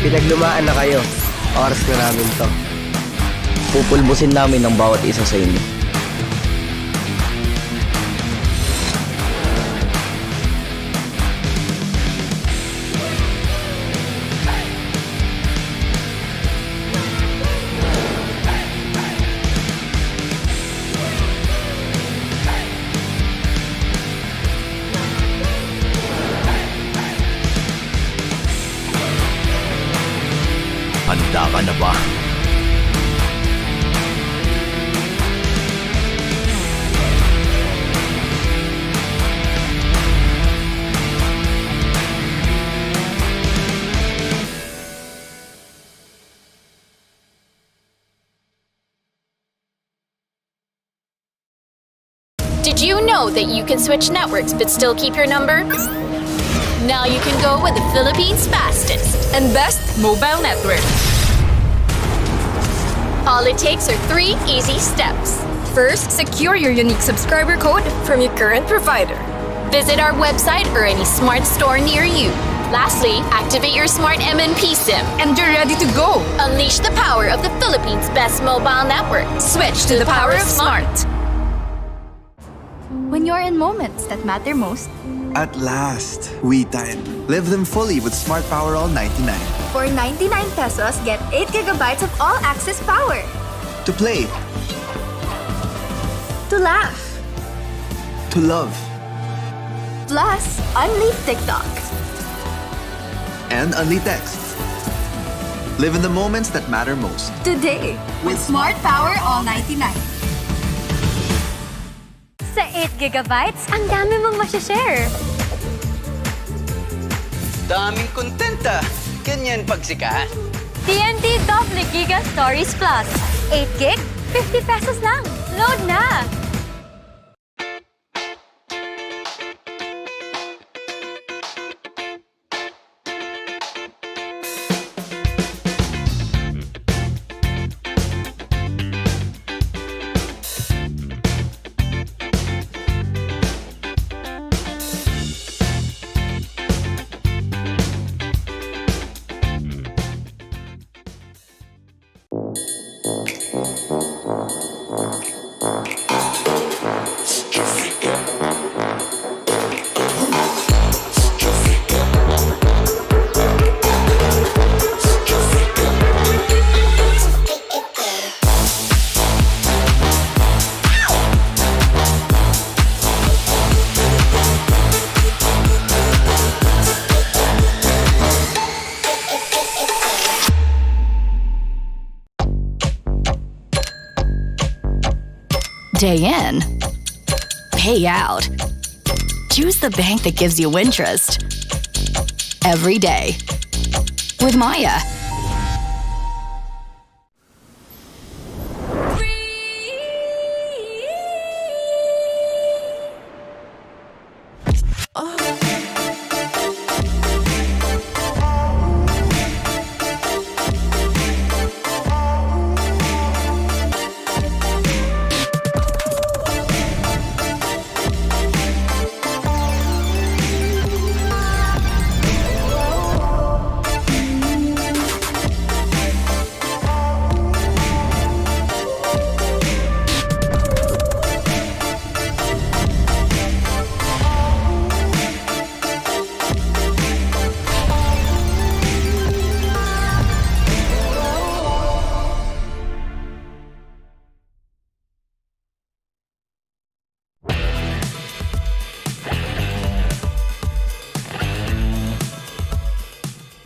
Pinaglumaan na kayo. Oras na namin to. Pupulbusin namin ang bawat isa sa inyo. Handa ka na ba? Did you know that you can switch networks but still keep your number? Now you can go with the Philippines' fastest and best mobile network. All it takes are 3 easy steps. First, secure your unique subscriber code from your current provider. Visit our website or any smart store near you. Lastly, activate your smart MNP SIM And you're ready to go. Unleash the power of the Philippines' best mobile network. Switch to the power of smart. When you're in moments that matter most, At last, we time. Live them fully with Smart Power All 99. for 99 pesos, get 8 gigabytes of all-access power. To play, To laugh, to love, plus unleash TikTok. and only text. Live in the moments that matter most. Today, with Smart Power All 99. Sa 8 gigabytes, ang dami mong masishare. Daming kontenta. Ganyan pagsikat. TNT Double Giga Stories Plus. 8 gig, 50 pesos lang. Load na! Day in, pay out. Choose the bank that gives you interest every day with Maya.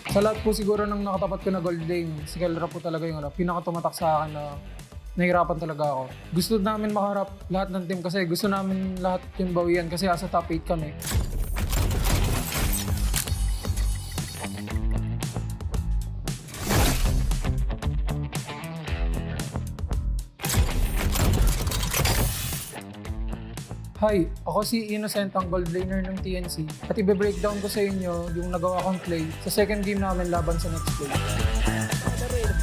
Sa lahat po siguro ng nakatapat ko na gold lane, si Kelra po talaga yung pinakatumatak sa akin na nahirapan talaga ako. Gusto namin makaharap lahat ng team kasi gusto namin lahat yung bawian kasi asa top 8 kami. Hi, ako si Innocent, ang gold laner ng TNC at i-breakdown ko sa inyo yung nagawa kong play sa second game namin laban sa next play.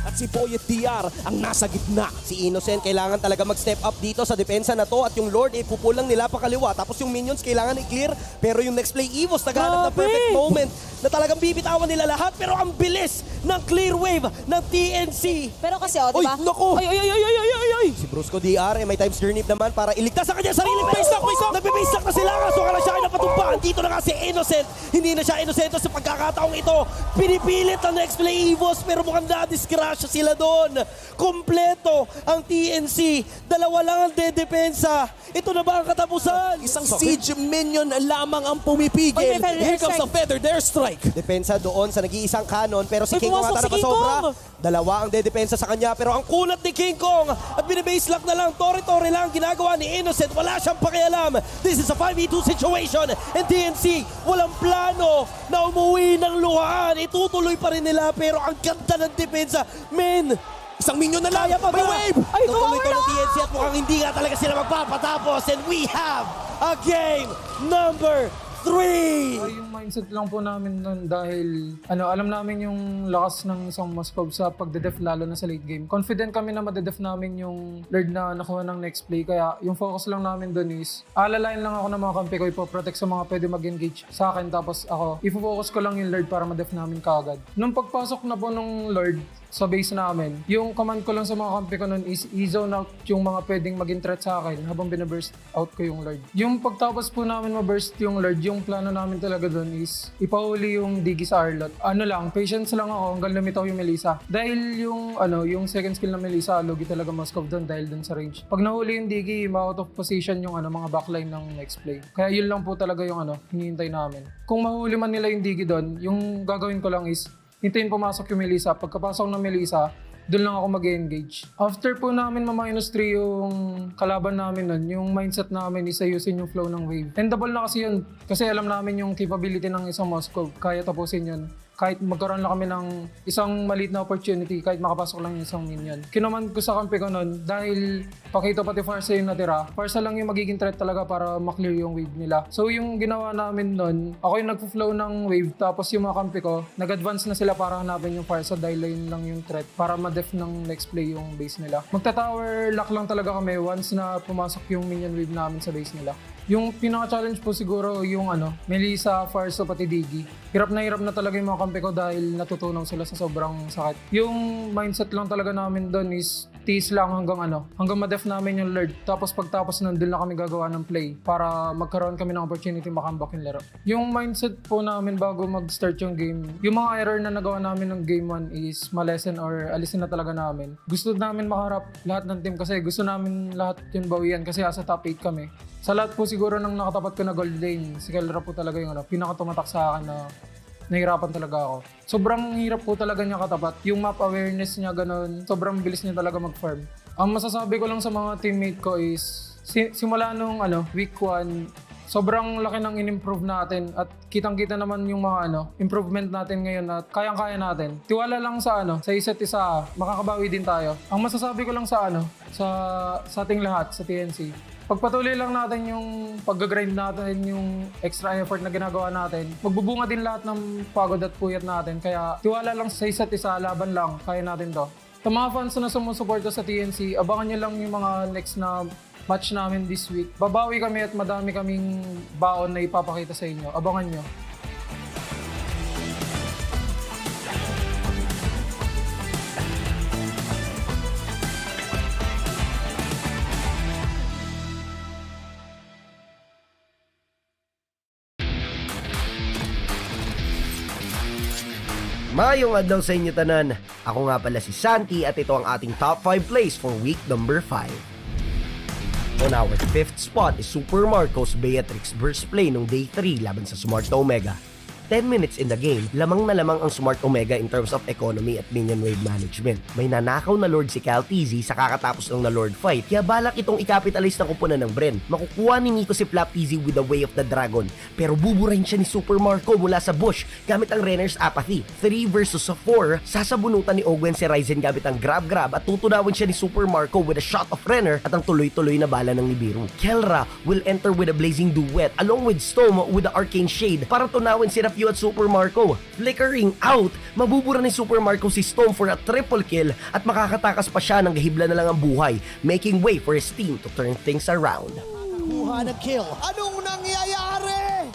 At si Poyet DR ang nasa gitna. Si Innocent kailangan talaga mag-step up dito sa depensa na to at yung Lord pupulang nila pa kaliwa. Tapos yung minions kailangan i-clear. Pero yung next play Evos naghanap ng perfect moment na talagang bibitawan nila lahat. Pero ang bilis ng clear wave ng TNC. Pero kasi, o, diba? Uy, naku! Ay! Si Brusco DR may times turnip naman para iligtas sa kanya sarili. Baysak! Nagbe-baysak na sila. So kala siya ay napatumpahan. Dito na nga si Innocent. Hindi na siya Innocent sa pagkakataong ito. Pinipilit ang next play Evos pero mukhang na-discrash sila doon. Kompleto ang TNC. Dalawa lang ang dedepensa. Ito na ba ang katapusan? Isang siege minion lamang ang pumipigil. Here comes a feather dare strike. Depensa doon sa nag-iisang cannon pero si King Kong ata napasobra. Dalawa ang dedepensa sa kanya pero ang kulat ni King Kong at binibase lock na lang. Tore-tore lang ginagawa ni Innocent. Wala siyang pakialam. This is a 5v2 situation and TNC walang plano na umuwi ng luhaan. Itutuloy pa rin nila pero ang ganda ng depensa. Men! Isang minion na lang! May wave! Tutuloy ito ng TNC at mukhang hindi nga talaga sila magpapatapos and we have a game number 3! Yung mindset lang po namin nun dahil alam namin yung lakas ng isang Moscow sa pagdedef lalo na sa late game. Confident kami na madedef namin yung Lord na nakuha ng next play kaya yung focus lang namin dun is alalayan lang ako ng mga kampi ko, ipoprotect sa mga pwede mag-engage sa akin tapos ako, ifo-focus ko lang yung Lord para madef namin kaagad. Nung pagpasok na po nung Lord sa base namin, yung command ko lang sa mga kampi ko nun is i-zone out yung mga pwedeng maging threat sa akin habang binaburst out ko yung Lord. Yung pagtapos po namin maburst yung Lord, yung plano namin talaga dun is ipahuli yung Digi sa Arlot. Patience lang ako hanggang lumitaw yung Melissa. Dahil yung second skill na Melissa, logi talaga Moskov dun dahil dun sa range. Pag nahuli yung Digi, ma-out of position yung mga backline ng next play. Kaya yun lang po talaga yung hinihintay namin. Kung mahuli man nila yung Digi dun, yung gagawin ko lang is hintayin pumasok yung Melissa. Pagkapasok ng Melissa, doon lang ako mag-engage. After po namin ma-3 yung kalaban namin nun, yung mindset namin is ayusin yung flow ng wave. Endable na kasi yun. Kasi alam namin yung capability ng isang Moscow. Kaya tapusin yun. Kahit magkaroon lang kami ng isang maliit na opportunity, kahit makapasok lang yung isang minion. Kinaman ko sa kampi ko nun, dahil pakito pati Farsa yung natira, Farsa lang yung magiging threat talaga para maklear yung wave nila. So yung ginawa namin nun, ako yung nagpo-flow ng wave, tapos yung mga kampi ko, nag-advance na sila para hanapin yung Farsa dahil yun lang yung threat para ma-def ng next play yung base nila. Magta-tower lock lang talaga kami once na pumasok yung minion wave namin sa base nila. Yung pinaka-challenge po siguro yung Melissa, Farsa, pati Digi. Hirap na talaga yung mga kampi ko dahil natutunaw sila sa sobrang sakit. Yung mindset lang talaga namin doon is tiis lang hanggang ma-def namin yung Lord. Tapos pagtapos nun, doon na kami gagawa ng play para magkaroon kami ng opportunity makambak yung laro. Yung mindset po namin bago mag-start yung game, yung mga error na nagawa namin ng game 1 is malesen or alisin na talaga namin. Gusto namin makaharap lahat ng team kasi gusto namin lahat yung bawian kasi asa top 8 kami. Sa lahat po siguro ng nakatapat ko na gold lane, si Kelra po talaga yung pinakatumatak sa akin na nahirapan talaga ako. Sobrang hirap po talaga niya katapat. Yung map awareness niya ganun, sobrang bilis niya talaga mag-farm. Ang masasabi ko lang sa mga teammate ko is, simula nung week 1, sobrang laki ng in-improve natin at kitang-kita naman yung mga improvement natin ngayon at kayang-kaya natin. Tiwala lang sa isa't isa, makakabawi din tayo. Ang masasabi ko lang sa sa ating lahat sa TNC, pagpatuloy lang natin yung pag-grind natin, yung extra effort na ginagawa natin, magbubunga din lahat ng pagod at puyat natin. Kaya tiwala lang sa isa't isa, laban lang, kaya natin to. Sa mga fans na sumusuporta sa TNC, abangan nyo lang yung mga next na match namin this week. Babawi kami at madami kaming baon na ipapakita sa inyo. Abangan nyo. Mayong adlaw sa inyo tanan. Ako nga pala si Santi at ito ang ating top 5 plays for week number 5. On our 5th spot is Super Marcos Beatrix burst play nung day 3 laban sa Smart Omega. 10 minutes in the game, lamang na lamang ang Smart Omega in terms of economy at minion wave management. May nanakaw na Lord si Cal TZ sa kakatapos lang na Lord fight, kaya balak itong i-capitalize ng kupunan ng Bren. Makukuha ni Miko si Flap TZ with the Way of the Dragon, pero buburahin siya ni Super Marco mula sa bush gamit ang Renner's Apathy. 3 versus 4, sasabunutan ni Ogwen si Ryzen gamit ang Grab at tutunawin siya ni Super Marco with a shot of Renner at ang tuloy-tuloy na bala ng Nibiru. Kelra will enter with a Blazing Duet along with Storm with the Arcane Shade para tunawin si Rafyu at Super Marco. Flickering out, mabubura ni Super Marco si Storm for a triple kill at makakatakas pa siya ng gahibla na lang ang buhay, making way for his team to turn things around. Kuha ng kill. Anong nangyayari?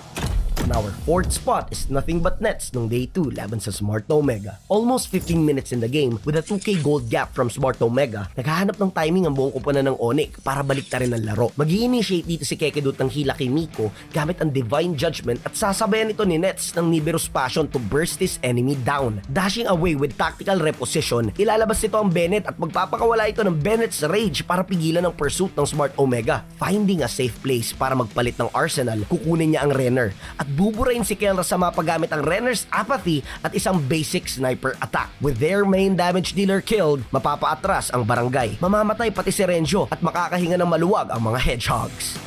And our fourth spot is nothing but nets nung day 2 laban sa Smart Omega. Almost 15 minutes in the game with a 2k gold gap from Smart Omega, naghahanap ng timing ang buong kupunan ng ONIC para baliktarin ang laro. Mag-i-initiate dito si Kekedut ng hila kay Miko gamit ang Divine Judgment at sasabayan ito ni Nets ng Nibiru's Passion to burst his enemy down. Dashing away with tactical reposition, ilalabas nito ang Bennett at magpapakawala ito ng Bennett's Rage para pigilan ang pursuit ng Smart Omega. Finding a safe place para magpalit ng Arsenal, kukunin niya ang Renner at buburahin si Kelra sa mapa gamit ang Renner's Apathy at isang basic sniper attack. With their main damage dealer killed, mapapaatras ang barangay. Mamamatay pati si Renjo at makakahinga ng maluwag ang mga hedgehogs.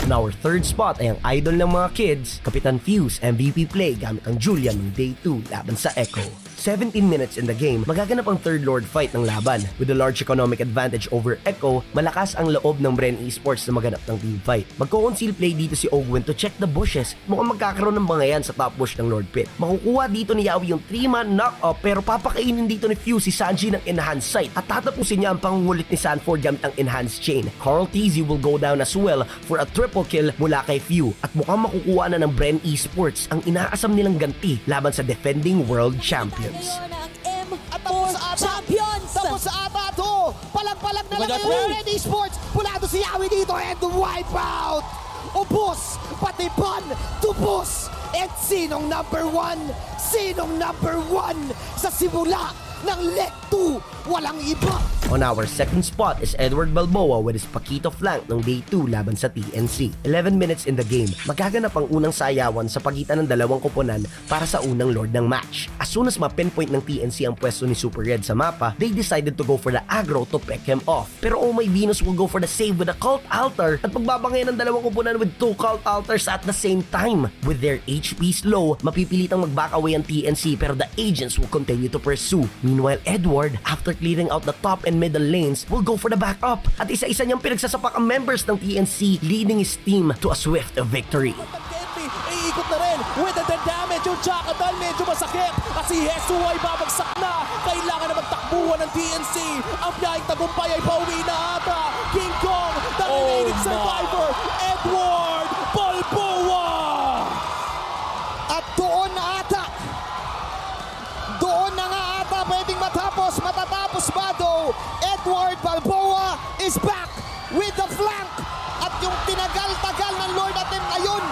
In our third spot ay ang idol ng mga kids, Kapitan Fuse MVP play gamit ang Julian ng day 2 laban sa Echo. 17 minutes in the game, magaganap ang third Lord fight ng laban. With a large economic advantage over Echo, malakas ang loob ng Bren Esports na maganap ng team fight. Magko-conceal play dito si Ogwen to check the bushes. Mukhang magkakaroon ng bangayan sa top bush ng Lord Pit. Makukuha dito ni Yawi yung 3-man knock-up pero papakainin dito ni Fuse si Sanji ng enhanced sight at tatapusin niya ang pangungulit ni Sanford gamit ang enhanced chain. Carl TZ will go down as well for a triple kill mula kay Few at mukhang makukuha na ng Bren Esports ang inaasam nilang ganti laban sa defending world champions. Champions! Tapos sa ata to! Palag-palag na lang yung Red Esports! Pulado si Yawi dito and wipeout! Ubus! Pati ban! Tubos! At sinong number 1? Sinong number 1 sa simula ng Leg 2? Walang iba! On our second spot is Edward Balboa with his Paquito flank ng day 2 laban sa TNC. 11 minutes in the game, magaganap ang unang sayawan sa pagitan ng dalawang koponan para sa unang Lord ng match. As soon as ma-pinpoint ng TNC ang pwesto ni Super Red sa mapa, they decided to go for the aggro to pick him off. Pero Oh My Venus will go for the save with a Cult Altar at pagbabangayan ng dalawang koponan with 2 Cult Altars at the same time. With their HPs low, mapipilitang mag-back away ang TNC pero the agents will continue to pursue. Meanwhile, Edward, after clearing out the top and middle lanes, will go for the backup at isa-isa niyang pinagsasapak ang members ng TNC, leading his team to a swift victory. Iikot na rin with the damage yung Jackal, medyo masakit at si Hesu ay babagsak na. Kailangan na magtakbuhan ng TNC. Ang biyahing tagumpay ay pauwi na ata. King Kong, the remaining survivor, Edward Balboa. At doon na ata pwedeng matatapos ba daw? Edward Balboa is back with the flank at yung tinagal-tagal ng Lord natin ngayon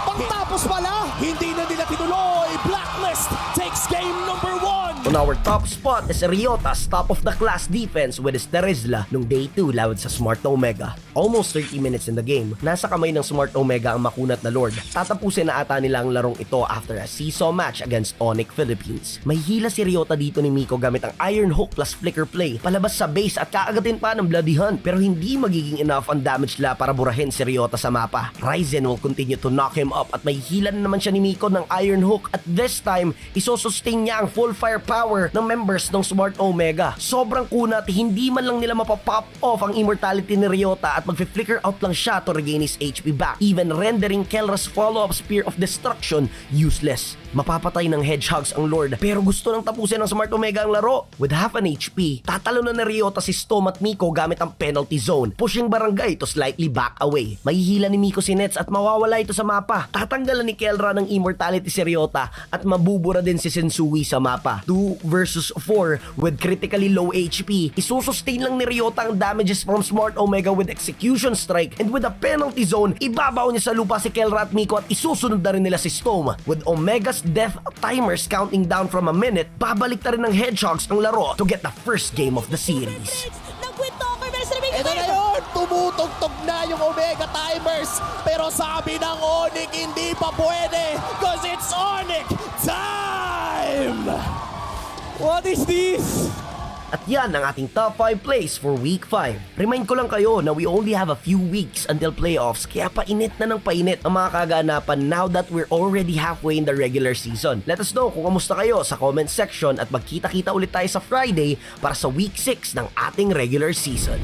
pangtapos pala, hindi na nila tinuloy. Blacklist takes game number 1. On our top spot is Ryota's top of the class defense with his Terizla nung day 2 laban sa Smart Omega. Almost 30 minutes in the game, nasa kamay ng Smart Omega ang makunat na Lord. Tatapusin na ata nila ang larong ito after a seesaw match against ONIC Philippines. May hila si Ryota dito ni Miko gamit ang Iron Hook plus Flicker Play palabas sa base at kaagatin pa ng Bloody Hunt pero hindi magiging enough ang damage la para burahin si Ryota sa mapa. Ryzen will continue to knock him up at may hila na naman siya ni Miko ng Iron Hook at this time, isosustain niya ang full firepower ng members ng Smart Omega. Sobrang kunat, hindi man lang nila mapapop off ang immortality ni Ryota at magfi-flicker out lang siya to regain his HP back, even rendering Kelra's follow-up Spear of Destruction useless. Mapapatay ng hedgehogs ang Lord pero gusto nang tapusin ng Smart Omega ang laro. With half an HP, tatalo na ni Ryota si Storm at Miko gamit ang penalty zone, pushing barangay to slightly back away. Mahihila ni Miko si Nets at mawawala ito sa mapa. Tatanggalan ni Kelra ng immortality si Ryota at mabubura din si Sensui sa mapa. 2 versus 4 with critically low HP. Isusustain lang ni Ryota ang damages from Smart Omega with Execution Strike and with a penalty zone, ibabaw niya sa lupa si Kelra at Miko at isusunod na rin nila si Storm. With Omega's death timers counting down from a minute, babalik na rin ng hedgehogs ang laro to get the first game of the series. Ito na yun! tumutugtog na yung Omega Timers. Pero sabi ng ONIC, hindi pa pwede. Cause it's ONIC time! What is this? At yan ang ating top 5 plays for Week 5. Remind ko lang kayo na we only have a few weeks until playoffs, kaya painit na ng painit ang mga kaganapan now that we're already halfway in the regular season. Let us know kung kamusta kayo sa comment section at magkita-kita ulit tayo sa Friday para sa Week 6 ng ating regular season.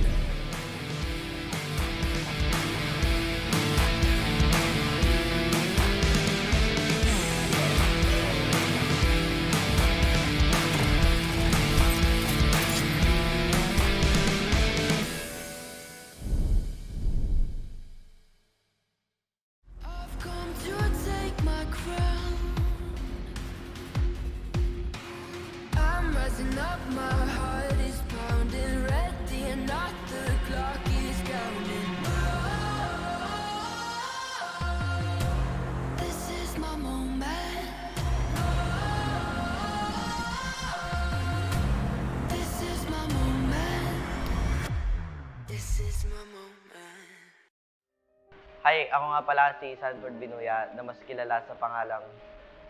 Hi, ako nga pala si Sanford Binuya na mas kilala sa pangalang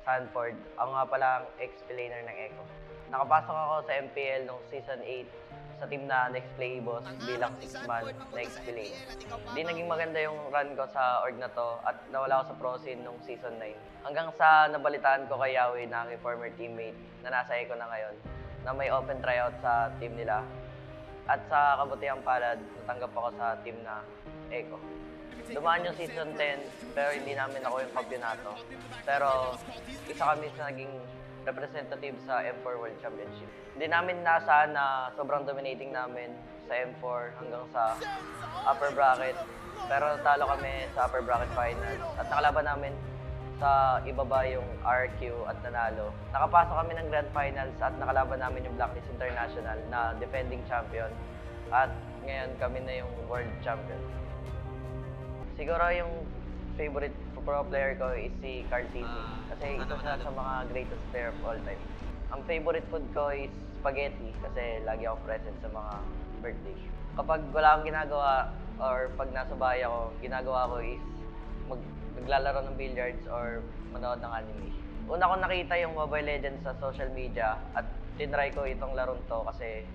Sanford. Ako nga pala ang ex-player ng Echo. Nakapasok ako sa MPL noong Season 8 sa team na Next Play Boss bilang 6-man na ex-player. Di naging maganda yung run ko sa org na to at nawala ako sa pro scene noong Season 9. Hanggang sa nabalitaan ko kay Yawi na aking former teammate na nasa Echo na ngayon na may open tryout sa team nila. At sa kabutihang palad, natanggap ako sa team na Echo. Dumaan yung Season 10, pero hindi namin ako yung kampyonato. Pero isa kami sa naging representative sa M4 World Championship. Hindi namin nasaan na sobrang dominating namin sa M4 hanggang sa upper bracket. Pero talo kami sa upper bracket finals at nakalaban namin sa ibaba yung RQ at nanalo. Nakapasok kami ng grand finals at nakalaban namin yung Blacklist International na defending champion. At ngayon kami na yung world champion. Siguro yung favorite pro player ko is si Carl Tizzi. Kasi isa siya sa mga greatest player of all time. Ang favorite food ko is spaghetti kasi lagi ako present sa mga birthday. Kapag wala akong ginagawa or pag nasa bahay ako, ginagawa ko is maglalaro ng billiards or manood ng anime. Una ko nakita yung Mobile Legends sa social media at tinry ko itong larong to kasi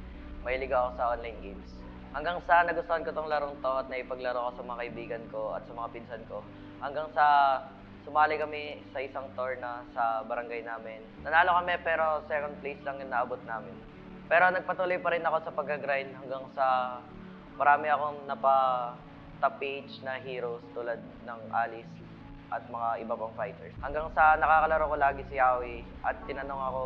mahilig ako sa online games. Hanggang sa nagustuhan ko tong larong to at naipaglaro ko sa mga kaibigan ko at sa mga pinsan ko. Hanggang sa sumali kami sa isang tour na sa barangay namin. Nanalo kami pero second place lang yung naabot namin. Pero nagpatuloy pa rin ako sa pag-grind hanggang sa marami akong top PH na heroes tulad ng Alice at mga iba pang fighters. Hanggang sa nakakalaro ko lagi si Yawi at tinanong ako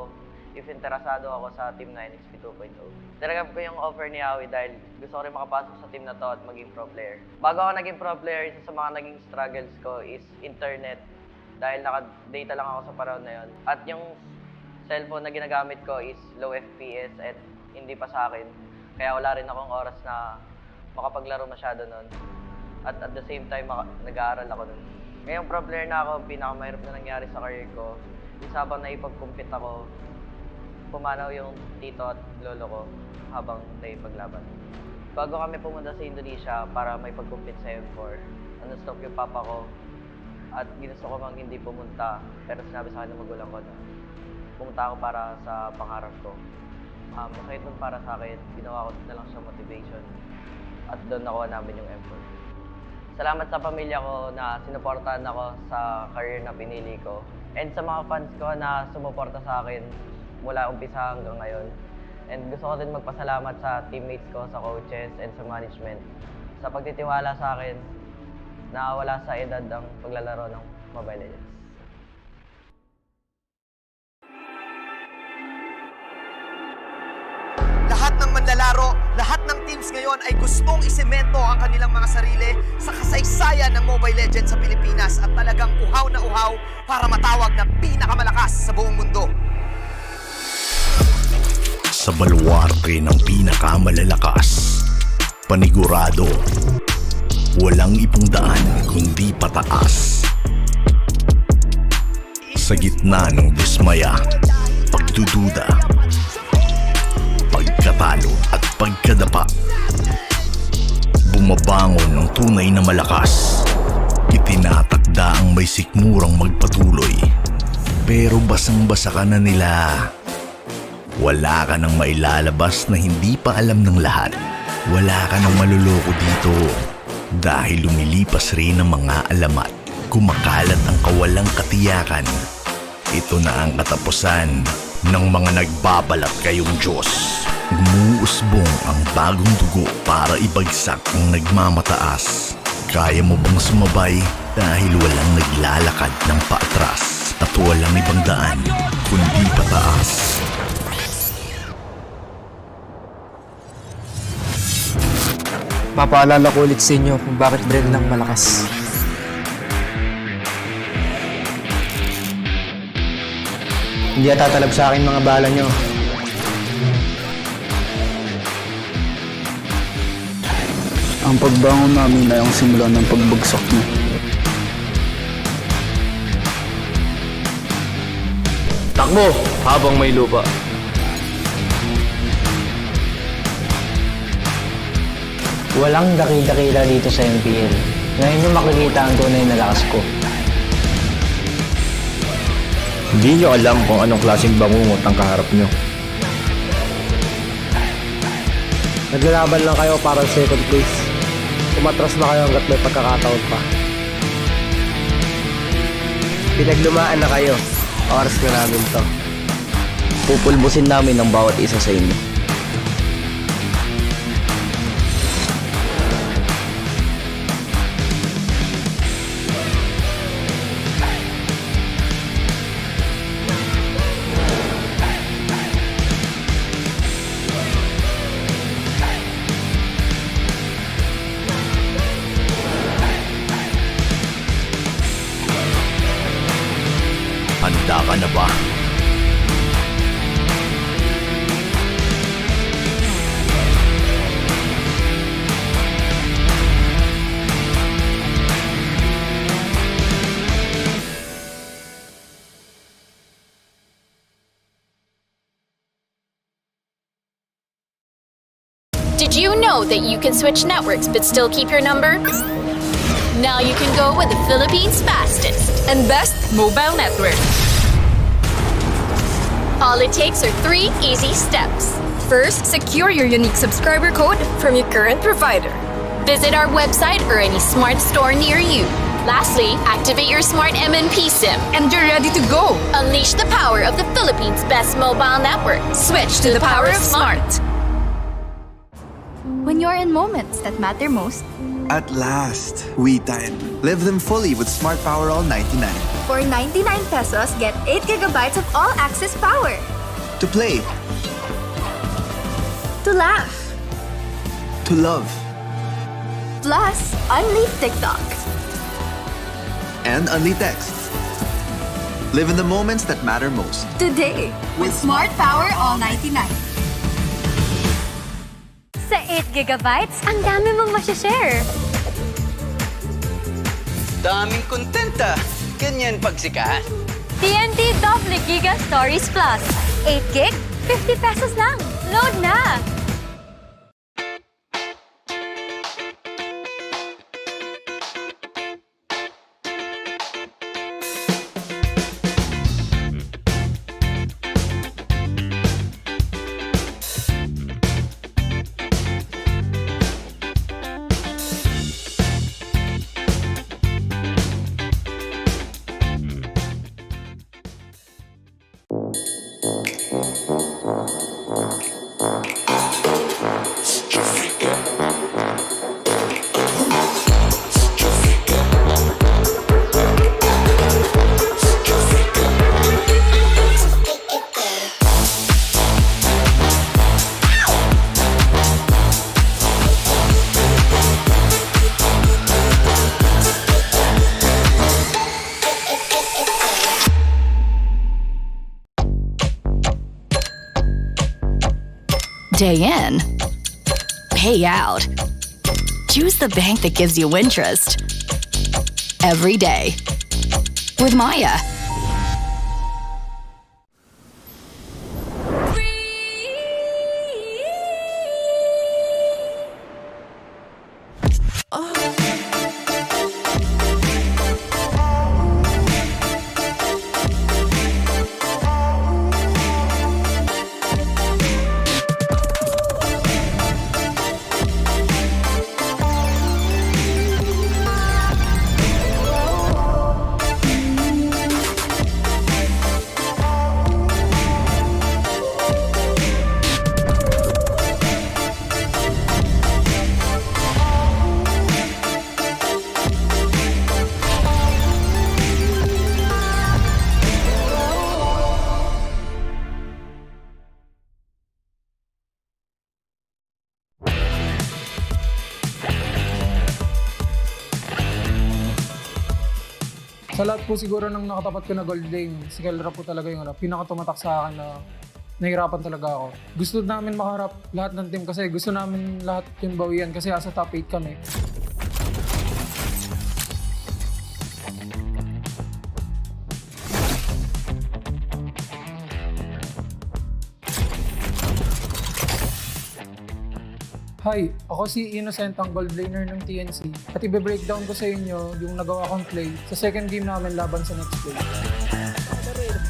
if interesado ako sa team na NXP 2.0. Tinanggap ko yung offer ni Yawi dahil gusto ko rin makapasok sa team na to at maging pro player. Bago ako naging pro player, isa sa mga naging struggles ko is internet dahil naka-data lang ako sa panahon na yun. At yung cellphone na ginagamit ko is low FPS at hindi pa sa akin. Kaya wala rin akong oras na makapaglaro masyado nun. At the same time, nag-aaral ako nun. Ngayong pro player na ako, pinakamahirap na nangyari sa career ko. Isa habang naipag-compete ako, pumanaw yung tito at lolo ko habang naipaglaban. Bago kami pumunta sa Indonesia para may pag-compete sa M4, stop yung papa ko at ginusto ko mang hindi pumunta pero sinabi sa akin ng magulang ko na pumunta ako para sa pangarap ko. Masakit nun para sa akin, ginawa ko na lang siya motivation at doon nakuha namin yung M4. Salamat sa pamilya ko na sinuportahan ako sa career na pinili ko and sa mga fans ko na sumuporta sa akin mula umpisa hanggang ngayon. And gusto ko din magpasalamat sa teammates ko, sa coaches, and sa management sa pagtitiwala sa akin na wala sa edad ang paglalaro ng Mobile Legends. Lahat ng manlalaro, lahat ng teams ngayon ay gustong isemento ang kanilang mga sarili sa kasaysayan ng Mobile Legends sa Pilipinas at talagang uhaw na uhaw para matawag na pinakamalakas sa buong mundo. Sa baluarte ng pinakamalalakas, panigurado, walang ibang daan kundi pataas. Sa gitna ng dismaya, pagdududa, pagkatalo at pagkadapa, bumabangon ng tunay na malakas. Itinatakda ang may sikmurang magpatuloy. Pero basang-basa ka na nila. Wala ka nang mailalabas na hindi pa alam ng lahat. Wala ka nang maluloko dito. Dahil lumilipas rin ang mga alamat. Kumakalat ang kawalang katiyakan. Ito na ang katapusan ng mga nagbabalat kayong Diyos. Gumuusbong ang bagong dugo para ibagsak ang nagmamataas. Kaya mo bang sumabay dahil walang naglalakad ng paatras at walang ibang daan kundi pataas? Papaalala ko ulit sa inyo kung bakit brand ng malakas. Hindi tatalab sa akin mga bala nyo. Ang pagbangon namin ay ang simula ng pagbagsak niyo. Takbo habang may lupa. Walang dakil-dakila dito sa MPL. Ngayon nyo makikita ang tunay na lakas ko. Hindi nyo alam kung anong klaseng bangungot ang kaharap nyo. Naglalaban lang kayo para second place. Umatras na kayo hanggat may pagkakataon pa. Pinaglumaan na kayo. Oras na namin to. Pupulbusin namin ang bawat isa sa inyo. Handa ka na ba? Did you know that you can switch networks but still keep your number? Now you can go with the Philippines' fastest and best mobile network. All it takes are 3 easy steps. First, secure your unique subscriber code from your current provider. Visit our website or any smart store near you. Lastly, activate your smart MNP SIM. And you're ready to go. Unleash the power of the Philippines' best mobile network. Switch to the power of smart. When you're in moments that matter most, At last, we time. Live them fully with Smart Power All 99. for 99 pesos, get 8 gigabytes of all-access power. To play, To laugh. to love, Plus, unleash TikTok. and only text. Live in the moments that matter most. Today, with Smart Power All 99. Sa 8 gigabytes, ang dami mong masashare. Daming kontenta. Ganyan pagsikat. TNT Double Giga Stories Plus. 8 gig, 50 pesos lang. Load na! Day in, pay out. Choose the bank that gives you interest every day with Maya. Sa lahat po siguro ng nakatapat ko na gold lane, si Kelra po talaga yung pinakatumatak sa akin na nahirapan talaga ako. Gusto namin makaharap lahat ng team kasi gusto namin lahat yung bawian kasi asa top 8 kami. Hi, ako si Innocent, ang gold laner ng TNC. At i-breakdown ko sa inyo yung nagawa kong play sa second game namin laban sa next play.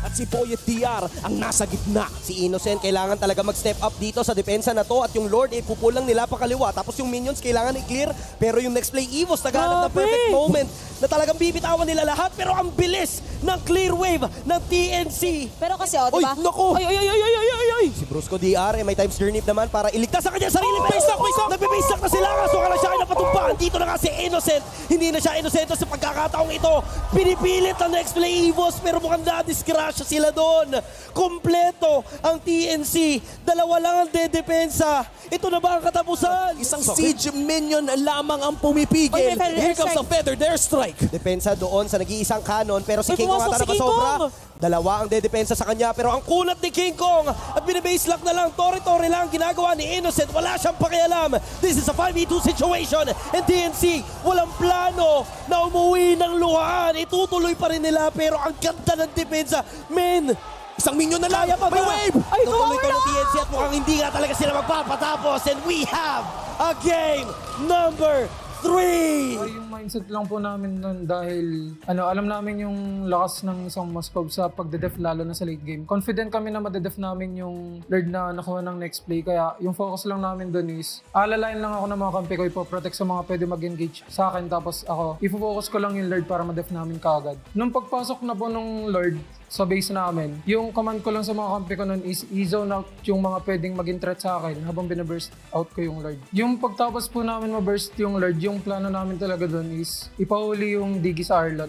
At si Poyet DR ang nasa gitna. Si Innocent kailangan talaga mag-step up dito sa depensa na to at yung Lord ipupulang nila pa kaliwa. Tapos yung minions kailangan i-clear. Pero yung next play Evos naghanap ng perfect moment na talagang bibitawan nila lahat. Pero ang bilis ng clear wave ng TNC. Pero kasi diba? Uy, naku! Ay! Si Brusco DR may times turnip naman para iligtas sa kanya sarili. Paystock! Nagbe-paystock na sila nga. So kala siya ay napatumpahan. Dito na nga si Innocent. Hindi na siya Innocent sa pagkakataong ito. Pinipilit ang next play Evos pero mukhang na-discrash sila doon. Kompleto ang TNC. Dalawa lang ang dedepensa. Ito na ba ang katapusan? Isang siege minion lamang ang pumipigil. Here comes the feather, their strike. Depensa doon sa nag-iisang kanon pero si King Kong ata napasobra. Dalawa ang dedepensa sa kanya pero ang kulat ni King Kong at binibase lock na lang. Tore-tore lang ginagawa ni Innocent. Wala siyang pakialam. This is a 5v2 situation and TNC walang plano na umuwi ng luhaan. Itutuloy pa rin nila pero ang ganda ng depensa. Men! Isang minion na lang! May wave! Ay, tuloy-tuloy ng TNC at mukhang hindi nga talaga sila magpapatapos and we have a game number 3! Yung mindset lang po namin nun dahil alam namin yung lakas ng isang Moscow sa pagdedef lalo na sa late game. Confident kami na madedef namin yung Lord na nakuha ng next play kaya yung focus lang namin dun is alalayan lang ako ng mga kampi ko, ipoprotect sa mga pwede mag-engage sa akin tapos ako ifo-focus ko lang yung Lord para madef namin kaagad. Nung pagpasok na po nung Lord sa base namin, yung command ko lang sa mga kampi ko nun is i-zone out yung mga pwedeng maging threat sa akin habang binaburst out ko yung Lord. Yung pagtapos po namin maburst yung Lord, yung plano namin talaga dun is ipahuli yung Diggy sa Arlot.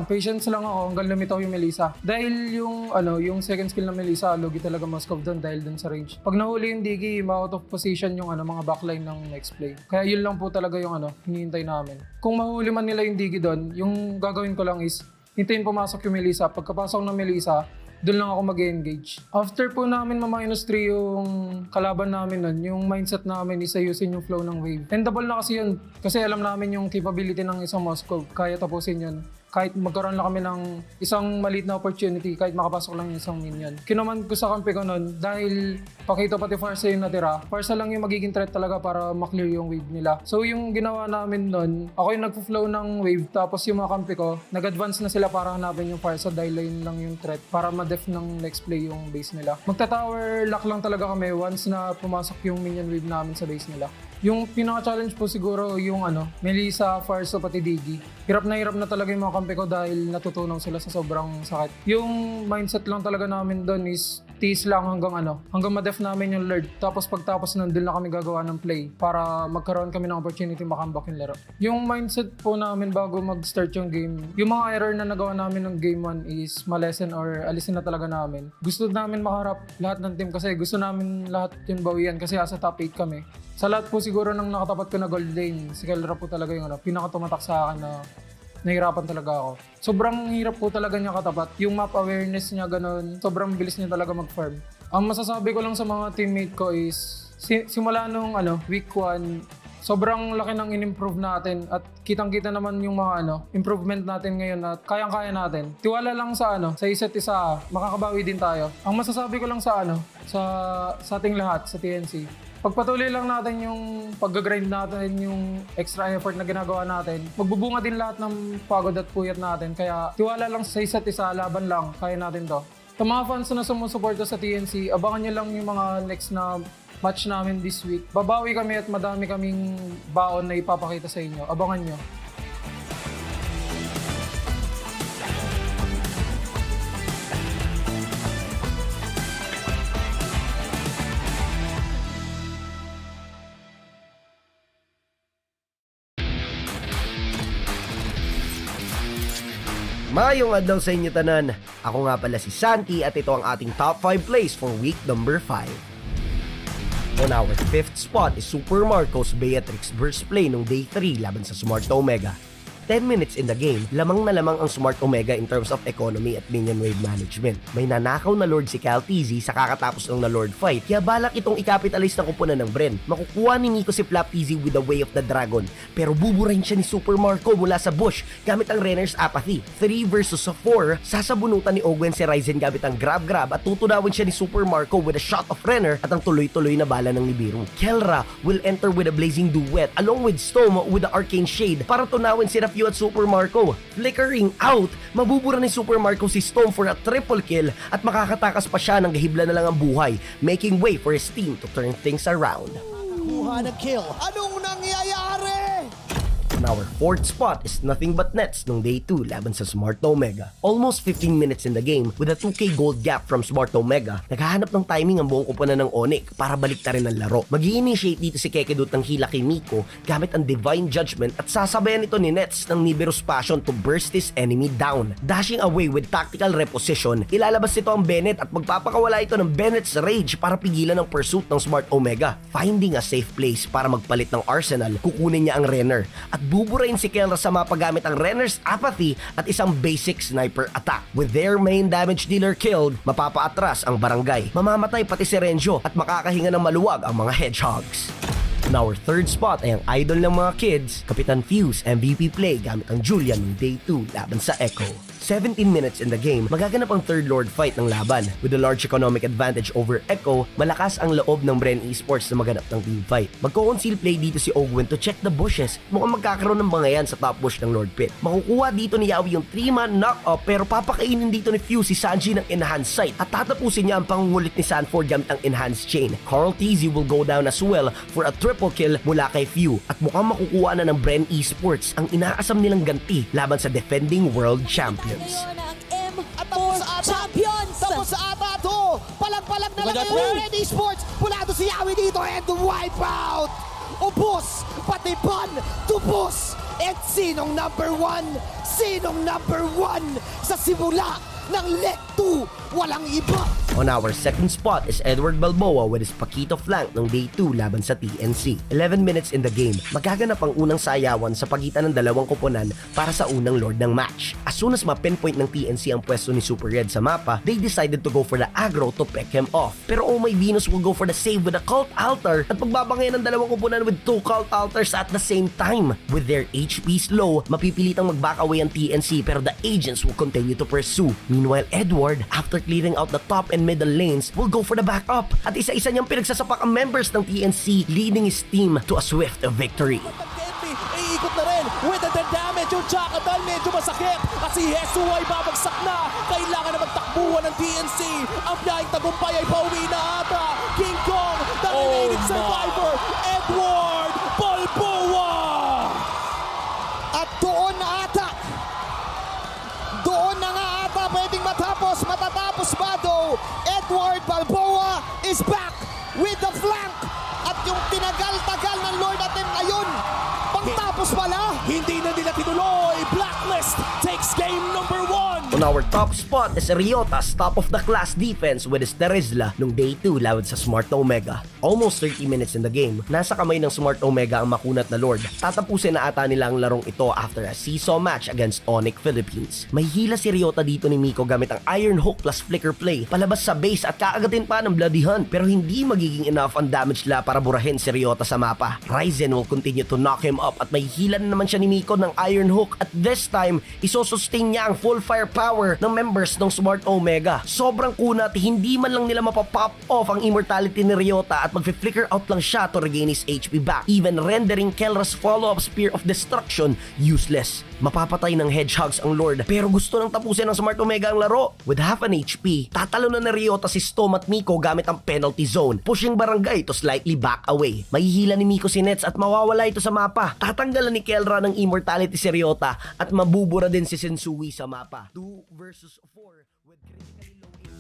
Patience lang ako hanggang lumitaw yung Melissa. Dahil yung second skill na Melissa, logi talaga Moscow dun dahil dun sa range. Pag nahuli yung Diggy, ma-out of position yung mga backline ng next play. Kaya yun lang po talaga yung hinihintay namin. Kung mahuli man nila yung Diggy dun, yung gagawin ko lang is hintayin pumasok yung Melissa. Pagkapasok ng Melissa, doon lang ako mag-engage. After po namin ma-3 yung kalaban namin nun, yung mindset namin is ayusin yung flow ng wave. Endable na kasi yun. Kasi alam namin yung capability ng isang Moscow. Kaya tapusin yun. Kahit magkaroon lang kami ng isang maliit na opportunity, kahit makapasok lang yung isang minion. Kinaman ko sa kampi ko nun, dahil pakita pati Farsa yung natira, Farsa lang yung magiging threat talaga para maklear yung wave nila. So yung ginawa namin nun, ako yung nagpo-flow ng wave, tapos yung mga kampi ko, nag-advance na sila para hanapin yung Farsa dahil yun lang yung threat para ma-def ng next play yung base nila. Magta-tower lock lang talaga kami once na pumasok yung minion wave namin sa base nila. Yung pinaka-challenge po siguro yung Melissa, Farsa, pati Diggy. Hirap na talaga yung mga kampi ko dahil natutunaw sila sa sobrang sakit. Yung mindset lang talaga namin doon is tiis lang hanggang ma-def namin yung Lord. Tapos pagtapos nun, doon lang kami gagawa ng play para magkaroon kami ng opportunity makambak yung laro. Yung mindset po namin bago mag-start yung game, yung mga error na nagawa namin ng game 1 is malesen or alisin na talaga namin. Gusto namin makaharap lahat ng team kasi gusto namin lahat yung bawian kasi asa top 8 kami. Sa lahat po siguro ng nakatapat ko na gold lane, si Kelra po talaga yung pinakatumatak sa akin na nahirapan talaga ako. Sobrang hirap po talaga niya katapat. Yung map awareness niya ganun, sobrang bilis niya talaga mag-farm. Ang masasabi ko lang sa mga teammate ko is, simula nung week 1, sobrang laki ng in-improve natin at kitang-kita naman yung mga improvement natin ngayon at kayang-kaya natin. Tiwala lang sa isa't isa, makakabawi din tayo. Ang masasabi ko lang sa sa ating lahat, sa TNC, pagpatuloy lang natin yung pag-grind natin, yung extra effort na ginagawa natin, magbubunga din lahat ng pagod at puyat natin. Kaya tiwala lang sa isa't isa, laban lang, kaya natin to. Sa mga fans na sumusuporta sa TNC, abangan nyo lang yung mga next na match namin this week. Babawi kami at madami kaming baon na ipapakita sa inyo. Abangan nyo. Mayong adlaw sa inyo tanan. Ako nga pala si Santi at ito ang ating top 5 plays for week number 5. On our 5th spot is Super Marcos Beatrix burst play nung day 3 laban sa Smart Omega. 10 minutes in the game, lamang na lamang ang Smart Omega in terms of economy at minion wave management. May nanakaw na Lord si Cal TZ sa kakatapos lang na Lord fight, kaya balak itong i-capitalize ng kupunan ng Bren. Makukuha ni Miko si Flap TZ with the Way of the Dragon, pero buburahin siya ni Super Marco mula sa bush gamit ang Renner's Apathy. 3 versus 4, sasabunutan ni Owen si Ryzen gamit ang Grab at tutunawin siya ni Super Marco with a shot of Renner at ang tuloy-tuloy na bala ng Nibiru. Kelra will enter with a Blazing Duet along with Storm with the Arcane Shade para tunawin si Rafio at Super Marco. Flickering out, mabubura ni Super Marco si Storm for a triple kill at makakatakas pa siya ng gahibla na lang ang buhay, making way for his team to turn things around. Kuha ng kill. Anong nangyayari? On our 4th spot is nothing but nets nung day 2 laban sa Smart Omega. Almost 15 minutes in the game with a 2k gold gap from Smart Omega, naghahanap ng timing ang buong kupunan ng ONIC para balik na rin ang laro. Mag-i-initiate dito si Kekedut ng hila kay Miko gamit ang Divine Judgment at sasabayan ito ni Nets ng Nibiru's Passion to burst his enemy down. Dashing away with tactical reposition, ilalabas nito ang Bennett at magpapakawala ito ng Bennett's Rage para pigilan ang pursuit ng Smart Omega. Finding a safe place para magpalit ng arsenal, kukunin niya ang Renner at buburain si Kelra sa mapa gamit ang Renner's Apathy at isang basic sniper attack. With their main damage dealer killed, mapapaatras ang barangay. Mamamatay pati si Renjo at makakahinga ng maluwag ang mga hedgehogs. On our 3rd spot ay ang idol ng mga kids, Kapitan Fuse MVP play gamit ang Julian ng Day 2 laban sa Echo. 17 minutes in the game, magaganap ang third Lord fight ng laban. With a large economic advantage over Echo, malakas ang loob ng Bren Esports na maganap ng team fight. Magko-conceal play dito si Ogwen to check the bushes. Mukhang magkakaroon ng bangayan sa top bush ng Lord Pit. Makukuha dito ni Yawi yung 3-man knock-up pero papakainin dito ni Fuse si Sanji ng enhanced sight at tatapusin niya ang pangungulit ni Sanford gamit ang enhanced chain. Carl TZ will go down as well for a triple kill mula kay Few at mukhang makukuha na ng Bren Esports ang inaasam nilang ganti laban sa defending world champions. At tapos sa ata. Champions! Tapos sa ata to. Palag-palag na lang yung Red Esports. Pulado si Yawi dito and wipe out. Ubus, pati ban, tubos. At sinong number 1? Sinong number 1 sa simula ng Leg 2? Walang iba. On our 2nd spot is Edward Balboa with his Paquito flank ng Day 2 laban sa TNC. 11 minutes in the game, magaganap ang unang sayawan sa pagitan ng dalawang koponan para sa unang Lord ng match. As soon as ma-pinpoint ng TNC ang pwesto ni Super Red sa mapa, they decided to go for the aggro to peck him off. Pero Oh My Venus will go for the save with a Cult Altar at pagbabangayan ng dalawang koponan with 2 Cult Altars at the same time. With their HPs low, mapipilitang mag-back away ang TNC pero the agents will continue to pursue. Meanwhile, Edward, after clearing out the top and middle lanes, will go for the backup at isa-isa niyang pinagsasapak ang members ng TNC, leading his team to a swift victory. Iikot na rin with the damage yung Chakadal, medyo masakit at si Jesu ay babagsak na. Kailangan na magtakbuhan ng TNC. Ang biyahing tagumpay ay pauwi na ata. King Kong, the remaining survivor, Edward Balboa. At doon na ata. Doon na nga ata pwedeng matatapos ba daw? Edward Balboa is back with the flank. At yung tinagal-tagal ng Lord natin ngayon, pangtapos pala. Hindi na nila tinuloy. Blacklist takes game number 1. On our top spot is Ryota's top of the class defense with his Terizla nung Day 2 laban sa Smart Omega. Almost 30 minutes in the game, nasa kamay ng Smart Omega ang makunat na Lord. Tatapusin na ata nila ang larong ito after a seesaw match against ONIC Philippines. May hila si Ryota dito ni Miko gamit ang Iron Hook plus Flicker play, palabas sa base at kaagatin pa ng Bloody Hunt pero hindi magiging enough ang damage la para burahin si Ryota sa mapa. Ryzen will continue to knock him up at may hila na naman siya ni Miko ng Iron Hook at this time, isosustain niya ang full firepower ng members ng Smart Omega. Sobrang kunat, hindi man lang nila mapapop off ang immortality ni Ryota at mag-flicker out lang siya to regain his HP back, even rendering Kelra's follow-up Spear of Destruction useless. Mapapatay ng hedgehogs ang Lord pero gusto nang tapusin ng Smart Omega ang laro. With half an HP, tatalo na ni Ryota si Storm at Miko gamit ang penalty zone, pushing barangay to slightly back away. Mahihila ni Miko si Nets at mawawala ito sa mapa. Tatanggalan ni Kelra ng immortality si Ryota at mabubura din si Sensui sa mapa. 2 versus 4 with critically low HP.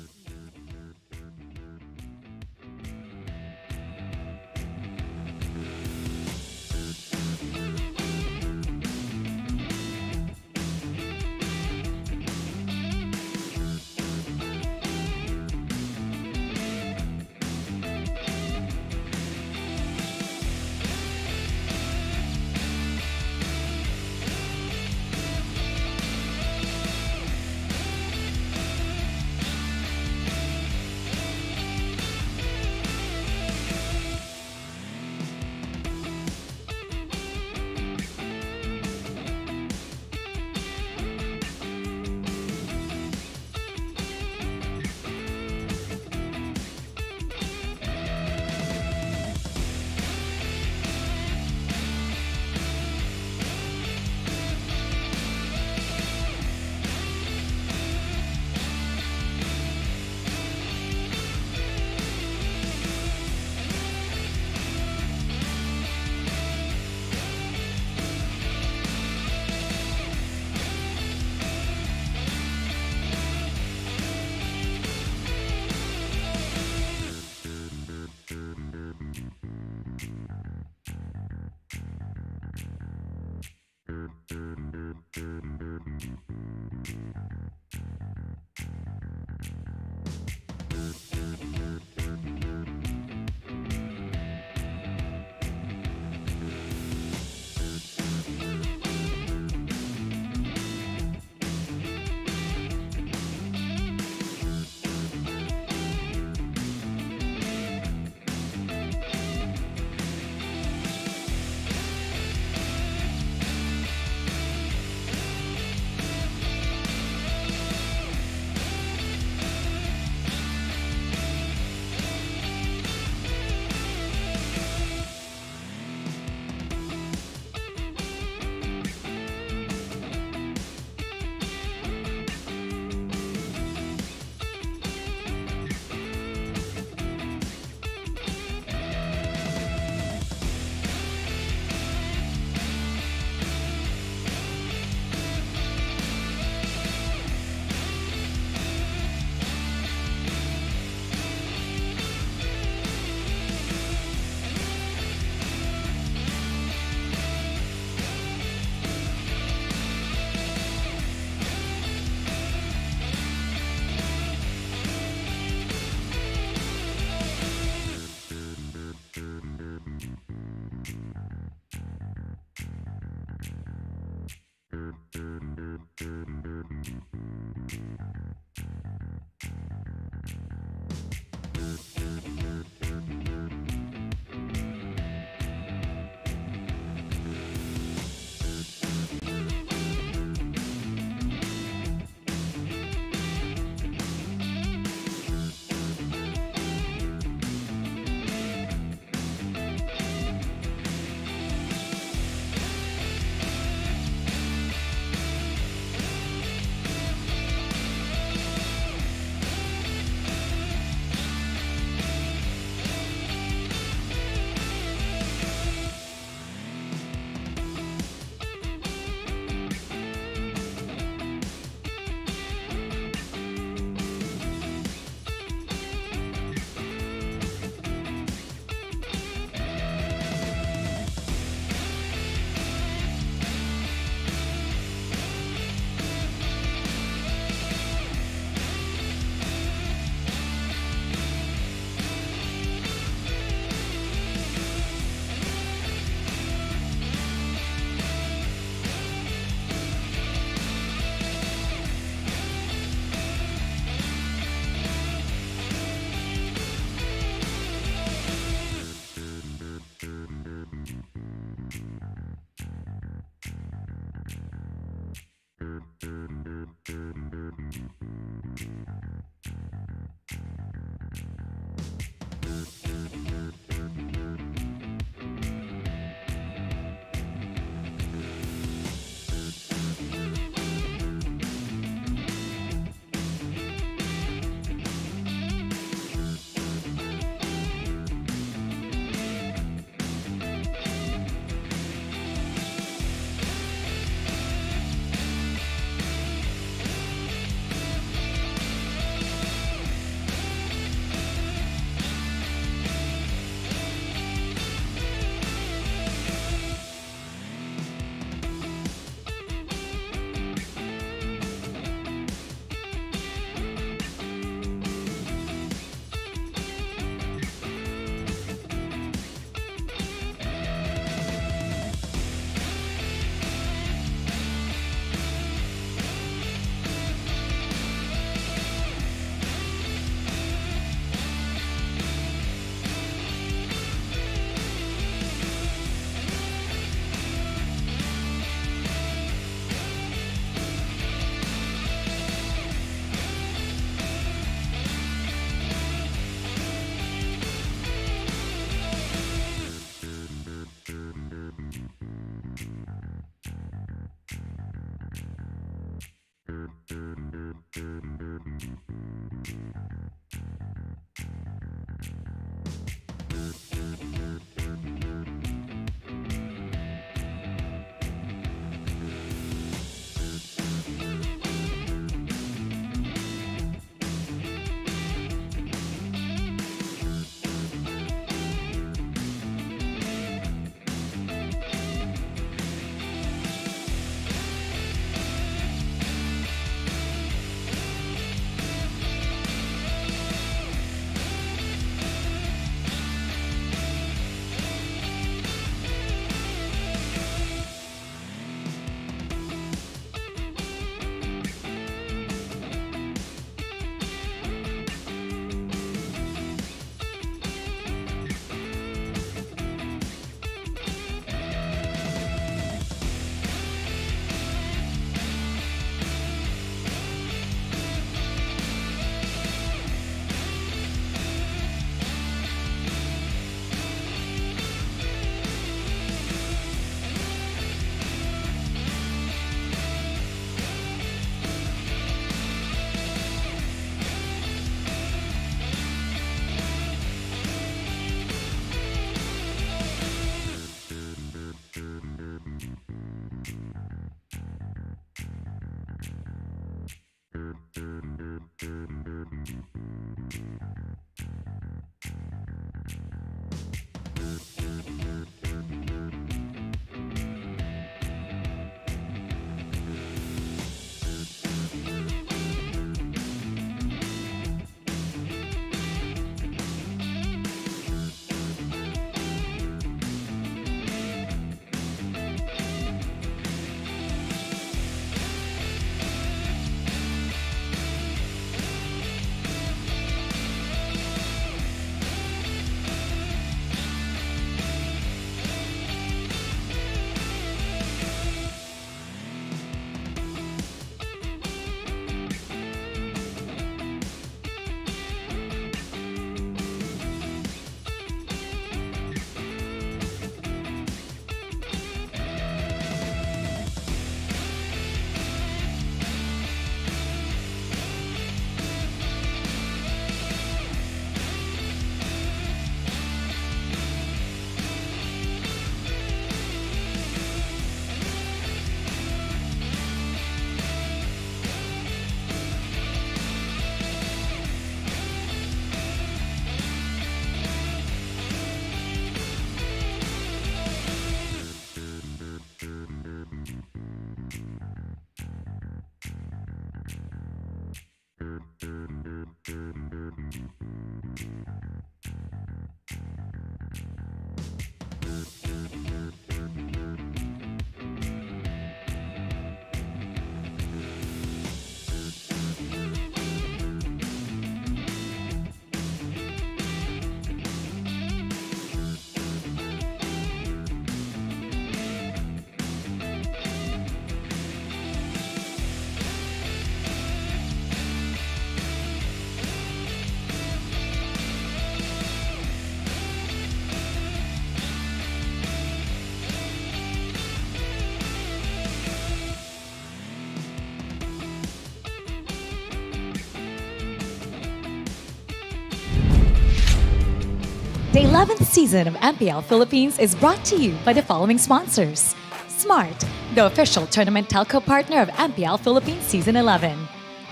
The 11th season of MPL Philippines is brought to you by the following sponsors. Smart, the official tournament telco partner of MPL Philippines Season 11.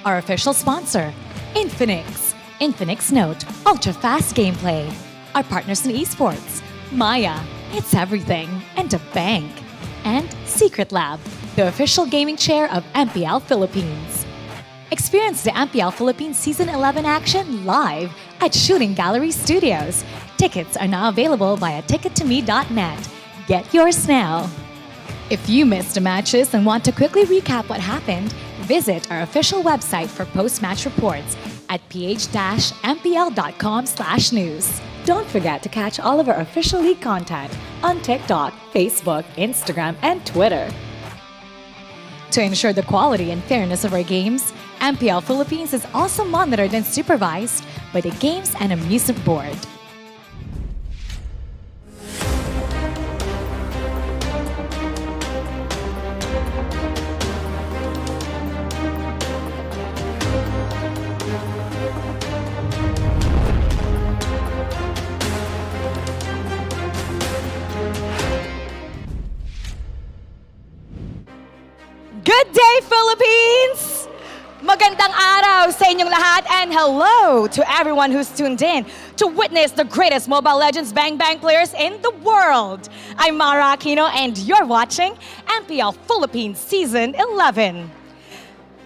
Our official sponsor, Infinix. Infinix Note, ultra-fast gameplay. Our partners in esports, Maya, it's everything, and a bank. And Secret Lab, the official gaming chair of MPL Philippines. Experience the MPL Philippines Season 11 action live at Shooting Gallery Studios. Tickets are now available via tickettome.net. Get yours now. If you missed the matches and want to quickly recap what happened, visit our official website for post-match reports at ph-mpl.com/news. Don't forget to catch all of our official league content on TikTok, Facebook, Instagram, and Twitter. To ensure the quality and fairness of our games, MPL Philippines is also monitored and supervised by the Games and Amusement Board. Good day, Philippines! Magandang araw sa inyong lahat and hello to everyone who's tuned in to witness the greatest Mobile Legends Bang Bang players in the world. I'm Mara Aquino and you're watching MPL Philippines Season 11.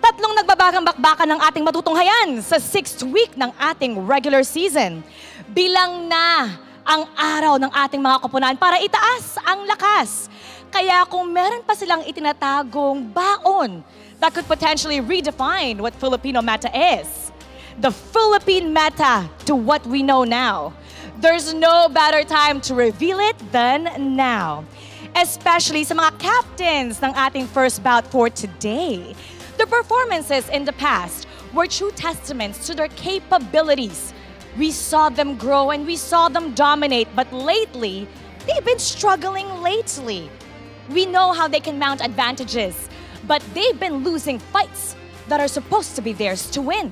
Tatlong nagbabagang bakbakan ng ating matutunghayan sa 6th week ng ating regular season. Bilang na ang araw ng ating mga koponan para itaas ang lakas. Kaya kung meron pa silang itinatagong baon that could potentially redefine what Filipino meta is, the Philippine meta to what we know now, there's no better time to reveal it than now. Especially sa mga captains ng ating first bout for today. Their performances in the past were true testaments to their capabilities. We saw them grow and we saw them dominate, but lately, they've been struggling lately. We know how they can mount advantages, but they've been losing fights that are supposed to be theirs to win.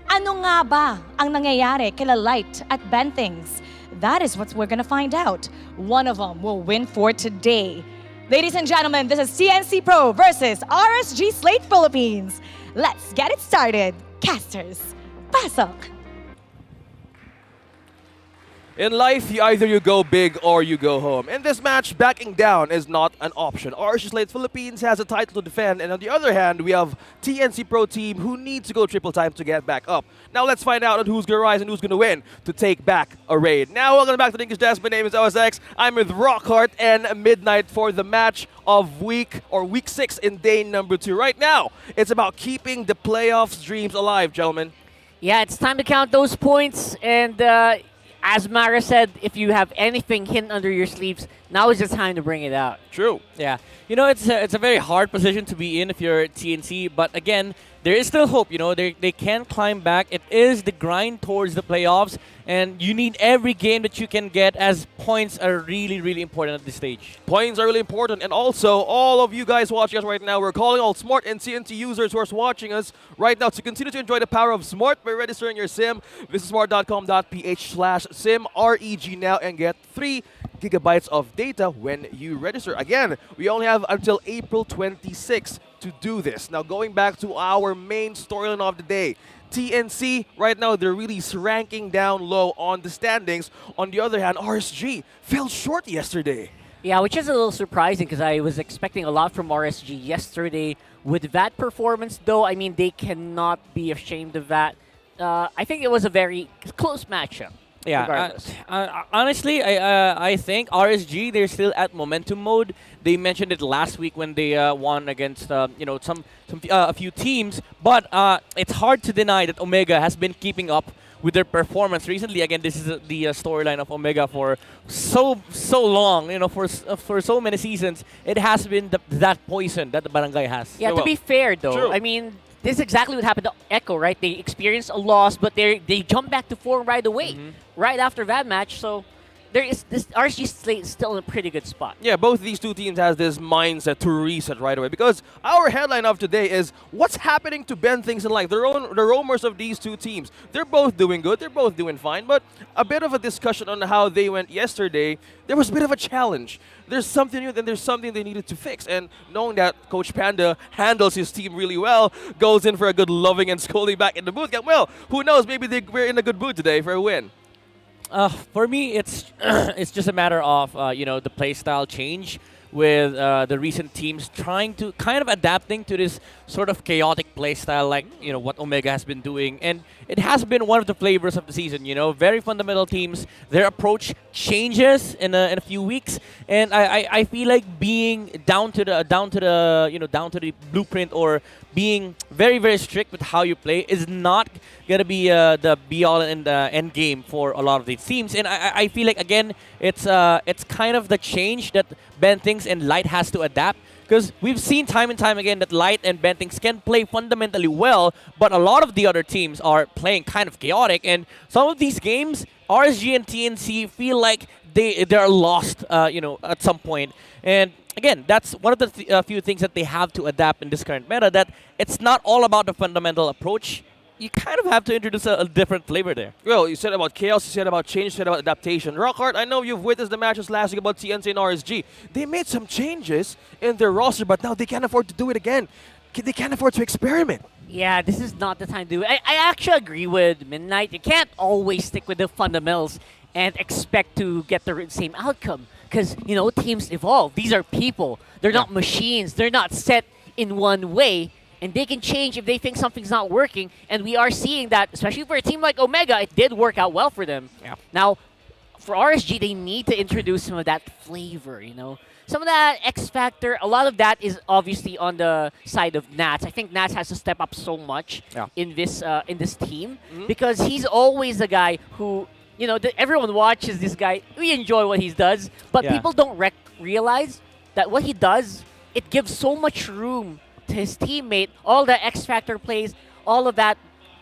Ano nga ba ang nangyayari kila Light at Bentings? That is what we're gonna find out. One of them will win for today. Ladies and gentlemen, this is TNC Pro versus RSG Slate Philippines. Let's get it started. Casters, pasok! In life, either you go big or you go home. In this match, backing down is not an option. RSG Slate Philippines has a title to defend, and on the other hand, we have TNC Pro Team who needs to go triple time to get back up. Now let's find out who's going to rise and who's going to win to take back a raid. Now, welcome back to the English Desk. My name is OSX. I'm with Rockhart and Midnight for the match of week 6 in day number 2. Right now, it's about keeping the playoffs dreams alive, gentlemen. Yeah, it's time to count those points and as Mara said, if you have anything hidden under your sleeves, now is the time to bring it out. True. Yeah. You know, it's a very hard position to be in if you're TNC, but again, there is still hope. You know, they can climb back. It is the grind towards the playoffs, and you need every game that you can get, as points are really, really important at this stage. Points are really important, and also all of you guys watching us right now, we're calling all Smart and TNT users who are watching us right now to continue to enjoy the power of Smart by registering your SIM. Visit smart.com.ph/SIMREG now and get 3 gigabytes of data when you register. Again, we only have until April 26th to do this. Now, going back to our main storyline of the day, TNC, right now, they're really ranking down low on the standings. On the other hand, RSG fell short yesterday. Yeah, which is a little surprising because I was expecting a lot from RSG yesterday. With that performance, though, I mean, they cannot be ashamed of that. I think it was a very close matchup. Yeah, honestly, I think RSG, they're still at momentum mode. They mentioned it last week when they won against a few teams, but it's hard to deny that Omega has been keeping up with their performance recently. Again, this is the storyline of Omega for so long. You know, for so many seasons, it has been that poison that the Barangay has. Yeah, to be fair though, True. I mean, this is exactly what happened to Echo, right? They experienced a loss, but they jumped back to form right away, right after that match. So there is this RSG slate is still in a pretty good spot. Yeah, both these two teams has this mindset to reset right away, because our headline of today is what's happening to Ben Things and Life. The rumors of these two teams. They're both doing good. They're both doing fine, but a bit of a discussion on how they went yesterday. There was a bit of a challenge. There's something new, and there's something they needed to fix. And knowing that Coach Panda handles his team really well, goes in for a good loving and scolding back in the boot camp. Well, who knows? Maybe we're in a good mood today for a win. For me, it's it's just a matter of the playstyle change with the recent teams trying to kind of adapting to this sort of chaotic playstyle, like what Omega has been doing, and it has been one of the flavors of the season. Very fundamental teams. Their approach changes in a few weeks, and I feel like being down to the blueprint, or being very, very strict with how you play is not gonna be the be all and end game for a lot of these teams. And I feel like, again, it's kind of the change that Ben Things and Light has to adapt, because we've seen time and time again that Light and Ben Things can play fundamentally well, but a lot of the other teams are playing kind of chaotic, and some of these games RSG and TNC feel like they're lost at some point. And again, that's one of the few things that they have to adapt in this current meta, that it's not all about the fundamental approach. You kind of have to introduce a different flavor there. Well, you said about chaos, you said about change, you said about adaptation. Rockhart, I know you've witnessed the matches last week about TNC and RSG. They made some changes in their roster, but now they can't afford to do it again. They can't afford to experiment. Yeah, this is not the time to do it. I actually agree with Midnight. You can't always stick with the fundamentals and expect to get the same outcome, because teams evolve. These are people. They're not machines. They're not set in one way, and they can change if they think something's not working. And we are seeing that, especially for a team like Omega, it did work out well for them. Yeah. Now, for RSG, they need to introduce some of that flavor, some of that X factor. A lot of that is obviously on the side of Nats. I think Nats has to step up so much in this team, because he's always the guy who, everyone watches this guy. We enjoy what he does, but people don't realize that what he does, it gives so much room to his teammate. All the X factor plays, all of that.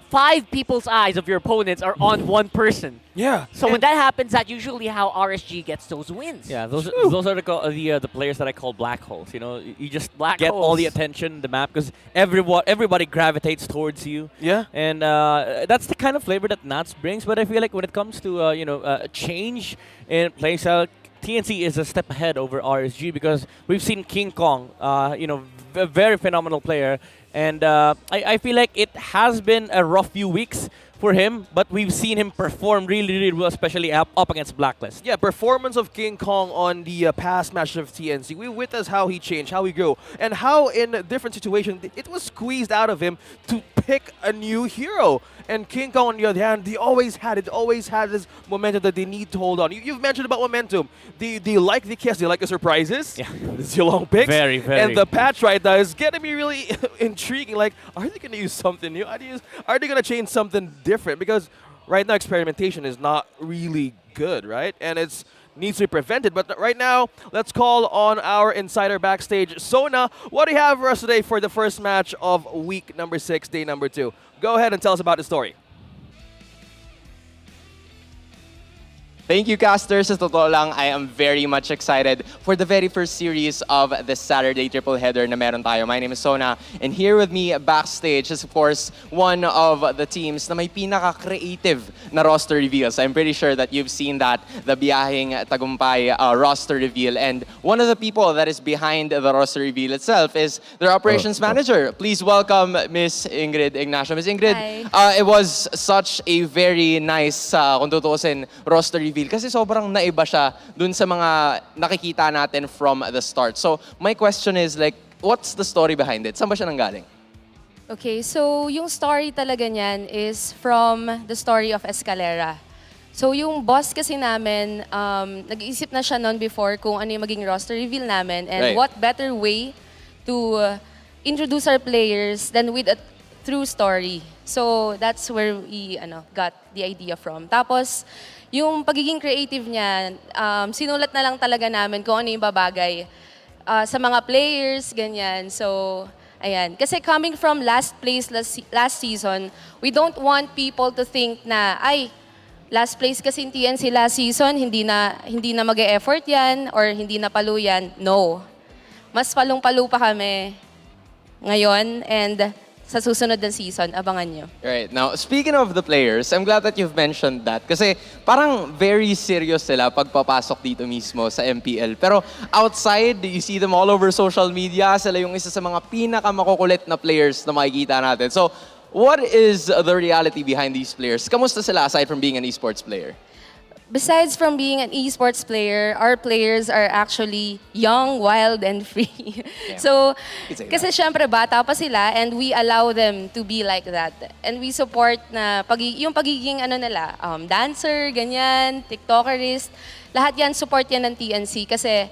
5 people's eyes of your opponents are on one person. Yeah. So when that happens, that's usually how RSG gets those wins. Yeah, those are the players that I call black holes. You just get all the attention in the map, because everybody gravitates towards you. Yeah. And that's the kind of flavor that Nats brings. But I feel like when it comes to a change in playstyle, TNC is a step ahead over RSG, because we've seen King Kong, a very phenomenal player. And I feel like it has been a rough few weeks for him, but we've seen him perform really, really well, especially up against Blacklist. Yeah, performance of King Kong on the past match of TNC. We witnessed how he changed, how he grew, and how in different situations it was squeezed out of him to pick a new hero. And King Kong, on the other hand, they always had this momentum that they need to hold on. You've mentioned about momentum. They like the chaos, they like the surprises. Yeah. The Zilong picks. Very, very. And the patch right now is getting me really intriguing. Like, are they going to use something new? Are they going to change something different? Because right now, experimentation is not really good, right? And it needs to be prevented. But right now, let's call on our insider backstage, Sona. What do you have for us today for the first match of week number 6, day number 2? Go ahead and tell us about the story. Thank you, casters. Sa totoo lang, I am very much excited for the very first series of this Saturday triple header na meron tayo. My name is Sona, and here with me backstage is, of course, one of the teams na may pinaka-creative na roster reveals. I'm pretty sure that you've seen that, the Biyaheng Tagumpay roster reveal. And one of the people that is behind the roster reveal itself is their operations manager. Please welcome Miss Ingrid Ignacio. Miss Ingrid, it was such a very nice, kung tutuusin, roster reveal, kasi sobrang naiba siya dun sa mga nakikita natin from the start. So my question is, like, what's the story behind it? Saan ba siya nanggaling? Okay, so yung story talaga niyan is from the story of Escalera. So yung boss kasi namin, nag-iisip na siya noon before kung ano yung maging roster reveal namin, and what better way to introduce our players than with a true story. So that's where we got the idea from. Tapos, yung pagiging creative niya, sinulat na lang talaga namin kung ano yung babagay sa mga players, ganyan. So, ayan. Kasi coming from last place last season, we don't want people to think na, ay, last place kasi in TNC last season, hindi na mag-e-effort yan or hindi na palo yan. No. Mas palong-palo pa kami ngayon and sa susunod na season, abangan nyo. Right. Now, speaking of the players, I'm glad that you've mentioned that. Kasi parang very serious sila pagpapasok dito mismo sa MPL. Pero outside, you see them all over social media. Sila yung isa sa mga pinakamakukulit na players na makikita natin. So, what is the reality behind these players? Kamusta sila aside from being an esports player? Besides from being an esports player, our players are actually young, wild, and free. So, kasi syempre bata pa sila and we allow them to be like that. And we support na yung pagiging nila, dancer, ganyan, tiktokerist, lahat yan, support yan ng TNC kasi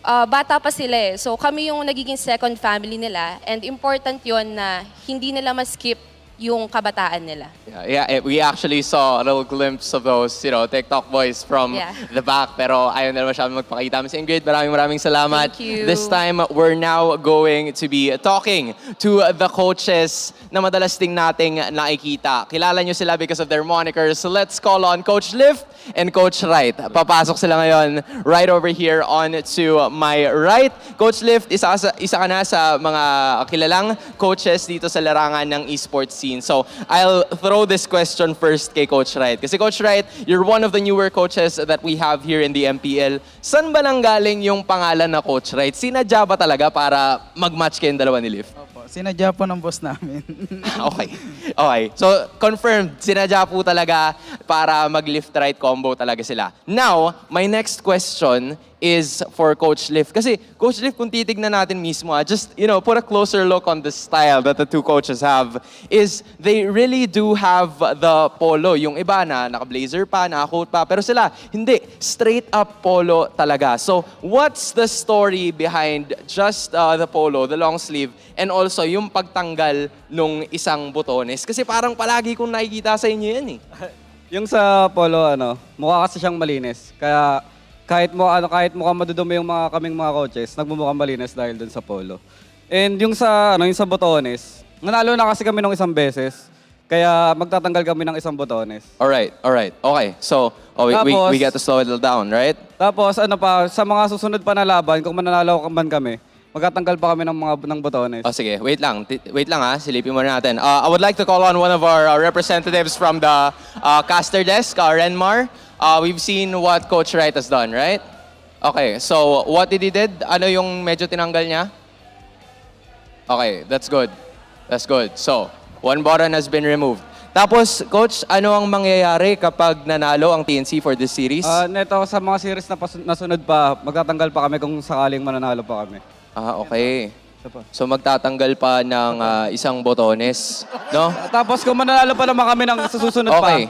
bata pa sila eh. So kami yung nagiging second family nila and important yon na hindi nila ma-skip yung kabataan nila. Yeah, we actually saw a little glimpse of those, TikTok boys from the back. Pero ayaw na masyadong magpakita. Ms. Ingrid, maraming salamat. Thank you. This time, we're now going to be talking to the coaches na madalas ding nating nakikita. Kilala nyo sila because of their monikers. So let's call on Coach Lift and Coach Right. Papasok sila ngayon right over here on to my right. Coach Lift, isa ka na sa mga kilalang coaches dito sa larangan ng esports scene. So I'll throw this question first kay Coach Right. Kasi Coach Right, you're one of the newer coaches that we have here in the MPL. San ba nanggaling yung pangalan na Coach Right? Sinadya ba talaga para mag-match kayong dalawa ni Lift? Opo, sinadya po ng boss namin. Okay. So confirmed, sinadya po talaga para mag-Lift Right combo talaga sila. Now, my next question is for Coach Lift. Kasi Coach Lift, kung titignan natin mismo, just put a closer look on the style that the two coaches have, is they really do have the polo. Yung iba na naka-blazer pa, naka-coat pa, pero sila, hindi. Straight up polo talaga. So, what's the story behind just the polo, the long sleeve, and also yung pagtanggal nung isang botones? Kasi parang palagi kong nakikita sa inyo yan eh. Yung sa polo, mukha kasi siyang malinis. Kaya kahit mukhang madudumi yung kaming mga coaches, nagmumukhang malinis dahil dun sa polo. And yung sa botones, nanalo na kasi kami ng isang beses, kaya magtatanggal kami ng isang botones. Alright. Okay, so we get to slow it down, right? Tapos sa mga susunod pa na laban, kung mananalo man kami, magtatanggal pa kami ng botones. Oh, sige, wait lang ha, silipin muna natin. I would like to call on one of our representatives from the caster desk, Renmar. We've seen what Coach Right has done, right? Okay, so what did he did? Ano yung medyo tinanggal niya? Okay, that's good. So, one button has been removed. Tapos, Coach, ano ang mangyayari kapag nanalo ang TNC for this series? Neto, sa mga series na nasunod pa, magtatanggal pa kami kung sakaling mananalo pa kami. Okay. So magtatanggal pa ng isang botones, no? Tapos kung mananalo pa naman kami ng susunod pa.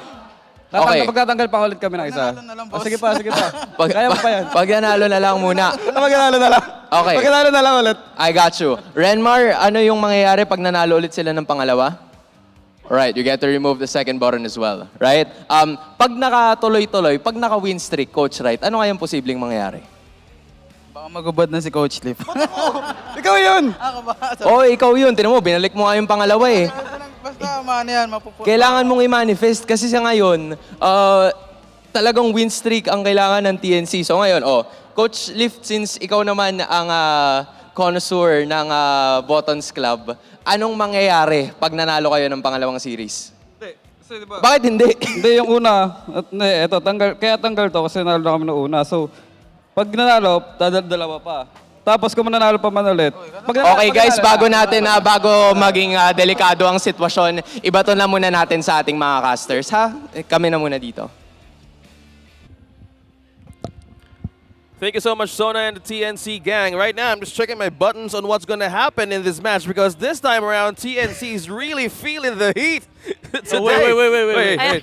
Magtatanggal pa ulit kami ng isa. Sige pa. Kaya mo pa yan. Pag nanalo na lang muna. Manalo na lang. Okay. Pag nanalo na lang ulit. I got you. Renmar, ano yung mangyayari pag nanalo ulit sila ng pangalawa? Alright, you get to remove the second button as well, right? Pag nakatuloy-tuloy, pag naka-win streak, Coach Right, ano kayang posibleng mangyayari? Baka magubad na si Coach Lift. Ikaw yun! Ako ba? Ikaw yun. Tinan mo, binalik mo nga yung pangalawa eh. Basta yan, mapupunta. Kailangan mong i-manifest kasi sa ngayon, talagang win streak ang kailangan ng TNC. So ngayon, Coach Lift, since ikaw naman ang connoisseur ng Buttons Club, anong mangyayari pag nanalo kayo ng pangalawang series? Kasi diba, bakit hindi? Hindi, yung una. Kaya tanggal to kasi nanalo na kami noong una. So, pag nanalo, dalawa pa. Tapos kung mananalo pa man ulit. Okay guys, bago maging delikado ang sitwasyon, ibato na muna natin sa ating mga casters, ha? Kami na muna dito. Thank you so much, Sona and the TNC gang. Right now, I'm just checking my buttons on what's going to happen in this match because this time around, TNC is really feeling the heat today. Wait. I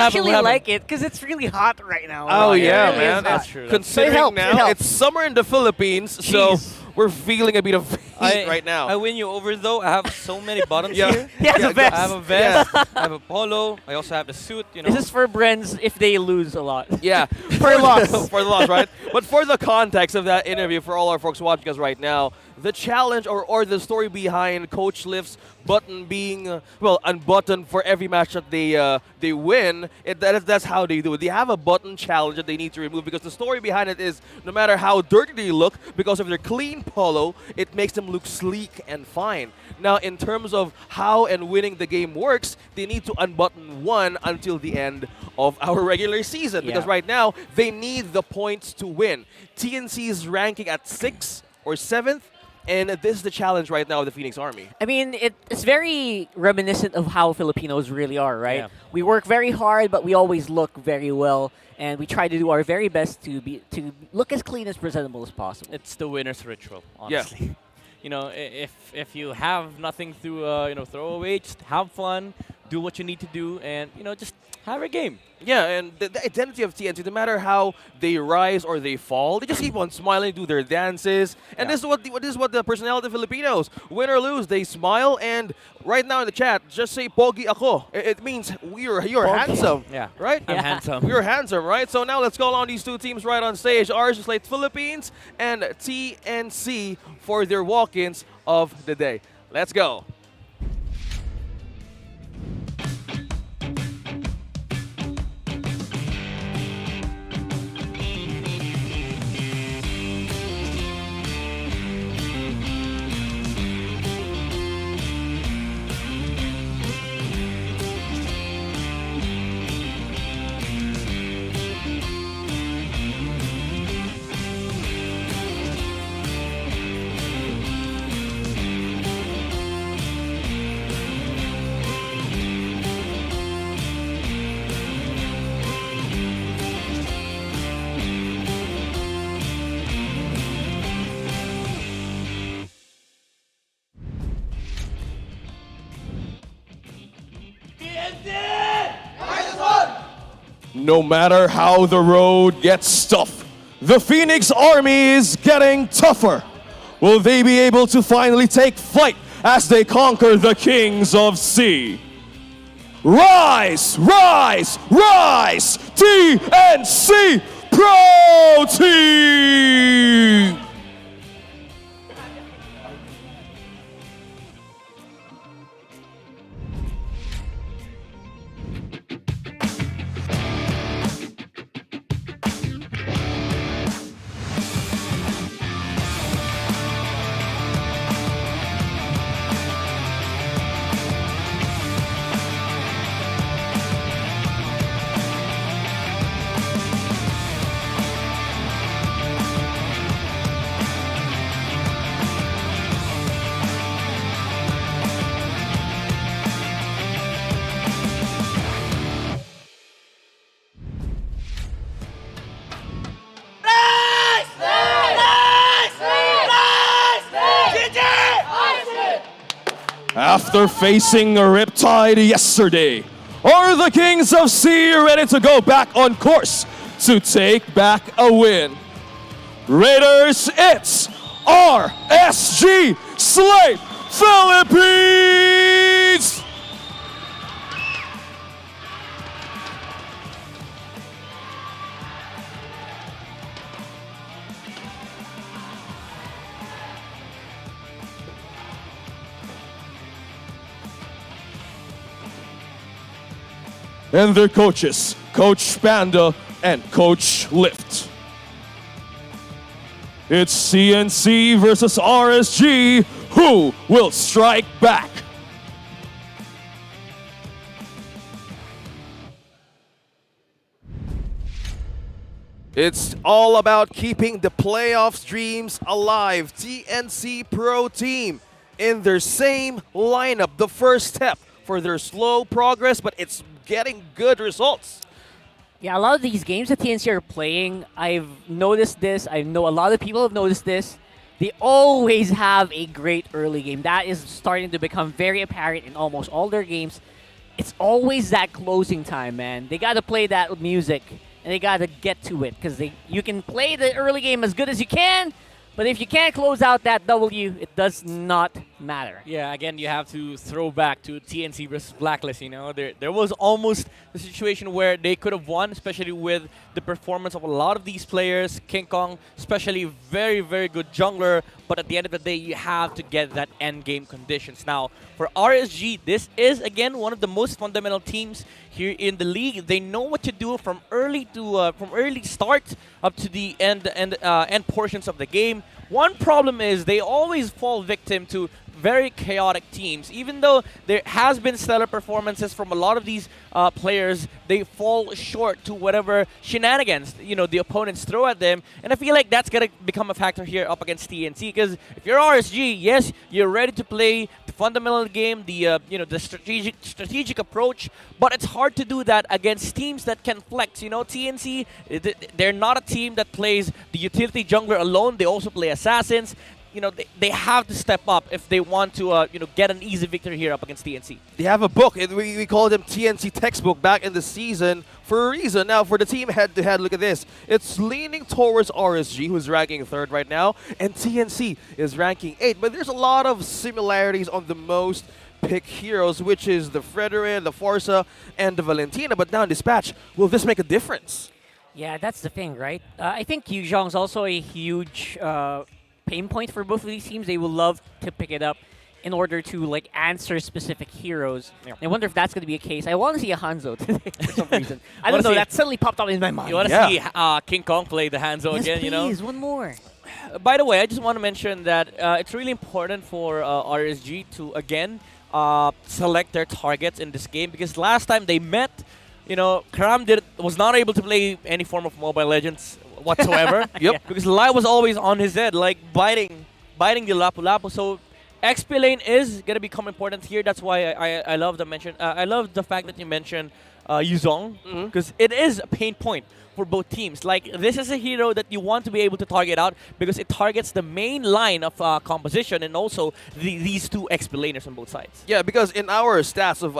actually like it because it's really hot right now. Oh, yeah, really man. That's true. Considering now, it's summer in the Philippines, so we're feeling a bit of heat right now. I win you over, though. I have so many buttons here. He has a vest. I have a vest. I have a polo. I also have the suit. This is for Brens if they lose a lot. Yeah. For loss. For the loss, right? But for the context of that interview, for all our folks watching us right now, the challenge or the story behind Coach Lift's button being unbuttoned for every match that they win. That's how they do it. They have a button challenge that they need to remove because the story behind it is no matter how dirty they look, because of their clean polo, it makes them look sleek and fine. Now, in terms of how and winning the game works, they need to unbutton one until the end of our regular season because right now they need the points to win. TNC is ranking at 6th or 7th. And this is the challenge right now of the Phoenix Army. I mean, it's very reminiscent of how Filipinos really are, right? Yeah. We work very hard, but we always look very well, and we try to do our very best to look as clean as presentable as possible. It's the winner's ritual, honestly. Yeah. If you have nothing to throw away, just have fun, do what you need to do, and just have a game. Yeah, and the identity of TNC, no matter how they rise or they fall, they just keep on smiling, do their dances, and this is what the personality of Filipinos. Win or lose, they smile. And right now in the chat, just say "Pogi ako." It means you're handsome, right? I'm handsome. You're handsome, right? So now let's call on these two teams right on stage: RSG Philippines and TNC for their walk-ins of the day. Let's go. No matter how the road gets tough, the Phoenix Army is getting tougher. Will they be able to finally take flight as they conquer the Kings of Sea? Rise, rise, rise! TNC Pro Team! After facing a riptide yesterday, are the Kings of Sea ready to go back on course to take back a win? Raiders, it's RSG Slate Philippines! And their coaches, Coach Panda and Coach Lift. It's CNC versus RSG. Who will strike back? It's all about keeping the playoffs dreams alive. TNC Pro Team in their same lineup. The first step for their slow progress, but it's getting good results. Yeah, a lot of these games that TNC are playing, I've noticed this. I know a lot of people have noticed this. They always have a great early game. That is starting to become very apparent in almost all their games. It's always that closing time, man. They got to play that music, and they got to get to it, because you can play the early game as good as you can, but if you can't close out that W, it does not matter. Yeah, again, you have to throw back to TNC versus Blacklist. There was almost the situation where they could have won, especially with the performance of a lot of these players. King Kong, especially very, very good jungler. But at the end of the day, you have to get that end game conditions. Now, for RSG, this is again one of the most fundamental teams here in the league. They know what to do from early start up to the end portions of the game. One problem is they always fall victim to very chaotic teams. Even though there has been stellar performances from a lot of these players, they fall short to whatever shenanigans the opponents throw at them. And I feel like that's gonna become a factor here up against TNC, because if you're RSG, yes, you're ready to play the fundamental game, the strategic approach, but it's hard to do that against teams that can flex. TNC, they're not a team that plays the utility jungler alone. They also play assassins. They have to step up if they want to, get an easy victory here up against TNC. They have a book. We call them TNC textbook back in the season for a reason. Now, for the team head-to-head, look at this. It's leaning towards RSG, who's ranking 3rd right now, and TNC is ranking 8th. But there's a lot of similarities on the most pick heroes, which is the Frederic, the Forza, and the Valentina. But now in this patch, will this make a difference? Yeah, that's the thing, right? I think Yuzhong's also a huge pain point for both of these teams. They will love to pick it up in order to answer specific heroes. Yeah. I wonder if that's going to be a case. I want to see a Hanzo today for some reason. I don't know, that suddenly popped up in my mind. You want to see King Kong play the Hanzo again, please, one more. By the way, I just want to mention that it's really important for RSG to, again, select their targets in this game, because last time they met, Kram was not able to play any form of Mobile Legends whatsoever. Yep. Because Lai was always on his head, biting the Lapu-Lapu. So XP lane is gonna become important here. That's why I love I love the fact that you mentioned Yuzhong, because it is a pain point for both teams. This is a hero that you want to be able to target out, because it targets the main line of composition and also these two XP laners on both sides. Yeah, because in our stats of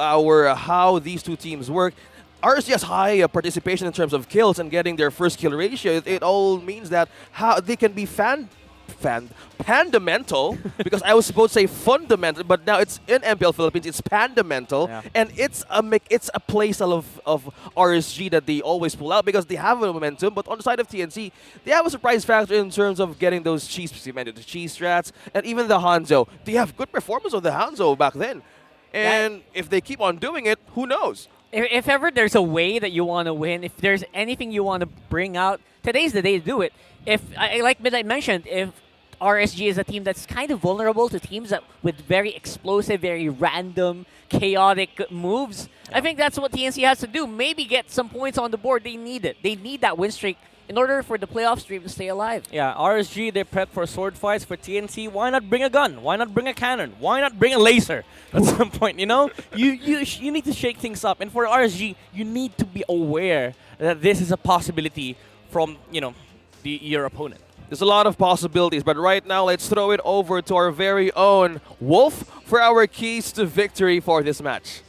how these two teams work, RSG has high participation in terms of kills and getting their first kill ratio. It all means that how they can be pandamental, because I was supposed to say fundamental, but now it's in MPL Philippines, it's pandamental, and it's a playstyle of RSG that they always pull out because they have a momentum. But on the side of TNC, they have a surprise factor in terms of getting those cheese strats, and even the Hanzo. They have good performance on the Hanzo back then, and if they keep on doing it, who knows? If ever there's a way that you want to win, if there's anything you want to bring out, today's the day to do it. Like Midnight mentioned, if RSG is a team that's kind of vulnerable to teams with very explosive, very random, chaotic moves, I think that's what TNC has to do. Maybe get some points on the board. They need it. They need that win streak in order for the playoff stream to stay alive. Yeah, RSG, they're prepped for sword fights. For TNC, why not bring a gun? Why not bring a cannon? Why not bring a laser at some point, You need to shake things up. And for RSG, you need to be aware that this is a possibility from, your opponent. There's a lot of possibilities, but right now, let's throw it over to our very own Wolf for our keys to victory for this match.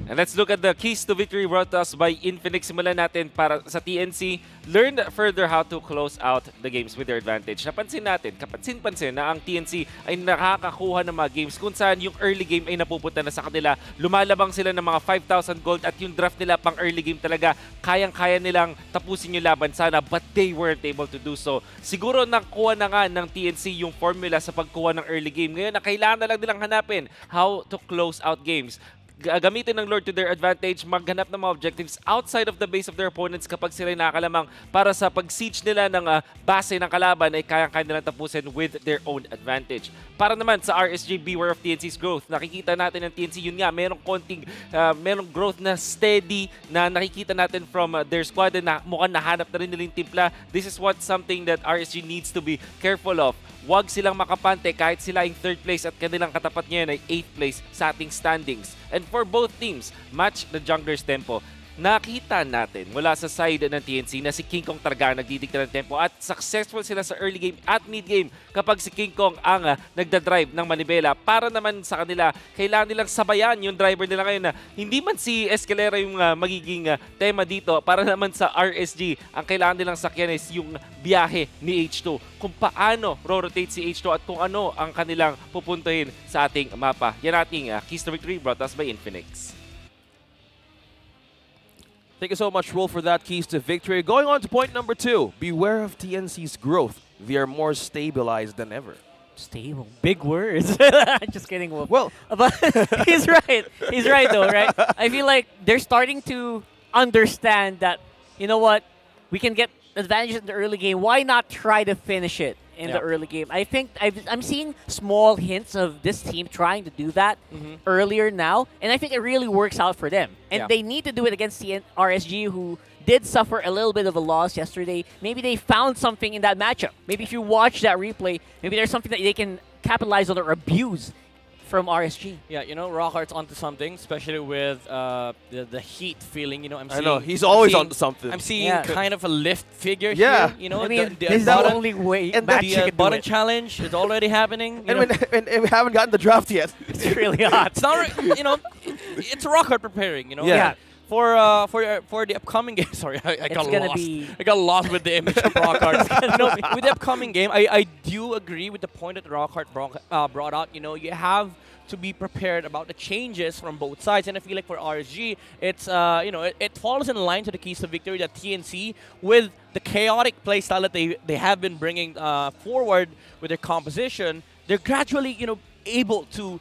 And let's look at the keys to victory brought to us by Infinix. Simulan natin para sa TNC. Learn further how to close out the games with their advantage. Napansin natin, kapansin-pansin na ang TNC ay nakakakuha ng mga games kung saan yung early game ay napupunta na sa kanila. Lumalabang sila ng mga 5,000 gold at yung draft nila pang early game talaga, kayang-kaya nilang tapusin yung laban sana, but they weren't able to do so. Siguro nakuha na nga ng TNC yung formula sa pagkuha ng early game. Ngayon, na kailangan na lang nilang hanapin how to close out games. Gamitin ng Lord to their advantage, maghanap ng mga objectives outside of the base of their opponents kapag sila nakalamang para sa pag-siege nila ng base ng kalaban ay kayang-kaya nilang tapusin with their own advantage. Para naman sa RSG, beware of TNC's growth. Nakikita natin ng TNC, yun nga, merong growth na steady na nakikita natin from their squad na mukhang nahanap na rin nilang timpla. This is something that RSG needs to be careful of. Huwag silang makapante kahit sila yung 3rd place at kanilang katapat ngayon ay 8th place sa ating standings. And for both teams, match the jungler's tempo. nakita natin mula sa side ng TNC na si King Kong talaga nagdidikta ng tempo at successful sila sa early game at mid game kapag si King Kong ang nagdadrive ng manibela. Para naman sa kanila, kailangan nilang sabayan yung driver nila ngayon na hindi man si Escalera yung magiging tema dito. Para naman sa RSG, ang kailangan nilang sakyan is yung biyahe ni H2. Kung paano rotate si H2 at kung ano ang kanilang pupuntuhin sa ating mapa. Yan ating Keys to Victory brought us by Infinix. Thank you so much, Wolf, for that keys to victory. Going on to point number 2. Beware of TNC's growth. They are more stabilized than ever. Stable. Big words. Just kidding, Wolf. Well, but he's right. He's right, though, right? I feel like they're starting to understand that, you know what, we can get advantage in the early game. Why not try to finish it in the early game? I think I'm seeing small hints of this team trying to do that earlier now, and I think it really works out for them. And they need to do it against the RSG, who did suffer a little bit of a loss yesterday. Maybe they found something in that matchup. Maybe if you watch that replay, maybe there's something that they can capitalize on or abuse from RSG. Yeah, you know, Rockhart's onto something, especially with the heat feeling. You know, I know, he's always onto something. I'm seeing kind of a lift figure Yeah. here. You know, I mean, the this is the bottom- only way and match the you can do bottom it. challenge is already happening. You And, know. and we haven't gotten the draft yet. It's really hot. It's not, you know, it's Rockhart preparing. You know, Yeah. For the upcoming game. Sorry, I got gonna lost. be- I got lost with the image of Rockhart. No, with the upcoming game, I do agree with the point that Rockhart brought out. You know, you have to be prepared about the changes from both sides, and I feel like for RSG, it's you know, it falls in line to the keys to victory that TNC, with the chaotic playstyle that they have been bringing forward with their composition, they're gradually, you know, able to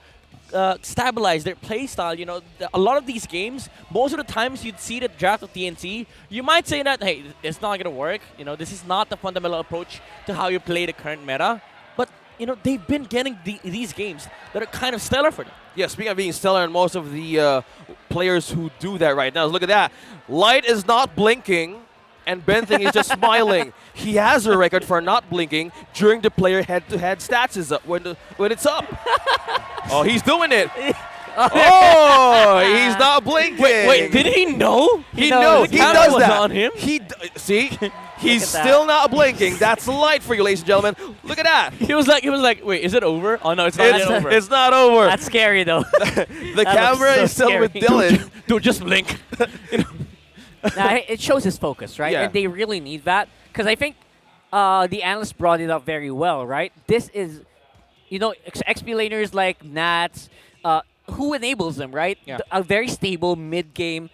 stabilize their playstyle. You know, a lot of these games, most of the times you'd see the draft of TNC, you might say that, hey, it's not going to work. You know, this is not the fundamental approach to how you play the current meta. But, you know, they've been getting these games that are kind of stellar for them. Yeah, speaking of being stellar, and most of the players who do that right now, look at that. Light is not blinking, and Benthing is just smiling. He has a record for not blinking during the player head-to-head stats is up when it's up. Oh, he's doing it. Oh, he's not blinking. Wait, did he know? He knows. He does was that. on him. See, he's still not blinking. That's light for you, ladies and gentlemen. Look at that. He was like, wait, is it over? Oh no, it's not yet over. It's not over. That's scary, though. The camera is still with Dylan. Dude, just blink. Now, it shows his focus, right? Yeah. And they really need that. Because I think the analyst brought it up very well, right? This is, you know, XP laners like Nats, who enables them, right? Yeah. A very stable mid-game,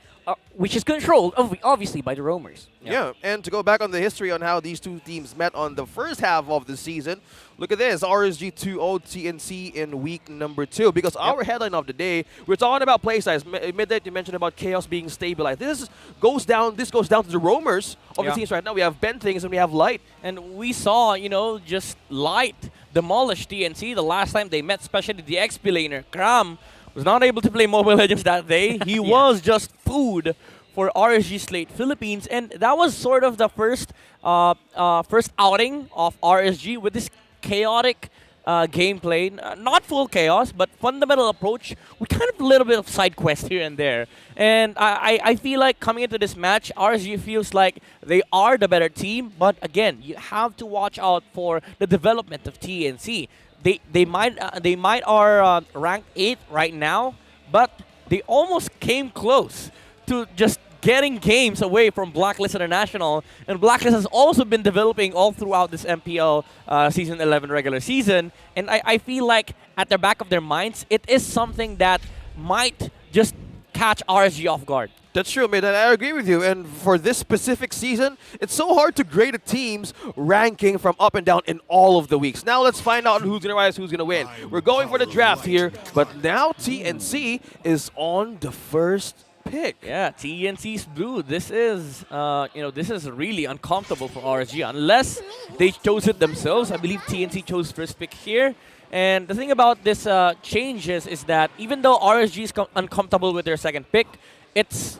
which is controlled, obviously, by the roamers. Yeah, and to go back on the history on how these two teams met on the first half of the season, look at this, RSG 2-0 TNC in week number 2. Because our headline of the day, we're talking about play size. Midnight, you mentioned about Chaos being stabilized. This goes down to the roamers of the teams right now. We have Benthings and we have Light. And we saw, you know, just Light demolish TNC the last time they met, especially the XP laner. Kram was not able to play Mobile Legends that day. He was just food for RSG Slate Philippines, and that was sort of the first outing of RSG with this chaotic gameplay. Not full chaos, but fundamental approach with kind of a little bit of side quest here and there. And I feel like coming into this match, RSG feels like they are the better team, but again, you have to watch out for the development of TNC. They might are ranked 8th right now, but they almost came close to just getting games away from Blacklist International, and Blacklist has also been developing all throughout this MPL Season 11 regular season, and I feel like at the back of their minds, it is something that might just catch RSG off guard. That's true, man, and I agree with you. And for this specific season, it's so hard to grade a team's ranking from up and down in all of the weeks. Now let's find out who's going to rise, who's going to win. We're going for the draft here, but now TNC is on the first pick. Yeah, TNC's blue. This is, you know, this is really uncomfortable for RSG unless they chose it themselves. I believe TNC chose first pick here. And the thing about this changes is that even though RSG is uncomfortable with their second pick, it's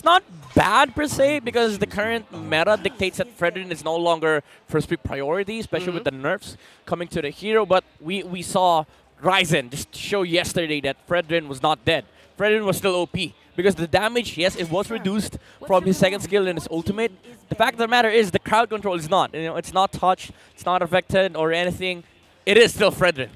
not bad per se, because the current meta dictates that Fredrin is no longer first pick priority, especially with the nerfs coming to the hero. But we saw Ryzen just show yesterday that Fredrin was not dead. Fredrin was still OP. because the damage, yes, it was reduced from his second skill and his ultimate. The fact of the matter is the crowd control is not. It's not touched, it's not affected or anything. It is still Fredrin.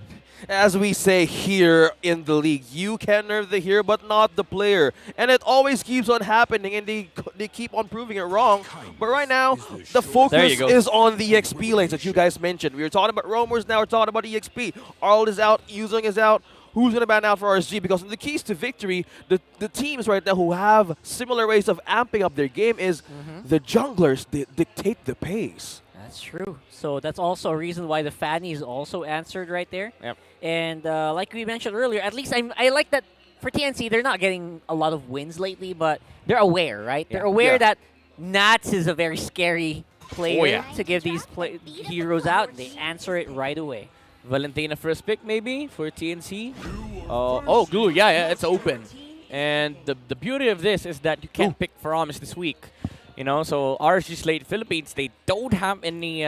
As we say here in the league, you can nerf the hero, but not the player. And it always keeps on happening, and they keep on proving it wrong. But right now, the focus is on the XP lanes that you guys mentioned. We were talking about roamers, now we're talking about EXP. Arl is out, Yuzong is out. Who's going to ban out for RSG? Because in the keys to victory, the teams right now who have similar ways of amping up their game is the junglers dictate the pace. That's true. So that's also a reason why the Fanny is also answered right there. Yep. And like we mentioned earlier, at least I like that for TNC, they're not getting a lot of wins lately, but they're aware, right? They're aware that Nats is a very scary player to give these heroes out. They answer it right away. Valentina first pick maybe for TNC. Oh, Glue, yeah, it's open. And the beauty of this is that you can't pick Faramis this week. You know, so RSG Slate Philippines, they don't have any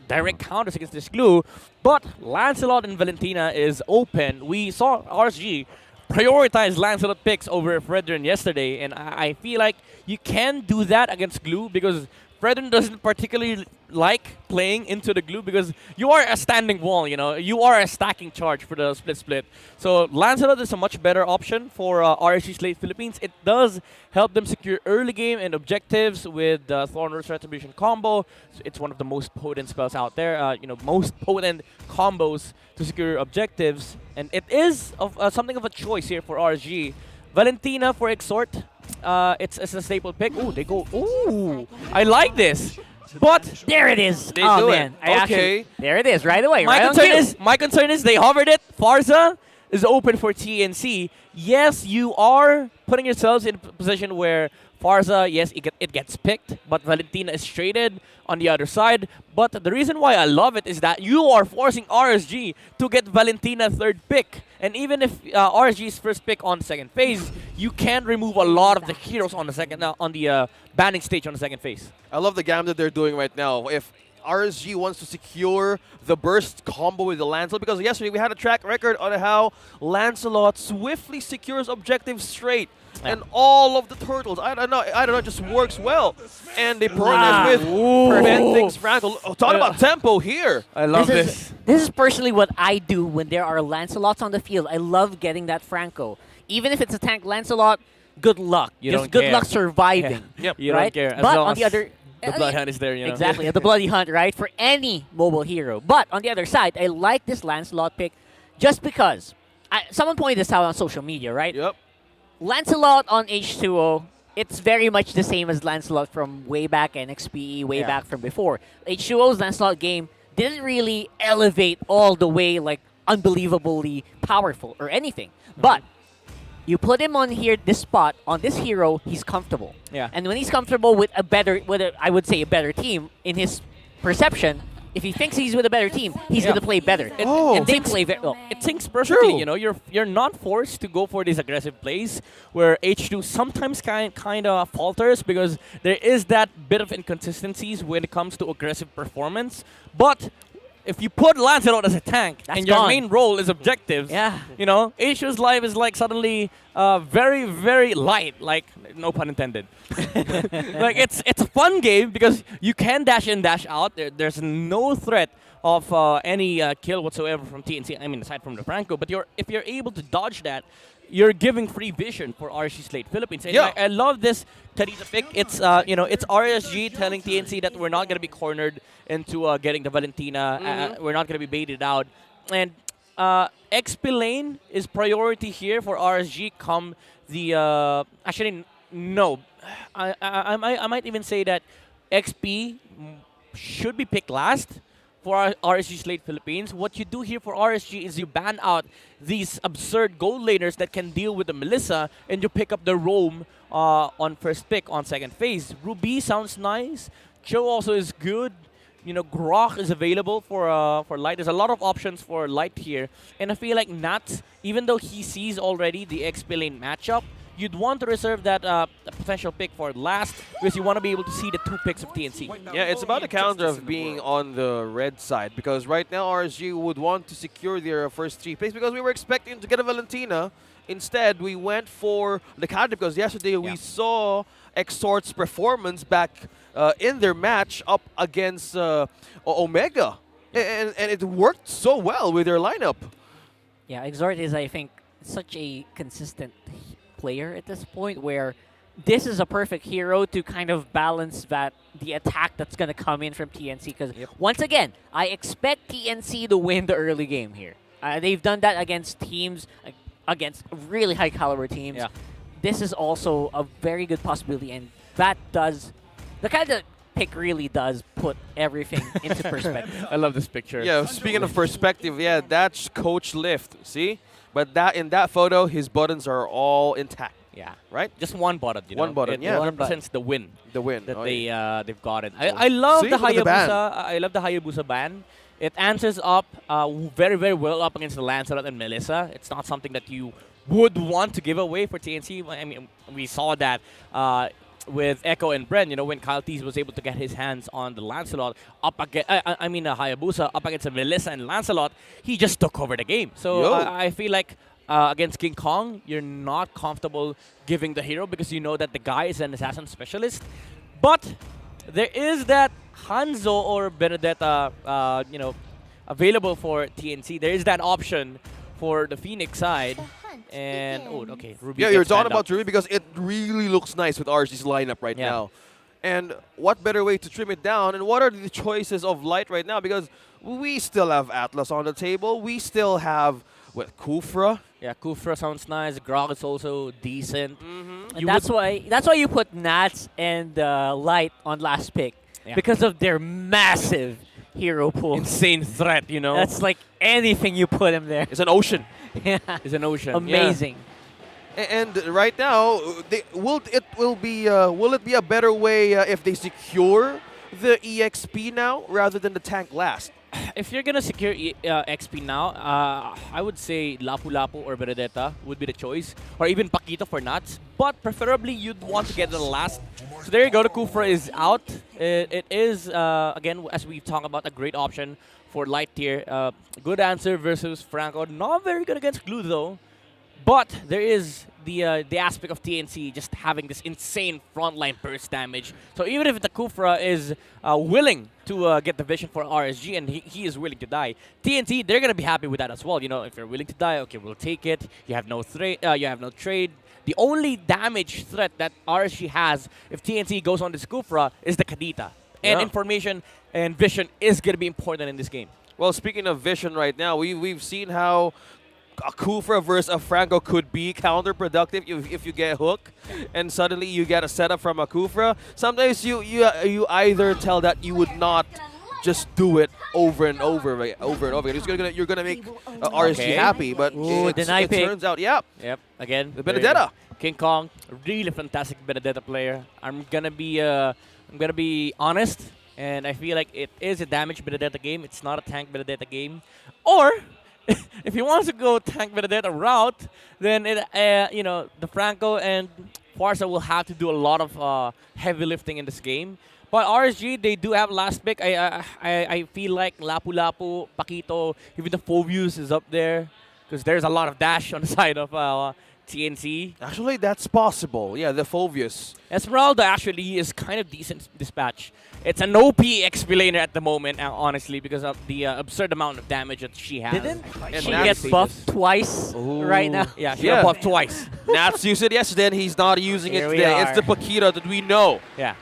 direct counters against this Glue, but Lancelot and Valentina is open. We saw RSG prioritize Lancelot picks over Fredrin yesterday, and I feel like you can do that against Glue because Fredrin doesn't particularly like playing into the Glue because you are a standing wall, you know. You are a stacking charge for the split. So Lancelot is a much better option for RSG Slate Philippines. It does help them secure early game and objectives with the Thornrose Retribution combo. So it's one of the most potent spells out there, you know, most potent combos to secure objectives. And it is something of a choice here for RSG. Valentina for Exhort. It's a staple pick. Ooh, they go. Ooh, I like this. But there it is. They oh do man, it. there it is right away. My concern is they hovered it. Farza is open for TNC. Yes, you are putting yourselves in a position where Farza, yes, it gets picked, but Valentina is traded on the other side. But the reason why I love it is that you are forcing RSG to get Valentina third pick. And even if RSG's first pick on the second phase, you can remove a lot of the heroes on the second on the banning stage on the second phase. I love the game that they're doing right now. If RSG wants to secure the burst combo with the Lancelot, because yesterday we had a track record on how Lancelot swiftly secures objectives straight. And all of the turtles, I don't know, it just works well. And they prioritize with Ben thinks Franco. Oh, talk about tempo here. I love this. This is personally what I do when there are Lancelots on the field. I love getting that Franco. Even if it's a tank Lancelot, good luck. Just good luck surviving. Yep. You right? don't care. As but long on the as other... the Blood Hunt is there, you know. Exactly, the Bloody Hunt, right? For any mobile hero. But on the other side, I like this Lancelot pick just because. Someone pointed this out on social media, right? Yep. Lancelot on H2O, it's very much the same as Lancelot from way back NXPE, way back from before. H2O's Lancelot game didn't really elevate all the way, like, unbelievably powerful or anything. But you put him on here, this spot, on this hero, he's comfortable. Yeah. And when he's comfortable with I would say a better team, in his perception, if he thinks he's with a better team, he's going to play better. And they play very well. It syncs perfectly, you know. You're not forced to go for these aggressive plays where H2 sometimes kind of falters because there is that bit of inconsistencies when it comes to aggressive performance. But if you put Lancelot as a tank and your main role is objectives, you know, H2's life is like suddenly very, very light. Like, no pun intended. Like, it's a fun game because you can dash in, dash out. There's no threat of any kill whatsoever from TNC. I mean, aside from the Franco. But if you're able to dodge that, you're giving free vision for RSG Slate Philippines. And I love this Tarita pick. It's you know, it's RSG telling TNC that we're not gonna be cornered into getting the Valentina. We're not gonna be baited out. And XP lane is priority here for RSG. Come the actually no, I might even say that XP should be picked last for RSG Slate Philippines. What you do here for RSG is you ban out these absurd gold laners that can deal with the Melissa, and you pick up the roam on first pick on second phase. Ruby sounds nice. Cho also is good. You know, Grok is available for Light. There's a lot of options for Light here. And I feel like Nats, even though he sees already the XP lane matchup, you'd want to reserve that potential pick for last because you want to be able to see the two picks of TNC. Yeah, it's about the counter of being on the red side because right now RSG would want to secure their first 3 picks because we were expecting to get a Valentina Instead, we went for the counter because yesterday we saw Exort's performance back in their match up against Omega. And it worked so well with their lineup. Yeah, Exort is, I think, such a consistent player at this point where this is a perfect hero to kind of balance the attack that's going to come in from TNC. Because once again, I expect TNC to win the early game here. They've done that against teams, against really high caliber teams. Yeah. This is also a very good possibility, and that does the kind of pick really does put everything into perspective. I love this picture. Yeah, speaking of perspective, yeah, that's Coach Lift. See? But in that photo, his buttons are all intact. Yeah. Right? Just one button, you know. One button, It represents the win. The win. That Oh, they've gotten. I love See, the look at the ban. Hayabusa. I love the Hayabusa ban. It answers up very, very well up against the Lancelot and Melissa. It's not something that you would want to give away for TNC. I mean, we saw that with Echo and Bren, you know, when Kyle Tease was able to get his hands on the Lancelot up against, Hayabusa up against Melissa and Lancelot, he just took over the game. So I feel like against King Kong, you're not comfortable giving the hero because you know that the guy is an assassin specialist. But there is that Hanzo or Benedetta, available for TNC. There is that option for the Phoenix side. And, Ruby. Yeah, you're gets talking banned about up. Ruby because it really looks nice with RG's lineup right now. And what better way to trim it down? And what are the choices of light right now? Because we still have Atlas on the table. We still have, Kufra? Yeah, Kufra sounds nice. Grog is also decent. And that's why you put Nats and Light on last pick. Yeah. Because of their massive hero pool. Insane threat, you know. That's like anything you put him there. It's an ocean. Yeah. It's an ocean. Amazing. And right now, will it be a better way if they secure the EXP now rather than the tank last? If you're gonna secure XP now, I would say Lapu Lapu or Benedetta would be the choice, or even Paquito for Nuts. But preferably, you'd want to get the last. So there you go. The Kufra is out. It is again, as we've talked about, a great option for light tier. Good answer versus Franco. Not very good against Glue though. But there is the aspect of TNC just having this insane frontline burst damage. So even if the Kufra is willing to get the vision for RSG and he is willing to die, TNC, they're going to be happy with that as well. You know, if you're willing to die, okay, we'll take it. You have no trade. The only damage threat that RSG has if TNC goes on this Kufra is the Kadita. And information and vision is going to be important in this game. Well, speaking of vision right now, we've seen how a Kufra versus a Franco could be counterproductive if you get hooked and suddenly you get a setup from a Kufra. Sometimes you either tell that you would not just do it over and over. You're gonna make RSG happy, but it turns out, Yep. Again, the Benedetta. King Kong, really fantastic Benedetta player. I'm gonna be honest, and I feel like it is a damage Benedetta game. It's not a tank Benedetta game. Or if he wants to go tank Benedetta route, then the Franco and Farsa will have to do a lot of heavy lifting in this game. But RSG, they do have last pick. I feel like Lapu Lapu, Paquito, even the Phobius is up there because there's a lot of dash on the side of TNC. Actually, that's possible. Yeah, the Phobius. Esmeralda actually is kind of decent dispatch. It's an OP XP laner at the moment, honestly, because of the absurd amount of damage that she has. Didn't she get buffed twice right now? Yeah, she got buffed twice. Nats used it yesterday, and he's not using it today. It's the Paquito that we know. Yeah.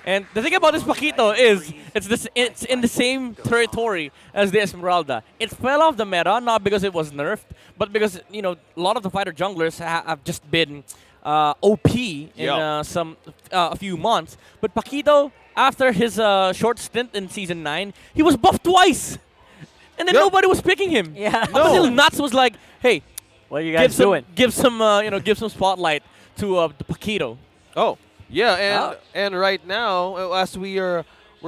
And the thing about this Paquito is it's in the same territory as the Esmeralda. It fell off the meta, not because it was nerfed, but because a lot of the fighter junglers have just been OP in a few months. But Paquito, after his short stint in Season 9, he was buffed twice. And then nobody was picking him. Yeah. Up until Nuts was like, hey, what are you guys doing? Give some spotlight to the Paquito. Oh. Yeah, and right now, as we're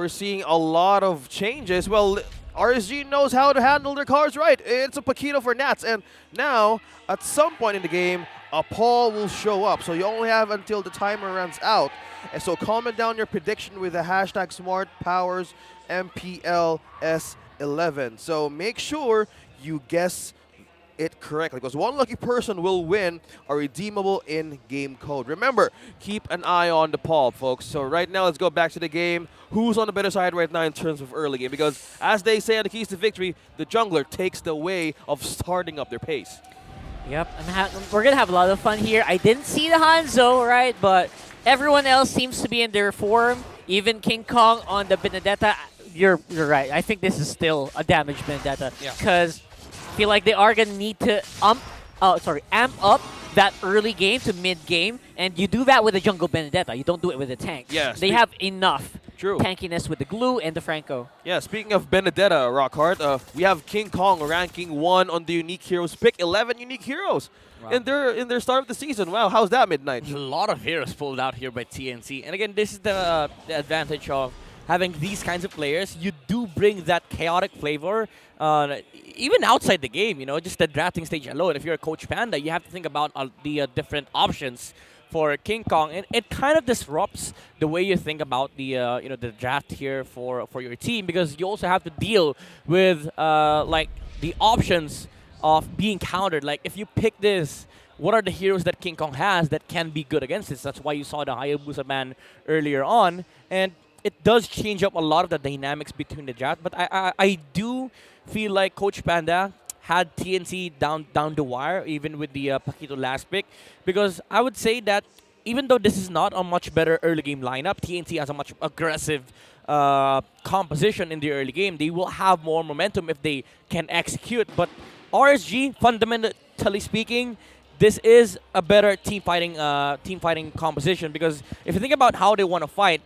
seeing a lot of changes, well, RSG knows how to handle their cards right. It's a Paquito for Nats, and now, at some point in the game, a Paul will show up. So you only have until the timer runs out. And so comment down your prediction with the hashtag SmartPowers MPL-S11. So make sure you guess it correctly, because one lucky person will win a redeemable in-game code. Remember, keep an eye on the poll, folks. So right now, let's go back to the game. Who's on the better side right now in terms of early game? Because as they say on the keys to victory, the jungler takes the way of starting up their pace. Yep, we're going to have a lot of fun here. I didn't see the Hanzo, right? But everyone else seems to be in their form. Even King Kong on the Benedetta. You're right. I think this is still a damage Benedetta. Because I feel like they are going to need to amp up that early game to mid game. And you do that with a jungle Benedetta. You don't do it with a tank. Yes. They have enough True. tankiness with the glue and the Franco. Yeah, speaking of Benedetta, Rockhart, we have King Kong ranking 1 on the unique heroes pick, 11 unique heroes. Wow. in their start of the season. Wow, how's that, Midnight? A lot of heroes pulled out here by TNC. And again, this is the advantage of having these kinds of players. You do bring that chaotic flavor, even outside the game, just the drafting stage alone. If you're a Coach Panda, you have to think about the different options for King Kong, and it kind of disrupts the way you think about the the draft here for your team, because you also have to deal with like the options of being countered. Like if you pick this, what are the heroes that King Kong has that can be good against this? That's why you saw the Hayabusa ban earlier on, and it does change up a lot of the dynamics between the draft. But I do feel like Coach Panda had TNC down the wire, even with the Paquito last pick, because I would say that even though this is not a much better early game lineup, TNC has a much aggressive composition in the early game. They will have more momentum if they can execute. But RSG, fundamentally speaking, this is a better team fighting composition, because if you think about how they want to fight,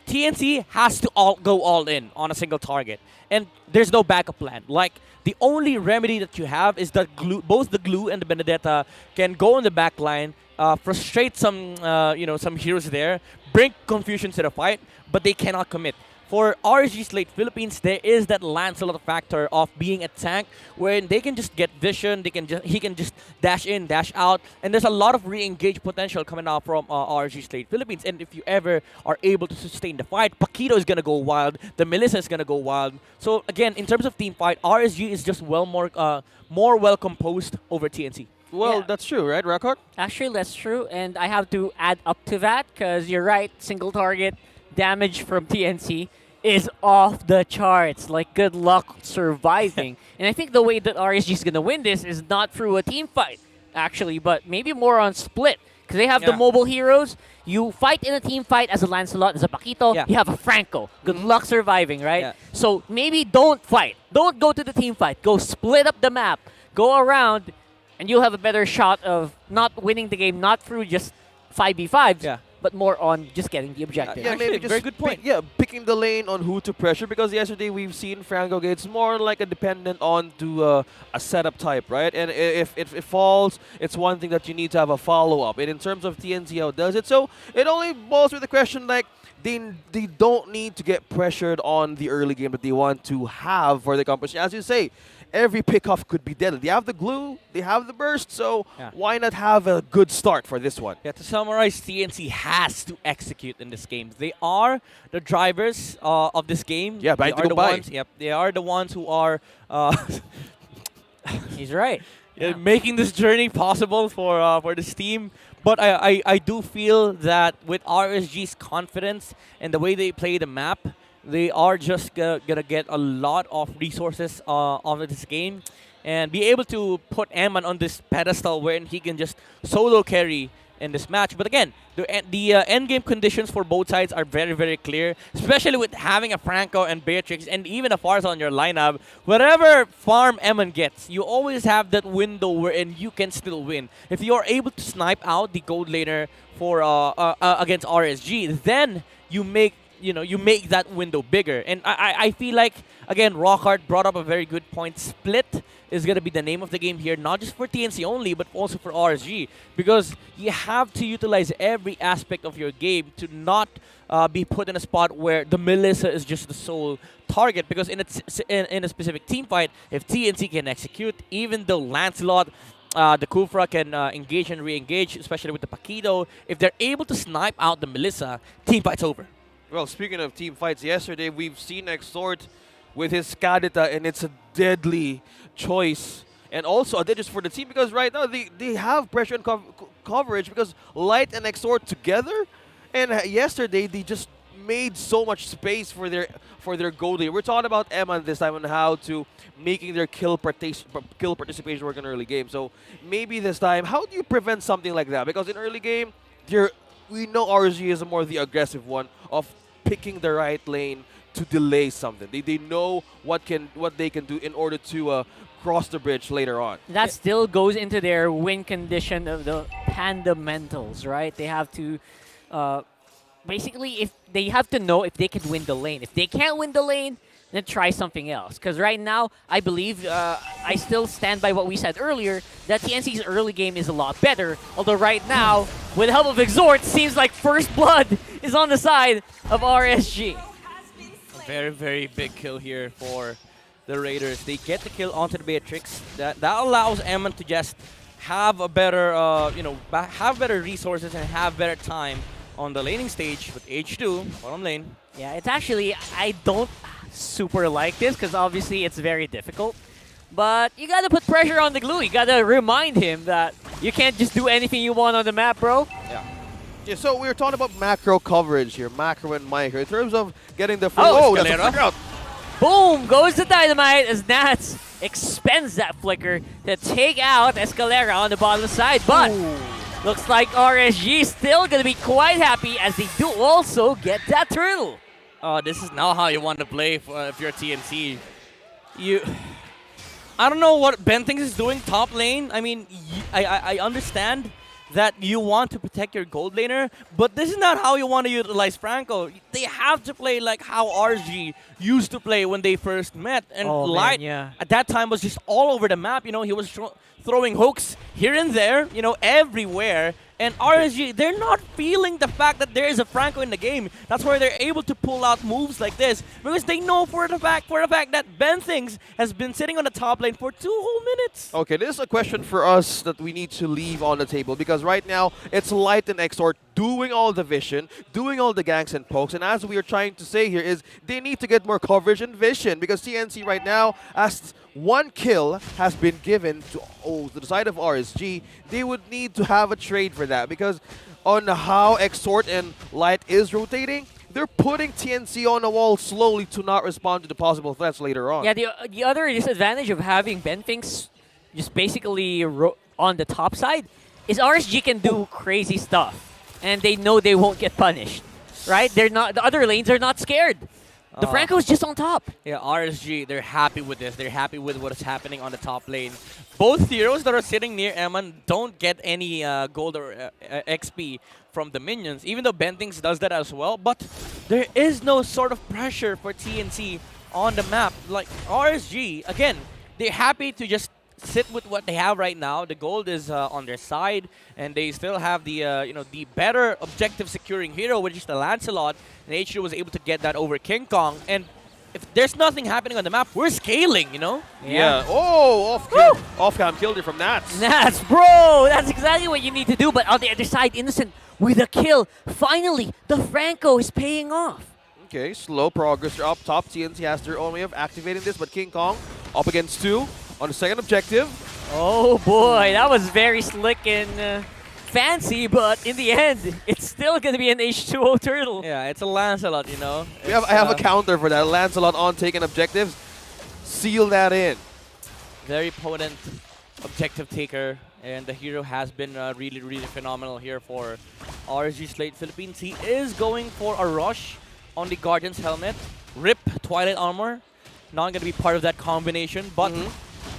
TNC has to go all in on a single target, and there's no backup plan. Like, the only remedy that you have is that both the glue and the Benedetta can go on the back line, frustrate some some heroes there, bring confusion to the fight, but they cannot commit. For RSG Slate Philippines, there is that Lancelot factor of being a tank, where they can just get vision, he can just dash in, dash out, and there's a lot of re-engage potential coming out from RSG Slate Philippines. And if you ever are able to sustain the fight, Paquito is gonna go wild, the Melissa is gonna go wild. So again, in terms of team fight, RSG is just more well composed over TNC. Well, that's true, right, Rockhart? Actually, that's true, and I have to add up to that, because you're right, single target damage from TNC is off the charts. Like, good luck surviving. And I think the way that RSG is going to win this is not through a team fight, actually, but maybe more on split. Because they have the mobile heroes. You fight in a team fight as a Lancelot, as a Paquito. You have a Franco. Good luck surviving, right? So maybe don't fight. Don't go to the team fight. Go split up the map. Go around, and you'll have a better shot of not winning the game, not through just 5v5s. But more on just getting the objective. Yeah, maybe just very good point. Picking the lane on who to pressure, because yesterday we've seen Franco gets more like a dependent on to a setup type, right? And if it falls, it's one thing that you need to have a follow-up. And in terms of TNC, how does it? So it only boils with the question, like, they don't need to get pressured on the early game that they want to have for the competition. As you say, every pickoff could be deadly. They have the glue, they have the burst, so why not have a good start for this one? Yeah, to summarize, TNC has to execute in this game. They are the drivers of this game. Yeah, they are the ones. Yep, they are the ones who are. He's right. Making this journey possible for this team. But I do feel that with RSG's confidence and the way they play the map, they are just gonna get a lot of resources of this game, and be able to put Eman on this pedestal wherein he can just solo carry in this match. But again, the end game conditions for both sides are very, very clear, especially with having a Franco and Beatrix and even a Farsa on your lineup. Whatever farm Eman gets, you always have that window wherein you can still win. If you are able to snipe out the gold laner for against RSG, then you make that window bigger. And I feel like, again, Rockhart brought up a very good point. Split is going to be the name of the game here, not just for TNC only, but also for RSG, because you have to utilize every aspect of your game to not be put in a spot where the Melissa is just the sole target. Because in a specific team fight, if TNC can execute, even though Lancelot, the Kufra can engage and re-engage, especially with the Paquito, if they're able to snipe out the Melissa, team fight's over. Well, speaking of team fights, yesterday we've seen Exort with his Kadita, and it's a deadly choice and also advantages for the team because right now they have pressure and coverage because Light and Exort together, and yesterday they just made so much space for their goalie. We're talking about Eman this time on how to making their kill participation work in early game. So maybe this time, how do you prevent something like that? Because in early game, we know RSG is more the aggressive one of picking the right lane to delay something. They know what they can do in order to cross the bridge later on. That still goes into their win condition of the fundamentals, right? They have to basically, if they have to know if they can win the lane. If they can't win the lane, then try something else. Because right now, I believe, I still stand by what we said earlier, that TNC's early game is a lot better. Although right now, with the help of Exort, seems like first blood is on the side of RSG. A very, very big kill here for the Raiders. They get the kill onto the Beatrix. That allows Eman to just have a better, have better resources and have better time on the laning stage with H2, bottom lane. Yeah, it's actually, I don't super like this because obviously it's very difficult. But you gotta put pressure on the glue. You gotta remind him that you can't just do anything you want on the map, bro. Yeah, so we were talking about macro coverage here, macro and micro, in terms of getting the Oh, that's a flicker out. Boom! Goes the Dynamite as Nats expends that flicker to take out Escalera on the bottom side. But looks like RSG still going to be quite happy as they do also get that turtle. This is now how you want to play if you're TNC. I don't know what Bentings is doing top lane. I mean, I understand that you want to protect your gold laner, but this is not how you want to utilize Franco. They have to play like how RSG used to play when they first met. And Light at that time was just all over the map. You know, he was throwing hooks here and there, you know, everywhere. And RSG, they're not feeling the fact that there is a Franco in the game. That's why they're able to pull out moves like this, because they know for the fact that Bentings has been sitting on the top lane for 2 whole minutes. Okay, this is a question for us that we need to leave on the table, because right now it's Light and Exort doing all the vision, doing all the ganks and pokes, and as we are trying to say here is they need to get more coverage and vision, because TNC right now, as 1 kill has been given to the side of RSG, they would need to have a trade for that, because on how Exort and Light is rotating, they're putting TNC on the wall slowly to not respond to the possible threats later on. Yeah, the other disadvantage of having Bentings just basically on the top side is RSG can do crazy stuff, and they know they won't get punished, right? They're not. The other lanes are not scared. The Franco's just on top. Yeah, RSG, they're happy with this. They're happy with what is happening on the top lane. Both heroes that are sitting near Eman don't get any gold or XP from the minions, even though Bentings does that as well. But there is no sort of pressure for TNC on the map. Like RSG, again, they're happy to just sit with what they have right now. The gold is on their side, and they still have the the better objective securing hero, which is the Lancelot. And H2 was able to get that over King Kong. And if there's nothing happening on the map, we're scaling, you know? Yeah. Oh, off-cam killed it from Nats. Nats, bro! That's exactly what you need to do. But on the other side, Innocent with a kill. Finally, the Franco is paying off. Okay, slow progress up top. TNC has their own way of activating this, but King Kong up against 2 on the second objective. Oh boy, that was very slick and fancy, but in the end, it's still going to be an H2O turtle. Yeah, it's a Lancelot, you know. I have a counter for that. Lancelot on taking objectives. Seal that in. Very potent objective taker, and the hero has been really, really phenomenal here for RSG Slate Philippines. He is going for a rush on the Guardian's helmet. Rip Twilight Armor. Not going to be part of that combination, but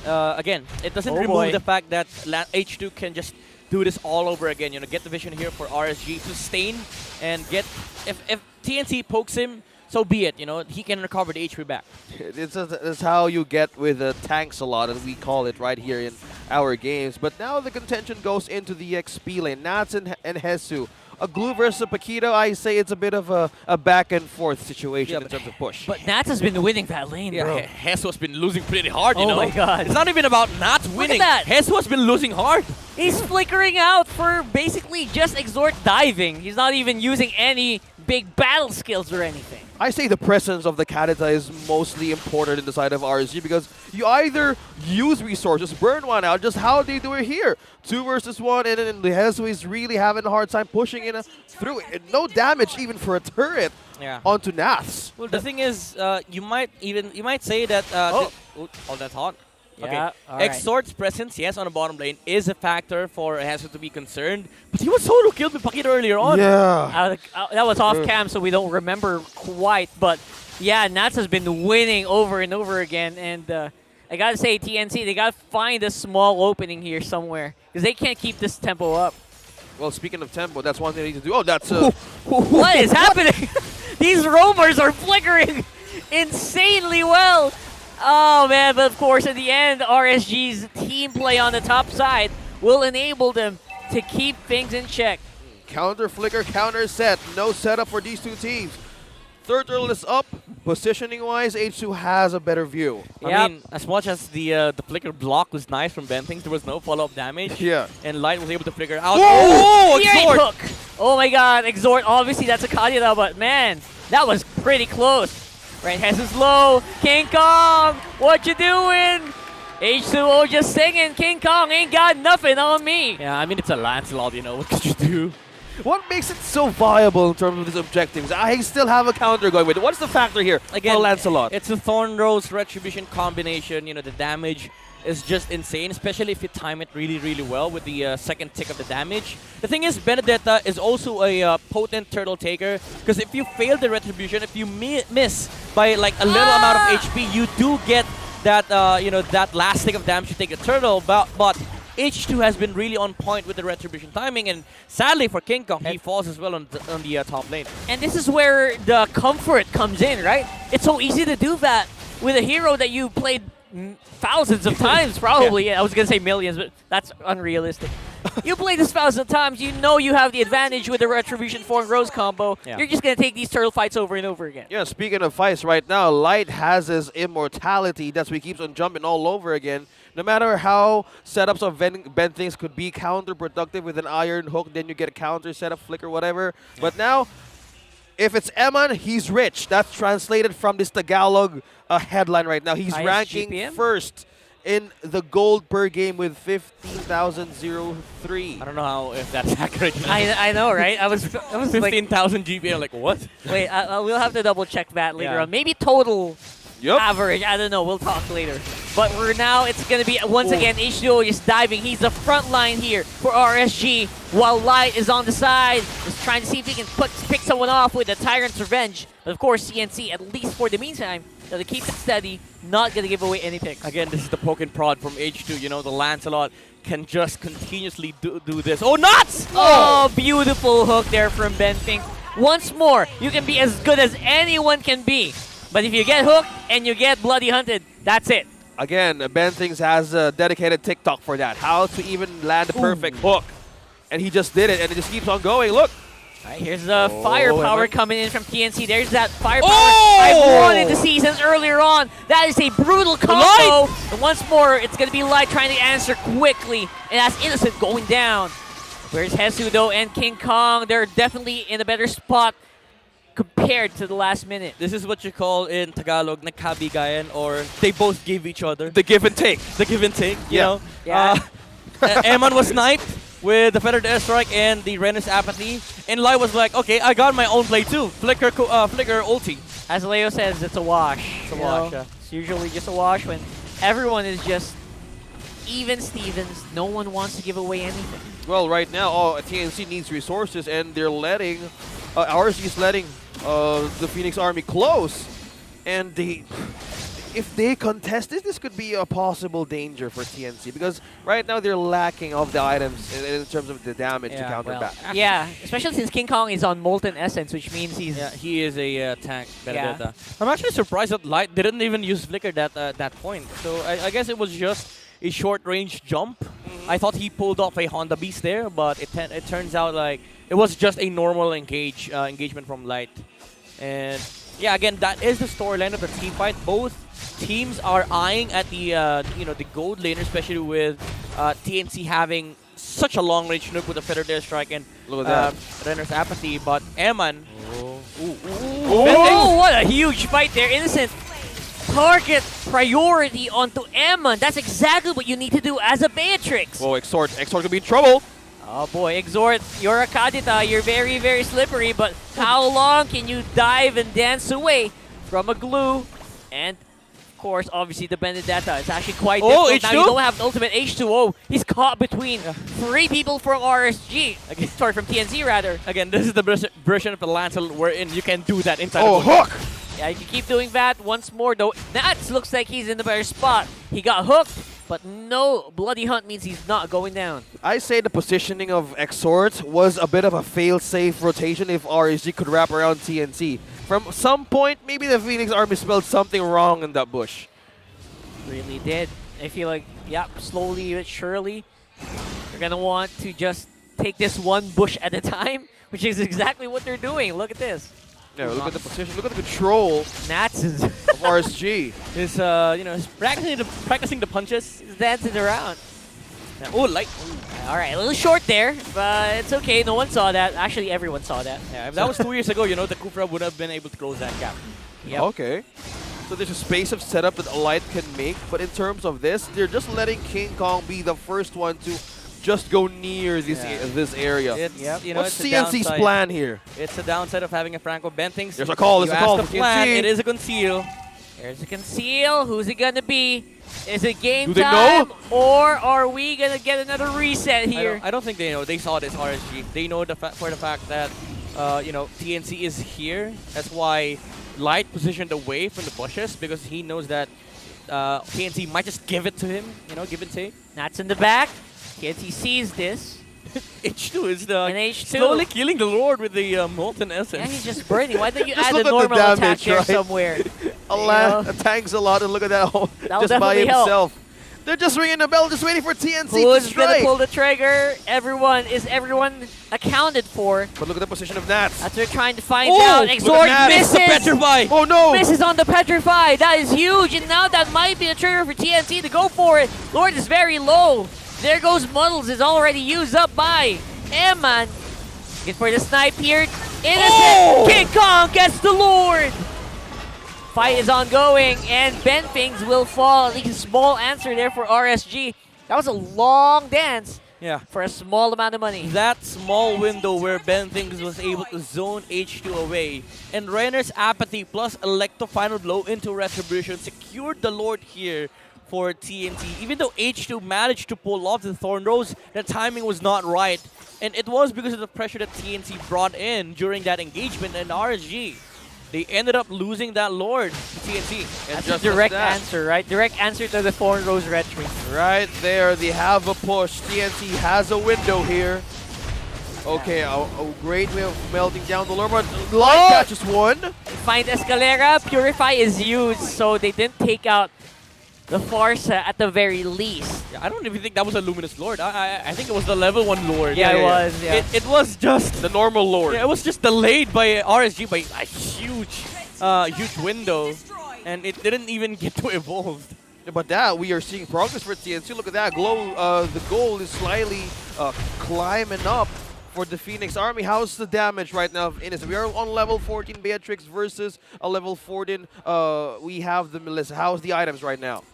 again, it doesn't remove the fact that H2 can just do this all over again. You know, get the vision here for RSG to stain and get. If TNC pokes him, so be it. You know, he can recover the HP back. It's how you get with the tanks a lot, as we call it right here in our games. But now the contention goes into the XP lane. Nats and Hesu. A Glue versus Paquito, I say it's a bit of a back and forth situation in terms of push. But Nats has been winning that lane, bro. Yeah, Hesu has been losing pretty hard, you know. Oh my god. It's not even about Nats winning. Look at that. Hesu has been losing hard. He's flickering out for basically just Exort diving. He's not even using any big battle skills or anything. I say the presence of the Kadita is mostly important in the side of RSG because you either use resources, burn one out, just how they do it here. 2 versus 1, and then Hesu is really having a hard time pushing in through it. And no damage even for a turret onto Naths. Well, the thing is, you might say that. That's hot. Yeah, Okay. all right. Exort's presence, yes, on the bottom lane is a factor for Hesu to be concerned, but he was solo killed with Pakita earlier on. Yeah. That was off cam, so we don't remember quite. But yeah, Nats has been winning over and over again. And I gotta say, TNC, they gotta find a small opening here somewhere because they can't keep this tempo up. Well, speaking of tempo, that's one thing they need to do. Oh, that's... What is happening? These roamers are flickering insanely well. Oh, man, but of course, at the end, RSG's team play on the top side will enable them to keep things in check. Counter flicker, counter set. No setup for these two teams. Third turtle is up. Positioning-wise, H2 has a better view. I mean, as much as the flicker block was nice from Bentings, there was no follow-up damage. Yeah. And Light was able to flicker out. Oh, Exort! hook! Oh my god, Exort, obviously that's a Kadita, but man, that was pretty close. Right, Hesu's low. King Kong, what you doing? H2O just singing, King Kong ain't got nothing on me. Yeah, I mean, it's a Lancelot, you know, what could you do? What makes it so viable in terms of these objectives? I still have a counter going with it. What's the factor here Again, for Lancelot? It's a Thorn Rose Retribution combination. You know, the damage is just insane, especially if you time it really, really well with the second tick of the damage. The thing is, Benedetta is also a potent turtle taker, because if you fail the Retribution, if you miss by like a little amount of HP, you do get that, that last tick of damage to take the turtle, but H2 has been really on point with the Retribution timing, and sadly for King Kong, he falls as well on the top lane. And this is where the comfort comes in, right? It's so easy to do that with a hero that you played thousands of times, probably. Yeah, I was going to say millions, but that's unrealistic. You play this thousands of times, you know you have the advantage with the Retribution Thorn Rose combo. Yeah. You're just going to take these turtle fights over and over again. Yeah, speaking of fights right now, Light has his immortality. That's why he keeps on jumping all over again. No matter how setups of bend things could be counterproductive with an iron hook, then you get a counter setup, flicker, whatever. But now, if it's Eman, he's rich. That's translated from this Tagalog headline right now. He's ranking GPM? first in the gold per game with 15,003. I don't know how if that's accurate. I know, right? I was 15,000 GPM, like what? Wait, we'll have to double check that later on. Maybe total average. I don't know. We'll talk later. But it's going to be, once again, H2O is diving. He's the front line here for RSG, while Light is on the side, just trying to see if he can pick someone off with the Tyrant's Revenge. But of course, CNC, at least for the meantime, to keep it steady, not going to give away any picks. Again, this is the poke and prod from H2. You know, the Lancelot can just continuously do this. Oh, nuts! Oh, beautiful hook there from Benting. Once more, you can be as good as anyone can be. But if you get hooked and you get bloody hunted, that's it. Again, Bentings has a dedicated TikTok for that. How to even land the perfect hook. And he just did it, and it just keeps on going. Look. All right, here's the firepower coming in from TNC. There's that firepower I wanted to see since earlier on. That is a brutal combo. And once more, it's going to be Light trying to answer quickly. And that's Innocent going down. Where's Hesu, though, and King Kong? They're definitely in a better spot compared to the last minute. This is what you call in Tagalog, nagkabigayan, or they both give each other. The give and take. The give and take, you know. Yeah. Eman was sniped with the Feathered Airstrike and the Renner's Apathy, and Lai was like, okay, I got my own play too. Flicker ulti. As Leo says, it's a wash. It's a wash, yeah. It's usually just a wash when everyone is just even Stevens. No one wants to give away anything. Well, right now, TNC needs resources, and they're letting, RSG is letting the Phoenix Army close. And if they contest this could be a possible danger for TNC, because right now they're lacking of the items in terms of the damage to counter back. Yeah, especially since King Kong is on Molten Essence, which means he is a tank. Benedetta. I'm actually surprised that Light didn't even use Flicker that point. So I guess it was just a short-range jump. I thought he pulled off a Honda Beast there, but it turns out like it was just a normal engagement from Light. And yeah, again, that is the storyline of the team fight. Both teams are eyeing at the the gold laner, especially with TNC having such a long-range nuke with the Feathered Airstrike and look at that. Renner's Apathy. But Eman, Oh, what a huge fight there. Innocent. Target priority onto Emma. That's exactly what you need to do as a Beatrix. Whoa, Exhort could be in trouble. Oh boy, Exhort, you're a Kadita. You're very, very slippery, but how long can you dive and dance away from a glue? And of course, obviously the Benedetta is actually quite difficult. H2? Now you don't have an ultimate H2O. He's caught between three people from RSG. Sorry, from TNC rather. Again, this is the version of the Lancel wherein you can do that inside. Oh, hook! Yeah, you can keep doing that once more though. Nats looks like he's in the better spot. He got hooked, but no Bloody Hunt means he's not going down. I say the positioning of Exhort was a bit of a fail-safe rotation if RSG could wrap around TNC. From some point, maybe the Phoenix Army spelled something wrong in that bush. Really did. I feel like, yeah, slowly but surely, they're gonna want to just take this one bush at a time, which is exactly what they're doing. Look at this. Yeah, look at the position. Look at the control. Nats is of RSG. Is he's practicing the punches. He's dancing around. Oh, light. All right, a little short there, but it's okay. No one saw that. Actually, everyone saw that. Yeah, if that was 2 years ago, the Kufra would have been able to close that gap. Yep. Okay. So there's a space of setup that Alight can make, but in terms of this, they're just letting King Kong be the first one to just go near this area. What's TNC's plan here? It's a downside of having a Franco Bentings. There's a call. There's a call the for plan. TNC. It is a conceal. There's a conceal. Who's it gonna be? Is it game Do they time, know? or are we gonna get another reset here? I don't think they know. They saw this RSG. They know for the fact that TNC is here. That's why Light positioned away from the bushes, because he knows that TNC might just give it to him. Give and take. Nats in the back. TNC sees this. H2 is H2. slowly killing the Lord with the Molten Essence. Yeah, he's just burning. Why don't you Just add look a at the normal attack damage, there right? somewhere? Tanks a lot, and look at that That'll just by definitely help. himself. They're just ringing the bell, just waiting for TNC to Who's strike. gonna pull the trigger? Is everyone accounted for? But look at the position of Nats. That's what they're trying to find out. Exhort misses. The Petrify. Oh no! Misses on the Petrify. That is huge, and now that might be the trigger for TNC to go for it. Lord is very low. There goes Muddles. Is already used up by Eman. Get for the snipe here. Innocent. King Kong gets the Lord. Fight is ongoing, and Ben Things will fall. At least a small answer there for RSG. That was a long dance for a small amount of money. That small window where Ben Things was able to zone H2 away, and Renner's apathy plus Electo final blow into Retribution secured the Lord here for TNT. Even though H2 managed to pull off the Thorn Rose, the timing was not right. And it was because of the pressure that TNC brought in during that engagement, and RSG, they ended up losing that Lord to TNC. That's a direct answer, right? Direct answer to the Thorn Rose retreat. Right there, they have a push. TNC has a window here. Okay, a great way of melting down the Lord, but Light catches one. Find Escalera. Purify is used, so they didn't take out the Farsa at the very least. Yeah, I don't even think that was a Luminous Lord. I think it was the level 1 Lord. Yeah, it was. Yeah. It was just the normal Lord. Yeah, it was just delayed by RSG by a huge window, and it didn't even get to evolve. Yeah, but that, we are seeing progress for TNC. Look at that. The goal is slightly climbing up for the Phoenix Army. How's the damage right now of Innocent? We are on level 14 Beatrix versus a level 14. We have the Melissa. How's the items right now?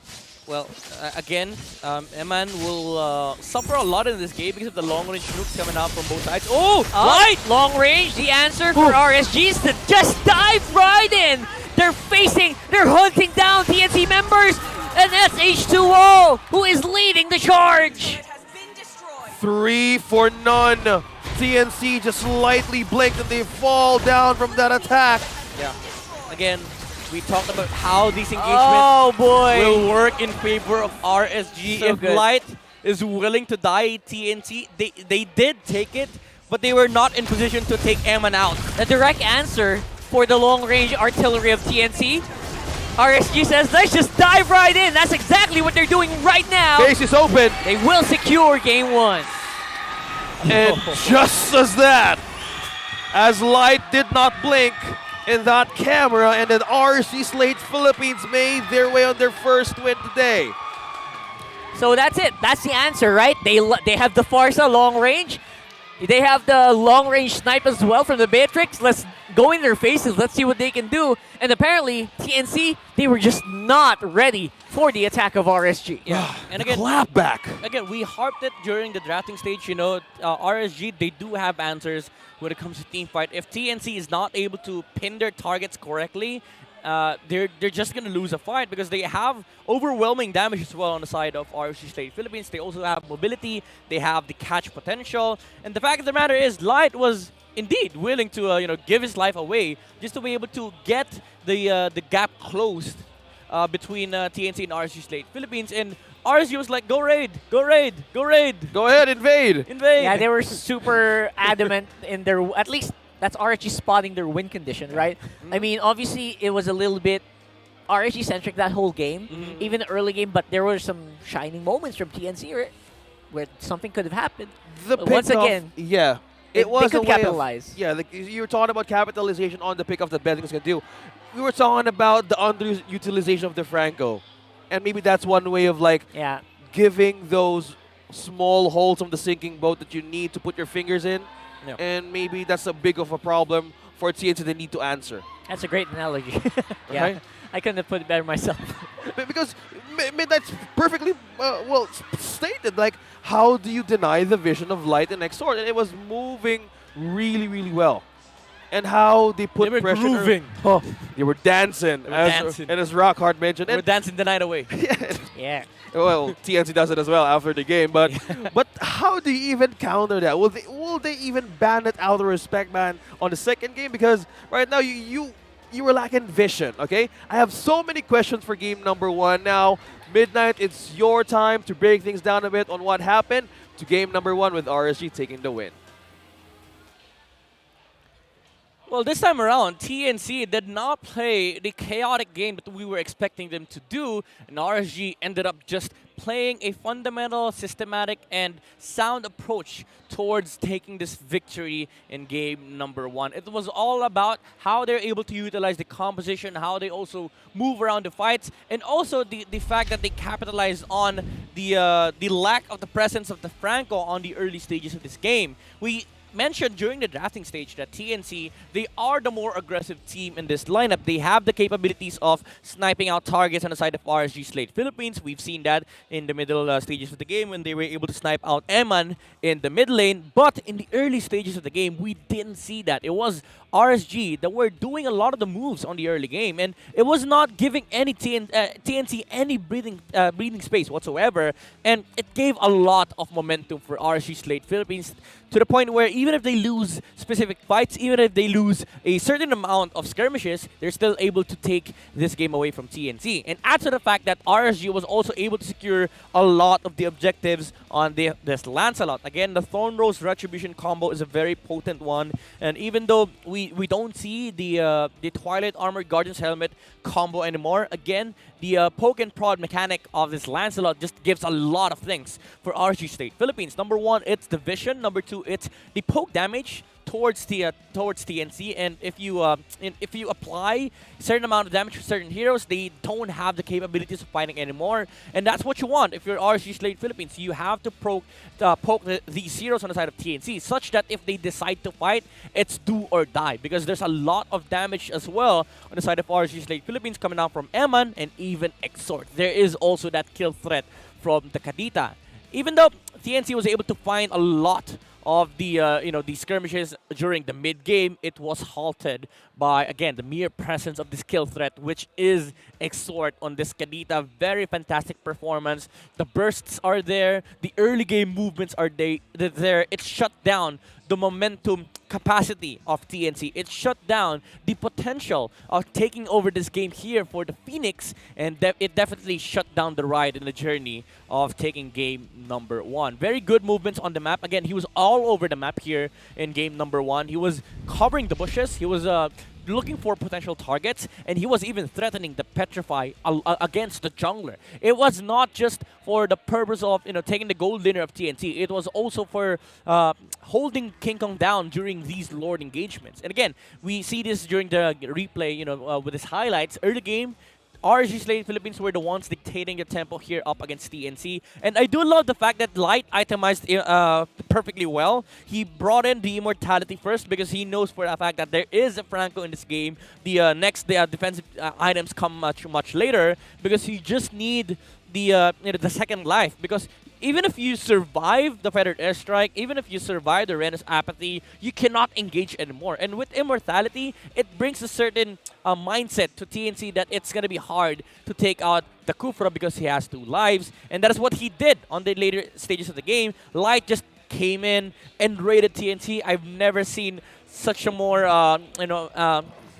Well, again, Eman will suffer a lot in this game because of the long-range nukes coming out from both sides. Oh, Light! Long range, the answer for RSG is to just dive right in. They're hunting down TNC members, and that's H2O who is leading the charge. 3 for none. TNC just slightly blinked and they fall down from that attack. Yeah. Again, we talked about how these engagements will work in favor of RSG. If Light is willing to die TNC, they did take it, but they were not in position to take Eman out. The direct answer for the long-range artillery of TNC, RSG says, let's just dive right in. That's exactly what they're doing right now. Base is open. They will secure game 1. And just as that, as Light did not blink in that camera, and then RC Slate Philippines made their way on their first win today. So that's it. That's the answer, right? They have the Farsa long range. They have the long-range snipe as well from the Beatrix. Let's go in their faces. Let's see what they can do. And apparently, TNC, they were just not ready for the attack of RSG. Yeah, and again, Again, we harped it during the drafting stage. You know, RSG, they do have answers when it comes to team fight. If TNC is not able to pin their targets correctly, they're just gonna lose a fight because they have overwhelming damage as well on the side of RSG State Philippines. They also have mobility, they have the catch potential, and the fact of the matter is, Light was indeed willing to give his life away just to be able to get the gap closed between TNC and RSG State Philippines. And RSG was like, go raid, go raid, go raid, go ahead, invade. Yeah, they were super adamant in their, at least that's RSG spotting their win condition, right? I mean, obviously, it was a little bit RSG-centric that whole game, even the early game, but there were some shining moments from TNC where something could have happened. But once again, yeah, it was they a could way capitalize. Of, yeah, like you were talking about capitalization on the pick of the betting was going to do. We were talking about the underutilization of the Franco. And maybe that's one way of like giving those small holes on the sinking boat that you need to put your fingers in. Yeah. And maybe that's a big of a problem for TNC they need to answer. That's a great analogy. Yeah, Right? I couldn't have put it better myself. Because that's perfectly well stated. Like, how do you deny the vision of Light and Exort? And it was moving really, really well. And how they put They were pressure. grooving. Oh, they were dancing. And as Rockhard mentioned. They were dancing the night away. Yeah. Well, TNC does it as well after the game, but how do you even counter that? Will they even ban it out of respect ban on the second game? Because right now you were lacking vision. Okay, I have so many questions for game number 1 now. Midnight, it's your time to break things down a bit on what happened to game number 1 with RSG taking the win. Well, this time around, TNC did not play the chaotic game that we were expecting them to do, and RSG ended up just playing a fundamental, systematic, and sound approach towards taking this victory in game number 1. It was all about how they're able to utilize the composition, how they also move around the fights, and also the fact that they capitalized on the lack of the presence of the Franco on the early stages of this game. We mentioned during the drafting stage that TNC, they are the more aggressive team in this lineup. They have the capabilities of sniping out targets on the side of RSG Slate Philippines. We've seen that in the middle stages of the game when they were able to snipe out Eman in the mid lane. But in the early stages of the game, we didn't see that. It was RSG that were doing a lot of the moves on the early game, and it was not giving any TNC any breathing space whatsoever, and it gave a lot of momentum for RSG Slate Philippines to the point where even if they lose specific fights, even if they lose a certain amount of skirmishes, they're still able to take this game away from TNC. And add to the fact that RSG was also able to secure a lot of the objectives on this Lancelot. Again, the Thorn Rose Retribution combo is a very potent one, and even though we don't see the Twilight Armored Guardian's Helmet combo anymore, again, the poke and prod mechanic of this Lancelot just gives a lot of things for RSG State Philippines. Number 1, it's the vision. Number 2, it's the poke damage towards TNC, and if you apply a certain amount of damage to certain heroes, they don't have the capabilities of fighting anymore, and that's what you want if you're RSG Slate Philippines. You have to poke these heroes on the side of TNC, such that if they decide to fight, it's do or die, because there's a lot of damage as well on the side of RSG Slate Philippines coming out from Eman and even Exort. There is also that kill threat from the Kadita. Even though TNC was able to find a lot of the skirmishes during the mid game, it was halted by, again, the mere presence of this kill threat, which is Exort on this Kadita. Very fantastic performance. The bursts are there. The early game movements are there. It shut down the momentum capacity of TNC. It shut down the potential of taking over this game here for the Phoenix, and it definitely shut down the ride in the journey of taking game number 1. Very good movements on the map. Again, he was all over the map here in game number 1. He was covering the bushes. He was looking for potential targets, and he was even threatening the Petrify against the jungler. It was not just for the purpose of taking the gold winner of TNT. It was also for holding King Kong down during these Lord engagements. And again, we see this during the replay, with his highlights. Early game, RSG Slate Philippines were the ones dictating the tempo here up against TNC. And I do love the fact that Light itemized perfectly well. He brought in the immortality first because he knows for a fact that there is a Franco in this game. The next defensive items come much later because you just need the second life, because even if you survive the Feathered Airstrike, even if you survive the Renus Apathy, you cannot engage anymore. And with Immortality, it brings a certain mindset to TNC that it's going to be hard to take out the Kufra because he has 2 lives. And that is what he did on the later stages of the game. Light just came in and raided TNC. I've never seen such a more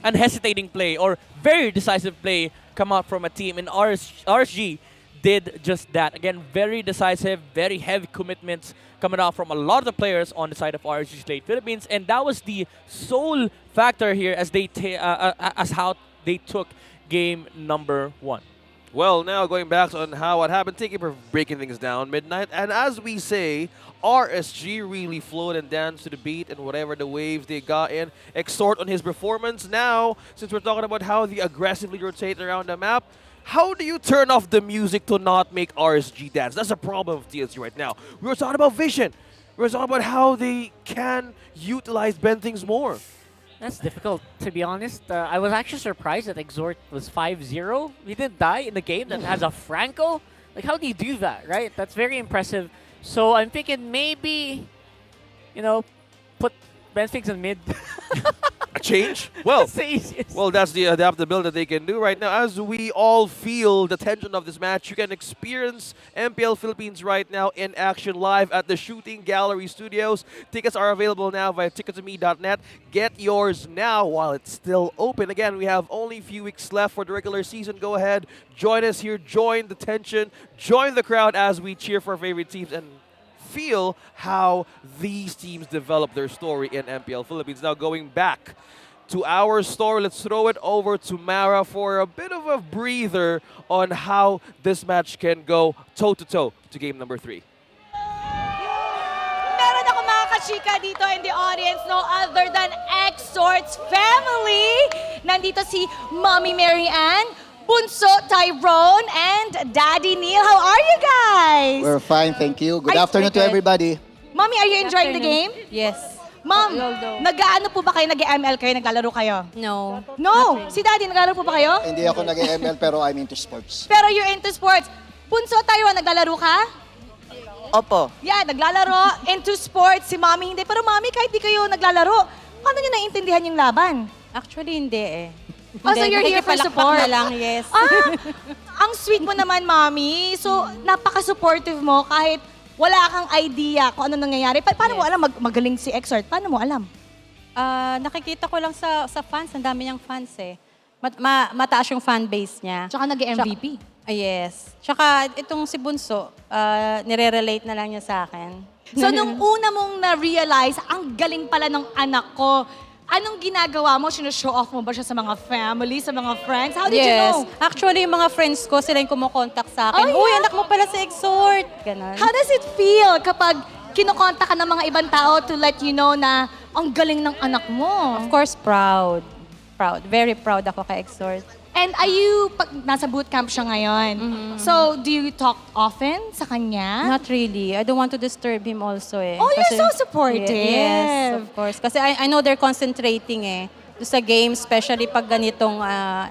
unhesitating play or very decisive play come out from a team. And RSG did just that. Again, very decisive, very heavy commitments coming out from a lot of the players on the side of RSG Slate Philippines, and that was the sole factor here as as how they took game number 1. Well, now going back on what happened, thank you for breaking things down, Midnight. And as we say, RSG really flowed and danced to the beat and whatever the waves they got in. Exhort on his performance. Now, since we're talking about how they aggressively rotate around the map, how do you turn off the music to not make RSG dance? That's a problem of TNC right now. We were talking about vision. We were talking about how they can utilize Ben things more. That's difficult, to be honest. I was actually surprised that Exhort was 5-0. He didn't die in a game that has a Franco. Like, how do you do that, right? That's very impressive. So I'm thinking maybe, put Ben Figs in mid. A change? Well, that's the adaptability that they can do right now. As we all feel the tension of this match, you can experience MPL Philippines right now in action live at the Shooting Gallery Studios. Tickets are available now via tickettome.net. Get yours now while it's still open. Again, we have only a few weeks left for the regular season. Go ahead, join us here, join the tension, join the crowd as we cheer for our favorite teams and feel how these teams develop their story in MPL Philippines. Now going back to our story, let's throw it over to Mara for a bit of a breather on how this match can go toe-to-toe to game number 3. Meron ako mga kachika dito in the audience, no other than Exhort's family. Nandito si Mommy Mary Ann, Bunso Tyrone, and Daddy Neil. How are you guys? We're fine, thank you. Good afternoon to everybody. Mommy, are you enjoying the game? Yes. Ma'am, nag-ano po ba kayo? Nag-ML kayo? Naglalaro kayo? No. No? Si Daddy, naglalaro po ba kayo? Hindi ako nag-ML pero I'm into sports. Pero you're into sports. Bunso Tyrone, naglalaro ka? Opo. Yeah, naglalaro, into sports. Si Mommy hindi. Pero Mommy, kahit di kayo naglalaro, paano nyo naiintindihan yung laban? Actually, hindi eh. Oh, so you're here for support? Na lang, yes. Ang sweet mo naman, Mommy. So, napaka-supportive mo kahit wala kang idea kung ano nangyayari. Paano mo alam magaling si Exhort? Paano mo alam? Nakikita ko lang sa fans. Ang dami niyang fans eh. Mataas yung fan base niya. Tsaka nag-MVP. Yes. Tsaka itong si Bunso, nire-relate na lang niya sa akin. So, nung una mong na-realize, ang galing pala ng anak ko, anong ginagawa mo? Sino-show off mo ba siya sa mga family, sa mga friends? How did you know? Actually, yung mga friends ko, sila yung kumukontak sa akin. Oh, Uy, yeah? anak mo pala sa Exhort. Ganon. How does it feel kapag kinukontak ka ng mga ibang tao to let you know na ang galing ng anak mo? Of course, proud. Proud. Very proud ako kay Exhort. And nasa bootcamp siya ngayon, so do you talk often sa kanya? Not really. I don't want to disturb him also eh. Oh, you're so supportive. Yes, of course. Kasi I know they're concentrating eh. Sa game, especially pag ganitong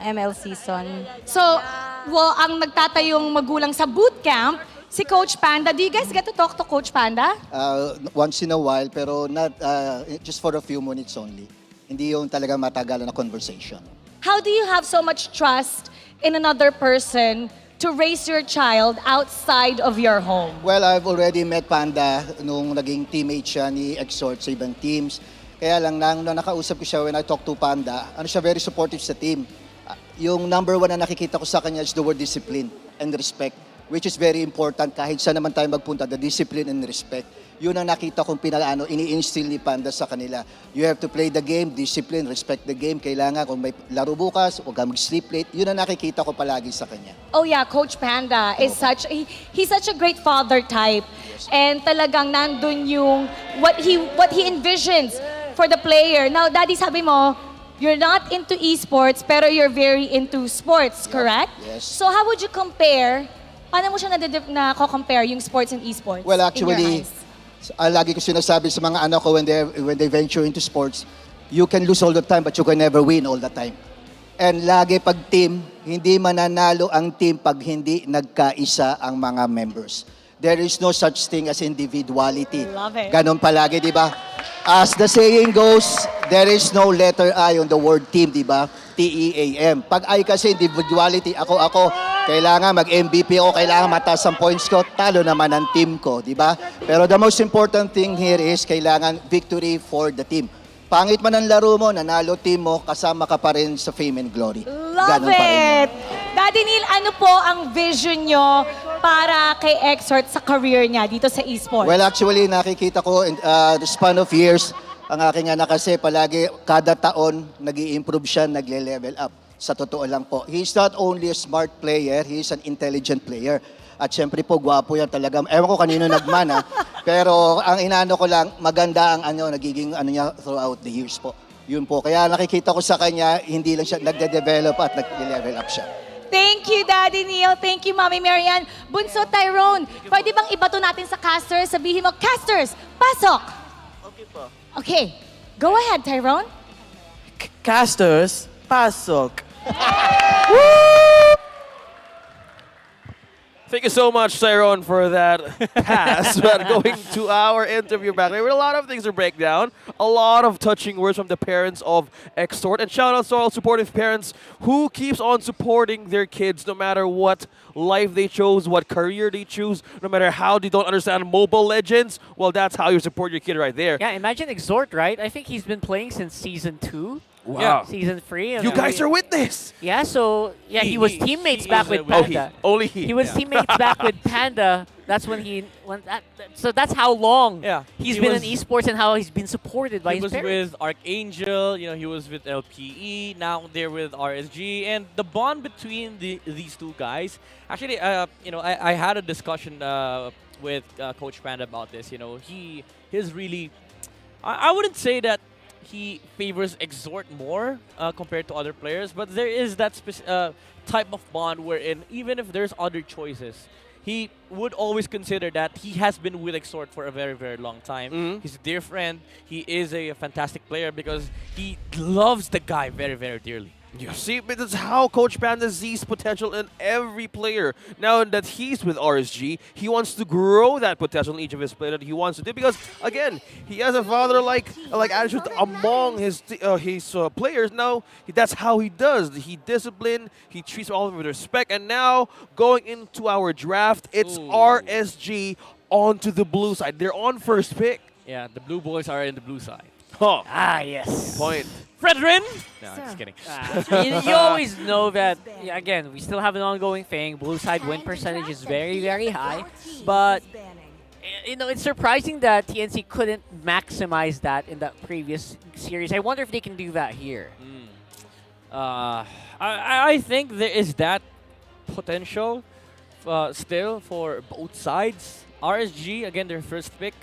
ML season. So, ang nagtatayong magulang sa bootcamp, si Coach Panda. Do you guys get to talk to Coach Panda? Once in a while, pero not just for a few minutes only. Hindi yung talaga matagalan na conversation. How do you have so much trust in another person to raise your child outside of your home? Well, I've already met Panda nung naging teammate siya ni Exhort sa ibang teams. Kaya lang nang nakausap ko siya when I talk to Panda, siya very supportive sa team. Yung number 1 na nakikita ko sa kanya is the word discipline and respect, which is very important kahit saan naman tayo magpunta, the discipline and respect. Yun ang nakita kong ini-instill ni Panda sa kanila. You have to play the game, discipline, respect the game. Kailangan kung may laro bukas, huwag kang mag-sleep late. Yun ang nakikita ko palagi sa kanya. Oh yeah, Coach Panda is he's such a great father type. And talagang nandun yung what he envisions for the player. Now, Daddy, sabi mo, you're not into esports, pero you're very into sports, correct? Yes. So how would you compare, paano mo siya na-compare yung sports and esports? Well, in your actually, eyes? lagi ko sinasabi sa mga anak ko when they venture into sports, you can lose all the time but you can never win all the time. And lagi pag team, hindi mananalo ang team pag hindi nagkaisa ang mga members. There is no such thing as individuality. Love it. Ganon palagi, di ba? As the saying goes, there is no letter I on the word team, di ba? T-E-A-M. Pag I kasi individuality, ako, kailangan mag-MVP ako, kailangan mataas ang points ko, talo naman ang team ko, di ba? Pero the most important thing here is kailangan victory for the team. Pangit man ang laro mo, nanalo team mo, kasama ka pa rin sa fame and glory. Love Ganon pa rin. it! Daddy Neil, ano po ang vision nyo para kay Exort sa career niya dito sa esports? Well, actually, nakikita ko in the span of years, ang aking anak kasi palagi, kada taon, nag-i-improve siya, nagle-level up. Sa totoo lang po. He's not only a smart player, he's an intelligent player. At syempre po, gwapo yan talaga. Ewan ko kanino nagmana, pero ang inaano ko lang, maganda ang nagiging niya throughout the years po. Yun po. Kaya nakikita ko sa kanya, hindi lang siya nagde-develop at nag-level up siya. Thank you, Daddy Neil. Thank you, Mami Marian. Bunso Tyrone, pwede bang ibato natin sa casters? Sabihin mo, casters, pasok! Okay po. Okay, go ahead, Tyrone. Casters, pasok. Thank you so much, Tyrone, for that pass. But going to our interview back, there were a lot of things to break down. A lot of touching words from the parents of Extort. And shout out to all supportive parents who keeps on supporting their kids no matter what life they chose, what career they choose, no matter how they don't understand Mobile Legends. Well, that's how you support your kid right there. Yeah, imagine Exort, right? I think he's been playing since Season 2. Wow. Yeah, Season 3. You guys are with this. Yeah, so yeah, he was teammates back with Panda. Only he. He was teammates back with Panda. That's when so that's how long he's been in esports and how he's been supported by his parents. He was with Archangel, he was with LPE, now they're with RSG, and the bond between these two guys, actually, I had a discussion with Coach Panda about this. He's really, I wouldn't say that he favors Exort more compared to other players, but there is that type of bond wherein even if there's other choices, he would always consider that he has been with Exort for a very, very long time. He's a dear friend. He is a fantastic player because he loves the guy very, very dearly. You see, but that's how Coach Panda sees potential in every player. Now that he's with RSG, he wants to grow that potential in each of his players that he wants to do because, again, he has a father-like attitude among his players. Now, that's how he does. He discipline, he treats all of them with respect, and now, going into our draft, it's RSG onto the blue side. They're on first pick. Yeah, the blue boys are in the blue side. Huh. Ah, yes. Point. Fredrin! No, I'm just kidding. You always know that, again, we still have an ongoing thing. Blue side win percentage is very, very high. But, it's surprising that TNC couldn't maximize that in the previous series. I wonder if they can do that here. I think there is that potential still for both sides. RSG, again, their first pick.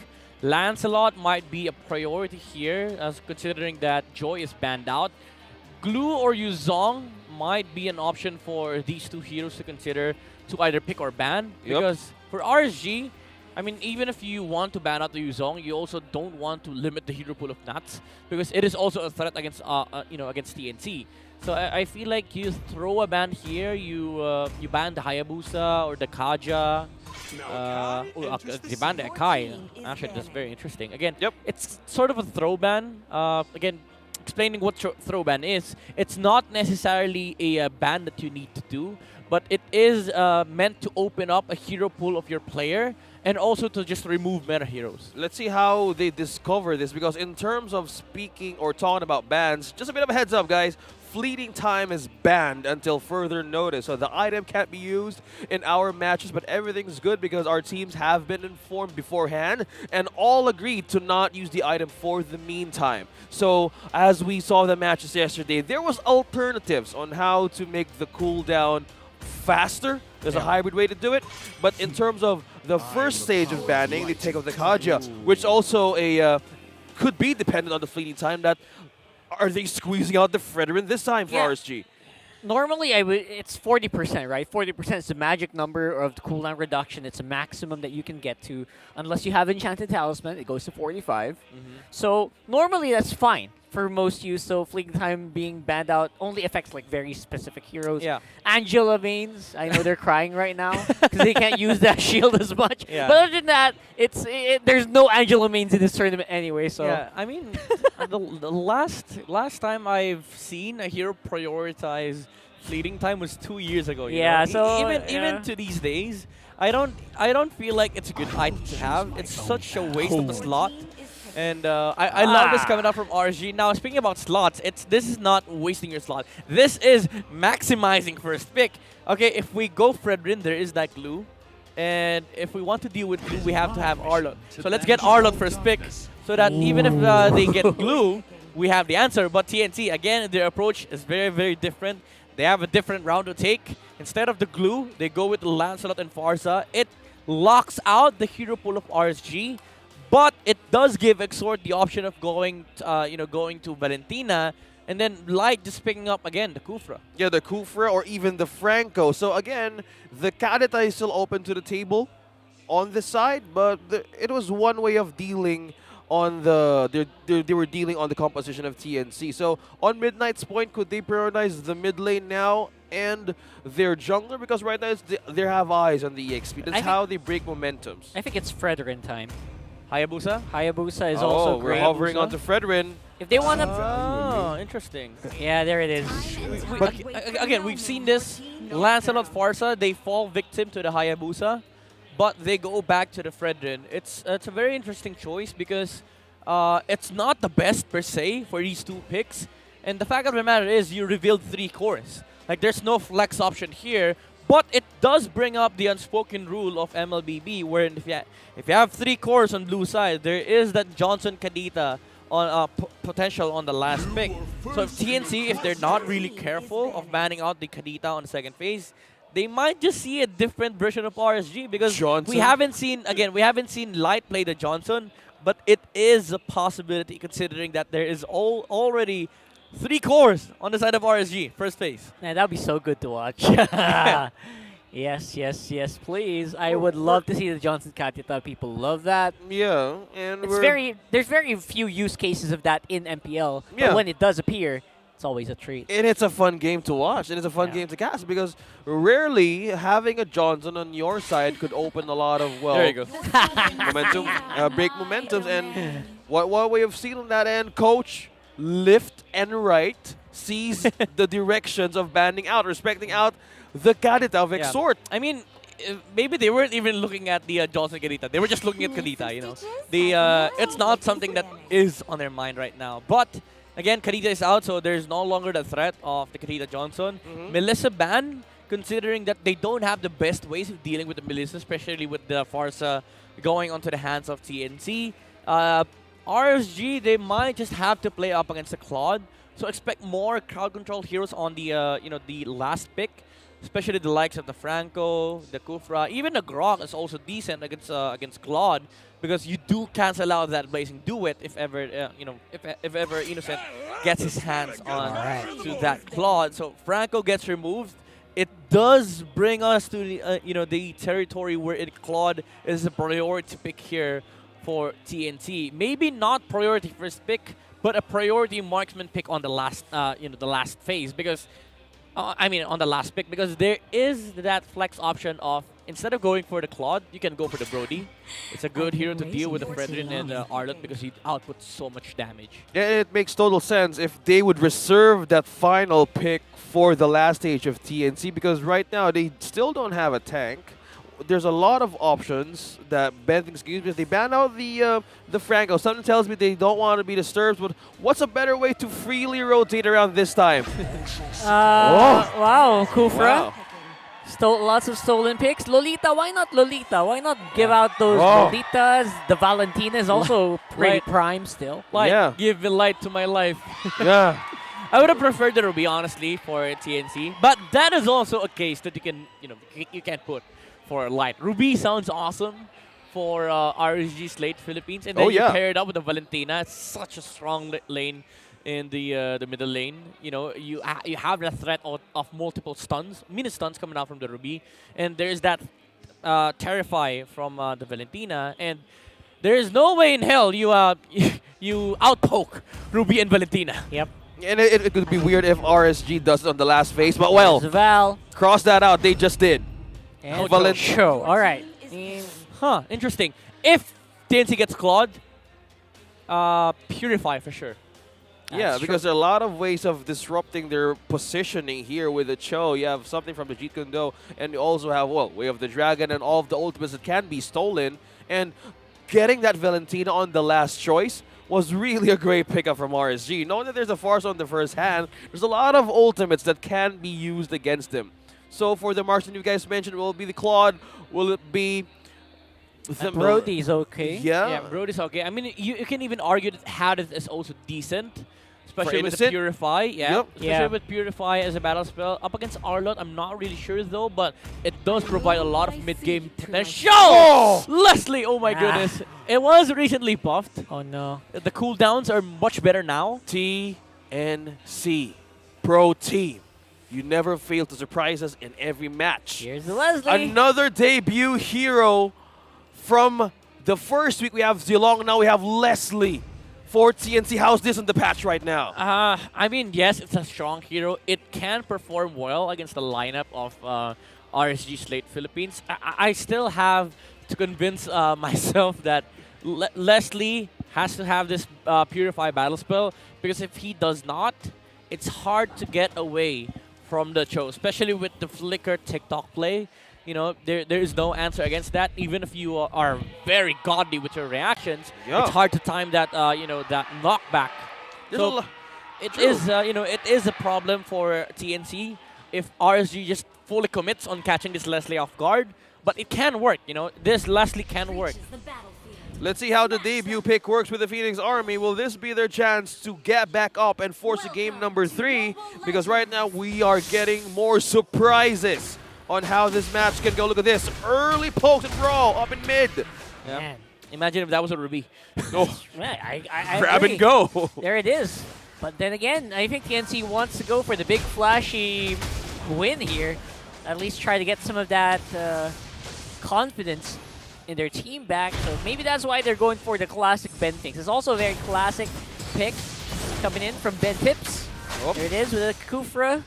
Lancelot might be a priority here, as considering that Joy is banned out. Glue or Yuzong might be an option for these two heroes to consider to either pick or ban. Because for RSG, I mean, even if you want to ban out the Yuzong, you also don't want to limit the hero pool of Nats because it is also a threat against against TNC. So I feel like you throw a ban here, you ban the Hayabusa or the Kaja. They banned the Akai. Actually, that's very interesting. Again, it's sort of a throw ban. Again, explaining what throw ban is, it's not necessarily a ban that you need to do, but it is meant to open up a hero pool of your player and also to just remove meta heroes. Let's see how they discover this, because in terms of speaking or talking about bans, just a bit of a heads up, guys. Fleeting time is banned until further notice. So the item can't be used in our matches, but everything's good because our teams have been informed beforehand and all agreed to not use the item for the meantime. So as we saw the matches yesterday, there was alternatives on how to make the cooldown faster. There's a hybrid way to do it. But in terms of the first stage of banning, they take off the Kaja, which also could be dependent on the fleeting time that Are they squeezing out the Fredrin this time for RSG? Normally, it's 40%, right? 40% is the magic number of the cooldown reduction. It's a maximum that you can get to. Unless you have Enchanted Talisman, it goes to 45. So normally, that's fine for most use. So Fleeting Time being banned out only affects like very specific heroes. Yeah. Angela mains, I know they're crying right now because they can't use that shield as much. Yeah. But other than that, there's no Angela mains in this tournament anyway. So Yeah, I mean, the last time I've seen a hero prioritize Fleeting Time was 2 years ago. You Yeah, know? so, Even to these days, I don't feel like it's a good item to have. It's such a waste of the slot. And I love this coming up from RSG. Now, speaking about slots, this is not wasting your slot. This is maximizing first pick. Okay, if we go Fredrin, there is that glue. And if we want to deal with glue, we have to have Arlot. So let's get Arlot first pick so that even if they get glue, we have the answer. But TNC, again, their approach is very, very different. They have a different round to take. Instead of the glue, they go with the Lancelot and Farsa. It locks out the hero pool of RSG. But it does give Exort the option of going to Valentina, and then Light just picking up again the Kufra. Yeah, the Kufra or even the Franco. So again, the Kadita is still open to the table on this side, but it was one way of dealing on they were dealing on the composition of TNC. So on Midnight's point, could they prioritize the mid lane now and their jungler? Because right now they have eyes on the EXP. That's how they break momentums. I think it's Fredrin time. Hayabusa is also we're great. hovering onto Fredrin. If they want to... Oh, interesting. Yeah, there it is. Again, we've seen this. Lancelot Farsa, they fall victim to the Hayabusa, but they go back to the Fredrin. It's a very interesting choice because it's not the best per se for these two picks. And the fact of the matter is you revealed 3 cores. Like, there's no flex option here. But it does bring up the unspoken rule of MLBB, where if you have 3 cores on blue side, there is that Johnson Kadita on potential on the last pick. So if TNC, if they're not really careful of banning out the Kadita on the second phase, they might just see a different version of RSG because we haven't seen Light play the Johnson, but it is a possibility considering that there is already 3 cores on the side of RSG, first phase. Man, that would be so good to watch. Yes, please. I would love to see the Johnson Katita. People love that. Yeah, and there's very few use cases of that in MPL. Yeah. But when it does appear, it's always a treat. And it's a fun game to watch, and it's a fun game to cast because rarely having a Johnson on your side could open a lot of, well, there you go. momentum, break momentums. And what we have seen on that end, Coach left and right sees the directions of banning out, respecting out the Kadita of Exort. I mean, maybe they weren't even looking at the Johnson Kadita. They were just looking at Kadita, you know. It's not something that is on their mind right now. But again, Kadita is out, so there's no longer the threat of the Kadita Johnson. Melissa ban, considering that they don't have the best ways of dealing with the Melissa, especially with the Farsa going onto the hands of TNC. RSG, they might just have to play up against the Claude. So expect more crowd control heroes on the the last pick, especially the likes of the Franco, the Kufra, even the Grok is also decent against Claude because you do cancel out that Blazing Duet if ever if ever Innocent gets his hands on to that Claude. So Franco gets removed. It does bring us to the the territory where Claude is a priority pick here for TNT. Maybe not priority first pick, but a priority marksman pick on the last the last phase because on the last pick because there is that flex option of instead of going for the Claude, you can go for the Brody. It's a good hero to deal with the Fredrin and Arlott because he outputs so much damage. Yeah, it makes total sense if they would reserve that final pick for the last stage of TNC because right now they still don't have a tank. There's a lot of options that ban things can use because they ban out the Franco. Something tells me they don't want to be disturbed, but what's a better way to freely rotate around this time? Wow, Kufra. Wow. Lots of stolen picks. Lolita, why not Lolita? Why not give out those Lolitas? The Valentina is also pretty prime still. Like, give the light to my life. Yeah. I would have preferred the Ruby, honestly, for TNC. But that is also a case that you can, you can't put for Light. Ruby sounds awesome for RSG Slate Philippines. And then you pair it up with the Valentina. It's such a strong lane in the middle lane. You know, you have the threat of multiple stuns, mini stuns coming out from the Ruby, and there's that Terrify from the Valentina, and there is no way in hell you you outpoke Ruby and Valentina. Yep. And it could be weird if RSG does it on the last phase, but well, Val. Cross that out. They just did. And Show. All right. Huh. Interesting. If TNC gets clawed, Purify for sure. Yeah, because there are a lot of ways of disrupting their positioning here with the Cho. You have something from the Jeet Kune Do, and you also have, well, Way of the Dragon and all of the ultimates that can be stolen. And getting that Valentina on the last choice was really a great pickup from RSG. Knowing that there's a Farsa on the first hand, there's a lot of ultimates that can be used against them. So for the marks that you guys mentioned, will it be the Claude? Will it be... Brody's okay. Yeah, Brody's okay. I mean, you can even argue that Hadith is also decent. Especially with the Purify, Especially with Purify as a battle spell. Up against Arlott, I'm not really sure though, but it does provide a lot of mid-game potential. Oh! Leslie, oh my goodness. It was recently buffed. Oh no. The cooldowns are much better now. TNC Pro Team. You never fail to surprise us in every match. Here's the Leslie. Another debut hero from the first week. We have Zilong, now we have Leslie. For TNC, how's this in the patch right now? I mean, yes, it's a strong hero. It can perform well against the lineup of RSG Slate Philippines. I still have to convince myself that Leslie has to have this Purify battle spell, because if he does not, it's hard to get away from the Cho, especially with the Flicker TikTok play. You know, there is no answer against that. Even if you are very godly with your reactions, it's hard to time that that knockback. So it is it is a problem for TNC if RSG just fully commits on catching this Leslie off guard. But it can work. You know, this Leslie can work. Let's see how the debut pick works with the Phoenix Army. Will this be their chance to get back up and force a game number 3? Because right now we are getting more surprises on how this match can go. Look at this. Early pokes and brawl up in mid. Yeah. Man, imagine if that was a Ruby. I grab agree. and go. There it is. But then again, I think TNC wants to go for the big flashy win here. At least try to get some of that confidence in their team back. So maybe that's why they're going for the classic Ben Things. It's also a very classic pick coming in from Ben Pips. There it is with a Kufra.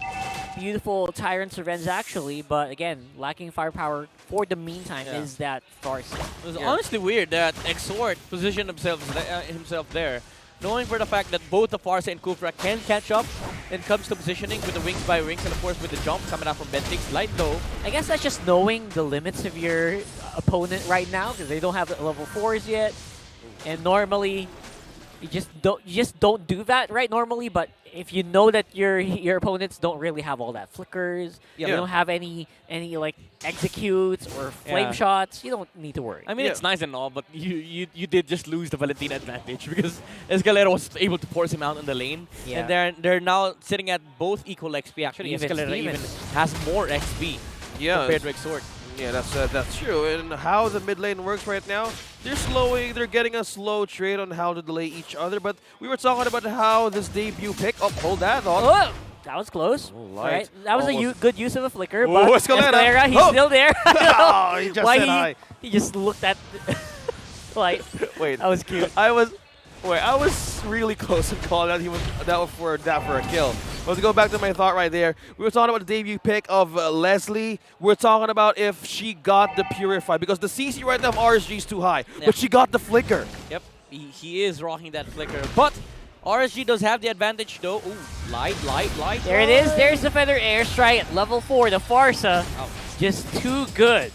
Beautiful Tyrant's Revenge actually, but again, lacking firepower for the meantime is that Farce. It was honestly weird that Exort positioned himself there, knowing for the fact that both the Farsa and Kufra can catch up when it comes to positioning with the wings by wings, and of course with the jump coming out from Bentix. Light though. I guess that's just knowing the limits of your opponent right now, because they don't have the level 4s yet, and normally you just don't do that normally. But if you know that your opponents don't really have all that flickers, they don't have any like executes or flame shots, you don't need to worry. I mean, it's nice and all, but you did just lose the Valentina advantage because Escalera was able to force him out in the lane, and they're now sitting at both equal XP. Actually, Escalera even has more XP compared to Exort. Yeah, that's true. And how the mid lane works right now, they're getting a slow trade on how to delay each other. But we were talking about how this debut pick, hold that thought. Oh, that was close. Oh, all right, that was a good use of a flicker. Oh, but Escalera, he's still there. Oh, he just said hi. He just looked at like. Wait, that was cute. I was really close to calling that for a kill. Let's go back to my thought right there. We were talking about the debut pick of Leslie. We're talking about if she got the Purify, because the CC right now of RSG is too high, but she got the Flicker. Yep, he is rocking that Flicker, but RSG does have the advantage though. Ooh, light. There it is. There's the Feather Airstrike at level 4. The Farsa, just too good.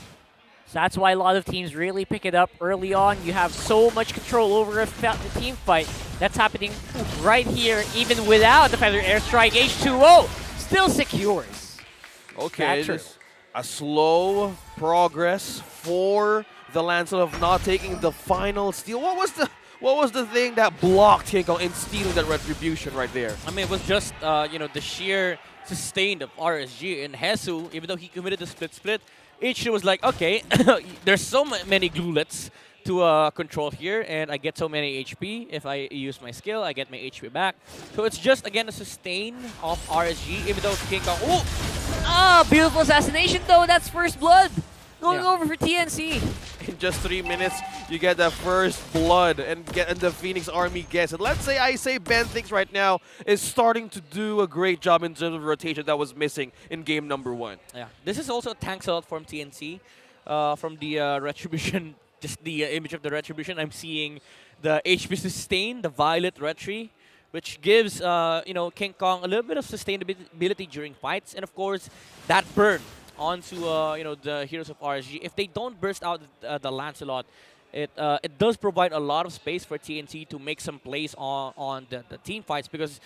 So that's why a lot of teams really pick it up early on. You have so much control over the team fight. That's happening right here, even without the Feather Airstrike. H2O still secures. Okay, just a slow progress for the Lancelot of not taking the final steal. What was the thing that blocked King Kong in stealing that retribution right there? I mean, it was just the sheer sustain of RSG, and Hesu, even though he committed the split, H2 was like, okay, there's so many glulets to control here, and I get so many HP. If I use my skill, I get my HP back. So it's just, again, a sustain of RSG, even though King Kong... Oh! Ah, beautiful assassination though. That's first blood. Going over for TNC. In just 3 minutes, you get the first blood, and the Phoenix Army gets it. Let's say I say Benthinx right now is starting to do a great job in terms of rotation that was missing in game number 1. Yeah, this is also a tank slot from TNC. From the Retribution, just the image of the Retribution, I'm seeing the HP sustain, the Violet Retri, which gives King Kong a little bit of sustainability during fights, and of course that burn onto the heroes of RSG. If they don't burst out the Lancelot, it does provide a lot of space for TNC to make some plays on the team fights, because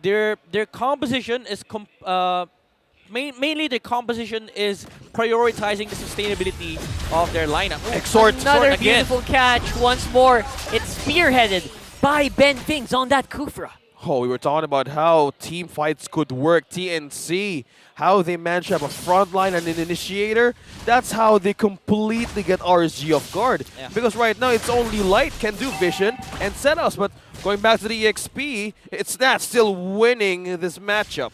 their composition is mainly the composition is prioritizing the sustainability of their lineup. Another beautiful catch once more. It's spearheaded by Benthinx on that Kufra. Oh, we were talking about how team fights could work. TNC, how they manage to have a front line and an initiator. That's how they completely get RSG off guard. Yeah. Because right now, it's only Light can do vision and setups. But going back to the EXP, it's not still winning this matchup.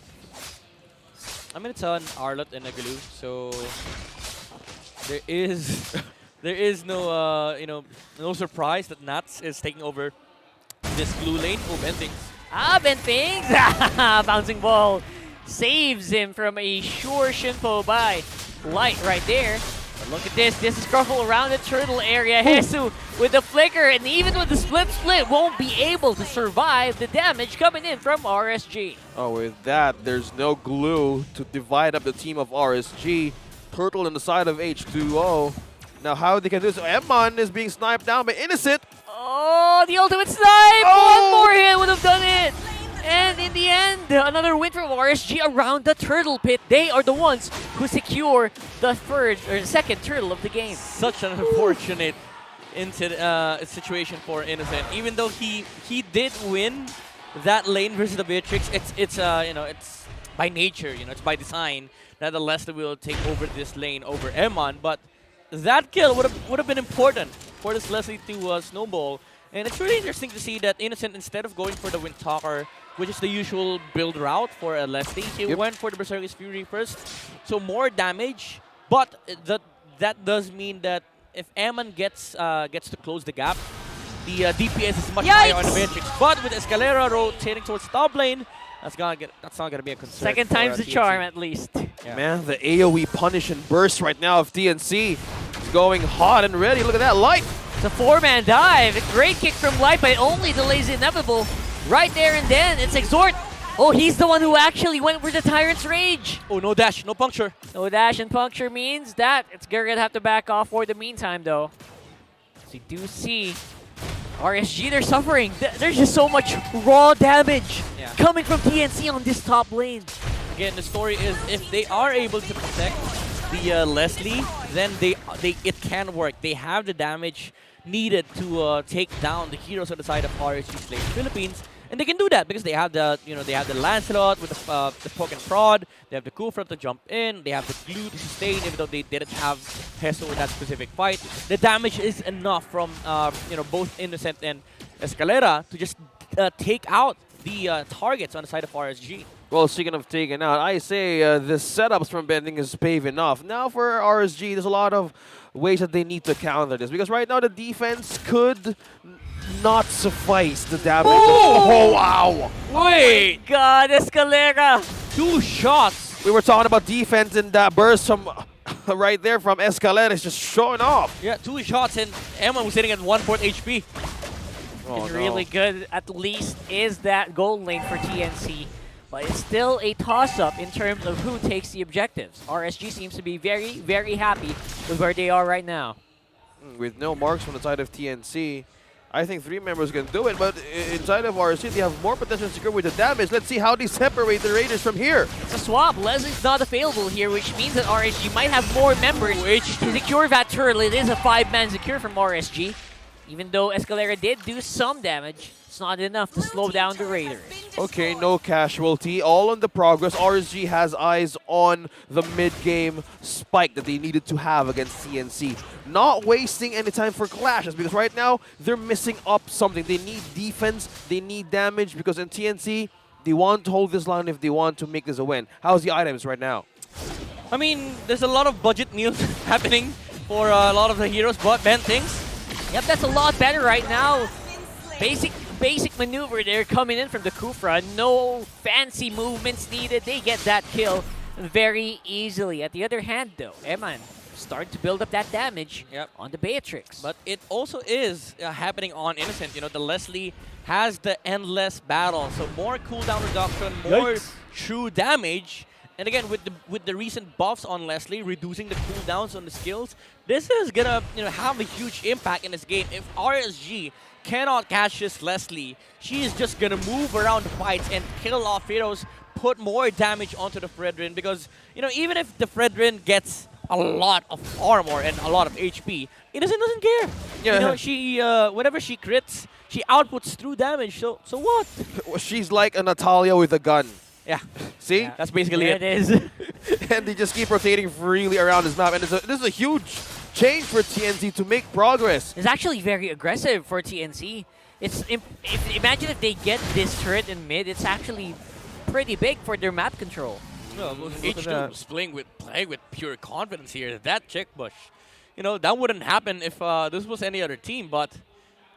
I'm gonna tell an Arlot and a Galoo, so there is no surprise that Nats is taking over this blue lane. Oh, Benthinx. Ah, Benthinx! Bouncing ball saves him from a sure Shinpo by Light right there. But look at this. This is Scruffle around the turtle area. Hesu with the flicker, and even with the split won't be able to survive the damage coming in from RSG. Oh, with that, there's no glue to divide up the team of RSG. Turtle on the side of H2O. Now, how they can do this? Emon is being sniped down by Innocent. Oh, the ultimate snipe! One more hit would have done it! And in the end, another win from RSG around the turtle pit. They are the ones who secure the second turtle of the game. Such an unfortunate situation for Innocent. Even though he did win that lane versus the Beatrix, it's by nature, it's by design that the Leslie will take over this lane over Emon. But that kill would have been important for this Leslie to snowball. And it's really interesting to see that Innocent, instead of going for the Windtalker, which is the usual build route for a Leslie, he went for the Berserker's Fury first. So more damage, but that does mean that if Emon gets to close the gap, the DPS is much higher on the Matrix. But with Escalera rotating towards top lane, that's not gonna be a concern. Second time's the charm, at least. Yeah. Man, the AoE punish and burst right now of TNC is going hot and ready. Look at that, Light! It's a 4-man dive. A great kick from Light, but it only delays the inevitable. Right there and then, it's Exhort. Oh, he's the one who actually went for the Tyrant's Rage. Oh, no dash, no puncture. No dash and puncture means that it's gonna have to back off for the meantime, though. So you do see RSG, they're suffering. There's just so much raw damage coming from TNC on this top lane. Again, the story is if they are able to protect the Leslie, then it can work. They have the damage needed to take down the heroes on the side of RSG Philippines, and they can do that because they have the the Lancelot with the poke and prod. They have the Kufra to jump in. They have the glue to sustain, even though they didn't have Heso in that specific fight. The damage is enough from both Innocent and Escalera to just take out the targets on the side of RSG. Well, speaking of taking out, I say the setups from Bending is pave enough. Now for RSG, there's a lot of ways that they need to counter this, because right now the defense could not suffice the damage. Oh, wow! Wait! Oh God, Escalera! 2 shots! We were talking about defense, and that burst from right there from Escalera is just showing off. Yeah, 2 shots, and Emma was sitting at 1/4 HP. Oh, really good, at least, is that gold lane for TNC. But it's still a toss-up in terms of who takes the objectives. RSG seems to be very, very happy with where they are right now. With no marks from the side of TNC, I think 3 members can do it, but inside of RSG, they have more potential to secure with the damage. Let's see how they separate the Raiders from here. It's a swap. Leslie's not available here, which means that RSG might have more members to secure that turtle. It is a 5-man secure from RSG. Even though Escalera did do some damage, It's not enough to slow down the Raiders. Okay, no casualty. All on the progress. RSG has eyes on the mid-game spike that they needed to have against TNC. Not wasting any time for clashes because right now they're missing up something. They need defense, they need damage because in TNC, they want to hold this line if they want to make this a win. How's the items right now? I mean, there's a lot of budget meals happening for a lot of the heroes, but Ben thinks. Yep, that's a lot better right now. Basic maneuver there coming in from the Kufra. No fancy movements needed. They get that kill very easily. At the other hand, though, Eman starting to build up that damage on the Beatrix. But it also is happening on Innocent. You know, the Leslie has the endless battle. So more cooldown reduction, more true damage. And again, with the recent buffs on Leslie, reducing the cooldowns on the skills, this is gonna have a huge impact in this game. If RSG cannot catch this Leslie, she is just gonna move around the fights and kill off heroes, put more damage onto the Fredrin because even if the Fredrin gets a lot of armor and a lot of HP, Innocent doesn't care. Yeah. She whenever she crits, she outputs through damage. So what? She's like a Natalia with a gun. Yeah. See? Yeah, that's basically it. It is. And they just keep rotating freely around this map. And this is a huge change for TNC to make progress. It's actually very aggressive for TNC. Imagine if they get this turret in mid, it's actually pretty big for their map control. H2 was playing with pure confidence here. That check push, that wouldn't happen if this was any other team. But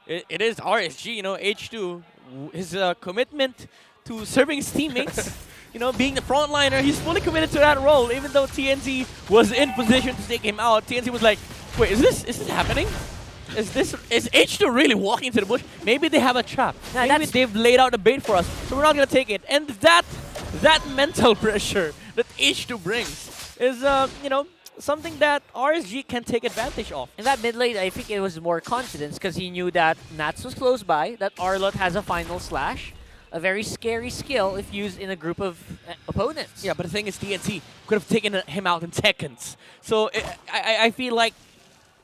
it is RSG. H2, his commitment to serving his teammates, being the frontliner, he's fully committed to that role. Even though TNC was in position to take him out, TNC was like, "Wait, is this happening? Is H2 really walking into the bush? Maybe they have a trap. Maybe they've laid out a bait for us, so we're not gonna take it." And that mental pressure that H2 brings is, something that RSG can take advantage of. In that mid lane, I think it was more confidence because he knew that Nats was close by, that Arlott has a final slash. A very scary skill if used in a group of opponents. Yeah, but the thing is, TNC could have taken him out in seconds. So I feel like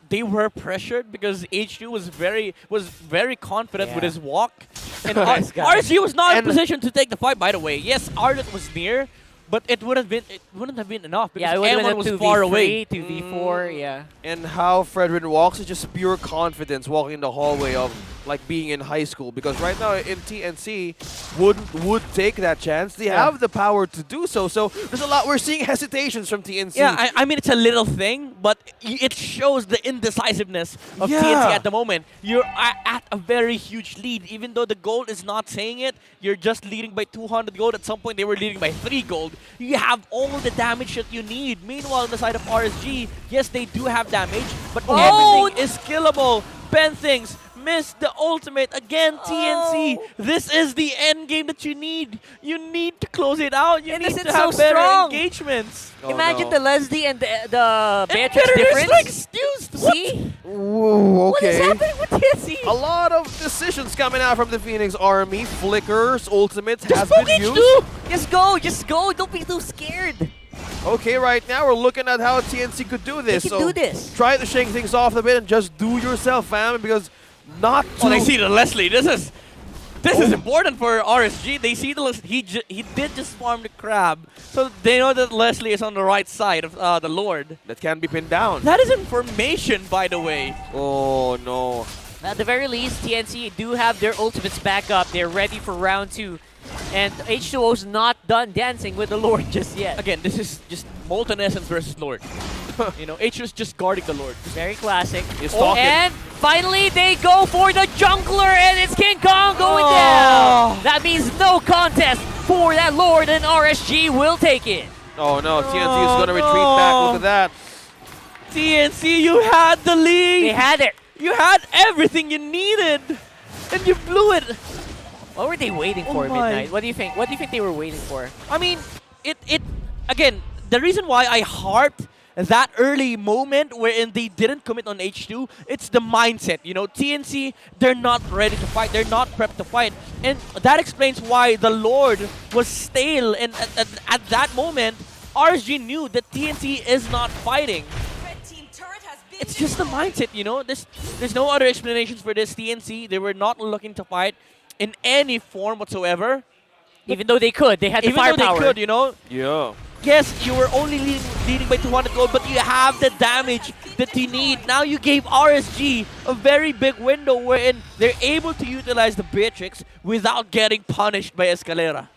they were pressured because H2 was very confident with his walk. And RSG was not in position to take the fight, by the way. Yes, Arlott was near, but it wouldn't have been enough because everyone was far away. 2v4, yeah. And how Fredrin walks is just pure confidence walking in the hallway of like being in high school, because right now in TNC would take that chance. They have the power to do so. So there's a lot. We're seeing hesitations from TNC. Yeah, I mean it's a little thing, but it shows the indecisiveness of TNC at the moment. You're at a very huge lead, even though the gold is not saying it. You're just leading by 200 gold. At some point, they were leading by 3 gold. You have all the damage that you need. Meanwhile, on the side of RSG, yes, they do have damage, but everything is killable. Ben thinks. Missed the ultimate again, TNC. This is the end game that you need. You need to close it out. You need to have better engagements. Imagine the Leslie and the Beatrix difference. Like excused. See? Ooh, okay. What is happening with TNC? A lot of decisions coming out from the Phoenix Army. Flickers, ultimates has poke been used. Just go. Don't be too scared. Okay, right now we're looking at how TNC could do this. They can do this. Try to shake things off a bit and just do yourself, fam, because not to... Oh, they see the Leslie. This is important for RSG. They see the Leslie. He did just farm the crab, so they know that Leslie is on the right side of the Lord. That can be pinned down. That is information, by the way. Oh no. At the very least, TNC do have their ultimates back up. They're ready for round 2. And H2O's not done dancing with the Lord just yet. Again, this is just Molten Essence versus Lord. H2's just guarding the Lord. Very classic. And finally, they go for the jungler, and it's King Kong going down. That means no contest for that Lord, and RSG will take it. Oh no, TNC is going to retreat back. Look at that. TNC, you had the lead. They had it. You had everything you needed, and you blew it. What were they waiting for, Midnight? What do you think? What do you think they were waiting for? I mean, again, the reason why I harped that early moment wherein they didn't commit on H2, it's the mindset. TNC, they're not ready to fight. They're not prepped to fight. And that explains why the Lord was stale. And at that moment, RSG knew that TNC is not fighting. It's just the mindset, There's no other explanations for this. TNC, they were not looking to fight. in any form whatsoever. Even though they could, they had the Even though firepower. they could, you know. Yeah. Yes, you were only leading by 200 gold, but you have the damage that you need. Now you gave RSG a very big window wherein they're able to utilize the Beatrix without getting punished by Escalera.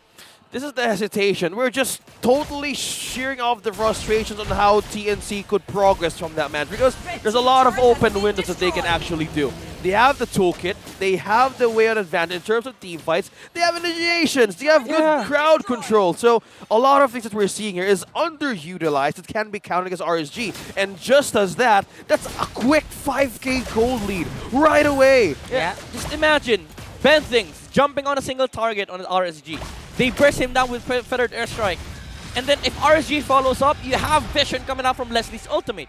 This is the hesitation. We're just totally shearing off the frustrations on how TNC could progress from that match because there's a lot of open windows that they can actually do. They have the toolkit, they have the way on advantage in terms of team fights, they have initiations, they have good crowd control. So a lot of things that we're seeing here is underutilized. It can be counted against RSG. And just as that, that's a quick 5k gold lead right away. Yeah. Just imagine Ben Things jumping on a single target on RSG. They burst him down with feathered airstrike. And then if RSG follows up, you have vision coming out from Leslie's ultimate.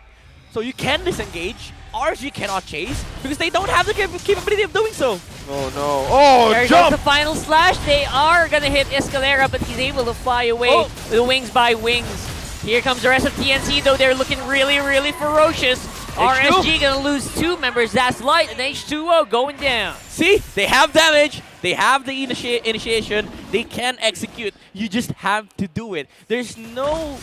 So you can disengage. RSG cannot chase because they don't have the capability of doing so. Oh no. Oh, there jump! goes the final slash. They are going to hit Escalera, but he's able to fly away with wings by wings. Here comes the rest of TNC, though they're looking really, really ferocious. RSG going to lose 2 members. That's Light and H2O going down. See? They have damage. They have the initiation. They can execute. You just have to do it. There's no,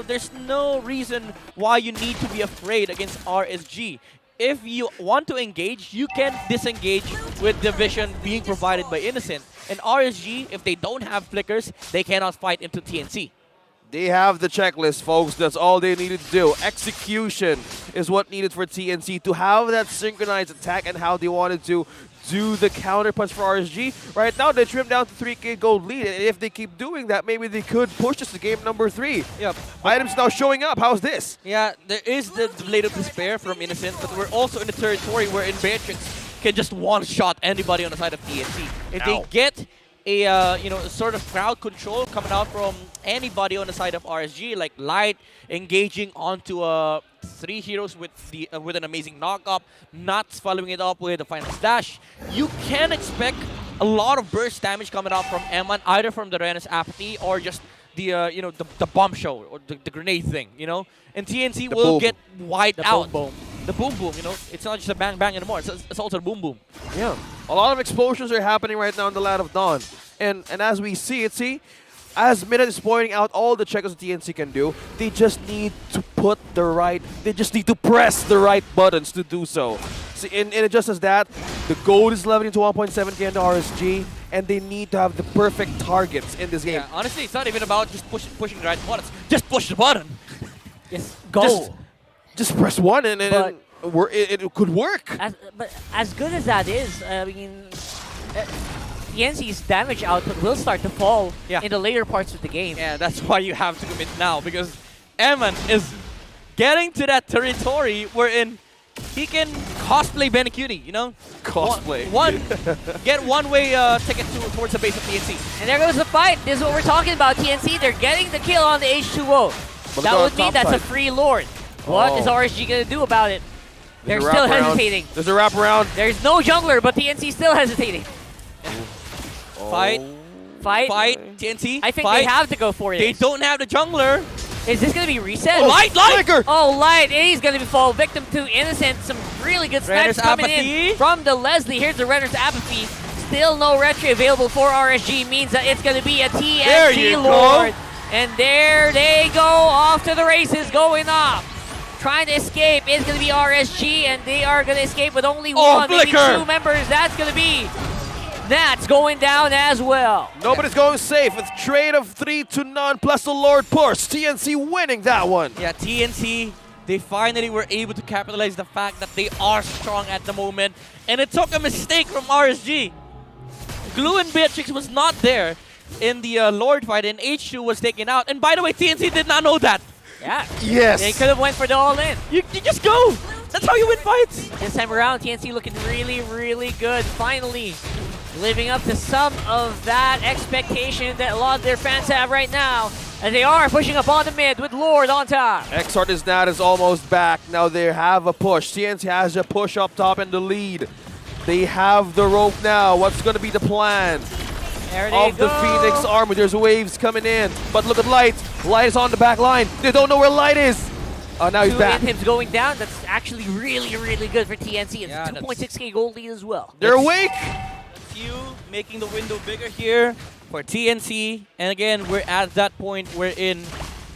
there's no reason why you need to be afraid against RSG. If you want to engage, you can disengage with the vision being provided by Innocent. And RSG, if they don't have flickers, they cannot fight into TNC. They have the checklist, folks. That's all they needed to do. Execution is what needed for TNC to have that synchronized attack and how they wanted to do the counter punch for RSG. Right now, they trimmed down to 3k gold lead. And if they keep doing that, maybe they could push this to game number 3. Yep. Items now showing up. How's this? Yeah, there is the Blade of Despair from Innocent, but we're also in the territory wherein Beatrix can just one-shot anybody on the side of TNC. If they get a sort of crowd control coming out from anybody on the side of RSG, like Light engaging onto 3 heroes with an amazing knock-up, Nuts following it up with a final slash, you can expect a lot of burst damage coming out from Eman, either from the Rena's Apathy or just the bomb show or the grenade thing, and TNC will get wiped out. Boom. The boom boom, it's not just a bang bang anymore. It's also a boom boom. Yeah, a lot of explosions are happening right now in the Land of Dawn, and as we see it, as Minute is pointing out all the checkers that TNC can do, they just need to they just need to press the right buttons to do so. See, and just as that, the gold is leveling to 1.7k into RSG, and they need to have the perfect targets in this game. Yeah, honestly, it's not even about just pushing the right buttons. Just push the button. Yes, go. Just press 1 and it could work. But as good as that is, I mean, TNC's damage output will start to fall in the later parts of the game. Yeah, that's why you have to commit now, because Eman is getting to that territory wherein he can cosplay Benecutie, Cosplay. Get one-way ticket towards the base of TNC. And there goes the fight. This is what we're talking about. TNC, they're getting the kill on the H2O. That would mean that's a free Lord. What is RSG going to do about it? They're still hesitating. There's a wraparound. There's no jungler, but TNC still hesitating. Fight, TNC. TNC. I think they have to go for it. They don't have the jungler. Is this going to be reset? Light! Oh, Light. He's going to fall victim to Innocent. Some really good snipes coming in from the Leslie. Here's the Renner's Apathy. Still no retry available for RSG. Means that it's going to be a TNC Lord. And there they go off to the races, going off. Trying to escape is going to be RSG, and they are going to escape with only one, maybe 2 members. That's going to be That's going down as well. Nobody's going safe. With trade of 3-0 plus the Lord push. TNC winning that one. Yeah, TNC, they finally were able to capitalize the fact that they are strong at the moment. And it took a mistake from RSG. Glue and Beatrix was not there in the Lord fight, and H2 was taken out. And by the way, TNC did not know that. Yeah. Yes. They could have went for the all-in. You just go. That's how you win fights. This time around, TNC looking really, really good. Finally living up to some of that expectation that a lot of their fans have right now. And they are pushing up on the mid with Lord on top. Exartis Nat is almost back. Now they have a push. TNC has a push up top in the lead. They have the rope now. What's going to be the plan of the Phoenix Army? There's waves coming in. But look at Light. Light is on the back line. They don't know where Light is. Oh, now he's back. 2 inhibs going down. That's actually really, really good for TNC. It's 2.6k gold lead as well. They're awake. you, making the window bigger here for TNC. And again, we're at that point wherein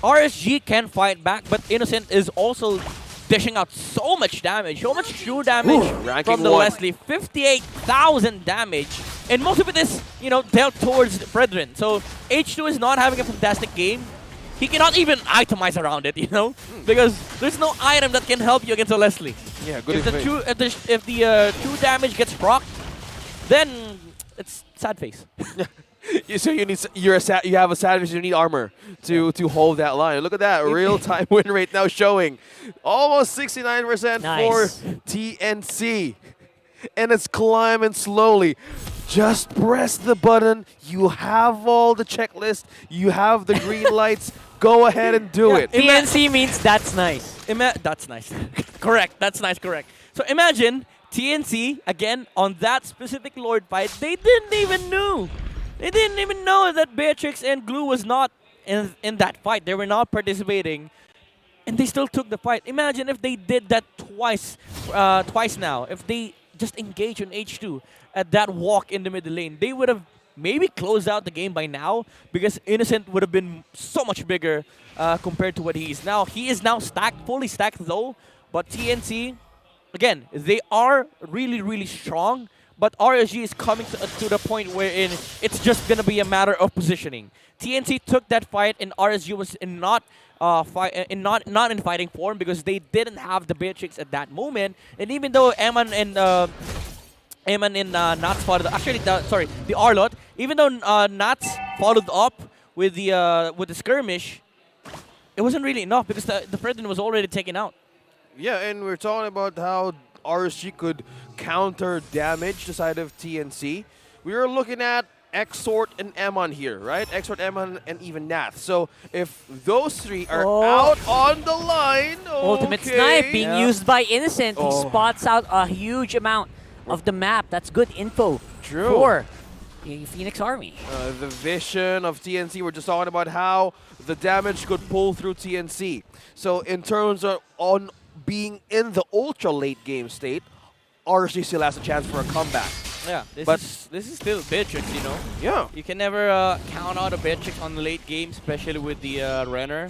RSG can fight back, but Innocent is also dishing out so much damage, so much true damage from the Leslie. 58,000 damage. And most of it is, dealt towards Brethren. So H2 is not having a fantastic game. He cannot even itemize around it, because there's no item that can help you against a Leslie. Yeah, good If the true damage gets procced, then it's sad face. So you have a savage. You need armor to hold that line. Look at that real time win rate now showing almost 69% for TNC, and it's climbing slowly. Just press the button. You have all the checklist. You have the green lights. Go ahead and do it. TNC means that's nice. That's nice. Correct. That's nice. Correct. So imagine TNC again on that specific Lord fight. They didn't even know. They didn't even know that Beatrix and Glue was not in that fight. They were not participating, and they still took the fight. Imagine if they did that twice now. If they just engaged on H2 at that walk in the middle lane, they would have maybe closed out the game by now, because Innocent would have been so much bigger compared to what he is now. He is now stacked, fully stacked though, but TNC, again, they are really, really strong. But RSG is coming to the point wherein it's just going to be a matter of positioning. TNC took that fight, and RSG was in not in fighting form because they didn't have the Beatrix at that moment. And even though Eman and Nats followed, the Arlot, even though Nats followed up with the skirmish, it wasn't really enough because the President was already taken out. Yeah, and we're talking about how RSG could counter damage the side of TNC. We are looking at Exort and Emon here, right? Exort, Emon, and even Nath. So if those three are out on the line, Ultimate Snipe being used by Innocent. He spots out a huge amount of the map. That's good info for the Phoenix Army. The vision of TNC, we're just talking about how the damage could pull through TNC. So in terms of on being in the ultra late game state, RSG still has a chance for a comeback. Yeah, this is still Beatrix, Yeah. You can never count out a Beatrix on the late game, especially with the Renner.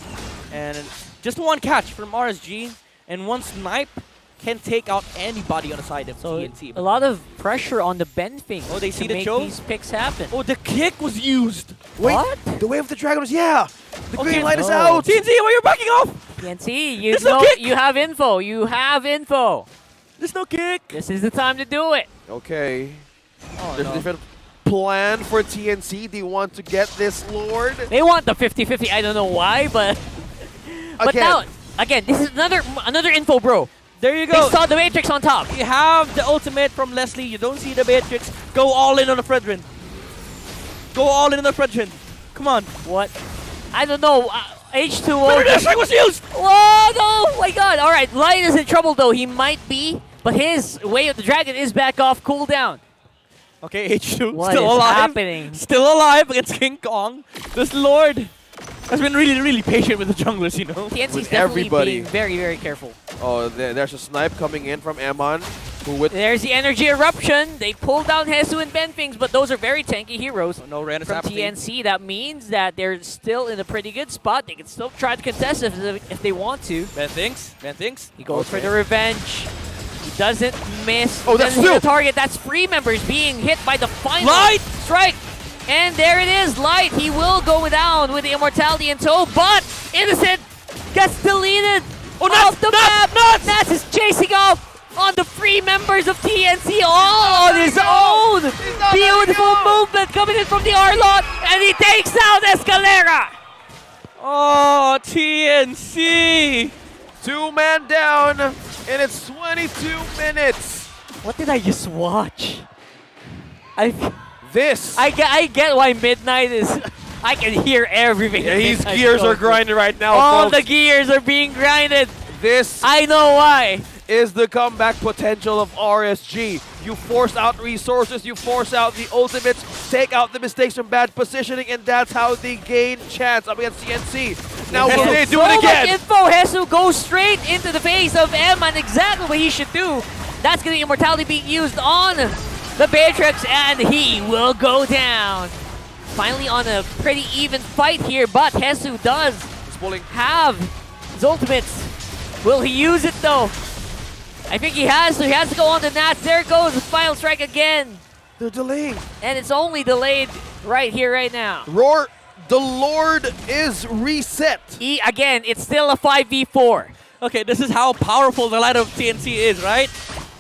And just one catch from RSG, and one snipe can take out anybody on the side of TNC. A lot of pressure on the Benfing. Oh, they see the make choke? these picks happen. Oh, the kick was used. Wait, What? the Wave of the Dragon was, the green light is no. out. TNC, why are you backing off? TNC, There's no kick. you have info. You have info. There's no kick. This is the time to do it. Okay. Oh, There's no. a different plan for TNC. They want to get this Lord. They want the 50-50. I don't know why, but now again, this is another info, bro. There you go. They saw the Matrix on top. You have the ultimate from Leslie. You don't see the Beatrix. Go all in on the Fredrin. Go all in on the Fredrin. Come on. What? I don't know. H2O. Fredrin strike was used. Whoa, no, my God. All right, Light is in trouble, though. He might be, but his Way of the Dragon is back off cooldown. Okay, H2 What still is alive. happening? Still alive against King Kong. This Lord has been really, really patient with the junglers, TNC's With definitely everybody. being very, very careful. Oh, there's a snipe coming in from Emon. There's the energy eruption. They pull down Hesu and Benfings, but those are very tanky heroes. No Renner's from apathy. TNC. That means that they're still in a pretty good spot. They can still try to contest if they want to. Benfings. He goes for the revenge. He doesn't miss. Oh, that's doesn't hit two. the target. That's free members being hit by the final Light! strike. And there it is, Light. He will go down with the immortality in tow, but Innocent gets deleted off the map. Nats is chasing off on the free members of TNC all on his own. Beautiful movement coming in from the Arlot, and he takes out Escalera. Oh, TNC. 2-man down, and it's 22 minutes. What did I just watch? I get why Midnight is. I can hear everything. Yeah, his gears are grinding right now, All folks. the gears are being grinded. This I know why. is the comeback potential of RSG. You force out resources, you force out the ultimates, take out the mistakes from bad positioning, and that's how they gain chance up against TNC. Now will they do it again? So much info. Hesu goes straight into the face of Eman, exactly what he should do. That's going to be immortality being used on the Beatrix, and he will go down. Finally on a pretty even fight here, but Hesu does have his ultimates. Will he use it though? I think he has to. He has to go on the Nats. There goes the final strike again. They're delaying. And it's only delayed right here, right now. Roar, the Lord is reset. Again, it's still a 5v4. Okay, this is how powerful the line of TNC is, right?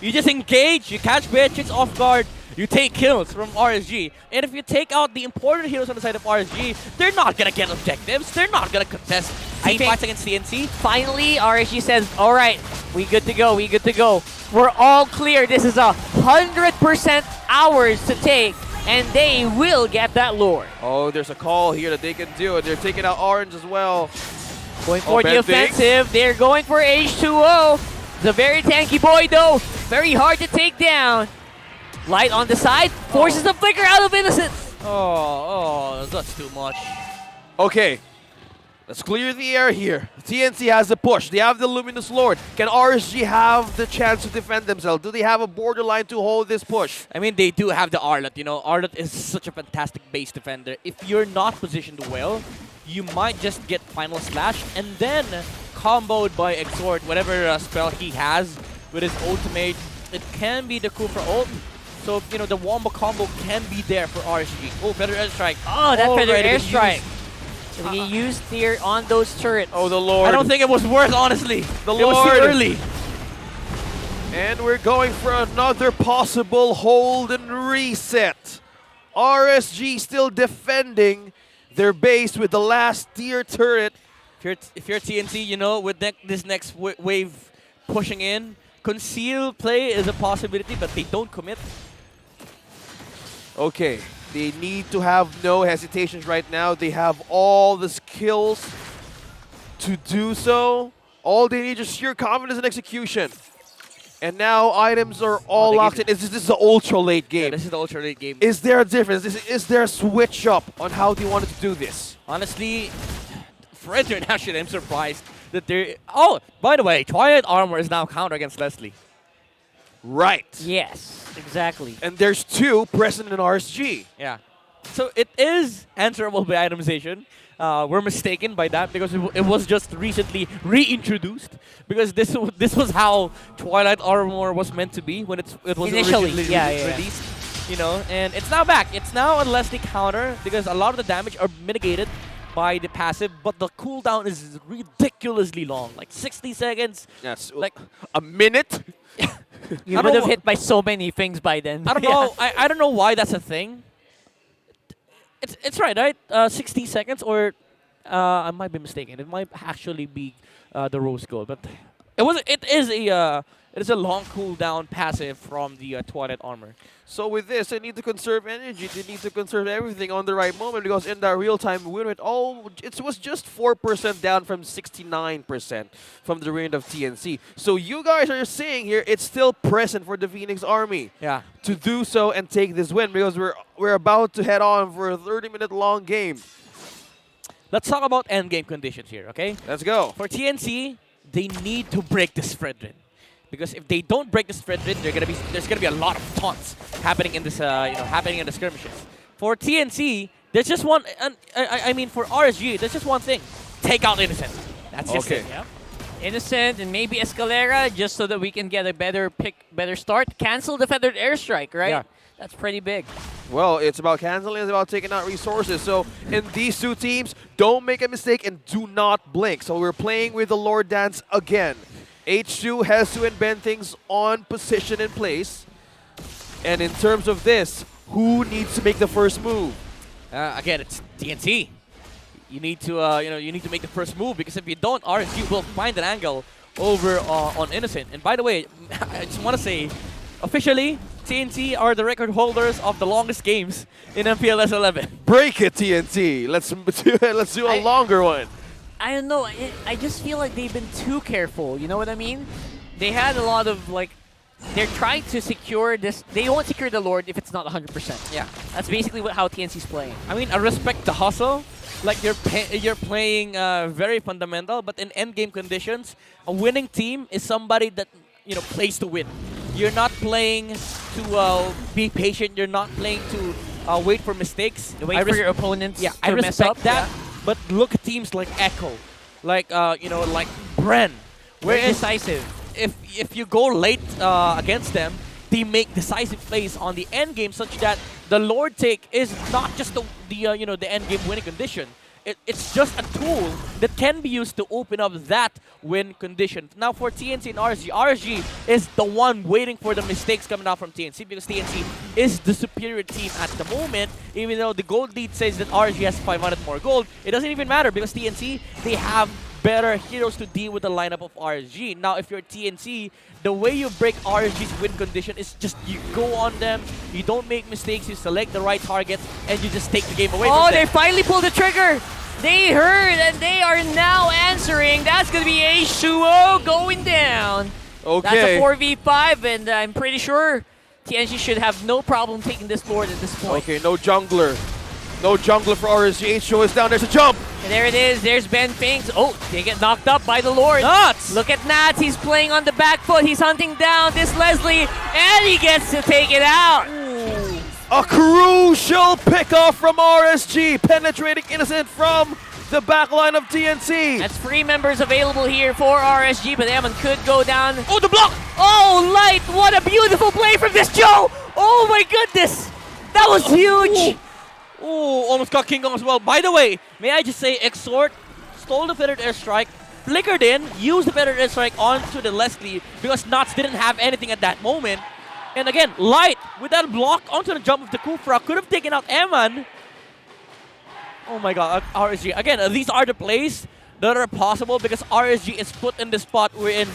You just engage, you catch Beatrix off guard, you take kills from RSG. And if you take out the important heroes on the side of RSG, they're not gonna get objectives. They're not gonna contest team fights against TNC. Finally, RSG says, all right, we good to go, we good to go. We're all clear. This is 100% ours to take, and they will get that lore. Oh, there's a call here that they can do, and they're taking out Orange as well. Going for the offensive. They're going for H2O. The very tanky boy, though. Very hard to take down. Light on the side. Forces the flicker out of Innocence. Oh, that's too much. Okay. Let's clear the air here. TNC has the push. They have the Luminous Lord. Can RSG have the chance to defend themselves? Do they have a borderline to hold this push? I mean, they do have the Arlott. You know, Arlott is such a fantastic base defender. If you're not positioned well, you might just get Final Slash and then comboed by Exhort, whatever spell he has with his ultimate. It can be the Kufra ult. So, you know, the Wombo combo can be there for RSG. Oh, Feather Airstrike. Oh, that Feather Airstrike. He used here on those turrets. Oh, the Lord. I don't think it was worth, honestly. The Lord. It was too early. And we're going for another possible hold and reset. RSG still defending their base with the last tier turret. If you're TNC, you know, with this next wave pushing in, conceal play is a possibility, but they don't commit. Okay, they need to have no hesitations right now. They have all the skills to do so. All they need is sheer confidence and execution. And now items are all locked in. This is the ultra late game. Yeah, this is the ultra late game. Is there a difference? Is there a switch up on how they wanted to do this? Honestly, for International, I'm surprised that they're... Oh, by the way, Twilight Armor is now counter against Leslie. Right. Yes, exactly. And there's two present in RSG. Yeah. So it is answerable by itemization. We're mistaken by that because it was just recently reintroduced. Because this was how Twilight Armor was meant to be when it was initially originally released. You know, and it's now back. It's now a Leslie counter because a lot of the damage are mitigated by the passive, but the cooldown is ridiculously long, like 60 seconds. Yes, like a minute. You would have hit by so many things by then. I don't know. I don't know why that's a thing. It's right? 60 seconds, or I might be mistaken. It might actually be the rose gold, but it is a long cooldown passive from the Twilight Armor. So with this, they need to conserve energy. They need to conserve everything on the right moment because in that real-time win rate, it was just 4% down from 69% from the reign of TNC. So you guys are saying here it's still present for the Phoenix Army. Yeah. To do so and take this win because we're about to head on for a 30-minute long game. Let's talk about endgame conditions here, okay? Let's go. For TNC, they need to break this spread win. Because if they don't break the spread win, there's gonna be a lot of taunts happening in this happening in the skirmishes. For TNC, there's just one. I mean, for RSG, there's just one thing: take out Innocent. That's just it. Yeah. Innocent and maybe Escalera, just so that we can get a better start. Cancel the Feathered Airstrike, right? Yeah. That's pretty big. Well, it's about canceling, it's about taking out resources. So in these two teams, don't make a mistake and do not blink. So we're playing with the Lord Dance again. H2 has to embed things on position in place. And in terms of this, who needs to make the first move? Again, it's TNT. You need to you need to make the first move because if you don't, RSG will find an angle over on Innocent. And by the way, I just want to say, officially, TNT are the record holders of the longest games in MPL-11. Break it, TNT. Let's do a longer one. I don't know. I just feel like they've been too careful. You know what I mean? They had a lot of, like, they're trying to secure this. They won't secure the Lord if it's not 100%. Yeah. That's basically how TNC's playing. I mean, I respect the hustle. Like, you're playing very fundamental, but in endgame conditions, a winning team is somebody that, plays to win. You're not playing to be patient. You're not playing to wait for mistakes. Wait for your opponents Yeah, to I mess respect up. that. Yeah. But look at teams like Echo, like like Bren. Very Whereas decisive. if you go late against them, they make decisive plays on the end game, such that the Lord take is not just the end game winning condition. It's just a tool that can be used to open up that win condition. Now for TNC and RSG is the one waiting for the mistakes coming out from TNC, because TNC is the superior team at the moment. Even though the gold lead says that RSG has 500 more gold, it doesn't even matter because TNC, they have better heroes to deal with the lineup of RSG. Now if you're TNC, the way you break RSG's win condition is just you go on them, you don't make mistakes, you select the right targets, and you just take the game away from them. Oh, they finally pulled the trigger. They heard and they are now answering. That's going to be H2O going down. Okay. That's a 4v5, and I'm pretty sure TNC should have no problem taking this Lord at this point. Okay, no jungler. No jungler for RSG. H2O is down. There's a jump. And there it is. There's Ben Finks. Oh, they get knocked up by the Lord. Nuts! Look at Nats. He's playing on the back foot. He's hunting down this Leslie, and he gets to take it out. A crucial pickoff from RSG, penetrating Innocent from the backline of TNC. That's 3 members available here for RSG, but Eman could go down. Oh, the block! Oh, Light! What a beautiful play from this Joe! Oh my goodness! That was huge! Oh, almost got King Kong as well. By the way, may I just say, Exort stole the feathered airstrike, flickered in, used the feathered airstrike onto the Leslie because Nuts didn't have anything at that moment. And again, Light, with that block onto the jump of the Kufra, could have taken out Eman. Oh my god, RSG. Again, these are the plays that are possible because RSG is put in the spot wherein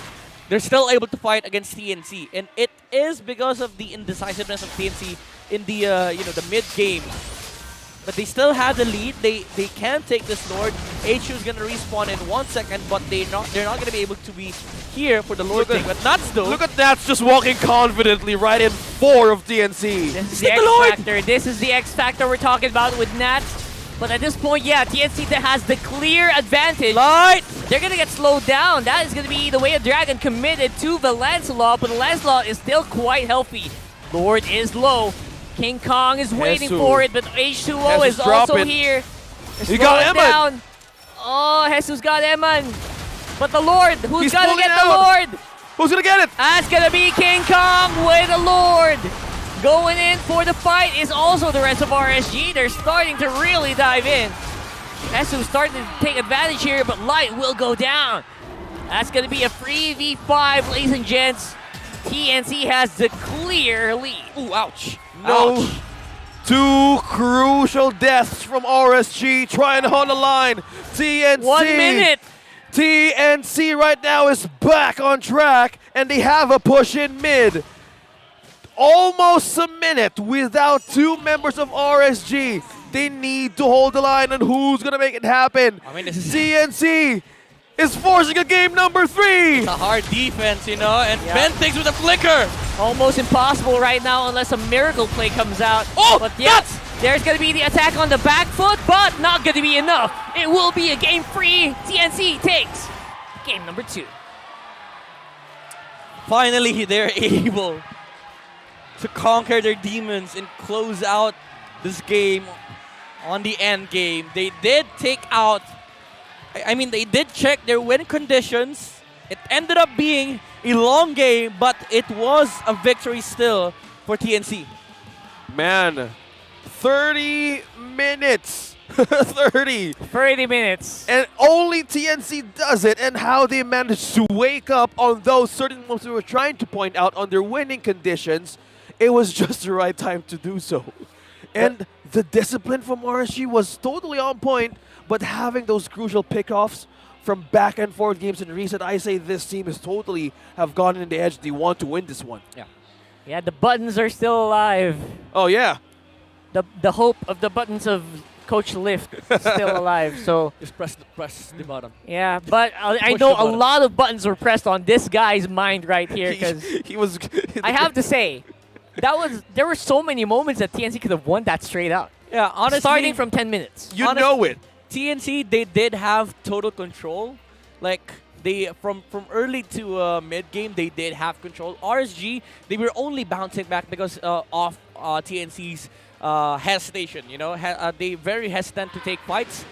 they're still able to fight against TNC. And it is because of the indecisiveness of TNC in the the mid game. But they still have the lead. They can take this Lord. HU is gonna respawn in 1 second, but they're not gonna be able to be here for the Lord thing. But Nuts though. Look at Nats just walking confidently right in 4 of TNC. This is the X Factor. This is the X Factor we're talking about with Nats. But at this point, yeah, TNC has the clear advantage. Light! They're gonna get slowed down. That is gonna be the way of Dragon committed to the Lancelot, but Lancelot is still quite healthy. Lord is low. King Kong is waiting for it, but H2O is also here. He got Eman. Down. Oh, Jesus got Eman. But the Lord, who's gonna get the out. Lord? Who's gonna get it? That's gonna be King Kong with the Lord. Going in for the fight is also the rest of RSG. They're starting to really dive in. Jesus starting to take advantage here, but Light will go down. That's gonna be a 3v5, ladies and gents. TNC has the clear lead. Ooh, ouch. No. 2 crucial deaths from RSG trying to hold the line. TNC. 1 minute. TNC right now is back on track, and they have a push in mid. Almost a minute without 2 members of RSG. They need to hold the line, and who's gonna make it happen? I mean, this is TNC is forcing a game number 3. It's a hard defense, and Ben thinks with a flicker. Almost impossible right now unless a miracle play comes out. Oh, but yeah, there's going to be the attack on the back foot, but not going to be enough. It will be a game free. TNC takes game number 2. Finally, they're able to conquer their demons and close out this game on the end game. They did take out, they did check their win conditions. It ended up being a long game, but it was a victory still for TNC. Man, 30 minutes. 30 minutes. And only TNC does it, and how they managed to wake up on those certain moments we were trying to point out on their winning conditions. It was just the right time to do so. And the discipline from RSG was totally on point, but having those crucial pickoffs from back and forth games in recent, I say this team is totally have gotten in the edge. They want to win this one. Yeah, the buttons are still alive. Oh, yeah. The hope of the buttons of Coach Lift is still alive. So just press the button. Yeah, but I know a lot of buttons were pressed on this guy's mind right here because he was. I have to say, there were so many moments that TNC could have won that straight out. Yeah, honestly, starting from 10 minutes. You know it. TNC, they did have total control. Like, They from early to mid game they did have control. RSG, they were only bouncing back because of TNC's hesitation. You know, they very hesitant to take fights.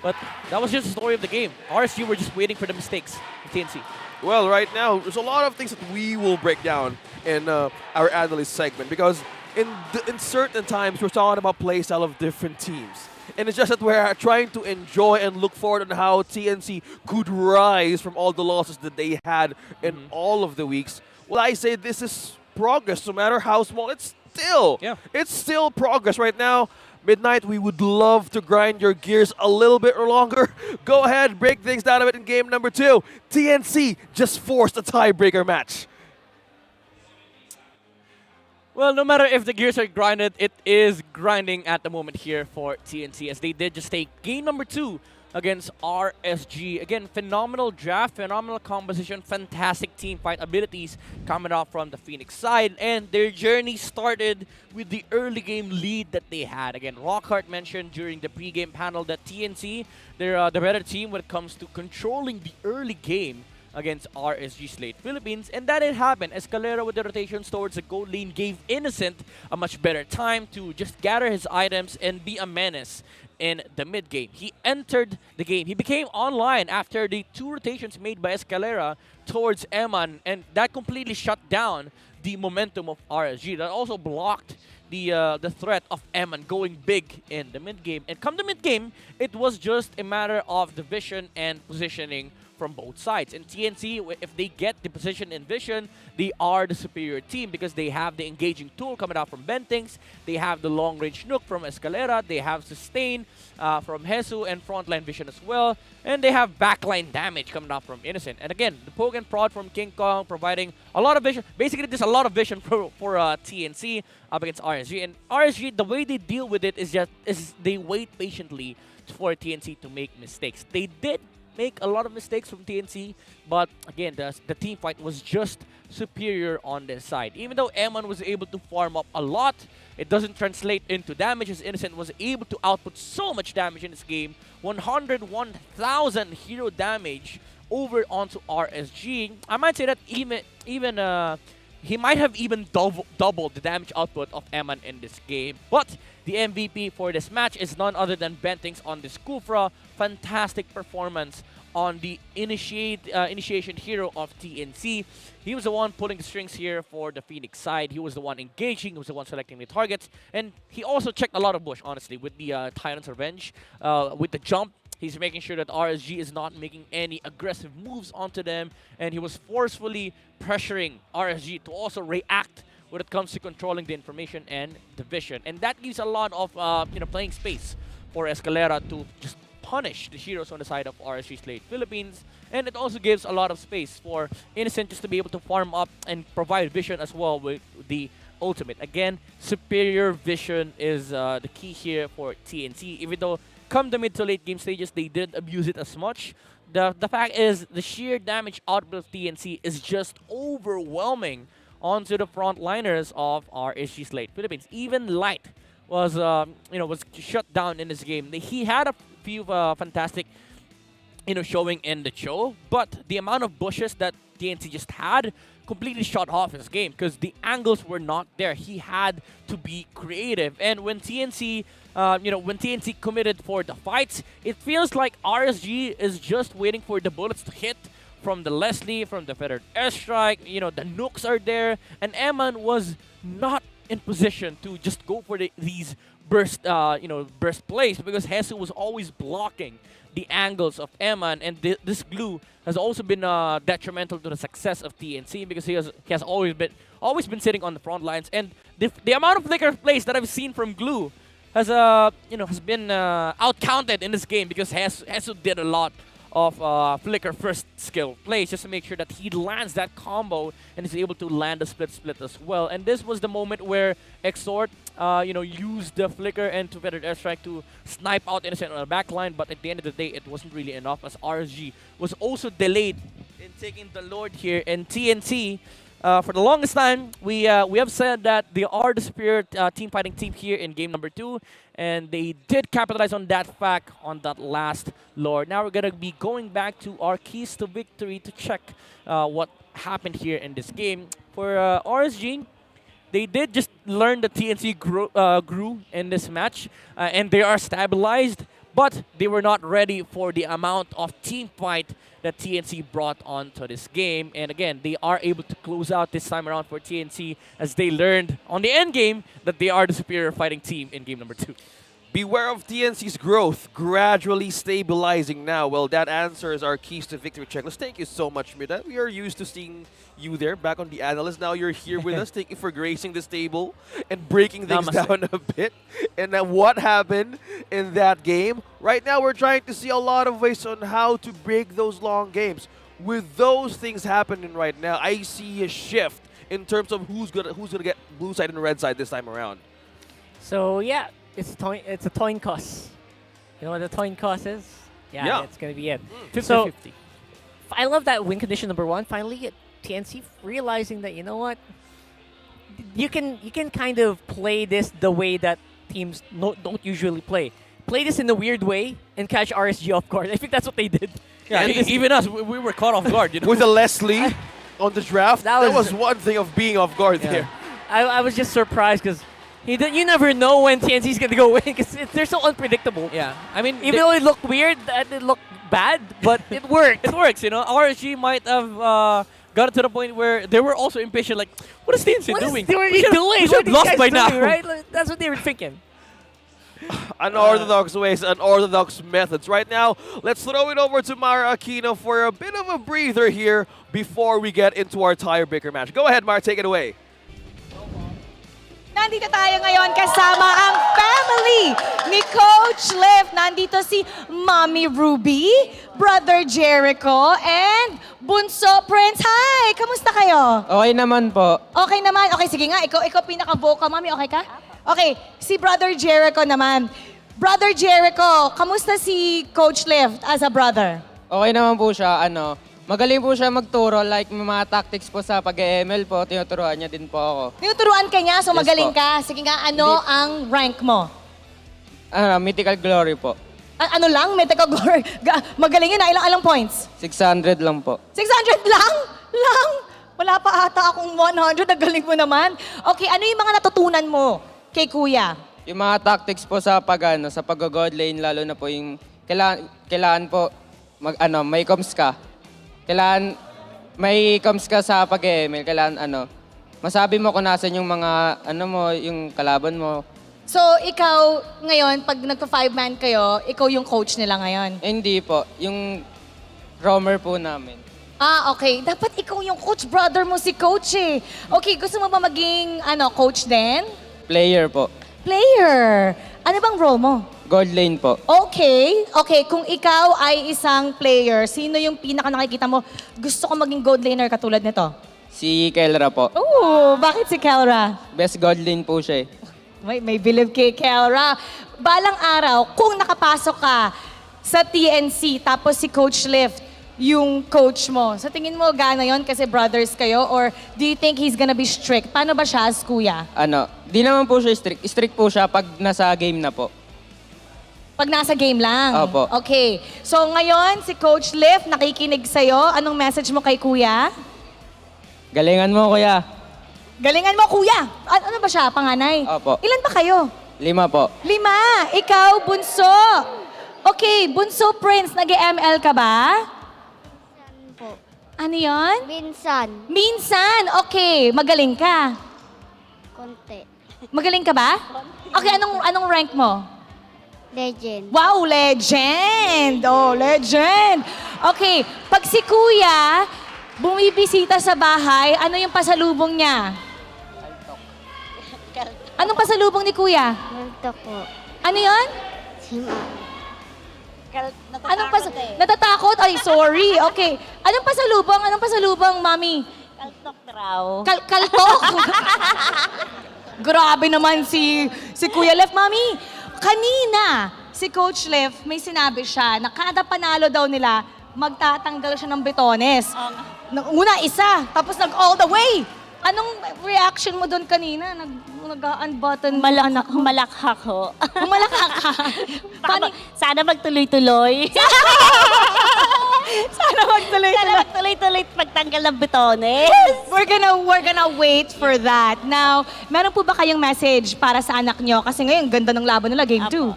But that was just the story of the game. RSG were just waiting for the mistakes of TNC. Well, right now, there's a lot of things that we will break down in our analyst segment because in certain times, we're talking about playstyle of different teams. And it's just that we're trying to enjoy and look forward on how TNC could rise from all the losses that they had in all of the weeks. Well, I say this is progress, no matter how small. It's still progress right now. Midnight, we would love to grind your gears a little bit longer. Go ahead, break things down a bit in game number 2. TNC just forced a tiebreaker match. Well, no matter if the gears are grinded, it is grinding at the moment here for TNC as they did just take game number 2 against RSG. Again, phenomenal draft, phenomenal composition, fantastic team fight abilities coming off from the Phoenix side. And their journey started with the early game lead that they had. Again, Rockhart mentioned during the pregame panel that TNC, they're the better team when it comes to controlling the early game against RSG Slate Philippines, and that did happen. Escalera with the rotations towards the gold lane gave Innocent a much better time to just gather his items and be a menace in the mid game. He entered the game. He became online after the 2 rotations made by Escalera towards Eman, and that completely shut down the momentum of RSG. That also blocked the threat of Eman going big in the mid game. And come the mid game, it was just a matter of the vision and positioning from both sides. And TNC, if they get the position and vision, they are the superior team because they have the engaging tool coming out from Bentings, they have the long-range Nook from Escalera, they have sustain from Hesu and frontline vision as well, and they have backline damage coming out from Innocent. And again, the poke and prod from King Kong providing a lot of vision. Basically, there's a lot of vision for TNC up against RSG. And RSG, the way they deal with it is they wait patiently for TNC to make mistakes. They did make a lot of mistakes from TNC, but again, the team fight was just superior on their side. Even though Eman was able to farm up a lot, it doesn't translate into damage as Innocent was able to output so much damage in this game. 101,000 hero damage over onto RSG. I might say that even he might have even doubled the damage output of Eman in this game. But the MVP for this match is none other than Bentings on this Kufra. Fantastic performance on the initiation hero of TNC. He was the one pulling the strings here for the Phoenix side. He was the one engaging. He was the one selecting the targets. And he also checked a lot of bush, honestly, with the Tyrant's Revenge. With the jump, he's making sure that RSG is not making any aggressive moves onto them. And he was forcefully pressuring RSG to also react when it comes to controlling the information and the vision. And that gives a lot of playing space for Escalera to just punish the heroes on the side of RSG Slate Philippines. And it also gives a lot of space for Innocent just to be able to farm up and provide vision as well with the ultimate. Again, superior vision is the key here for TNC. Even though come the mid to late game stages, they didn't abuse it as much. The fact is, the sheer damage output of TNC is just overwhelming onto the frontliners of RSG Slate Philippines. Even Light was shut down in this game. He had a few fantastic showing in the show, but the amount of bushes that TNC just had completely shut off his game because the angles were not there. He had to be creative. And when TNC committed for the fights, it feels like RSG is just waiting for the bullets to hit from the Leslie, from the Feathered Airstrike. The Nooks are there, and Eman was not in position to just go for these burst plays because Hesu was always blocking the angles of Eman, and this glue has also been detrimental to the success of TNC because he has always been sitting on the front lines, and the amount of flicker plays that I've seen from glue has been outcounted in this game because Hesu did a lot of flicker first skill plays just to make sure that he lands that combo and is able to land a split as well. And this was the moment where Exort used the flicker and two feathered airstrike to snipe out Innocent on the back line, but at the end of the day it wasn't really enough as RSG was also delayed in taking the Lord here, and TNC for the longest time, we have said that they are the superior team fighting team here in game number 2, and they did capitalize on that fact on that last lore. Now we're gonna be going back to our keys to victory to check what happened here in this game. For RSG, they did just learn the TNC grew in this match, and they are stabilized, but they were not ready for the amount of team fight that TNC brought onto this game. And again, they are able to close out this time around for TNC as they learned on the end game that they are the superior fighting team in game number 2. Beware of TNC's growth, gradually stabilizing now. Well, that answers our keys to victory checklist. Thank you so much, Mida. We are used to seeing you there, back on the analyst. Now you're here with us. Thank you for gracing this table and breaking things down a bit. And then what happened in that game? Right now, we're trying to see a lot of ways on how to break those long games. With those things happening right now, I see a shift in terms of who's gonna get blue side and red side this time around. So yeah, it's a coin toss. You know what the coin toss is? Yeah, it's gonna be it. 50-50. I love that win condition number 1. Finally, TNC realizing that, you know what, you can kind of play this the way that teams don't usually play. Play this in a weird way and catch RSG off guard. I think that's what they did. Yeah, even us, we were caught off guard. You know? With a Leslie on the draft, that was one thing of being off guard there. I was just surprised because you never know when TNC's going to go win because they're so unpredictable. Yeah, I mean, even though it looked weird, it looked bad, but it worked. It works, you know. RSG might have got to the point where they were also impatient, like, what is TNC doing? What are you doing? We should have lost by now. Right? Like, that's what they were thinking. Unorthodox ways, unorthodox methods. Right now, let's throw it over to Mara Aquino for a bit of a breather here before we get into our tiebreaker match. Go ahead, Mara, take it away. Nandito tayo ngayon kasama ang family ni Coach Liv. Nandito si Mommy Ruby, Brother Jericho, and Bunso Prince. Hi! Kamusta kayo? Okay naman po. Okay naman. Okay, sige nga. Ikaw pinaka-vocal, Mommy. Okay ka? Okay, si Brother Jericho naman. Brother Jericho, kamusta si Coach Liv as a brother? Okay naman po siya. Magaling po siya magturo, like may mga tactics po sa pag-ML po, tinuturuan niya din po ako. Tinuturuan ka niya, so Yes magaling po. ka. Sige nga, ano ang rank mo? Mythical Glory po. Ano lang? Mythical Glory? Magaling yun na. Ilang points? 600 lang po. 600 lang? Wala pa ata akong 100. Ang galing mo naman. Okay, ano yung mga natutunan mo kay Kuya? Yung mga tactics po sa sa pag-god lane, lalo na po yung kailangan po may comms ka. Kailangan may comms ka sa pag-ML. Kailangan masabi mo kung nasan yung mga yung kalaban mo. So, ikaw ngayon, pag nagpa-5-man kayo, ikaw yung coach nila ngayon? Hindi po. Yung roamer po namin. Okay. Dapat ikaw yung coach. Brother mo si coach eh. Okay, gusto mo ba maging coach din? Player po. Player. Ano bang role mo? Gold lane po. Okay. Okay, kung ikaw ay isang player, sino yung pinaka nakikita mo, gusto ko maging gold laner katulad nito? Si Kelra po. Oo, bakit si Kelra? Best gold lane po siya eh. May believe kay Kelra. Balang araw, kung nakapasok ka sa TNC, tapos si Coach Liv, yung coach mo, sa tingin mo gana yon kasi brothers kayo, or do you think he's gonna be strict? Paano ba siya as kuya? Di naman po siya strict. Strict po siya pag nasa game na po. Pag nasa game lang? Opo. Okay. So ngayon, si Coach Liv nakikinig sa'yo. Anong message mo kay kuya? Galingan mo, kuya. Galingan mo, kuya. Ano ba siya? Panganay? Opo. Ilan ba kayo? 5 po. 5. Ikaw, bunso. Okay, bunso Prince, nag-ML ka ba? Po. Ano yon? Minsan. Minsan. Okay, magaling ka. Konti. Magaling ka ba? Okay, anong rank mo? Legend. Wow, legend! Oh, legend! Okay, pag si kuya bumibisita sa bahay, ano yung pasalubong niya? Anong pasalubong ni kuya? Multo po. Ano yon? Sima. Natatakot? Ay, sorry. Okay. Anong pasalubong? Anong pasalubong, mami? Kaltok raw. Kaltok? Grabe naman si Kuya Liv. Mami, kanina, si Coach Liv, may sinabi siya na kada panalo daw nila, magtatanggal siya ng betones. Una, isa, tapos all the way. Anong reaction mo doon kanina? Nag-unbutton mo, anak mo? Humalakhak ho. Humalakhak ka. Sana magtuloy-tuloy. Sana magtuloy-tuloy pagtanggal ng bitones. We're gonna wait for that. Now, meron po ba kayong message para sa anak nyo? Kasi ngayon, ganda ng laban nila, Game 2.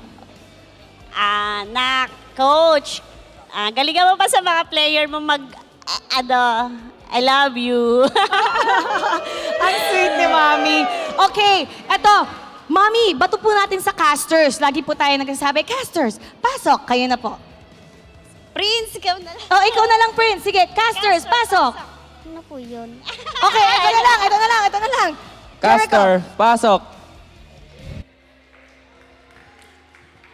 Anak, coach, galingan mo pa sa mga player mo I love you. Ang sweet ni Mami. Okay, eto. Mami, bato po natin sa casters. Lagi po tayo nagsasabi, casters, pasok. Kayo na po. Prince, ikaw na lang. Oh, ikaw na lang, Prince. Sige, casters, pasok. Ano po yun? Okay, ito na lang. Caster, pasok.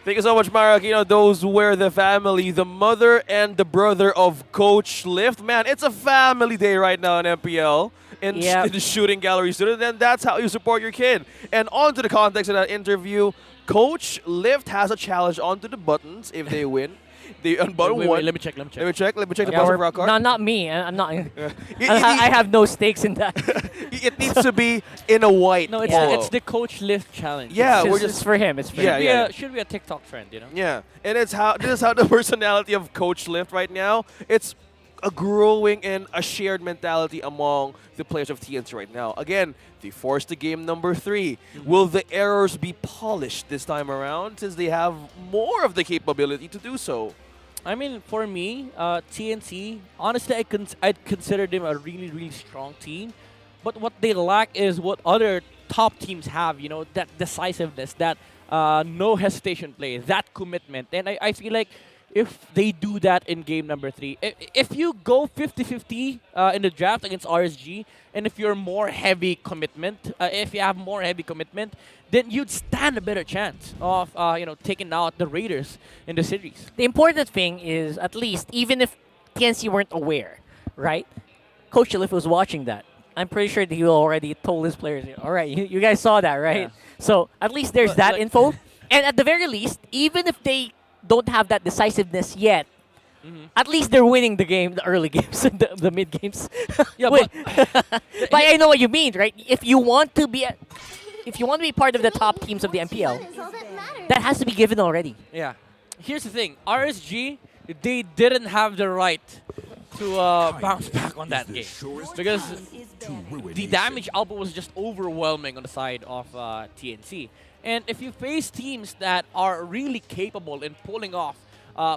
Thank you so much, Mara Aquino. Those were the family, the mother and the brother of Coach Lift. Man, it's a family day right now in MPL, in the shooting gallery student, and that's how you support your kid. And on to the context of that interview, Coach Lift has a challenge onto the buttons if they win. They unbutton one. Wait, let me check. Let me check the buzzer rock card. No, not me. I'm not. I have no stakes in that. It needs to be in a white. No, it's the Coach Lift challenge. Yeah, it's for him. It's for him. Should be a TikTok trend, you know? Yeah, and this is how the personality of Coach Lift right now. It's a growing and a shared mentality among the players of TNC right now. Again, they forced the game number 3. Will the errors be polished this time around since they have more of the capability to do so? I mean, for me, TNC, honestly, I'd consider them a really, really strong team. But what they lack is what other top teams have, you know, that decisiveness, that no hesitation play, that commitment. And I feel like if they do that in game number 3, if you go 50-50 in the draft against RSG, and if you're more heavy commitment, if you have more heavy commitment, then you'd stand a better chance of taking out the Raiders in the series. The important thing is, at least, even if TNC weren't aware, right? Coach Liff was watching that. I'm pretty sure that he already told his players, all right, you guys saw that, right? Yeah. So at least there's that info. And at the very least, even if they don't have that decisiveness yet, at least they're winning the game, the early games, the mid games. Yeah, but I know what you mean, right? If you want to be part of the top teams of the MPL, that has to be given already. Yeah. Here's the thing. RSG, they didn't have the right to bounce back on that game. Because the damage output was just overwhelming on the side of TNC. And if you face teams that are really capable in pulling off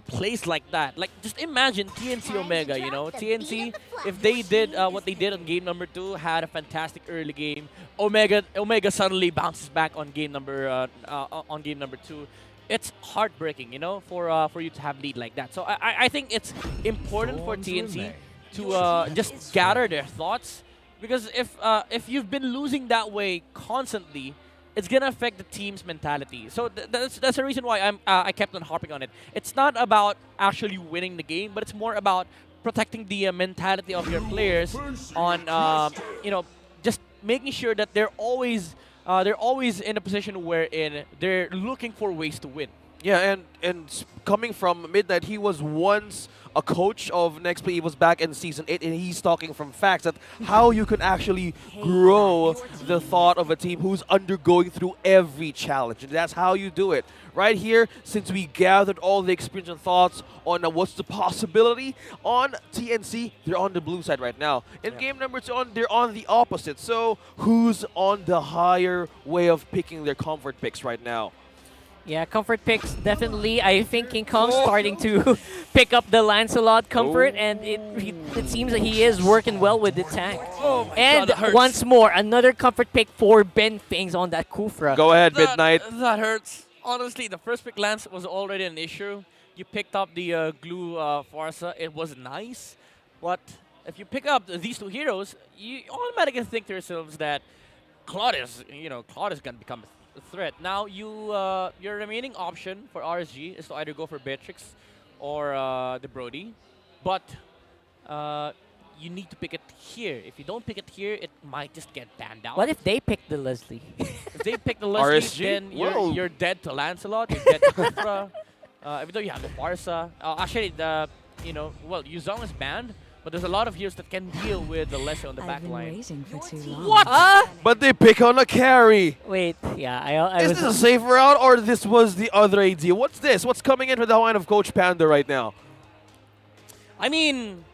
plays like that, like just imagine TNC Omega, you know, TNC, if they did what they did on game number 2, had a fantastic early game. Omega suddenly bounces back on game number 2. It's heartbreaking, you know, for you to have lead like that. So I think it's important for TNC to just gather their thoughts, because if you've been losing that way constantly, it's gonna affect the team's mentality. So that's the reason why I kept on harping on it. It's not about actually winning the game, but it's more about protecting the mentality of your players on just making sure that they're always in a position wherein they're looking for ways to win. Yeah, and coming from Midnight, he was once a coach of Next Play. He was back in Season 8, and he's talking from facts that how you can actually grow the thought of a team who's undergoing through every challenge. And that's how you do it. Right here, since we gathered all the experience and thoughts on what's the possibility, on TNC, they're on the blue side right now. In game number 2, they're on the opposite. So who's on the higher way of picking their comfort picks right now? Yeah, comfort picks, definitely. I think King Kong's starting to pick up the Lancelot comfort, and it seems that he is working well with the tank. And once more, another comfort pick for Ben Fings on that Kufra. Go ahead, Midnight. That hurts. Honestly, the first pick Lance was already an issue. You picked up the glue Farsa. It was nice, but if you pick up these 2 heroes, you automatically think to yourselves that Claudius gonna become a threat. Now your remaining option for RSG is to either go for Beatrix or the Brody, but you need to pick it here. If you don't pick it here, it might just get banned out. What if they pick the Leslie? If they pick the Leslie, RSG? then you're dead to Lancelot, you're dead to Kufra. Even though you have the Farsa. Actually, Yuzong is banned, But there's a lot of heroes that can deal with the Lesser on the back line. Waiting for too long. What? But they pick on a carry. Wait, yeah, I Is was... this a safe route or this was the other idea? What's this? What's coming into the line of Coach Panda right now? I mean,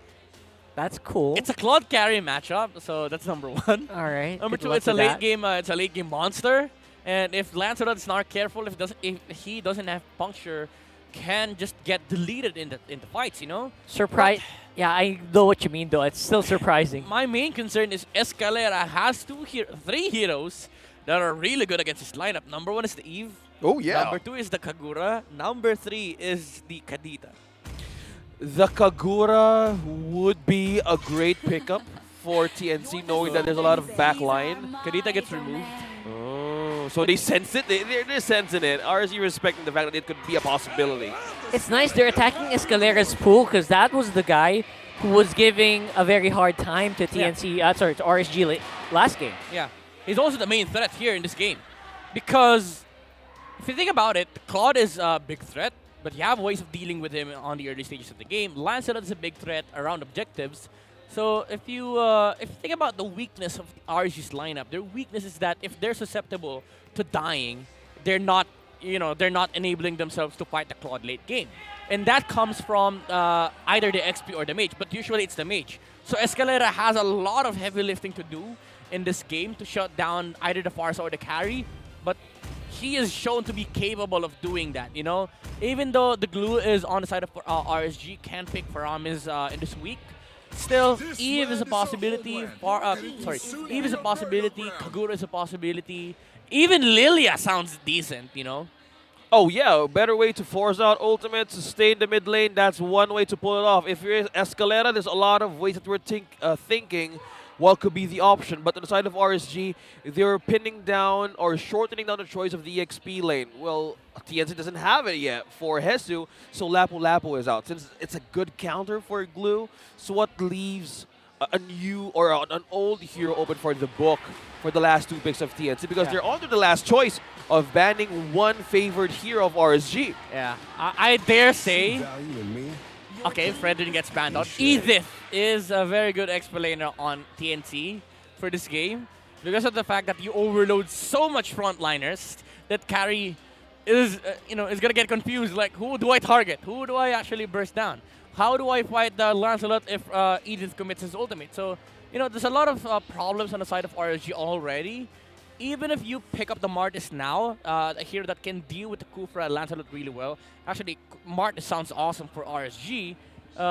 that's cool. it's a Claude carry matchup, so that's number one. All right. Number good two, luck it's a with late that. game. It's a late game monster, and if Lancelot's not careful, if he doesn't have puncture, can just get deleted in the fights. You know. Surprise. Yeah, I know what you mean, though. It's still surprising. My main concern is Escalera has three heroes that are really good against his lineup. Number one is the Eve. Oh, yeah. Number two is the Kagura. Number three is the Kadita. The Kagura would be a great pickup for TNC, knowing that there's a lot of backline. Kadita gets removed. Oh, so they sense it? They're sensing it. RSG respecting the fact that it could be a possibility. It's nice they're attacking Escalera's pool because that was the guy who was giving a very hard time to TNC, to RSG last game. Yeah. He's also the main threat here in this game. Because if you think about it, Claude is a big threat, but you have ways of dealing with him on the early stages of the game. Lancelot is a big threat around objectives. So if you think about the weakness of RSG's lineup, their weakness is that if they're susceptible to dying, they're not enabling themselves to fight the Claude late game. And that comes from either the XP or the mage, but usually it's the mage. So Escalera has a lot of heavy lifting to do in this game to shut down either the Farsa or the carry, but he is shown to be capable of doing that, you know? Even though the glue is on the side of RSG, can pick Faramis in this week, still, Eve is a possibility. Eve is a possibility. Kagura is a possibility. Even Lilia sounds decent, you know? Oh, yeah. A better way to force out ultimates, stay in the mid lane. That's one way to pull it off. If you're Escalera, there's a lot of ways that we're thinking what could be the option. But on the side of RSG, they're pinning down or shortening down the choice of the EXP lane. Well, TNC doesn't have it yet for Hesu, so Lapu Lapu is out. Since it's a good counter for Glue, so what leaves a new or an old hero open for the book for the last two picks of TNC? Because they're under the last choice of banning one favored hero of RSG. Yeah, I dare say... Okay, Fredrin gets banned out. Edith is a very good explainer on TNC for this game because of the fact that you overload so much frontliners that carry is gonna get confused. Like, who do I target? Who do I actually burst down? How do I fight the Lancelot if Edith commits his ultimate? So, there's a lot of problems on the side of RSG already. Even if you pick up the Martis now, a hero that can deal with the Kufra and Lancelot really well. Actually, Martis sounds awesome for RSG.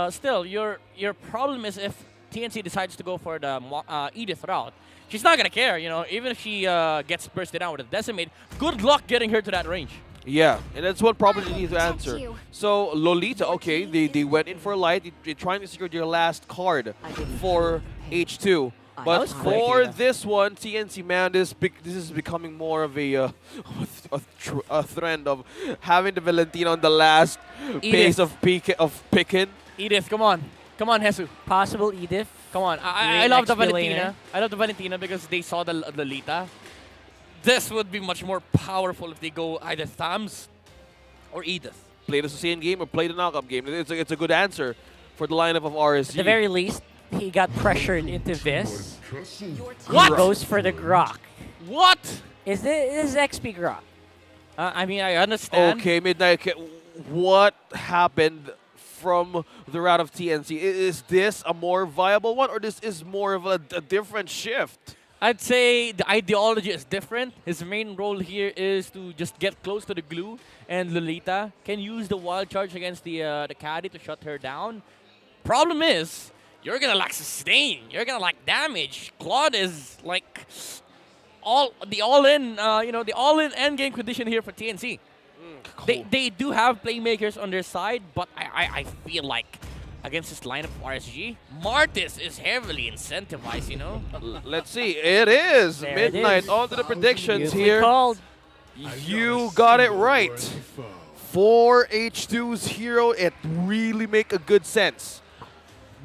Still, your problem is if TNC decides to go for the Edith route, she's not going to care, even if she gets bursted out with a Decimate. Good luck getting her to that range. Yeah, and that's one problem you need to answer. So, Lolita, okay, they went in for light. They're trying to secure their last card for H2. But for this one, TNC, man, this is becoming more of a trend of having the Valentina on the last pace of picking. Edith, come on. Come on, Hesu. Possible Edith. Come on. I love the Valentina. I love the Valentina because they saw the Lolita. This would be much more powerful if they go either Thams or Edith. Play the Susain game or play the knockup game. It's a good answer for the lineup of RSG. At the very least, he got pressured into this. What? He goes for the Grok. What? Is this XP Grok? I mean, I understand. Okay, Midnight. What happened from the route of TNC? Is this a more viable one, or this is more of a different shift? I'd say the ideology is different. His main role here is to just get close to the glue, and Lolita can use the wild charge against the caddy to shut her down. Problem is, you're gonna lack sustain. You're gonna lack damage. Claude is like the all-in endgame condition here for TNC. Cool. They do have playmakers on their side, but I feel like against this lineup of RSG, Martis is heavily incentivized, Let's see. It is there Midnight. It is. On to the predictions Beautifully here. called. You got it right. For H2's hero, it really make a good sense.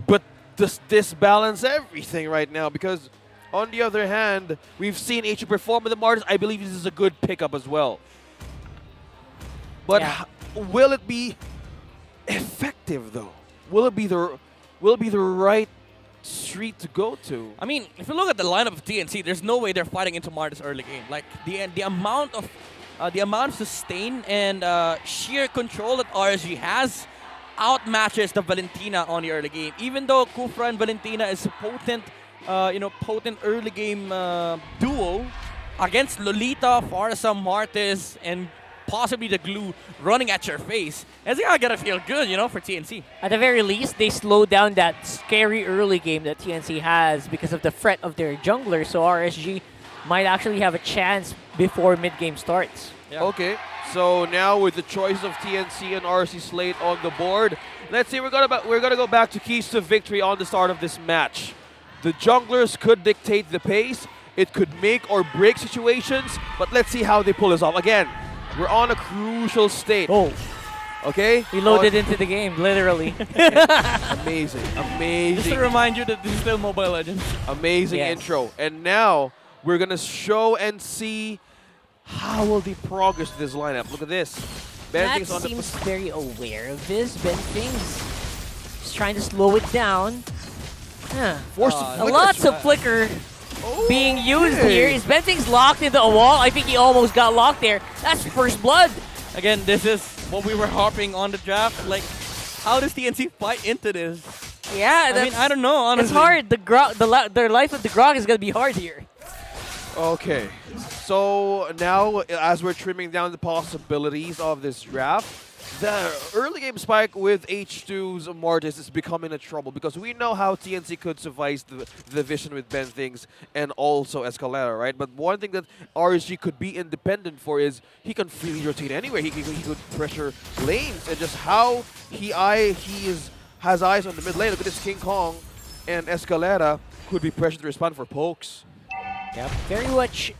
But does this balance everything right now? Because on the other hand, we've seen H2 perform with the Martis. I believe this is a good pickup as well. But will it be effective though? Will it be the will be the right street to go to. I mean, if you look at the lineup of TNC, there's no way they're fighting into Martis early game. Like the amount of sustain and sheer control that RSG has outmatches the Valentina on the early game. Even though Kufra and Valentina is a potent, potent early game duo against Lolita, Farsa, Martis, and possibly the glue running at your face. It's gotta feel good, for TNC. At the very least, they slowed down that scary early game that TNC has because of the threat of their jungler, so RSG might actually have a chance before mid-game starts. Yeah. Okay, so now with the choice of TNC and RC Slate on the board, let's see, we're gonna go back to keys to victory on the start of this match. The junglers could dictate the pace, it could make or break situations, but let's see how they pull this off. Again, we're on a crucial state. Oh. Okay? He loaded into the game, literally. Amazing, amazing. Just to remind you that this is still Mobile Legends. Amazing intro. And now, we're gonna show and see how will they progress this lineup. Look at this. Matt seems very aware of this. Benfing's just trying to slow it down. Lots of flicker being used here. Is Benfing's locked into a wall? I think he almost got locked there. That's first blood. Again, this is what we were harping on the draft. Like, how does TNC fight into this? Yeah, I mean, I don't know, honestly. It's hard. Their life with the Grok is going to be hard here. Okay, so now as we're trimming down the possibilities of this draft, the early game spike with H2's Mortis is becoming a trouble because we know how TNC could survive the vision with Ben Things and also Escalera, right? But one thing that RSG could be independent for is he can freely rotate anywhere. He could pressure lanes, and just how has eyes on the mid lane. Look at this, King Kong and Escalera could be pressured to respond for pokes. Yep, very much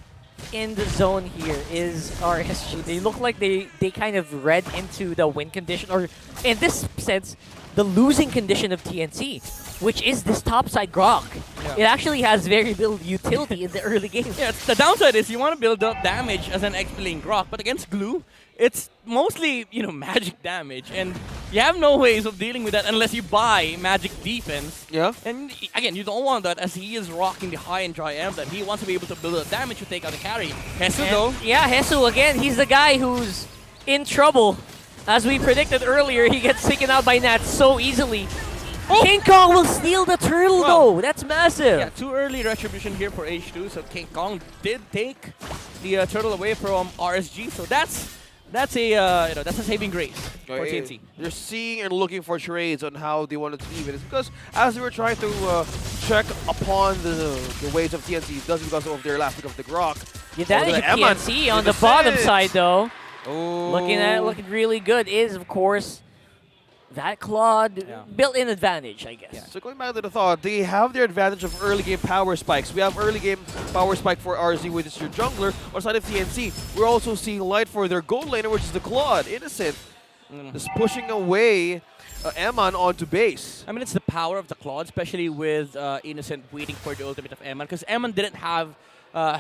in the zone here is RSG. They look like they kind of read into the win condition, or in this sense, the losing condition of TNC, which is this topside Grok. Yeah. It actually has very little utility in the early game. Yeah, the downside is you want to build up damage as an XP lane Grok, but against Glue, it's mostly, magic damage, and you have no ways of dealing with that unless you buy magic defense. Yeah. And again, you don't want that as he is rocking the high and dry emblem. He wants to be able to build up damage to take out the carry. Hesu though. Yeah, Hesu again, he's the guy who's in trouble. As we predicted earlier, he gets taken out by Nats so easily. King Kong will steal the turtle though. That's massive. Yeah, too early retribution here for H2, so King Kong did take the turtle away from RSG, so that's a saving grace for TNC. They're seeing and looking for trades on how they want to leave it. It's because as they were trying to check upon the ways of TNC, that's because of their last pick of the Grok. The advantage of TNC on the bottom side though. Oh. Looking really good is of course that Claude built-in advantage, I guess. Yeah. So going back to the thought, they have their advantage of early game power spikes. We have early game power spike for RZ, which is your jungler. On side of TNC, we're also seeing light for their gold laner, which is the Claude. Innocent. Just pushing away Eman onto base. I mean, it's the power of the Claude, especially with Innocent waiting for the ultimate of Eman, because Eman didn't have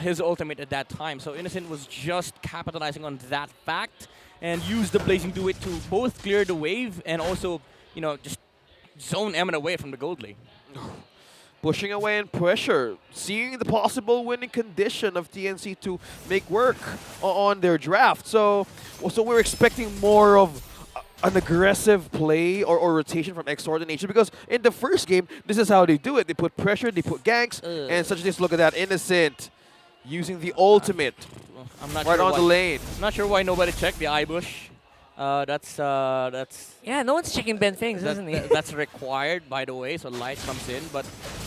his ultimate at that time. So Innocent was just capitalizing on that fact and used the Blazing Duet to both clear the wave and also, just zone Eman away from the gold lane. Pushing away and pressure, seeing the possible winning condition of TNC to make work on their draft. So we're expecting more of an aggressive play or rotation from Extraordination, because in the first game, this is how they do it. They put pressure, they put ganks, and such as this. Look at that, Innocent using the ultimate I'm not right sure on the lane. I'm not sure why nobody checked the eyebush. That's yeah, no one's checking Ben Things, isn't he? That's required, by the way, so Light comes in. But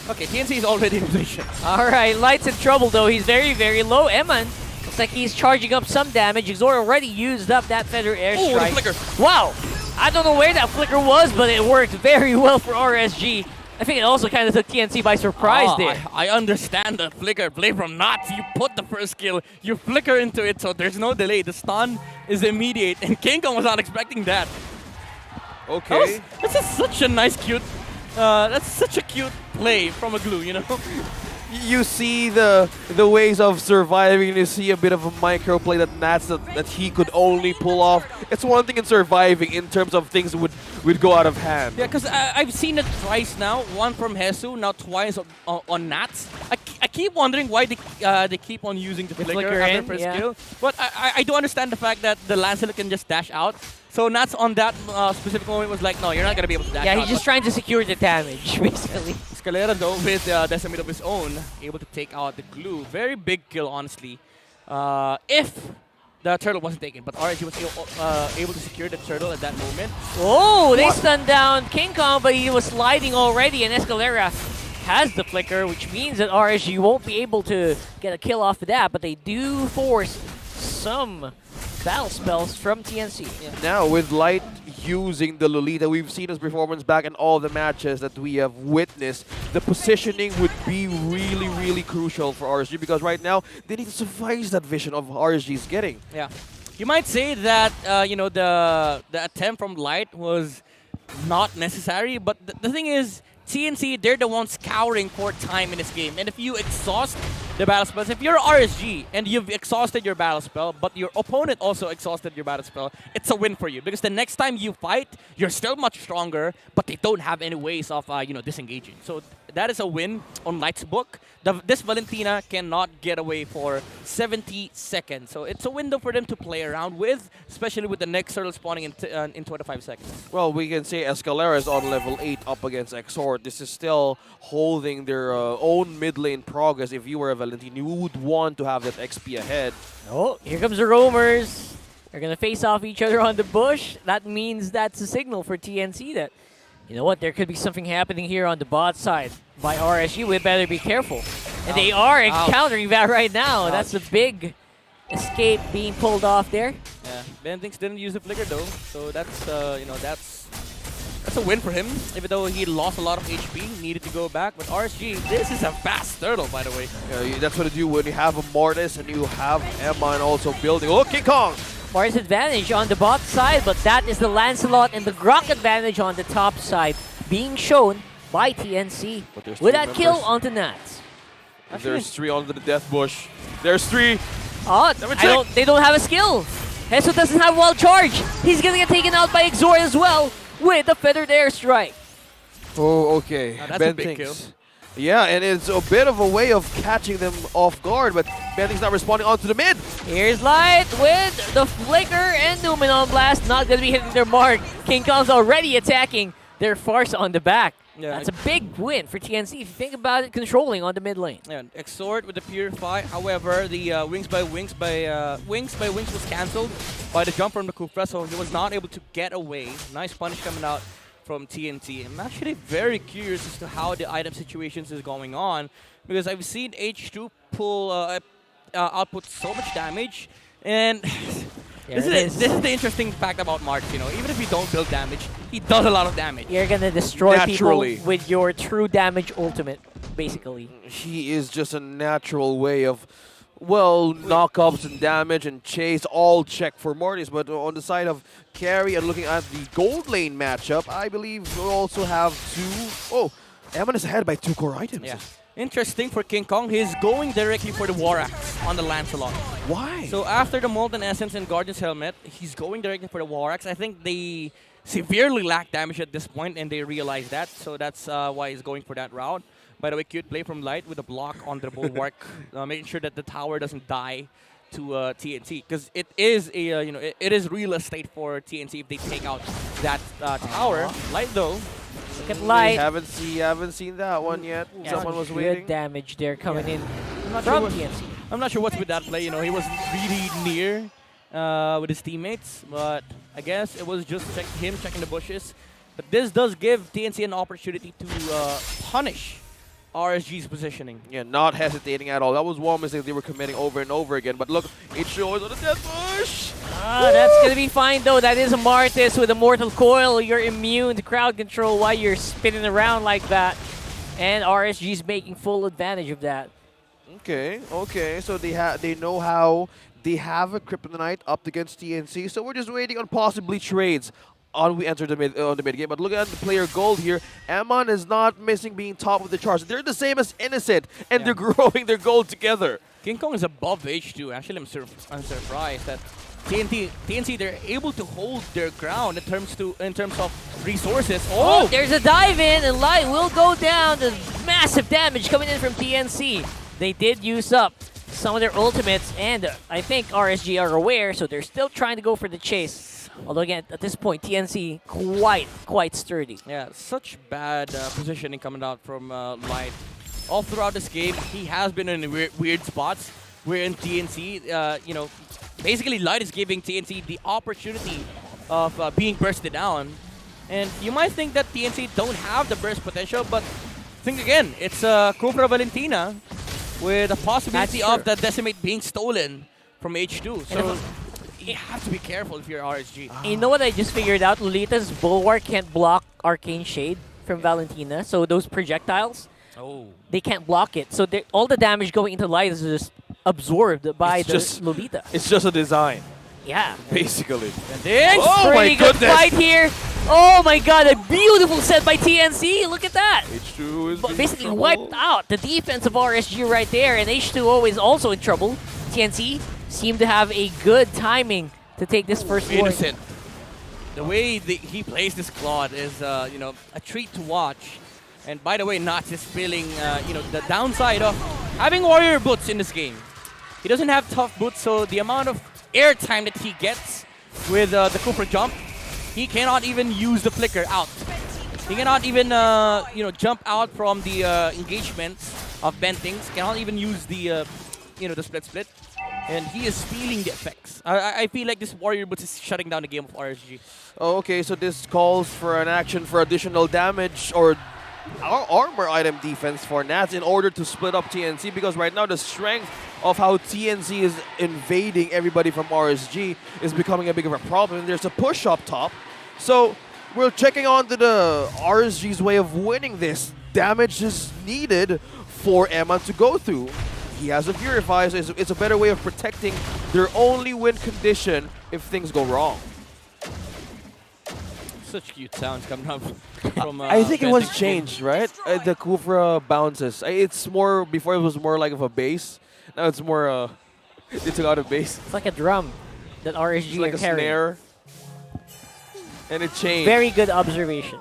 okay, TNC is already in position. All right, Light's in trouble though. He's very, very low. Eman looks like he's charging up some damage. Exor already used up that Feather Airstrike. The flicker. Wow, I don't know where that flicker was, but it worked very well for RSG. I think it also kind of took TNC by surprise there. I understand the flicker play from Knots. You put the first kill, you flicker into it, so there's no delay. The stun is immediate, and King Kong was not expecting that. Okay. This is such a nice, cute. That's such a cute play from a Glue, you see the ways of surviving. You see a bit of a micro play that that he could only pull off. It's one thing in surviving in terms of things would go out of hand. Yeah, because I've seen it twice now. One from Jesus, now twice on Nats. I keep wondering why they keep on using the flicker as their first skill. But I do understand the fact that the Lancelot can just dash out. So Nats on that specific moment was like, no, you're not going to be able to dash out. Yeah, he's just trying to secure the damage, basically. Escalera, though, with Decimate of his own, able to take out the glue. Very big kill, honestly. If the turtle wasn't taken, but RSG was able to secure the turtle at that moment. Oh, they stunned down King Kong, but he was sliding already, and Escalera has the flicker, which means that RSG won't be able to get a kill off of that, but they do force some battle spells from TNC. Yeah. Now, with Light using the Lolita, we've seen his performance back in all the matches that we have witnessed. The positioning would be really, really crucial for RSG because right now, they need to survive that vision of RSG's getting. Yeah. You might say that, you know, the attempt from Light was not necessary, but the thing is, TNC, they're the ones scouring for time in this game. And if you exhaust the battle spells, if you're RSG and you've exhausted your battle spell, but your opponent also exhausted your battle spell, it's a win for you. Because the next time you fight, you're still much stronger, but they don't have any ways of, you know, disengaging. So that is a win on Light's book. This Valentina cannot get away for 70 seconds. So it's a window for them to play around with, especially with the next turtle spawning in 25 seconds. Well, we can say Escalera is on level 8 up against Exhort. This is still holding their own mid lane progress. If you were a Valentina, you would want to have that XP ahead. Oh, here comes the roamers. They're going to face off each other on the bush. That means that's a signal for TNC that, you know what, there could be something happening here on the bot side by RSG. We better be careful. And they are encountering that right now. That's a big escape being pulled off there. Yeah, Bentings didn't use the flicker though, so that's you know, that's a win for him. Even though he lost a lot of HP, needed to go back. But RSG, this is a fast turtle, by the way. Yeah, that's what you do when you have a Mortis and you have Emma and also building. Oh, King Kong! Mortis advantage on the bot side, but that is the Lancelot and the Grok advantage on the top side being shown by TNC with that kill onto Nats. There's 3 onto the death bush. There's 3. Oh, they don't have a skill. Jesus doesn't have wild charge. He's gonna get taken out by Exor as well with a feathered airstrike. Oh, okay. That's a big kill. Yeah, and it's a bit of a way of catching them off guard, but Benting's not responding onto the mid. Here's Light with the flicker and Numenon Blast not gonna be hitting their mark. King Kong's already attacking their farce on the back. Yeah, that's a big win for TNC if you think about it, controlling on the mid lane. Yeah, Exhort with the Purify. However, the Wings by Wings was cancelled by the jump from the Kufra, so he was not able to get away. Nice punish coming out from TNT. I'm actually very curious as to how the item situations is going on because I've seen H2 pull output so much damage, and this is the interesting fact about Mark. You know, even if you don't build damage, he does a lot of damage. You're gonna destroy people with your true damage ultimate, basically. He is just a natural way of, well, knockups and damage and chase, all check for Mortis. But on the side of carry and looking at the gold lane matchup, I believe we'll also have 2. Oh, Eman is ahead by 2 core items. Yeah. Interesting for King Kong, he's going directly for the War Axe on the Lancelot. Why? So after the Molten Essence and Guardian's Helmet, he's going directly for the War Axe. I think they severely lack damage at this point and they realize that. So that's why he's going for that route. By the way, cute play from Light with a block on the bulwark, making sure that the tower doesn't die to TNC, because it is a it is real estate for TNC if they take out that tower. Light though. Look at Light. Haven't seen that one yet. Yeah, someone was good waiting. damage there coming in I'm from not TNC. I'm not sure what's with that play. You know, he was really near with his teammates, but I guess it was just him checking the bushes. But this does give TNC an opportunity to punish RSG's positioning. Yeah, not hesitating at all. That was one mistake they were committing over and over again. But look, H2 is on the death bush. That's going to be fine, though. That is a Martis with a Mortal Coil. You're immune to crowd control while you're spinning around like that. And RSG's making full advantage of that. Okay. So they know how they have a Kryptonite up against TNC. So we're just waiting on possibly trades. on we enter the mid game. But look at the player gold here. Amon is not missing being top of the charts. They're the same as Innocent, and they're growing their gold together. King Kong is above H2. Actually, I'm surprised that TNC they're able to hold their ground in terms of resources. Oh, there's a dive in, and Light will go down. The massive damage coming in from TNC. They did use up some of their ultimates, and I think RSG are aware, so they're still trying to go for the chase. Although again, at this point, TNC quite sturdy. Yeah, such bad positioning coming out from Light. All throughout this game, he has been in weird spots where in TNC, basically Light is giving TNC the opportunity of being bursted down. And you might think that TNC don't have the burst potential, but think again, it's Kufra Valentina with a possibility of the Decimate being stolen from H2. So you have to be careful if you're RSG. You know what I just figured out? Lolita's Bulwark can't block Arcane Shade from Valentina, so those projectiles, they can't block it. So all the damage going into Light is just absorbed by Lolita. It's just a design. Yeah. Basically. And then, oh pretty my good goodness. fight here. Oh my god, a beautiful set by TNC. Look at that. H2 is basically wiped out the defense of RSG right there, and H2O is also in trouble. TNC seem to have a good timing to take this first one. Innocent. The way he plays this Claude is, a treat to watch. And by the way, Nats is feeling, the downside of having Warrior Boots in this game. He doesn't have tough boots, so the amount of air time that he gets with the Cooper jump, he cannot even use the flicker out. He cannot even, jump out from the engagements of Bentings. Cannot even use the, the split. And he is feeling the effects. I feel like this Warrior Boots is shutting down the game of RSG. Oh, okay, so this calls for an action for additional damage or armor item defense for Nats in order to split up TNC, because right now the strength of how TNC is invading everybody from RSG is becoming a big of a problem. There's a push up top. So we're checking on to the RSG's way of winning this. Damage is needed for Emma to go through. He has a Purify, so it's a better way of protecting their only win condition if things go wrong. Such cute sounds coming up from I think it was Bentings. changed, right? The Kufra bounces. It's more, before it was more like of a bass. Now it's more, it's a lot of bass. It's like a drum that RSG It's like are a carrying. snare. And it changed. Very good observation.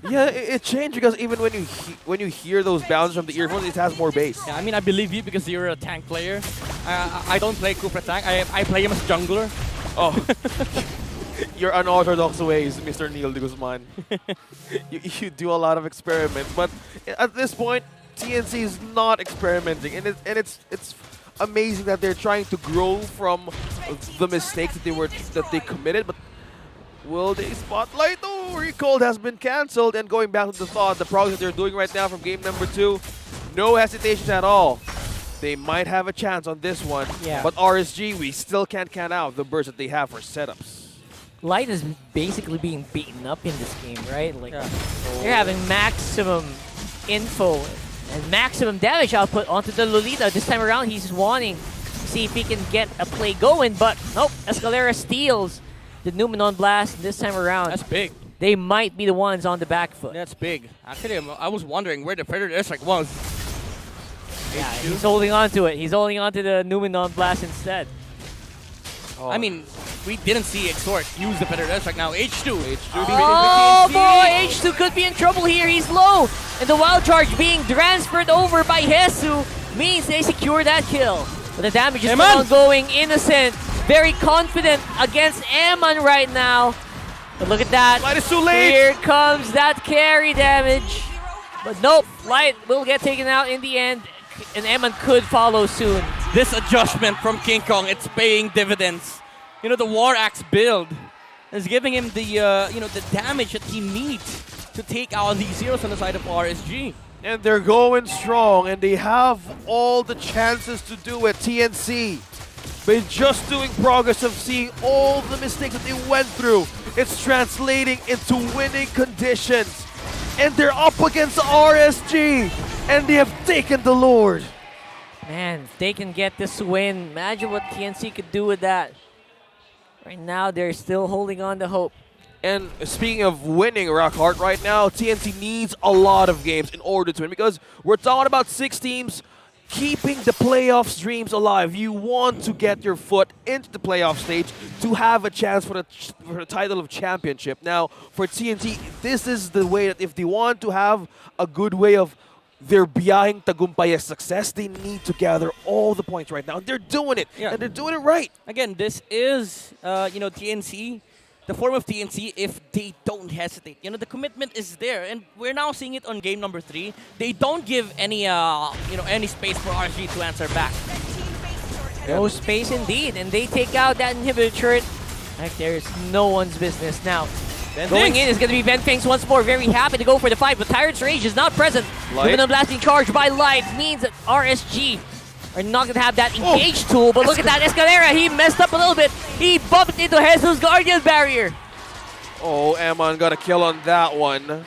Yeah, it changed because even when you hear those bounces from the earphones, it has more bass. Yeah, I mean, I believe you because you're a tank player. I don't play Kufra tank. I play him as jungler. Oh. Your unorthodox ways, Mr. Neil de Guzman. you do a lot of experiments, but at this point, TNC is not experimenting, and it's amazing that they're trying to grow from the mistakes that they committed. But will they spotlight? Oh, Recalled has been cancelled, and going back to the thought, the progress they're doing right now from game number 2, no hesitations at all. They might have a chance on this one, but RSG, we still can't count out the burst that they have for setups. Light is basically being beaten up in this game, right? Like you're having maximum info and maximum damage output onto the Lolita. This time around, he's wanting to see if he can get a play going, but nope. Escalera steals the Numenon Blast this time around. That's big. They might be the ones on the back foot. That's big. Actually, I was wondering where the Predator Airstrike was. Yeah, he's holding on to it. He's holding on to the Numenon Blast instead. Oh. I mean, we didn't see Exort use the Predator Airstrike. Now H2. Oh boy, H2 could be in trouble here. He's low. And the Wild Charge being transferred over by Hesu means they secure that kill. But the damage is still ongoing. Innocent, very confident against Amon right now. But look at that. Light is too late. Here comes that carry damage. But nope, Light will get taken out in the end. And Amon could follow soon. This adjustment from King Kong, it's paying dividends. You know, the War Axe build is giving him the, the damage that he needs to take out these zeros on the side of RSG. And they're going strong, and they have all the chances to do it. TNC, by just doing progress of seeing all the mistakes that they went through, it's translating into winning conditions. And they're up against RSG, and they have taken the Lord. Man, if they can get this win, imagine what TNC could do with that. Right now, they're still holding on to hope. And speaking of winning, Rockhart, right now, TNC needs a lot of games in order to win because we're talking about 6 teams keeping the playoffs dreams alive. You want to get your foot into the playoff stage to have a chance for the title of championship. Now, for TNT, this is the way that if they want to have a good way of their biyahing tagumpay success, they need to gather all the points right now. And they're doing it, and they're doing it right. Again, this is, TNC, the form of TNC if they don't hesitate. The commitment is there, and we're now seeing it on game number 3. They don't give any, any space for RSG to answer back. No space indeed, and they take out that inhibitor turret like there's no one's business now. Going in is going to be Benfings once more, very happy to go for the fight, but Tyrant's Rage is not present. Luminum Blasting Charge by Light means that RSG are not going to have that engage tool, but look at that Escalera, he messed up a little bit. He bumped into Jesus' Guardian Barrier. Oh, Amon got a kill on that one.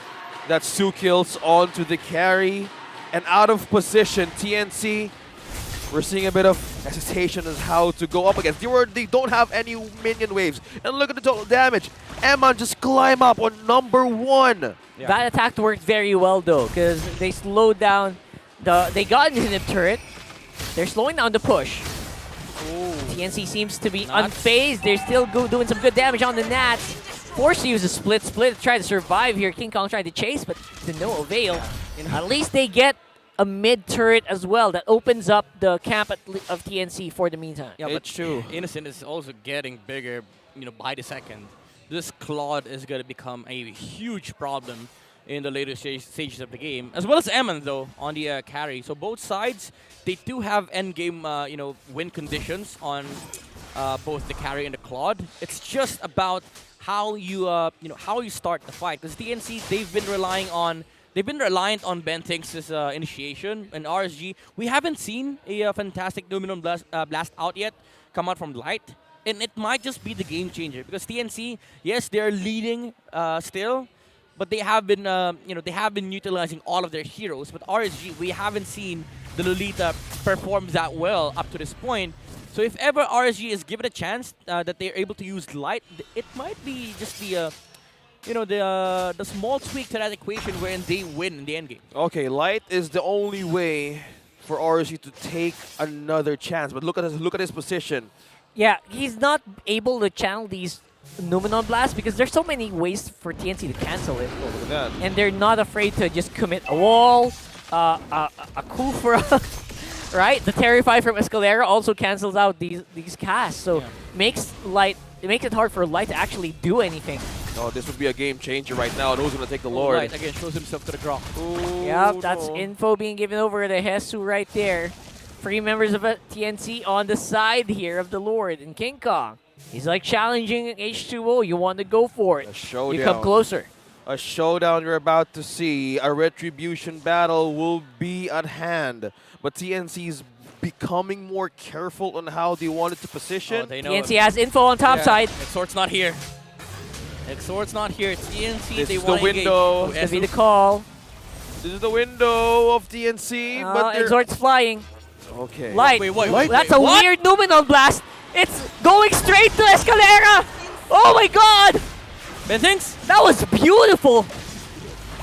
That's 2 kills onto the carry. And out of position, TNC, we're seeing a bit of hesitation as how to go up against. They don't have any minion waves. And look at the total damage. Amon just climb up on number 1. Yeah. That attack worked very well though, because they slowed down they got an inhib turret. They're slowing down the push. TNC seems to be unfazed. They're still doing some good damage on the Nats. Forced to use a split to try to survive here. King Kong tried to chase, but to no avail. At least they get a mid turret as well that opens up the camp of TNC for the meantime. Yeah, but true. Innocent is also getting bigger, by the second. This Claude is going to become a huge problem in the later stages of the game, as well as Eamon though on the carry. So both sides, they do have endgame, win conditions on both the carry and the Claude. It's just about how you, how you start the fight. Because TNC, they've been reliant on Bentinx's initiation, and RSG, we haven't seen a fantastic Luminum blast out yet come out from Light. And it might just be the game changer because TNC, yes, they're leading still, but they have been, they have been utilizing all of their heroes. But RSG, we haven't seen the Lolita perform that well up to this point. So if ever RSG is given a chance that they're able to use Light, it might be just the, the small tweak to that equation wherein they win in the endgame. Okay, Light is the only way for RSG to take another chance. But look at his position. Yeah, he's not able to channel these Numenon Blasts because there's so many ways for TNC to cancel it. Oh, look at that. And they're not afraid to just commit a wall, a Kufra, right? The Terrify from Escalera also cancels out these casts. So makes it hard for Light to actually do anything. Oh, this would be a game changer right now. And who's going to take the Lord? Light again shows himself to the Grok. Yep, that's info being given over to Hesu right there. 3 members of TNC on the side here of the Lord and King Kong. He's like challenging H2O. You want to go for it. A showdown. You come closer. A showdown you're about to see. A retribution battle will be at hand. But TNC is becoming more careful on how they wanted to position. Oh, they know TNC has info on top side. Exort's not here. Exort's not here. TNC, this they is want the window. This could be the call. This is the window of TNC. But Exort's flying. Okay. Light. Wait, that's a weird Numenon Blast. It's going straight to Escalera. Oh my god. Bentinx? That was beautiful.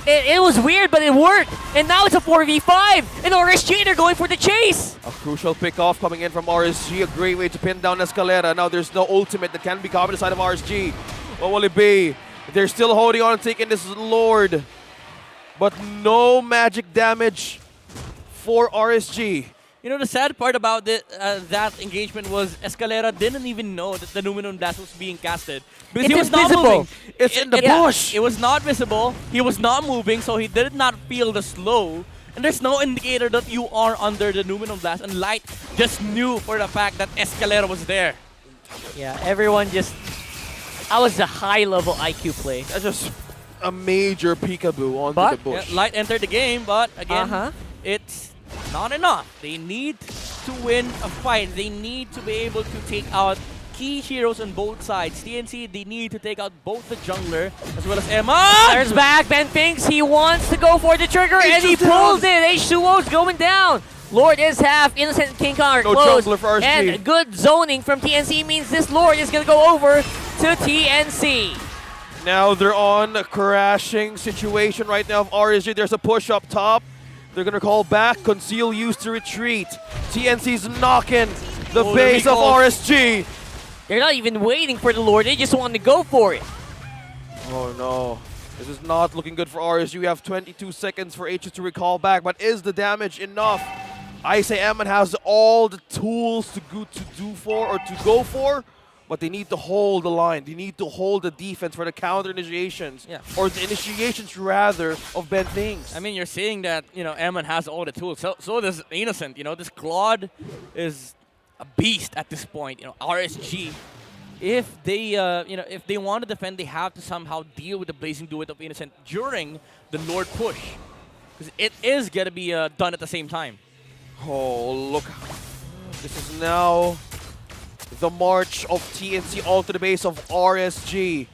It was weird, but it worked. And now it's a 4v5. And RSG, they're going for the chase. A crucial pick-off coming in from RSG. A great way to pin down Escalera. Now there's no ultimate that can be covered inside of RSG. What will it be? They're still holding on and taking this Lord. But no magic damage for RSG. The sad part about that engagement was Escalera didn't even know that the Numenon Blast was being casted. Because he was not moving. It's in the bush. It was not visible. He was not moving, so he did not feel the slow. And there's no indicator that you are under the Numenon Blast. And Light just knew for the fact that Escalera was there. Yeah, everyone just... That was a high-level IQ play. That's just a major peekaboo onto the bush. Yeah, Light entered the game, but again, it's not enough. They need to win a fight. They need to be able to take out key heroes on both sides. TNC, they need to take out both the jungler as well as Emma. There's back. Bentinx, he wants to go for the trigger and he pulls it. H2O's going down. Lord is half. Innocent and King Kong are close. Jungler for RSG. And good zoning from TNC means this Lord is going to go over to TNC. Now they're on a crashing situation right now of RSG. There's a push up top. They're gonna call back. Conceal used to retreat. TNC's knocking the base of RSG. They're not even waiting for the Lord. They just want to go for it. Oh no. This is not looking good for RSG. We have 22 seconds for H2 to recall back, but is the damage enough? I say Eman has all the tools to go for, but they need to hold the line. They need to hold the defense for the counter initiations, or the initiations rather of Ben Things. I mean, you're saying that Eman has all the tools. So does Innocent. This Claude is a beast at this point. RSG. If they if they want to defend, they have to somehow deal with the Blazing Duet of Innocent during the Lord push, because it is gonna be done at the same time. Oh, look. This is now the march of TNC all to the base of RSG.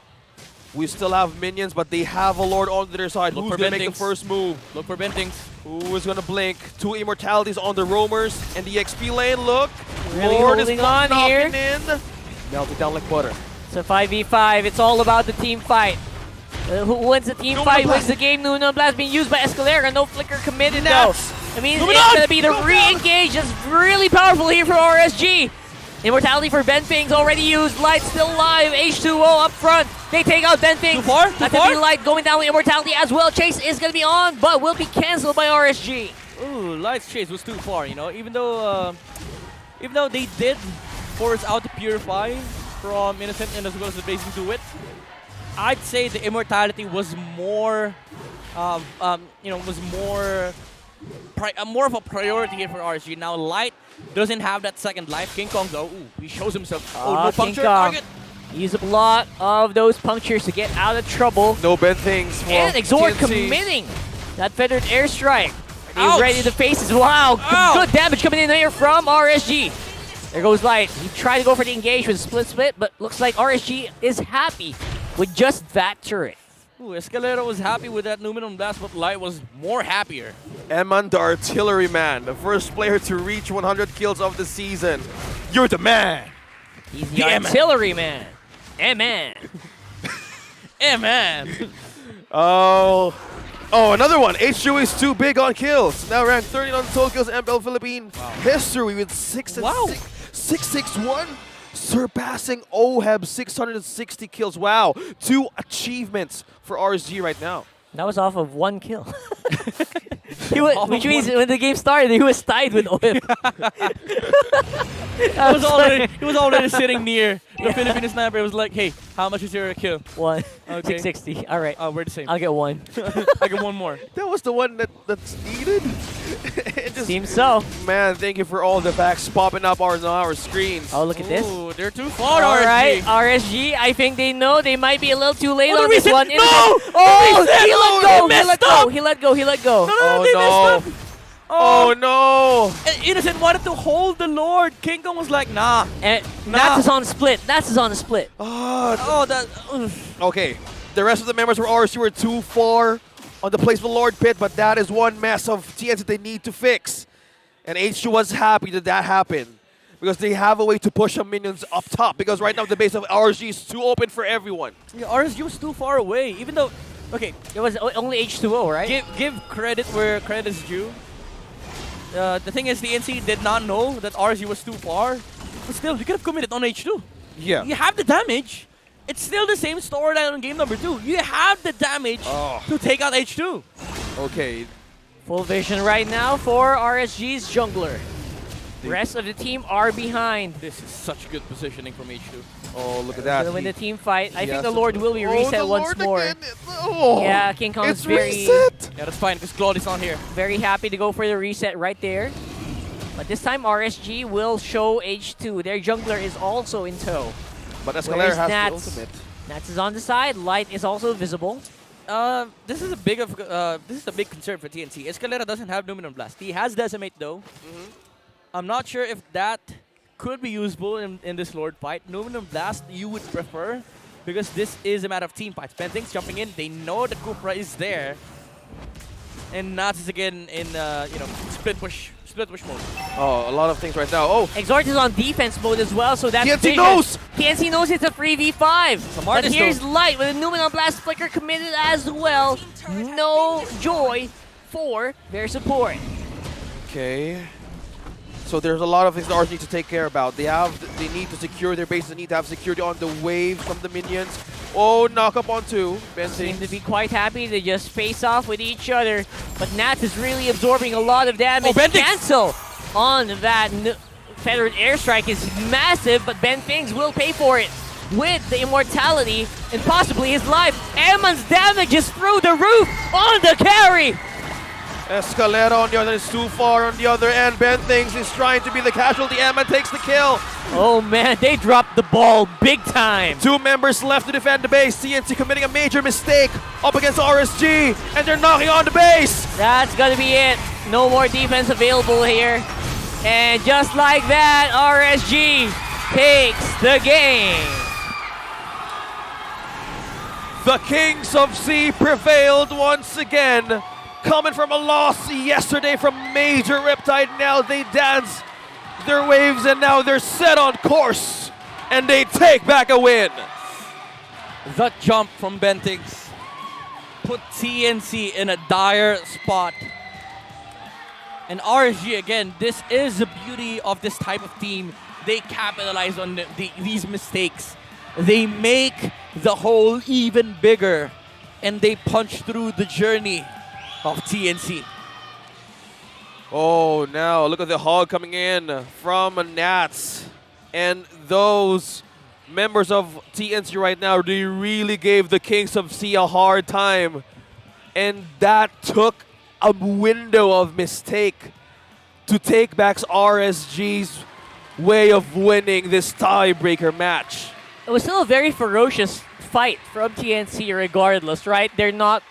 We still have minions, but they have a Lord on their side. Who's going to make the first move? Look for Bentings. Who is going to blink? 2 immortalities on the roamers and the XP lane. Look. Really Lord holding is on here. in. Melted down like butter. It's a 5v5. It's all about the team fight. Who wins the team fight wins the game. Nuno Blast being used by Escalera. No flicker committed though. I mean, it's going to be the re-engage. That's really powerful here for RSG. Immortality for Benfings already used. Light still alive. H2O up front. They take out Benfings. Too far? That's going to be Light going down with Immortality as well. Chase is going to be on, but will be cancelled by RSG. Ooh, Light's chase was too far. Even though they did force out the Purify from Innocent and as well as the Blazing Duet, I'd say the Immortality was more, more of a priority here for RSG. Now Light doesn't have that second life. King Kong though, he shows himself. Oh, no puncture target. Use a lot of those punctures to get out of trouble. No bad things. And Exort committing that feathered airstrike. He's ready to face it. Wow, good damage coming in here from RSG. There goes Light. He tried to go for the engage with split, but looks like RSG is happy with just that turret. Ooh, Escalera was happy with that Numinum Blast, but Light was more happier. Eman, the artillery man, the first player to reach 100 kills of the season. You're the man. He's the artillery man. Eman. Eman. Oh, another one. H2 is too big on kills. Now ranked 30 on total kills. MPL Philippines history with 661. Surpassing OHEB 660 kills. Wow. 2 achievements for RSG right now. That was off of 1 kill. Which means when the game started, he was tied with OHEB. He was already sitting near the Filipino sniper. It was like, hey, how much is your kill? 1. Okay. 660. All right. We're the same. I'll get 1. I get 1 more. That was the one that's needed. Seems so. Man, thank you for all the facts popping up on our screens. Oh, look at this. Ooh, they're too far, All RSG. right, RSG. I think they know they might be a little too late on this reset. one. No! Oh, They he let go. He let go. Oh no! And Innocent wanted to hold the Lord. King Kong was like, nah. And Nats is on split. Okay, the rest of the members of RSG were too far on the place of the Lord pit, but that is one mess of TNC they need to fix. And H2 was happy that happened, because they have a way to push some minions up top, because right now the base of RSG is too open for everyone. Yeah, RSG was too far away, even though, okay. It was only H2O, right? Give credit where credit is due. The thing is, the NC did not know that RSG was too far, but still, you could have committed on H2. Yeah. You have the damage. It's still the same storyline on game number 2. You have the damage to take out H2. Okay. Full vision right now for RSG's jungler. The rest of the team are behind. This is such good positioning from H2. Oh, look at that. Gonna win the team fight. I think the Lord will be reset once more. Oh, yeah, King Kong is very... reset. Yeah, that's fine, because Claude is on here. Very happy to go for the reset right there. But this time, RSG will show H2. Their jungler is also in tow. But Escalera has the ultimate. Nats is on the side. Light is also visible. This is a big concern for TNC. Escalera doesn't have Numinum Blast. He has Decimate though. I'm not sure if that could be useful in this Lord fight. Numinum Blast you would prefer, because this is a matter of team fights. Bentings jumping in. They know the Kupra is there. and Nats is again in split push mode. Oh, a lot of things right now. Oh, Exort is on defense mode as well, so that's TNC vision. knows! TNC knows it's a 3v5. Some But artists here's don't. Light with a Numenon Blast Flicker committed as well. No joy for their support. okay. So there's a lot of things the Rs need to take care about. They need to secure their base. They need to have security on the waves from the minions. Oh, knock up on two. Seem to be quite happy to just face off with each other. But Nats is really absorbing a lot of damage. Cancel on that Federate airstrike is massive, but Ben Things will pay for it with the immortality and possibly his life. Emmon's damage is through the roof on the carry. Escalera on the other is too far on the other end. Ben Things is trying to be the casualty. Emma takes the kill. Oh man, they dropped the ball big time. 2 members left to defend the base. TNC committing a major mistake up against RSG, and they're knocking on the base. That's gonna be it. No more defense available here. And just like that, RSG takes the game. The Kings of C prevailed once again. Coming from a loss yesterday from Major Riptide, now they dance their waves and now they're set on course and they take back a win. The jump from Bentings put TNC in a dire spot. And RSG, again, this is the beauty of this type of team. They capitalize on these mistakes. They make the hole even bigger and they punch through the journey of TNC. Oh, now look at the hog coming in from Nats. And those members of TNC right now, they really gave the Kings of C a hard time. And that took a window of mistake to take back RSG's way of winning this tiebreaker match. It was still a very ferocious fight from TNC regardless, right? They're not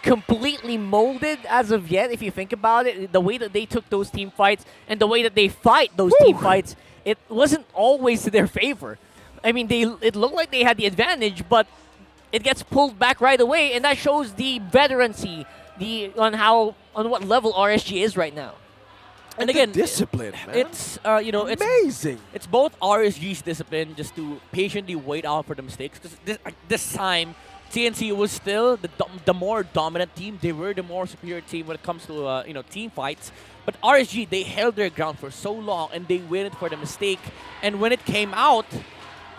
completely molded as of yet, if you think about it. The way that they took those team fights and the way that they fight those team fights, it wasn't always to their favor. I mean, it looked like they had the advantage, but it gets pulled back right away, and that shows the veterancy, on what level RSG is right now. And again, discipline, man. It's it's amazing. It's both RSG's discipline just to patiently wait out for the mistakes. Because this time, TNC was still the more dominant team. They were the more superior team when it comes to team fights. But RSG, they held their ground for so long and they waited for the mistake. And when it came out,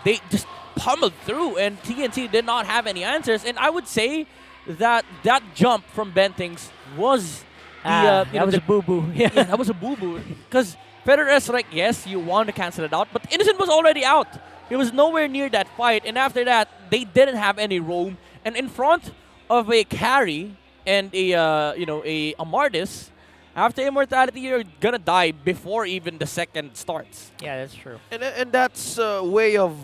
they just pummeled through, and TNC did not have any answers. And I would say that jump from Bentings was that was a boo-boo. Yeah, that was a boo-boo. Because Federer, like, yes, you want to cancel it out, but Innocent was already out. He was nowhere near that fight, and after that, they didn't have any roam. And in front of a carry and a Amardis, after immortality, you're gonna die before even the second starts. Yeah, that's true. And that's a way of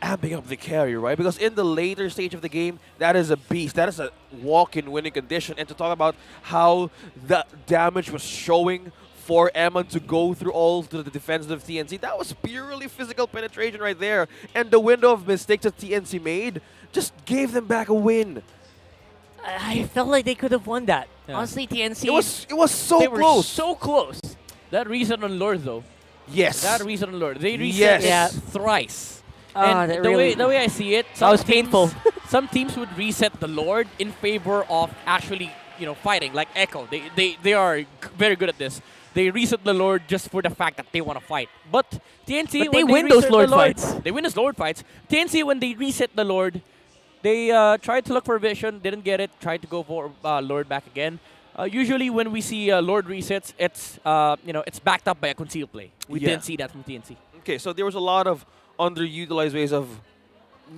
amping up the carry, right? Because in the later stage of the game, that is a beast. That is a walk-in winning condition. And to talk about how the damage was showing for Eman to go through all to the defense of TNC, that was purely physical penetration right there. And the window of mistakes that TNC made just gave them back a win. I felt like they could have won that. Yeah. Honestly, TNC. It was so they close. Were so close. That reason on Lord, though. Yes. That reason on Lord. They reset thrice. And that the really- way I see it, That was painful. Some teams would reset the Lord in favor of actually, fighting. Like Echo, they are very good at this. They reset the Lord just for the fact that they want to fight. But TNC, But they when win those reset Lord the fights. They win those Lord fights. TNC, when they reset the Lord, they tried to look for vision, didn't get it. Tried to go for Lord back again. Usually, when we see Lord resets, it's backed up by a concealed play. We didn't see that from TNC. Okay, so there was a lot of underutilized ways of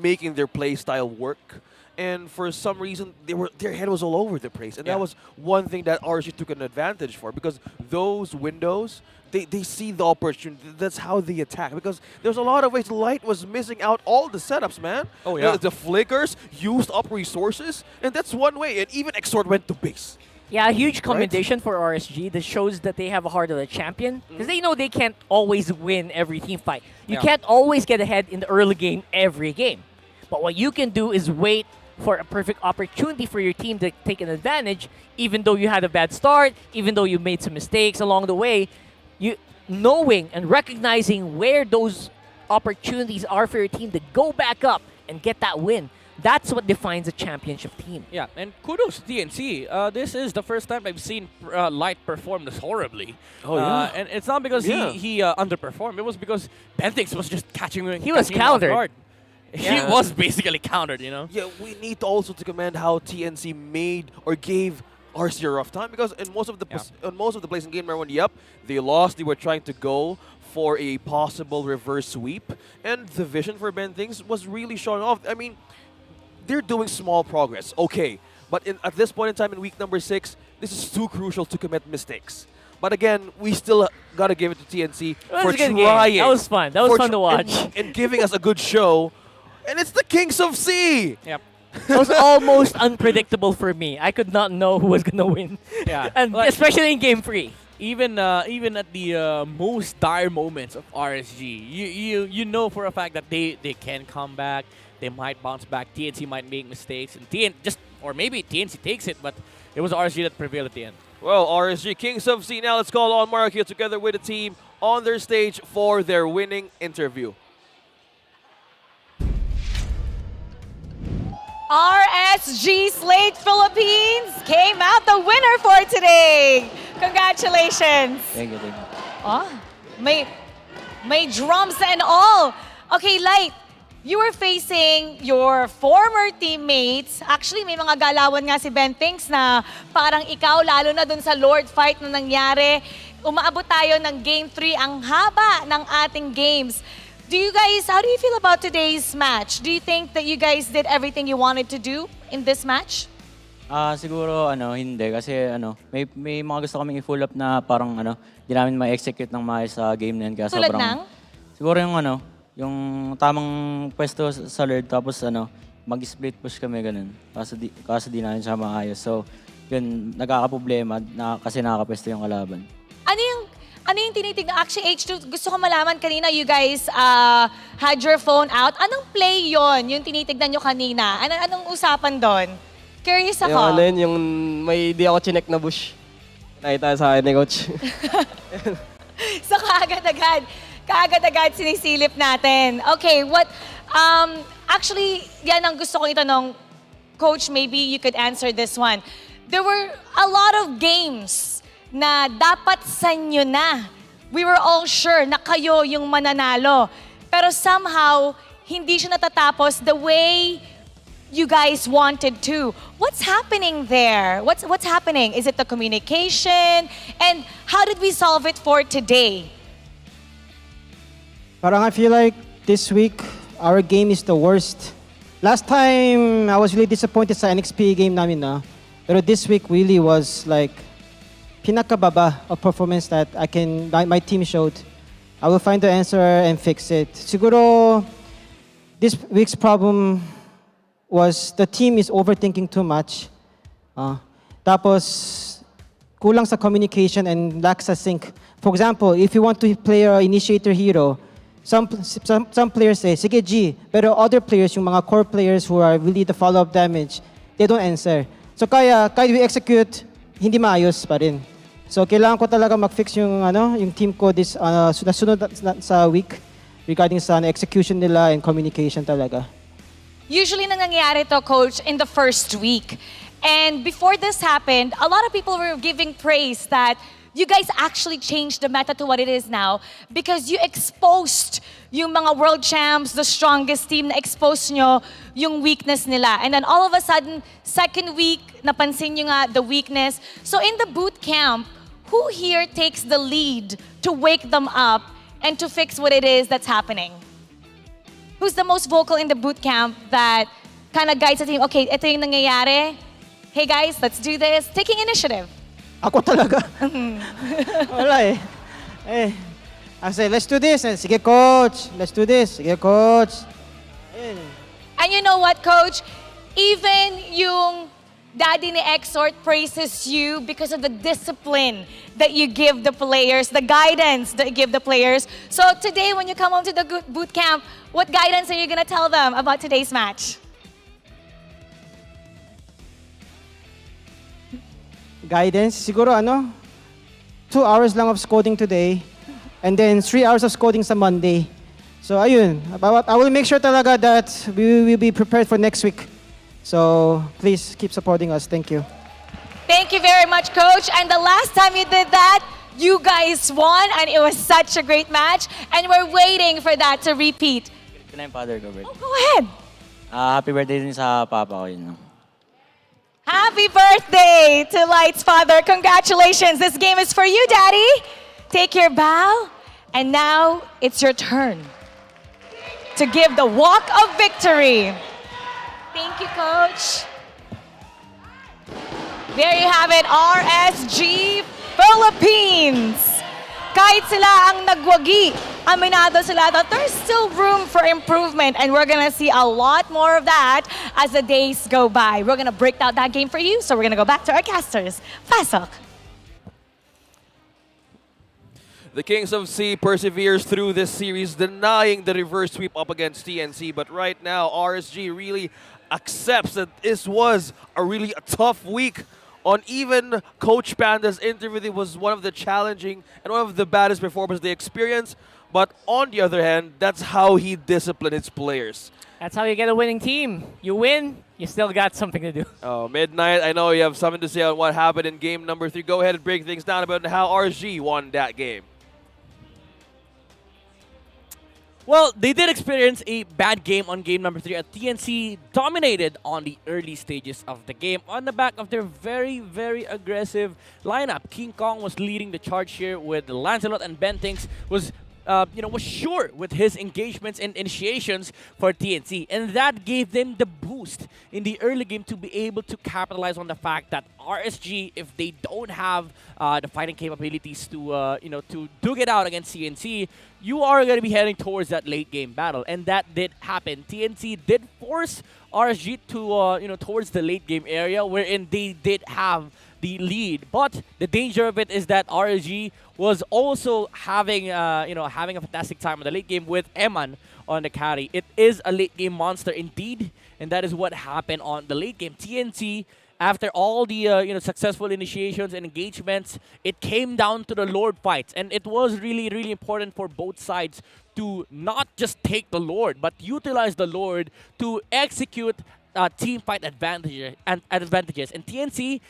making their play style work. And for some reason, their head was all over the place. And that was one thing that RSG took an advantage for, because those windows, they see the opportunity. That's how they attack. Because there's a lot of ways Light was missing out all the setups, man. Oh, yeah. The flickers used up resources, and that's one way. And even Exort went to base. Yeah, a huge commendation for RSG. That shows that they have a heart of a champion. Because they know they can't always win every team fight. You can't always get ahead in the early game every game. But what you can do is wait for a perfect opportunity for your team to take an advantage, even though you had a bad start, even though you made some mistakes along the way. You knowing and recognizing where those opportunities are for your team to go back up and get that win. That's what defines a championship team. Yeah, and kudos to TNC. This is the first time I've seen Light perform this horribly. Oh, yeah. And it's not because Yeah. he underperformed. It was because Bentix was just catching him. He was catching him off countered. guard. Yeah. He was basically countered, you know? Yeah, we need also to commend how TNC made or gave RC a rough time, because in most of the plays in game number 1, yep, they lost. They were trying to go for a possible reverse sweep, and the vision for Bentix was really showing off. I mean, they're doing small progress, okay, but at this point in time in week number 6, this is too crucial to commit mistakes. But again, we still gotta give it to TNC was for a good trying. game. That was fun. That was fun to watch. And giving us a good show. And it's the Kings of C! Yep. It was almost unpredictable for me. I could not know who was going to win. Yeah. And Like- especially in game 3. Even at the most dire moments of RSG, you know for a fact that they can come back. They might bounce back. TNC might make mistakes, and maybe TNC takes it, but it was RSG that prevailed at the end. Well, RSG Kings of C. Now let's call on Mark here together with the team on their stage for their winning interview. RSG Slate Philippines came out the winner for today. Congratulations. Thank you. Oh, may drums and all. Okay, Light, you were facing your former teammates. Actually, may mga galawan nga si Bentix na parang ikaw, lalo na dun sa Lord fight na nangyari. Umaabot tayo ng Game 3, ang haba ng ating games. How do you feel about today's match? Do you think that you guys did everything you wanted to do in this match? Siguro hindi kasi may mga gusto kaming i-full up na parang di namin ma-execute ng maayos sa game na yun kaya Tulad sobrang ng? siguro yung tamang pwesto sa Lord tapos mag-split push kami ganun. Kaso di namin siya maayos. So, yun nagkakaproblema kasi nakakapwesto yung kalaban. Ano yung tinitignan? Actually, H2, gusto ko malaman kanina, you guys had your phone out. Anong play yon yung tinitignan nyo kanina? Anong usapan doon? Curious ako. Yung may di ako chinek na bush. Nakita sa akin ni Coach. So kaagad-agad sinisilip natin. Okay, actually, yan ang gusto kong itanong. Coach, maybe you could answer this one. There were a lot of games na dapat sa inyo na. We were all sure na kayo yung mananalo. Pero somehow, hindi siya natatapos the way you guys wanted to. What's happening there? What's happening? Is it the communication? And how did we solve it for today? Parang I feel like this week, our game is the worst. Last time, I was really disappointed sa NXP game namin na. Pero this week really was like pinakababa of performance that my team showed. I will find the answer and fix it. Siguro, this week's problem was the team is overthinking too much. Tapos, kulang sa communication and lack sa sync. For example, if you want to play an initiator hero, some players say, sige G, pero other players, yung mga core players who are really the follow-up damage, they don't answer. So kaya we execute, hindi maayos pa rin. So kailangan ko talaga mag-fix yung team ko this sunod sa week regarding sa execution nila and communication talaga. Usually nangyayari to, Coach, in the first week. And before this happened, a lot of people were giving praise that you guys actually changed the meta to what it is now because you exposed yung mga world champs, the strongest team, na expose nyo yung weakness nila. And then all of a sudden, second week, napansin nyo nga the weakness. So in the boot camp, who here takes the lead to wake them up and to fix what it is that's happening? Who's the most vocal in the boot camp that kind of guides the team? Okay, ito yung nangyayari. Hey guys, let's do this. Taking initiative. Ako talaga. Wala eh. I say, let's do this. And, sige, coach. Let's do this. Sige, coach. And you know what, Coach? Even yung daddy ni Exort praises you because of the discipline that you give the players, the guidance that you give the players. So today, when you come home to the boot camp, what guidance are you going to tell them about today's match? guidance. Siguro 2 hours lang of coding today and then 3 hours of coding sa Monday. So ayun, I will make sure talaga that we will be prepared for next week. So please keep supporting us. Thank you. Thank you very much, Coach. And the last time you did that, you guys won, and it was such a great match. And we're waiting for that to repeat. Ito na yung father ko, Bert. Oh, go ahead. Happy birthday din sa papa ko yun. Happy birthday to Light's father. Congratulations. This game is for you, Daddy. Take your bow. And now it's your turn to give the walk of victory. Thank you, Coach. There you have it, RSG Philippines. Kahit sila ang nagwagi, aminado sila that there's still room for improvement, and we're gonna see a lot more of that as the days go by. We're gonna break down that game for you, so we're gonna go back to our casters. Pasok. The Kings of C perseveres through this series, denying the reverse sweep up against TNC. But right now, RSG really accepts that this was a really tough week. On even Coach Panda's interview, it was one of the challenging and one of the baddest performances they experienced. But on the other hand, that's how he disciplined his players. That's how you get a winning team. You win, you still got something to do. Oh, Midnight, I know you have something to say on what happened in game number 3. Go ahead and break things down about how RSG won that game. Well, they did experience a bad game on game number 3. TNC dominated on the early stages of the game on the back of their very, very aggressive lineup. King Kong was leading the charge here with Lancelot, and Bentings was sure with his engagements and initiations for TNC. And that gave them the boost in the early game to be able to capitalize on the fact that RSG, if they don't have the fighting capabilities to duke it out against TNC, you are going to be heading towards that late game battle. And that did happen. TNC did force RSG to, towards the late game area wherein they did have the lead. But the danger of it is that RSG was also having a fantastic time in the late game with Eman on the carry. It is a late game monster indeed, and that is what happened on the late game. TNC, after all the successful initiations and engagements, it came down to the Lord fights, and it was really, really important for both sides to not just take the Lord, but utilize the Lord to execute team fight advantages. And TNC,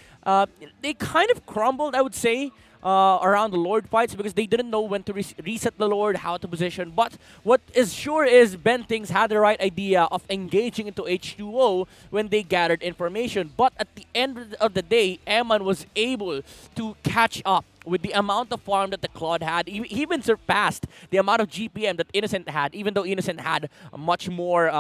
they kind of crumbled, I would say, around the Lord fights because they didn't know when to reset the Lord, how to position. But what is sure is Bentings had the right idea of engaging into H2O when they gathered information. But at the end of the day, Eman was able to catch up with the amount of farm that the Claude had. He even surpassed the amount of GPM that Innocent had, even though Innocent had a much more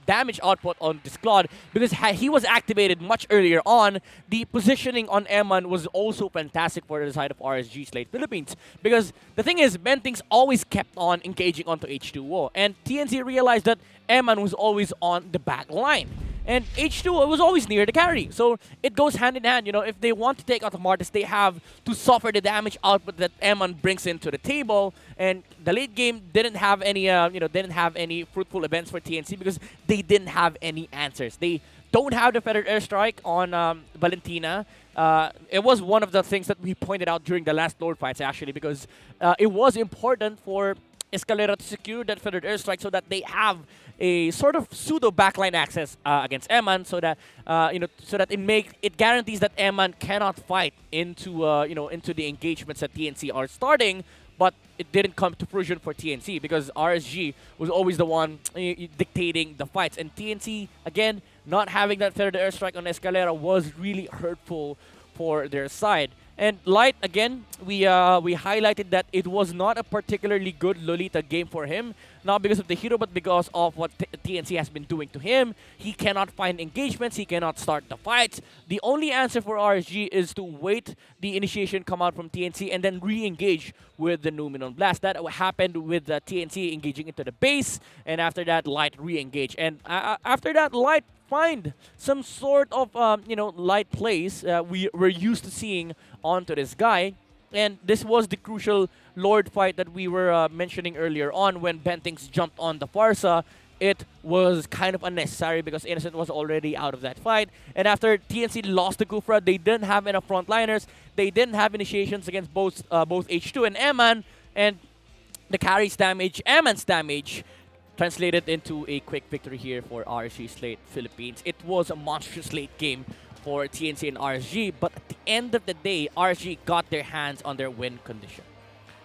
damage output on this Claude because he was activated much earlier on. The positioning on Eman was also fantastic for the side of RSG Slate Philippines because the thing is, Bentings always kept on engaging onto H2O, and TNC realized that Eman was always on the back line. And H2O was always near the carry. So it goes hand in hand. If they want to take out the Martis, they have to suffer the damage output that Eman brings into the table. And the late game didn't have any fruitful events for TNC because they didn't have any answers. They don't have the feathered airstrike on Valentina. It was one of the things that we pointed out during the last Lord fights actually because it was important for Escalera to secure that feathered airstrike so that they have a sort of pseudo backline access against Eman, so that it guarantees that Eman cannot fight into the engagements that TNC are starting. But it didn't come to fruition for TNC because RSG was always the one dictating the fights, and TNC again not having that feathered airstrike on Escalera was really hurtful for their side. And Light, again, we highlighted that it was not a particularly good Lolita game for him, not because of the hero, but because of what TNC has been doing to him. He cannot find engagements, he cannot start the fights. The only answer for RSG is to wait the initiation come out from TNC and then re-engage with the Numenon Blast. That happened with TNC engaging into the base, and after that, Light re-engage. And after that, Light find some sort of light plays we're used to seeing onto this guy. And this was the crucial Lord fight that we were mentioning earlier on when Bentings jumped on the Farsa. it was kind of unnecessary because Innocent was already out of that fight. And after TNC lost to Kufra, they didn't have enough frontliners. They didn't have initiations against both H2 and Eman. And the carry's damage, Eman's damage, translated into a quick victory here for RSG Slate Philippines. It was a monstrous late game for TNC and RSG, but at the end of the day, RSG got their hands on their win condition.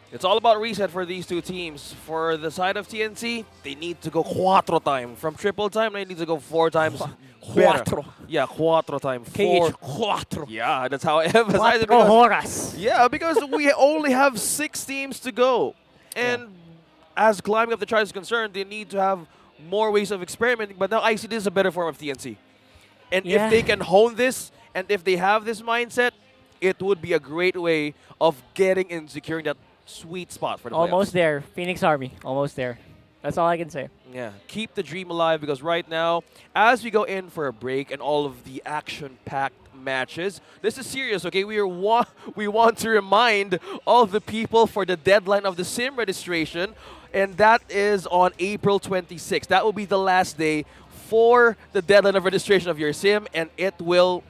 It's all about reset for these two teams. For the side of TNC, they need to go cuatro time. From triple time, they need to go 4 times. Cuatro. Yeah, cuatro time. KH cuatro. Yeah, that's how I emphasize it. Cuatro horas. Yeah, because we only have 6 teams to go. And as climbing up the chart is concerned, they need to have more ways of experimenting. But now I see this is a better form of TNC. And if they can hone this, and if they have this mindset, it would be a great way of getting and securing that sweet spot for the Almost playoffs. there. Phoenix Army. Almost there. That's all I can say. Yeah, keep the dream alive because right now, as we go in for a break and all of the action-packed matches, this is serious, okay? We want to remind all the people for the deadline of the sim registration, and that is on April 26th. That will be the last day for the deadline of registration of your sim, and it will,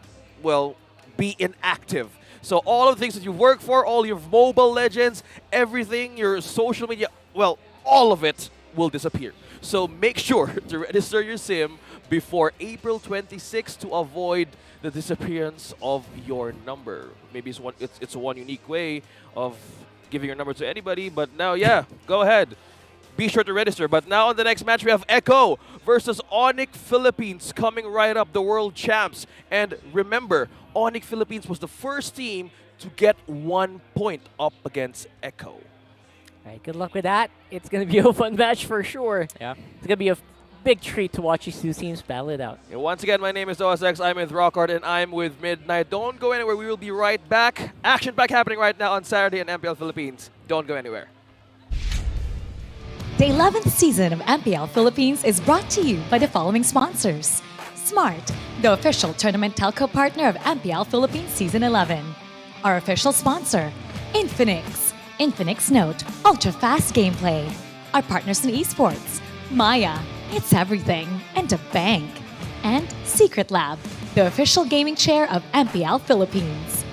well, be inactive. So all of the things that you work for, all your Mobile Legends, everything, your social media, well, all of it will disappear. So make sure to register your sim before April 26th to avoid the disappearance of your number. Maybe it's one unique way of giving your number to anybody, but now, yeah, go ahead. Be sure to register. But now on the next match, we have Echo versus ONIC Philippines coming right up, the world champs. And remember, ONIC Philippines was the first team to get 1 point up against Echo. All right, good luck with that. It's going to be a fun match for sure. Yeah. It's going to be a big treat to watch these two teams battle it out. And once again, my name is OSX. I'm with Rockhard and I'm with Midnight. Don't go anywhere. We will be right back. Action pack happening right now on Saturday in MPL Philippines. Don't go anywhere. The 11th season of MPL Philippines is brought to you by the following sponsors. Smart, the official tournament telco partner of MPL Philippines Season 11. Our official sponsor, Infinix. Infinix Note, ultra-fast gameplay. Our partners in esports, Maya, it's everything, and a bank. And Secret Lab, the official gaming chair of MPL Philippines.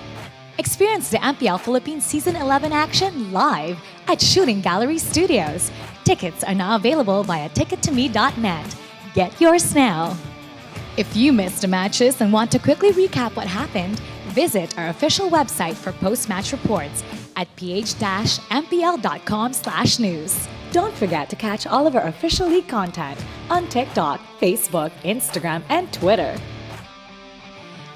Experience the MPL Philippines Season 11 action live at Shooting Gallery Studios. Tickets are now available via tickettome.net. Get yours now. If you missed the matches and want to quickly recap what happened, visit our official website for post-match reports at ph-mpl.com/news. Don't forget to catch all of our official league content on TikTok, Facebook, Instagram, and Twitter.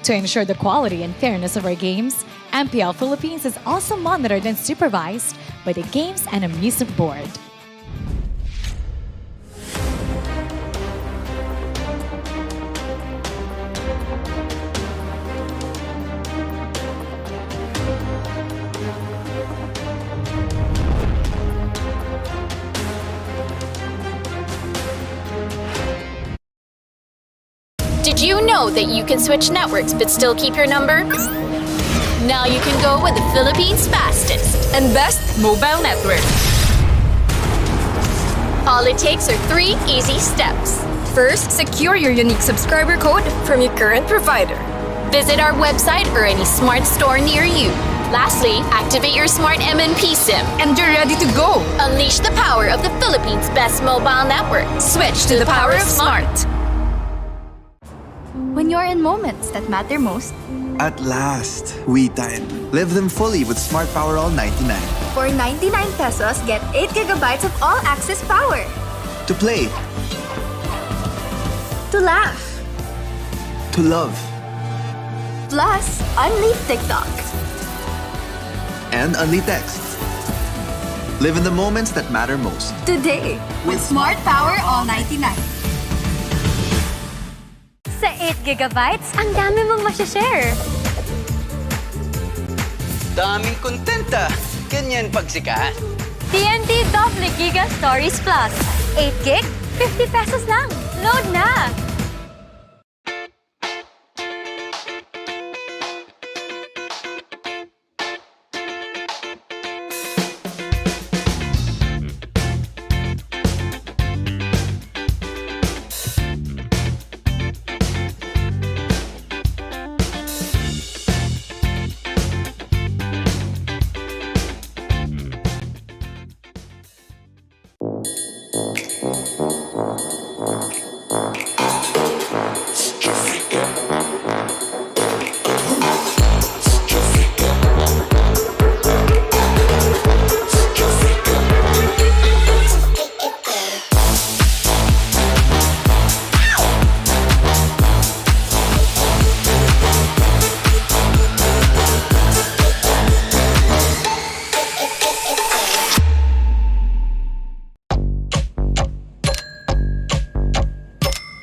To ensure the quality and fairness of our games, MPL Philippines is also monitored and supervised by the Games and Amusement Board. Did you know that you can switch networks but still keep your number? Now you can go with the Philippines' fastest and best mobile network. All it takes are 3 easy steps. First, secure your unique subscriber code from your current provider. Visit our website or any smart store near you. Lastly, activate your smart MNP SIM and you're ready to go. Unleash the power of the Philippines' best mobile network. Switch to the power of smart. When you're in moments that matter most, at last, we time. Live them fully with Smart Power All 99. For 99 pesos, get 8 gigabytes of all-access power. To play. To laugh. To love. Plus, unleash TikTok. And only text. Live in the moments that matter most. Today, with Smart Power All 99. Sa 8 gigabytes, ang dami mong masashare. Daming kontenta. Ganyan pagsikat. TNT Double Giga Stories Plus. 8 gig, 50 pesos lang. Load na!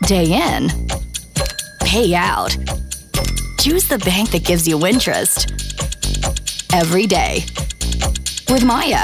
Day in, pay out. Choose the bank that gives you interest every day. With Maya.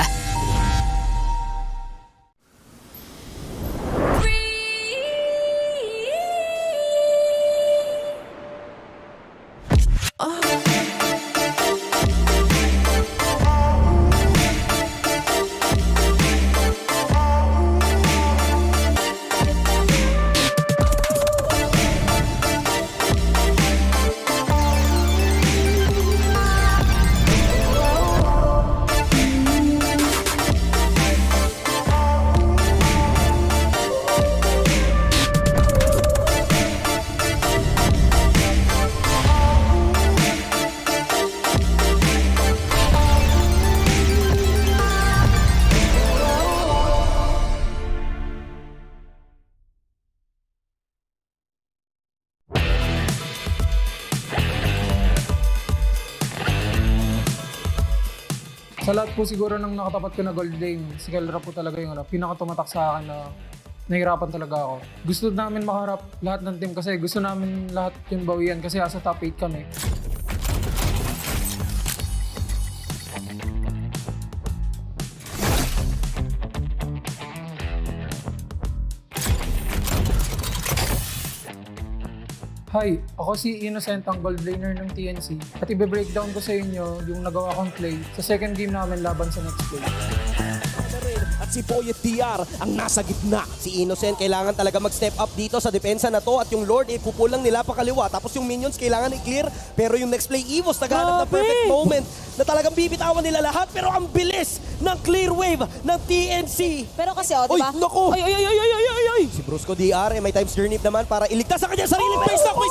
Sa lahat po siguro ng nakatapat ko na gold lane, si Kelra po talaga yung pinakatumatak sa akin na nahirapan talaga ako. Gusto namin makaharap lahat ng team kasi gusto namin lahat yung bawian kasi asa top 8 kami. Hi, ako si Innocent, ang gold laner ng TNC. At i-breakdown ko sa inyo yung nagawa kong play sa second game namin laban sa next play. At si Poyet DR ang nasa gitna. Si Innocent kailangan talaga mag-step up dito sa depensa na to at yung Lord ipupulang nila pa kaliwa. Tapos yung minions kailangan i-clear. Pero yung next play, Evos naghanap ng perfect moment na talagang bibitawan nila lahat. Pero ang bilis ng clear wave ng TNC. Pero kasi, diba? Uy, naku! Ay! Si Brusco DR may times journey naman para iligtas sa kanyang sarili.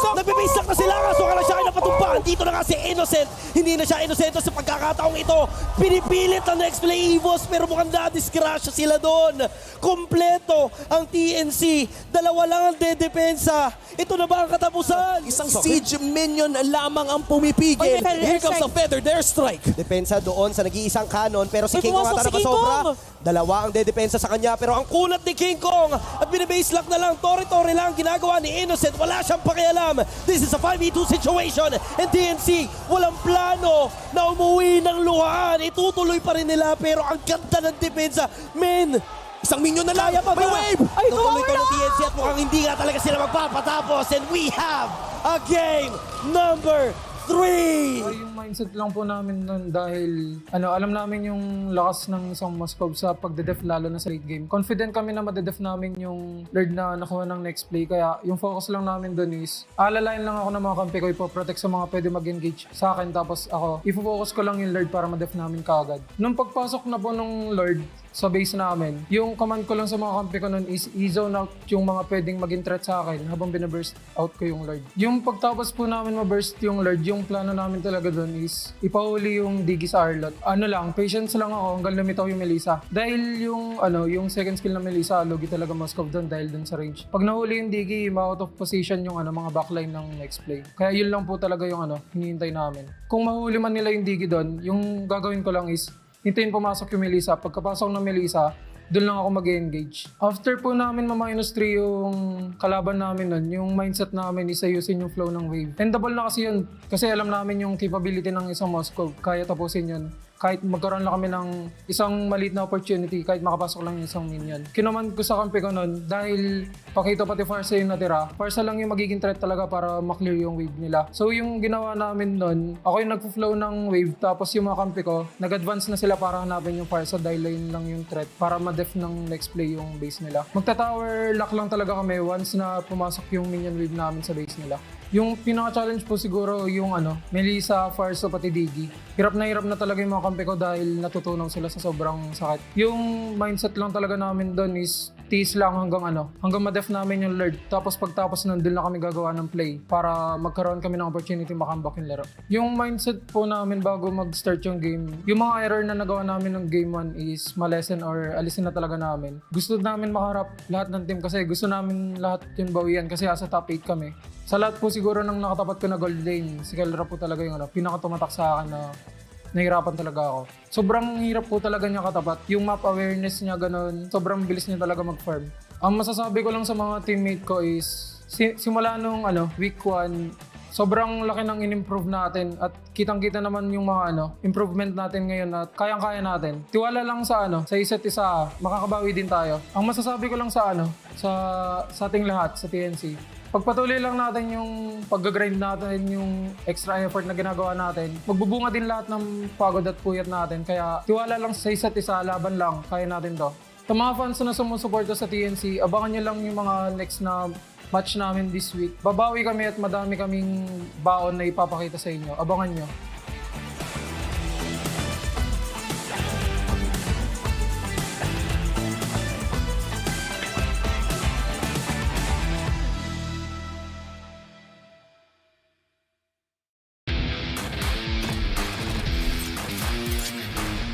Nagbe-base na sila. So kala siya ay napatumpaan. Dito na nga si Innocent. Hindi na siya Innocent sa pagkakataong ito. Pinipilit ang next play Evos pero mukhang na-discrash sila doon. Kompleto ang TNC. Dalawa lang ang dedepensa. Ito na ba ang katapusan? Isang siege minion lamang ang pumipigil. Here comes the feather, their strike. Depensa doon sa nag-iisang kanon pero si King Kong ata napasobra. Dalawa ang dedepensa sa kanya pero ang kunat ni King Kong at binibase lock na lang. Tore-tore lang ginagawa ni Innocent. Wala siyang pakialam. This is a 5v2 situation and TNC walang plano na umuwi ng luhaan. Itutuloy pa rin nila pero ang ganda ng depensa. Men, isang minion na laya pa. May wave! Tutuloy to ng TNC at mukhang hindi nga talaga sila magpapatapos and we have a game number 3! Yung mindset lang po namin nun dahil alam namin yung lakas ng isang Moscow sa pagde-def lalo na sa late game. Confident kami na madedef namin yung Lord na nakuha ng next play kaya yung focus lang namin dun is alalayan lang ako ng mga kampi ko, ipoprotect sa mga pwede mag-engage sa akin tapos ako, ifo-focus ko lang yung Lord para madef namin kaagad. Nung pagpasok na po ng Lord sa base namin, yung command ko lang sa mga kampi ko nun is i-zone out yung mga pwedeng maging threat sa akin habang binaburst out ko yung Lord. Yung pagtapos po namin maburst yung Lord, yung plano namin talaga dun is ipahuli yung Diggy sa Arlot. Patience lang ako hanggang lumitaw yung Melissa. Dahil yung second skill na Melissa, logi talaga Moscow dun dahil dun sa range. Pag nahuli yung Diggy, ma-out of position yung mga backline ng next play. Kaya yun lang po talaga yung hinihintay namin. Kung mahuli man nila yung Diggy dun, yung gagawin ko lang is hintayin pumasok yung Melissa. Pagkapasok ng Melissa, doon lang ako mag-engage. After po namin ma-3 yung kalaban namin nun, yung mindset namin is ayusin yung flow ng wave. Endable na kasi yun. Kasi alam namin yung capability ng isang Moscow. Kaya tapusin yun. Kahit magkaroon lang kami ng isang maliit na opportunity, kahit makapasok lang yung isang minion. Kinaman ko sa kampi ko nun, dahil pakita pati Farsa yung natira, Farsa lang yung magiging threat talaga para maklear yung wave nila. So yung ginawa namin nun, ako yung nagpo-flow ng wave, tapos yung mga kampi ko, nag-advance na sila para hanapin yung Farsa dahil yun lang yung threat para ma-def ng next play yung base nila. Magta-tower lock lang talaga kami once na pumasok yung minion wave namin sa base nila. Yung pinaka-challenge po siguro yung Melissa, Farsa, pati Diggy. Hirap na talaga yung mga kampi ko dahil natutunaw sila sa sobrang sakit. Yung mindset lang talaga namin doon is tiis lang hanggang ma-def namin yung Lord. Tapos pagtapos nun, doon na kami gagawa ng play para magkaroon kami ng opportunity makambak yung laro. Yung mindset po namin bago mag-start yung game, yung mga error na nagawa namin ng game 1 is malesen or alisin na talaga namin. Gusto namin makaharap lahat ng team kasi gusto namin lahat yung bawian kasi asa top 8 kami. Sa lahat po siguro ng nakatapat ko na gold lane, si Kelra po talaga yung pinakatumatak sa akin na nahirapan talaga ako. Sobrang hirap po talaga niya katapat. Yung map awareness niya ganun, sobrang bilis niya talaga mag-farm. Ang masasabi ko lang sa mga teammate ko is simula nung week 1, sobrang laki ng in-improve natin at kitang-kita naman yung mga improvement natin ngayon at kayang-kaya natin. Tiwala lang sa sa isa't isa, makakabawi din tayo. Ang masasabi ko lang sa sa ating lahat sa TNC, pagpatuloy lang natin yung pag-grind natin, yung extra effort na ginagawa natin, magbubunga din lahat ng pagod at puyat natin. Kaya tiwala lang sa isa't isa, laban lang, kaya natin to. Sa mga fans na sumusuporta sa TNC, abangan nyo lang yung mga next na match namin this week. Babawi kami at madami kaming baon na ipapakita sa inyo. Abangan nyo.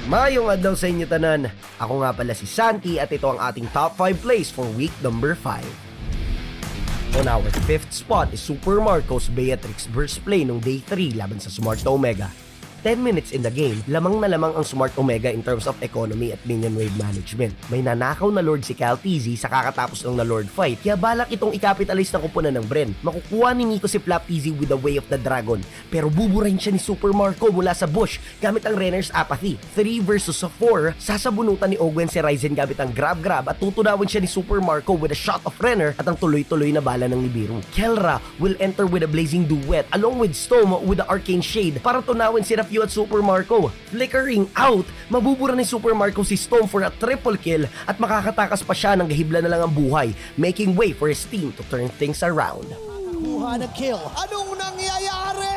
Mayong adlaw sa inyo tanan. Ako nga pala si Santi at ito ang ating top 5 plays for week number 5. On our 5th spot is Super Marcos Beatrix burst play nung day 3 laban sa Smart Omega. 10 minutes in the game, lamang na lamang ang Smart Omega in terms of economy at minion wave management. May nanakaw na Lord si Cal TZ sa kakatapos ng na Lord fight, kaya balak itong i-capitalize ng kupunan ng Bren. Makukuha ni Nico si Flap TZ with the way of the dragon, pero buburahin siya ni Super Marco mula sa bush gamit ang Renner's apathy. 3 versus 4, sasabunutan ni Ogwen si Ryzen gamit ang grab-grab at tutunawin siya ni Super Marco with a shot of Renner at ang tuloy-tuloy na bala ng Nibiru. Kelra will enter with a blazing duet along with Storm with the arcane shade para tunawin si Rafio at Super Marco. Flickering out, mabubura ni Super Marco si Storm for a triple kill at makakatakas pa siya ng gahibla na lang ang buhay, making way for his team to turn things around. Kuha ng kill. Anong nangyayari?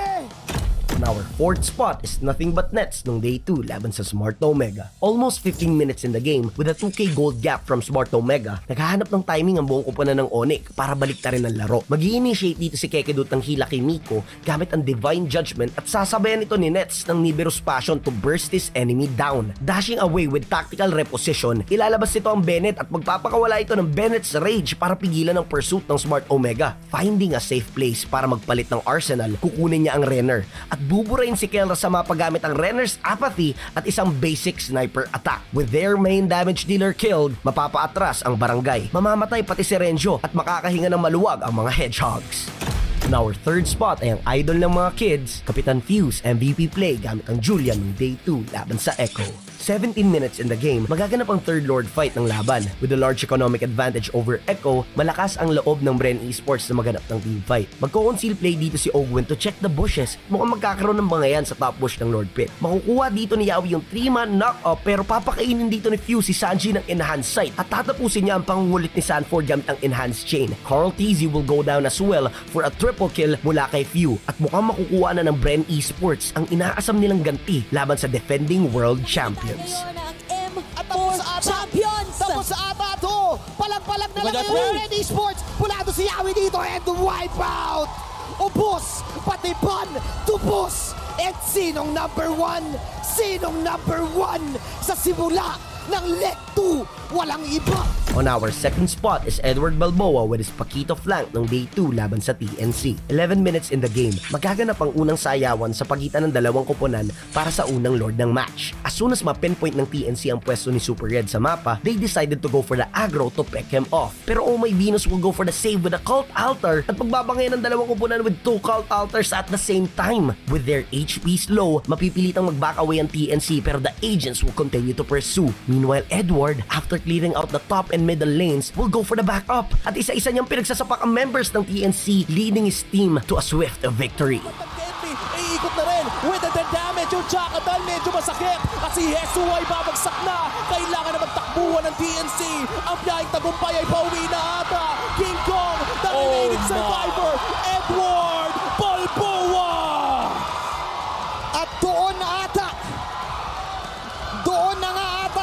Our 4th spot is nothing but nets nung day 2 laban sa Smart Omega. Almost 15 minutes in the game with a 2k gold gap from Smart Omega, naghahanap ng timing ang buong kupunan ng ONIC para baliktarin ang laro. Mag-i-initiate dito si Kekedut ng hila kay Miko gamit ang Divine Judgment at sasabayan ito ni Nets ng Nibiru's Passion to burst his enemy down. Dashing away with tactical reposition, ilalabas nito ang Bennett at magpapakawala ito ng Bennett's Rage para pigilan ang pursuit ng Smart Omega. Finding a safe place para magpalit ng Arsenal, kukunin niya ang Renner at buburain si Kelra sa mapa gamit ang Renner's apathy at isang basic sniper attack. With their main damage dealer killed, mapapaatras ang barangay. Mamamatay pati si Renjo at makakahinga ng maluwag ang mga hedgehogs. On our 3rd spot ay ang idol ng mga kids, Kapitan Fuse MVP play gamit ang Julian ng day 2 laban sa Echo. 17 minutes in the game, magaganap ang 3rd Lord fight ng laban. With a large economic advantage over Echo, malakas ang loob ng Bren Esports na maganap ng team fight. Magko-conceal play dito si Ogwen to check the bushes. Mukhang magkakaroon ng bangayan sa top bush ng Lord Pit. Makukuha dito ni Yawi yung 3-man knock-up pero papakainin dito ni Fuse si Sanji ng enhanced sight at tatapusin niya ang pangungulit ni Sanford gamit ang enhanced chain. Carl TZ will go down as well for a triple kill mula kay Few at mukhang makukuha na ng Bren Esports ang inaasam nilang ganti laban sa defending world champion. At tapos sa ata, champions! Tapos sa ata to! Palag-palag na lang yung Red Esports! Pulado si Yawi dito and wipe out! Ubus! Pati ban! Tubos! At sinong number 1? Sinong number 1 sa simula ng Leg 2? Walang iba! On our 2nd spot is Edward Balboa with his Paquito flank ng day 2 laban sa TNC. 11 minutes in the game, magaganap ang unang sayawan sa pagitan ng dalawang koponan para sa unang Lord ng match. As soon as ma-pinpoint ng TNC ang pwesto ni Super Red sa mapa, they decided to go for the aggro to pick him off. Pero Oh My Venus will go for the save with a cult altar at pagbabangayan ng dalawang koponan with 2 cult altars at the same time. With their HPs low, mapipilitang mag-back away ang TNC pero the agents will continue to pursue. Meanwhile, Edward, after clearing out the top and middle lanes, will go for the backup at isa-isa niyang pinagsasapak ang members ng TNC, leading his team to a swift victory. Iikot na rin with the damage yung Chakadal medyo masakit at si Hesu ay babagsak na. Kailangan na magtakbuhan ng TNC. Ang biyahing tagumpay ay pauwi na ata. King Kong, the remaining survivor, Edward Balboa. At doon na ata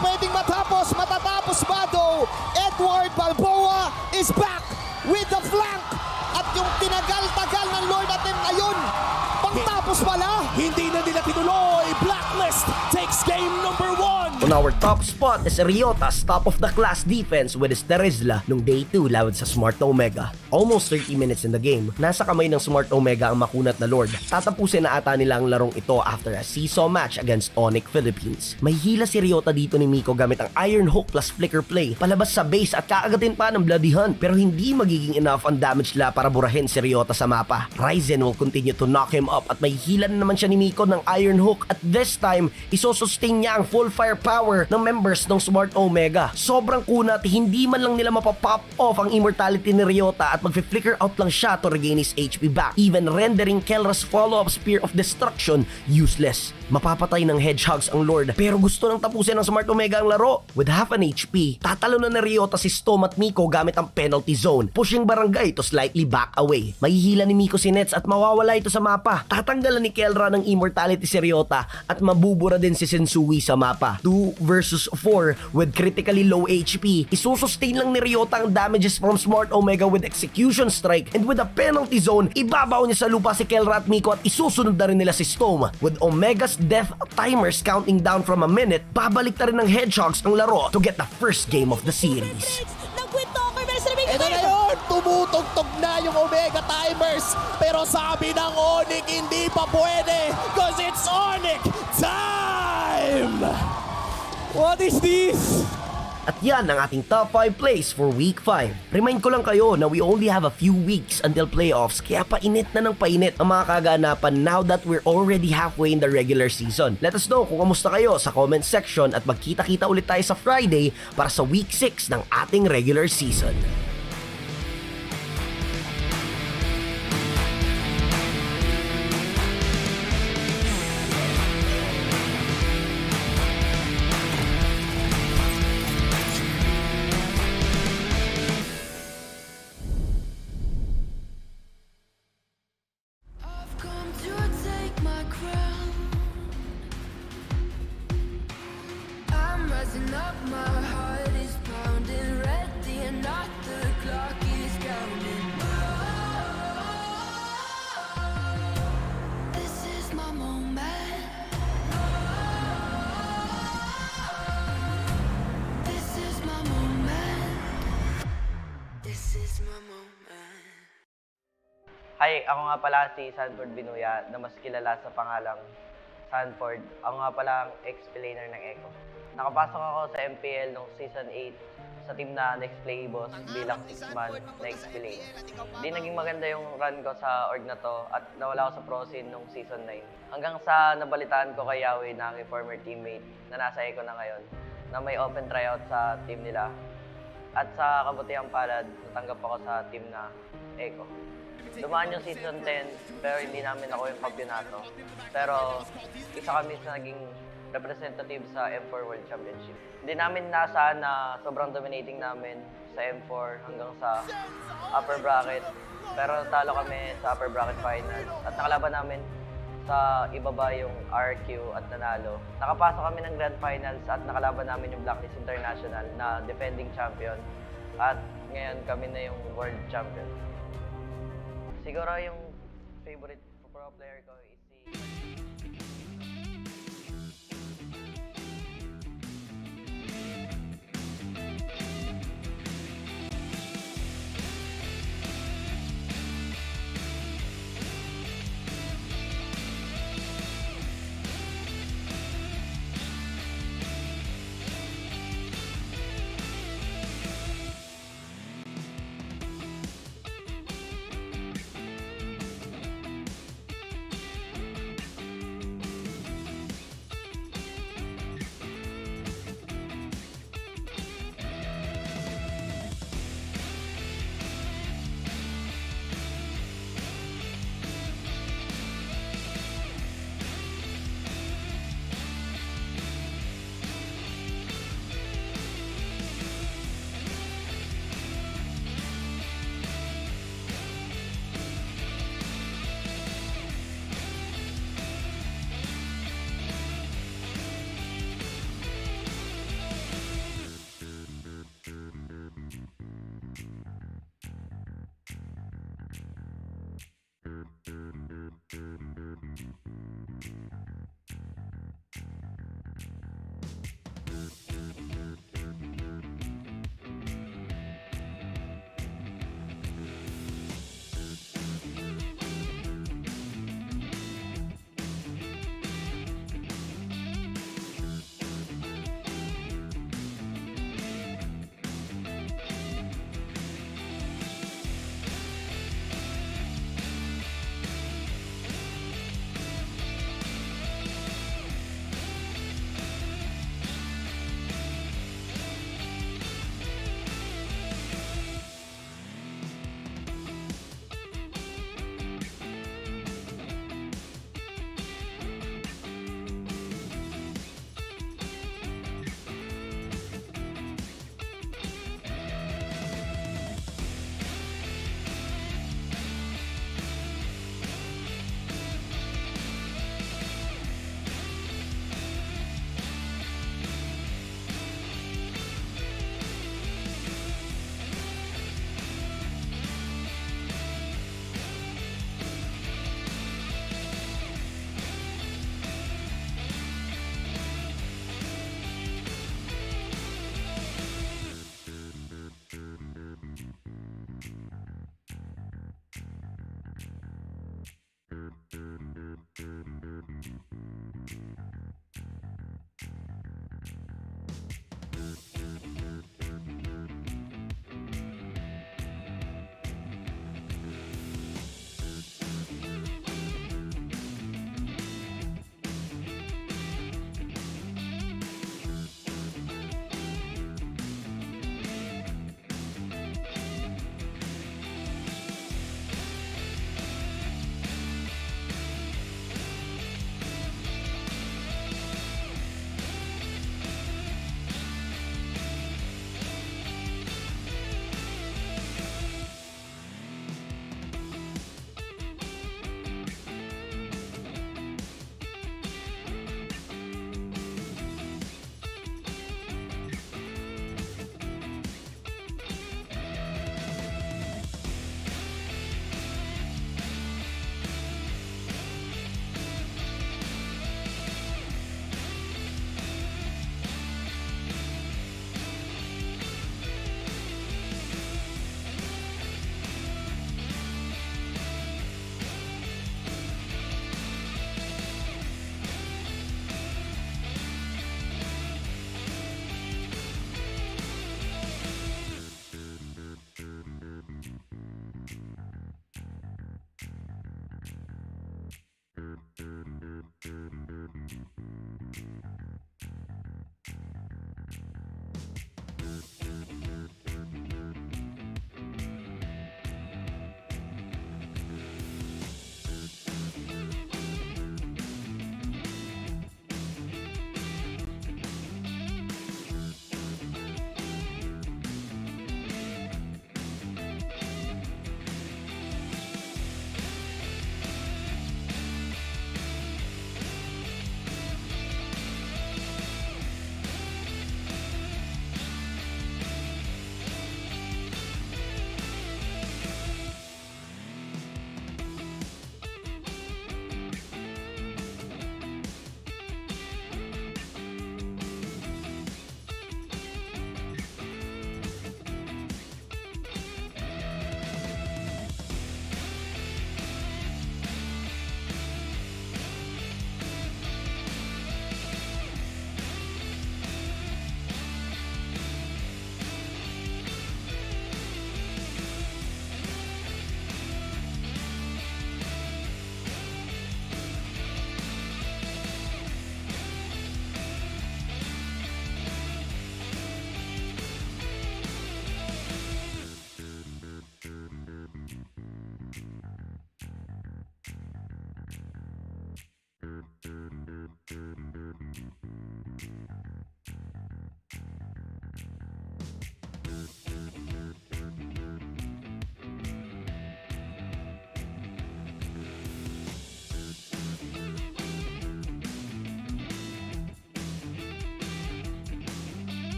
pwedeng matatapos ba though? Edward Balboa is back with the flank at yung tinagal-tagal ng Lord natin ngayon pangtapos pala, hindi na nila tinuloy. Blacklist takes game number 1. On On our top spot is Ryota's top of the class defense with his Terizla nung day 2 laban sa Smart Omega. Almost 30 minutes in the game, nasa kamay ng Smart Omega ang makunat na Lord. Tatapusin na ata nila ang larong ito after a seesaw match against ONIC Philippines. May hila si Ryota dito ni Miko gamit ang Iron Hook plus Flicker Play, palabas sa base at kaagatin pa ng Bloody Hunt, pero hindi magiging enough ang damage la para burahin si Ryota sa mapa. Ryzen will continue to knock him up at may hila na naman siya ni Miko ng Iron Hook at this time, isosustain niya ang full firepower ng members ng Smart Omega. Sobrang kunat, hindi man lang nila mapapop off ang immortality ni Ryota at mag-flicker out lang siya to regain his HP back, even rendering Kelra's follow-up Spear of Destruction useless. Mapapatay ng Hedgehogs ang Lord, pero gusto nang tapusin ng Smart Omega ang laro. With half an HP, tatalo na ni Ryota si Storm at Miko gamit ang penalty zone, pushing Barangay to slightly back away. Mahihila ni Miko si Nets at mawawala ito sa mapa. Tatanggalan ni Kelra ng immortality si Ryota at mabubura din si Sensui sa mapa. 2 versus 4 with critically low HP. Isusustain lang ni Ryota ang damages from Smart Omega with Execution Strike, and with a penalty zone, ibabaw niya sa lupa si Kelra at Miko at isusunod na rin nila si Storm. With Omega's death timers counting down from a minute, babalik na rin ng Hedgehogs ang laro to get the first game of the series. Ito na yun! Tumutugtog na yung Omega timers! Pero sabi ng ONIC, hindi pa pwede! Cause it's ONIC time! What is this? At yan ang ating top 5 plays for Week 5. Remind ko lang kayo na we only have a few weeks until playoffs, kaya painit na ng painit ang mga kaganapan now that we're already halfway in the regular season. Let us know kung kamusta kayo sa comment section at magkita-kita ulit tayo sa Friday para sa Week 6 ng ating regular season. Hi, ako nga pala si Sanford Binuya na mas kilala sa pangalang Sanford. Ako nga pala ang explainer ng Echo. Nakapasok ako sa MPL noong Season 8 sa team na Next Play Boss bilang 6-man na explainer. Hindi naging maganda yung run ko sa org na to at nawala ako sa pro scene noong Season 9. Hanggang sa nabalitaan ko kay Yahweh na aking former teammate na nasa Echo na ngayon na may open tryout sa team nila. At sa kabutihang palad, natanggap ako sa team na Echo. Dumaan yung Season 10, pero hindi namin ako yung kampyonato. Pero isa kami sa naging representative sa M4 World Championship. Hindi namin nasaan na sobrang dominating namin sa M4 hanggang sa upper bracket. Pero talo kami sa upper bracket finals at nakalaban namin sa ibaba yung RQ at nanalo. Nakapasok kami ng grand finals at nakalaban namin yung Blacklist International na defending champion. At ngayon kami na yung world champion. Siguro yung favorite pro player ko is si...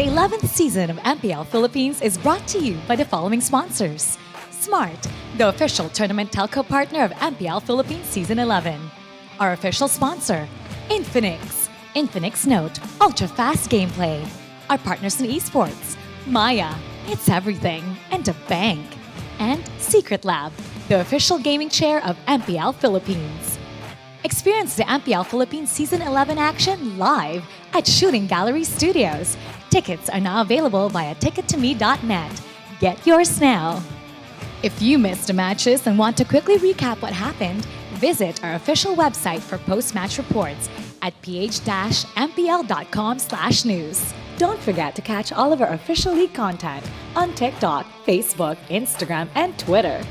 The 11th season of MPL Philippines is brought to you by the following sponsors. Smart, the official tournament telco partner of MPL Philippines Season 11. Our official sponsor, Infinix. Infinix Note, ultra-fast gameplay. Our partners in esports, Maya, it's everything, and a bank. And Secret Lab, the official gaming chair of MPL Philippines. Experience the MPL Philippines Season 11 action live at Shooting Gallery Studios. Tickets are now available via tickettome.net. Get yours now. If you missed the matches and want to quickly recap what happened, visit our official website for post-match reports at ph-mpl.com/news. Don't forget to catch all of our official league content on TikTok, Facebook, Instagram, and Twitter.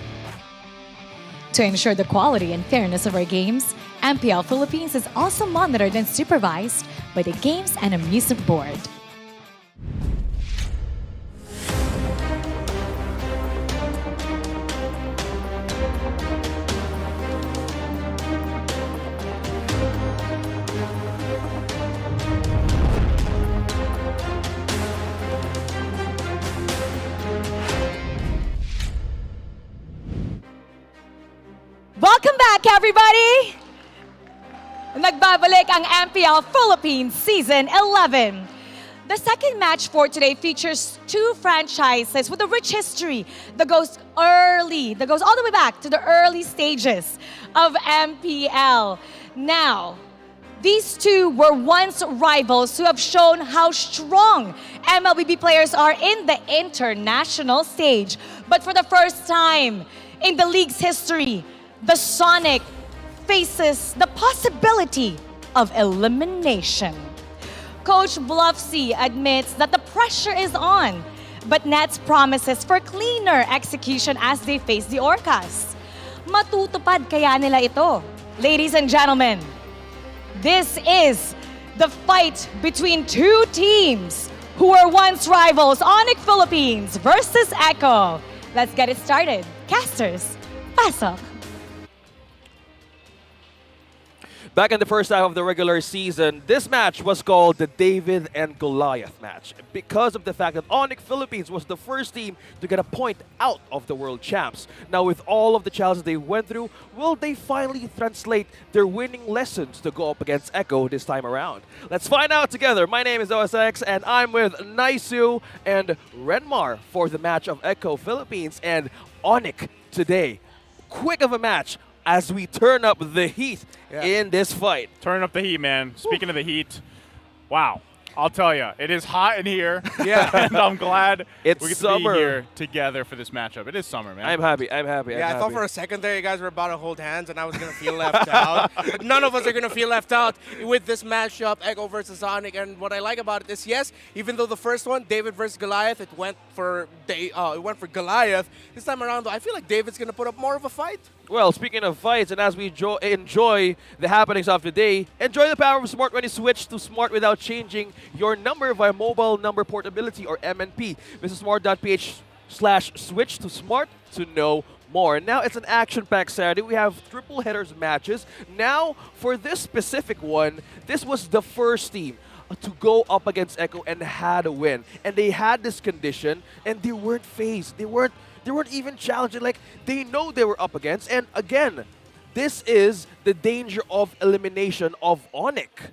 To ensure the quality and fairness of our games, MPL Philippines is also monitored and supervised by the Games and Amusement Board. Welcome back, everybody! Nagbabalik ang MPL Philippines Season 11. The second match for today features two franchises with a rich history that goes all the way back to the early stages of MPL. Now, these two were once rivals who have shown how strong MLBB players are in the international stage. But for the first time in the league's history, the Sonic faces the possibility of elimination. Coach Bluffsy admits that the pressure is on, but Nets promises for cleaner execution as they face the Orcas. Matutupad kaya nila ito? Ladies and gentlemen, this is the fight between two teams who were once rivals, ONIC Philippines versus Echo. Let's get it started. Casters, pasok. Back in the first half of the regular season, this match was called the David and Goliath match because of the fact that ONIC Philippines was the first team to get a point out of the world champs. Now, with all of the challenges they went through, will they finally translate their winning lessons to go up against Echo this time around? Let's find out together. My name is OSX, and I'm with Naisu and Renmar for the match of Echo Philippines and ONIC today. Quick of a match as we turn up the heat in this fight. Turn up the heat, man. Speaking of the heat, wow. I'll tell you, it is hot in here. Yeah. And I'm glad It's we get summer. to be here together for this matchup. It is summer, man. I'm happy. I'm happy. Yeah, I thought for a second there you guys were about to hold hands and I was going to feel left out. But none of us are going to feel left out with this matchup, Echo versus Sonic. And what I like about it is, yes, even though the first one, David versus Goliath, it went for Goliath. This time around, though, I feel like David's going to put up more of a fight. Well, speaking of fights, and as we enjoy the happenings of the day, enjoy the power of Smart when you switch to Smart without changing your number via mobile number portability or MNP. Visit smart.ph/switch to Smart to know more. Now it's an action-packed Saturday. We have triple headers matches. Now, for this specific one, this was the first team to go up against Echo and had a win. And they had this condition, and they weren't phased. They weren't even challenging. Like, they know they were up against. And again, this is the danger of elimination of ONIC.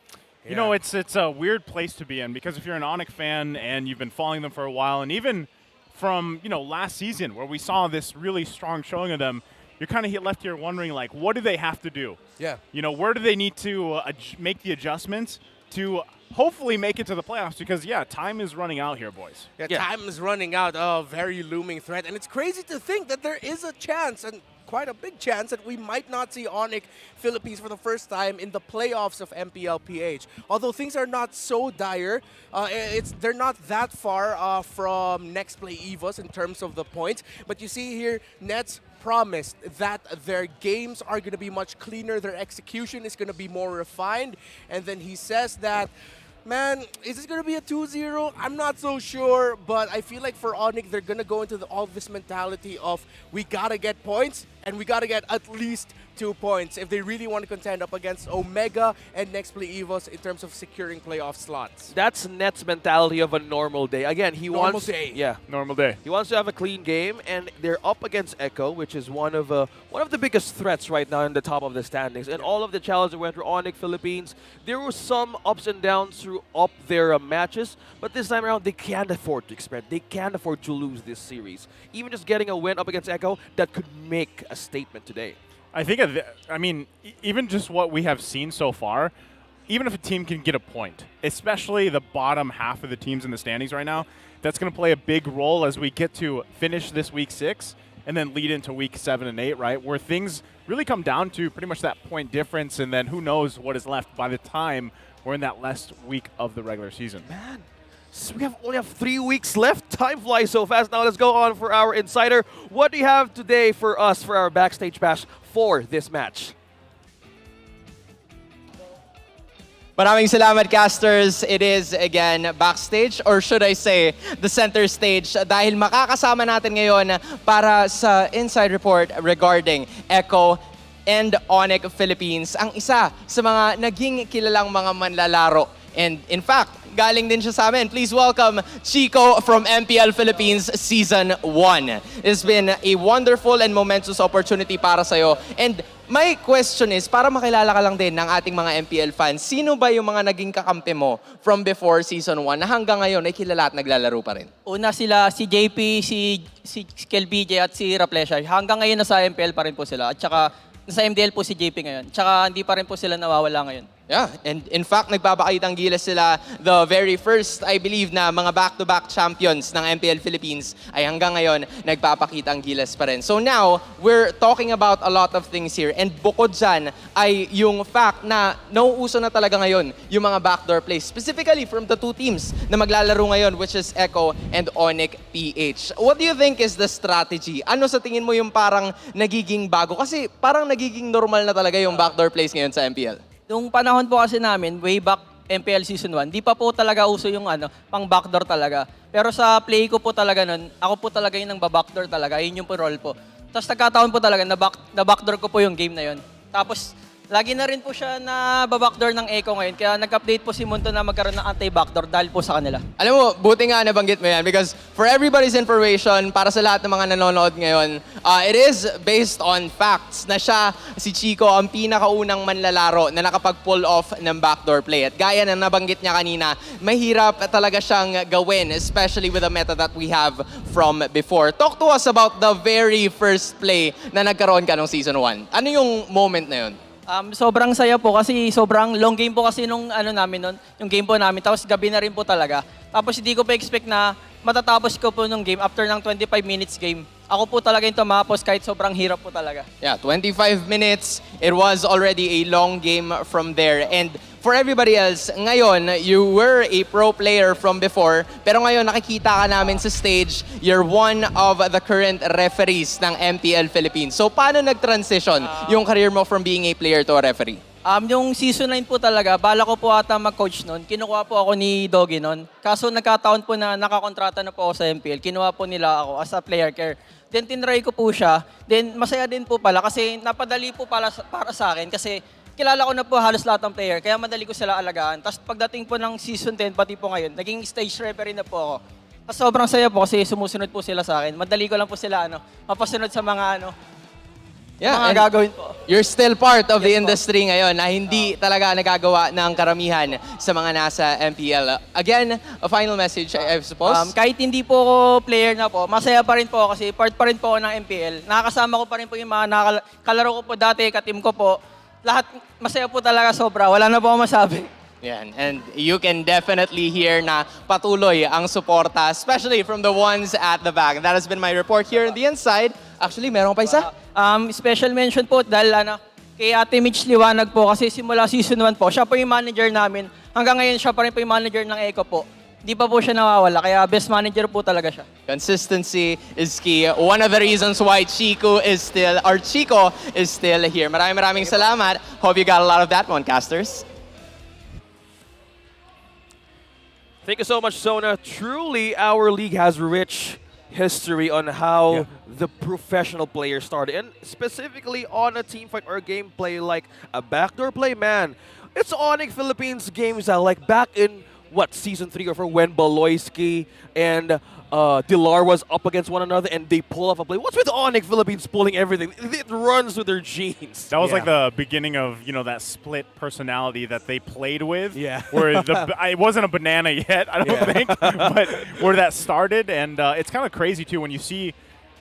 You know, it's a weird place to be in because if you're an ONIC fan and you've been following them for a while, and even from, last season where we saw this really strong showing of them, you're kind of left here wondering, like, what do they have to do? Yeah. Where do they need to make the adjustments to hopefully make it to the playoffs? Because, time is running out here, boys. Yeah, time is running out. A very looming threat. And it's crazy to think that there is a chance, and quite a big chance, that we might not see ONIC Philippines for the first time in the playoffs of MPL-PH. Although things are not so dire, they're not that far from next play EVOS in terms of the points. But you see here, Nets promised that their games are going to be much cleaner, their execution is going to be more refined, and then he says that, man, is this going to be a 2-0? I'm not so sure, but I feel like for ONIC, they're going to go into all this mentality of we got to get points and we got to get at least 2 points if they really want to contend up against Omega and Next Play Evos in terms of securing playoff slots. That's Net's mentality of a normal day. Again, he Normal wants day. Yeah, normal day. He wants to have a clean game, and they're up against Echo, which is one of the biggest threats right now in the top of the standings. And all of the challenges that went through ONIC Philippines, there were some ups and downs throughout their matches, but this time around they can't afford to expect. They can't afford to lose this series. Even just getting a win up against Echo, that could make a statement today. I think, even just what we have seen so far, even if a team can get a point, especially the bottom half of the teams in the standings right now, that's going to play a big role as we get to finish this week 6 and then lead into week 7 and 8, right? Where things really come down to pretty much that point difference, and then who knows what is left by the time we're in that last week of the regular season. Man, so we only have 3 weeks left. Time flies so fast. Now let's go on for our insider. What do you have today for us for our backstage bash for this match? Maraming salamat, casters. It is, again, backstage, or should I say, the center stage, dahil makakasama natin ngayon para sa inside report regarding Echo and ONIC Philippines, ang isa sa mga naging kilalang mga manlalaro. And in fact, galing din siya sa amin. Please welcome Chico from MPL Philippines Season 1. It's been a wonderful and momentous opportunity para sa'yo. And my question is, para makilala ka lang din ng ating mga MPL fans, sino ba yung mga naging kakampi mo from before Season 1 na hanggang ngayon ay kilala at naglalaro pa rin? Una sila, si JP, si KelBJ at si Raplesha. Hanggang ngayon nasa MPL pa rin po sila. At saka nasa MDL po si JP ngayon. Tsaka hindi pa rin po sila nawawala ngayon. Yeah, and in fact, nagpapakitang gilas sila. The very first, I believe, na mga back-to-back champions ng MPL Philippines ay hanggang ngayon nagpapakitang gilas pa rin. So now, we're talking about a lot of things here. And bukod dyan ay yung fact na nauuso na talaga ngayon yung mga backdoor plays. Specifically from the two teams na maglalaro ngayon, which is Echo and ONIC PH. What do you think is the strategy? Ano sa tingin mo yung parang nagiging bago? Kasi parang nagiging normal na talaga yung backdoor plays ngayon sa MPL. Nung panahon po kasi namin, way back MPL Season 1, di pa po talaga uso yung pang backdoor talaga. Pero sa play ko po talaga nun, ako po talaga yung nang backdoor talaga, yun yung role po. Tapos nagkataon po talaga, na backdoor ko po yung game na yun. Tapos lagi na rin po siya na backdoor ng Echo ngayon, kaya nag-update po si Munto na magkaroon ng anti-backdoor dahil po sa kanila. Alam mo, buti nga nabanggit mo yan because for everybody's information, para sa lahat ng mga nanonood ngayon, it is based on facts na siya, si Chico, ang pinakaunang manlalaro na nakapag-pull off ng backdoor play. At gaya na nabanggit niya kanina, mahirap talaga siyang gawin, especially with the meta that we have from before. Talk to us about the very first play na nagkaroon ka nung Season 1. Ano yung moment na yun? Sobrang saya po kasi sobrang long game po kasi nung namin nun, yung game po namin. Tapos gabi na rin po talaga. Tapos hindi ko pa expect na matatapos ko po nung game after ng 25 minutes game. Ako po talaga yung tumapos kahit sobrang hirap po talaga. Yeah, 25 minutes. It was already a long game from there. And for everybody else, ngayon, you were a pro player from before, pero ngayon nakikita ka namin sa stage, you're one of the current referees ng MPL Philippines. So paano nag-transition yung career mo from being a player to a referee? Yung Season 9 po talaga, bala ko po ata mag-coach nun. Kinuha po ako ni Doggy nun. Kaso nagkataon po na nakakontrata na po ako sa MPL. Kinuha po nila ako as a player care. Then tinry ko po siya. Then masaya din po pala kasi napadali po para sa akin kasi kilala ko na po halos lahat ng player, kaya madali ko sila alagaan. Tapos pagdating po ng Season 10, pati po ngayon, naging stage referee na po ako. Tapos sobrang saya po kasi sumusunod po sila sa akin. Madali ko lang po sila mapasunod sa mga mga gagawin po. You're still part of the industry ngayon na hindi talaga nagagawa ng karamihan sa mga nasa MPL. Again, a final message, I suppose? Kahit hindi po ako player na po, masaya pa rin po ako kasi part pa rin po ako ng MPL. Nakakasama ko pa rin po yung mga kalaro ko po dati, kateam ko po. Lahat masaya po talaga sobra. Wala na po ako masabi. Yan. And you can definitely hear na patuloy ang suporta, especially from the ones at the back. That has been my report here on the inside. Actually, meron pa isa? Special mention po dahil kay Ate Mitch Liwanag po kasi simula Season 1 po, siya po yung manager namin. Hanggang ngayon, siya pa rin po yung manager ng Echo po. Di pa po siya nawawala, kaya best manager po talaga siya. Consistency is key. One of the reasons why Chico is still here. Maraming salamat. Hope you got a lot of that one, casters. Thank you so much, Sona. Truly, our league has rich history on how the professional players started, and specifically on a team fight or gameplay like a backdoor play, man. It's ONIC Philippines games that like back in season 3 or 4 when Baloyski and Dilar was up against one another and they pull off a play. What's with ONIC Philippines pulling everything? It runs with their genes. That was like the beginning of that split personality that they played with. Yeah. Where it wasn't a banana yet, I don't think, but where that started, and it's kind of crazy too when you see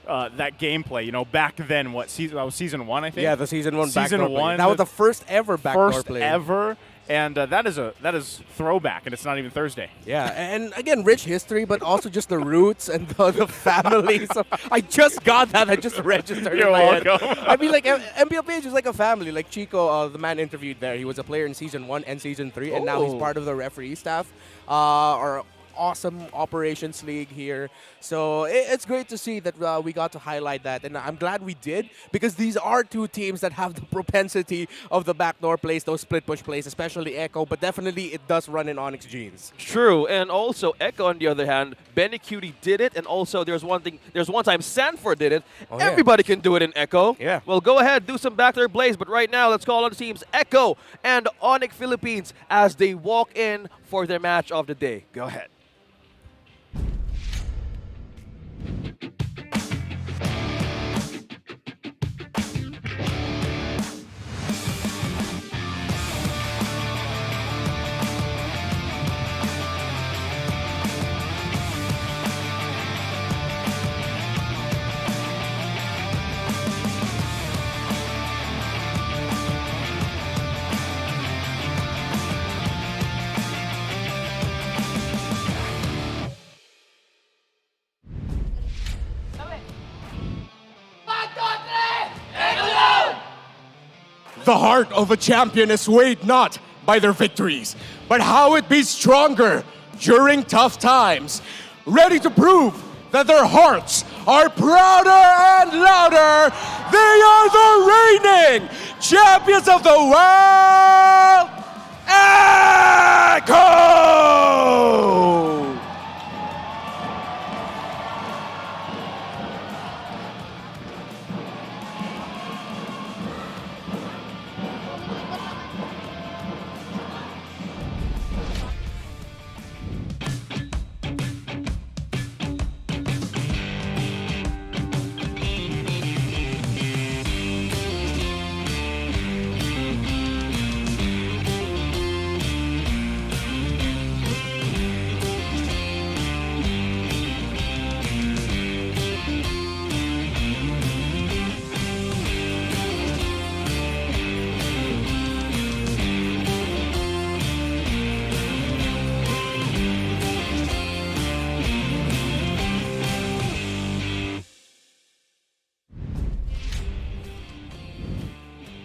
that gameplay. Back then, that was season 1, I think. Yeah, the season 1 Season backdoor 1. play. That was the first ever backdoor play. First ever. And that is throwback, and it's not even Thursday. Yeah, and again, rich history, but also just the roots and the family. So I just got that. I just registered You're in my welcome. head. I mean, like, MPL-PH is like a family. Like Chico, the man interviewed there, he was a player in season 1 and season 3, and now he's part of the referee staff. Our awesome operations league here. So it's great to see that we got to highlight that, and I'm glad we did, because these are two teams that have the propensity of the backdoor plays, those split push plays, especially Echo, but definitely it does run in Onyx genes. True, and also Echo on the other hand, Benny Cutie did it, and also there's one time Sanford did it. Everybody can do it in Echo. Yeah. Well, go ahead, do some backdoor plays, but right now let's call on the teams Echo and ONIC Philippines as they walk in for their match of the day. Go ahead. The heart of a champion is weighed not by their victories, but how it be stronger during tough times. Ready to prove that their hearts are prouder and louder, they are the reigning champions of the world, Echo!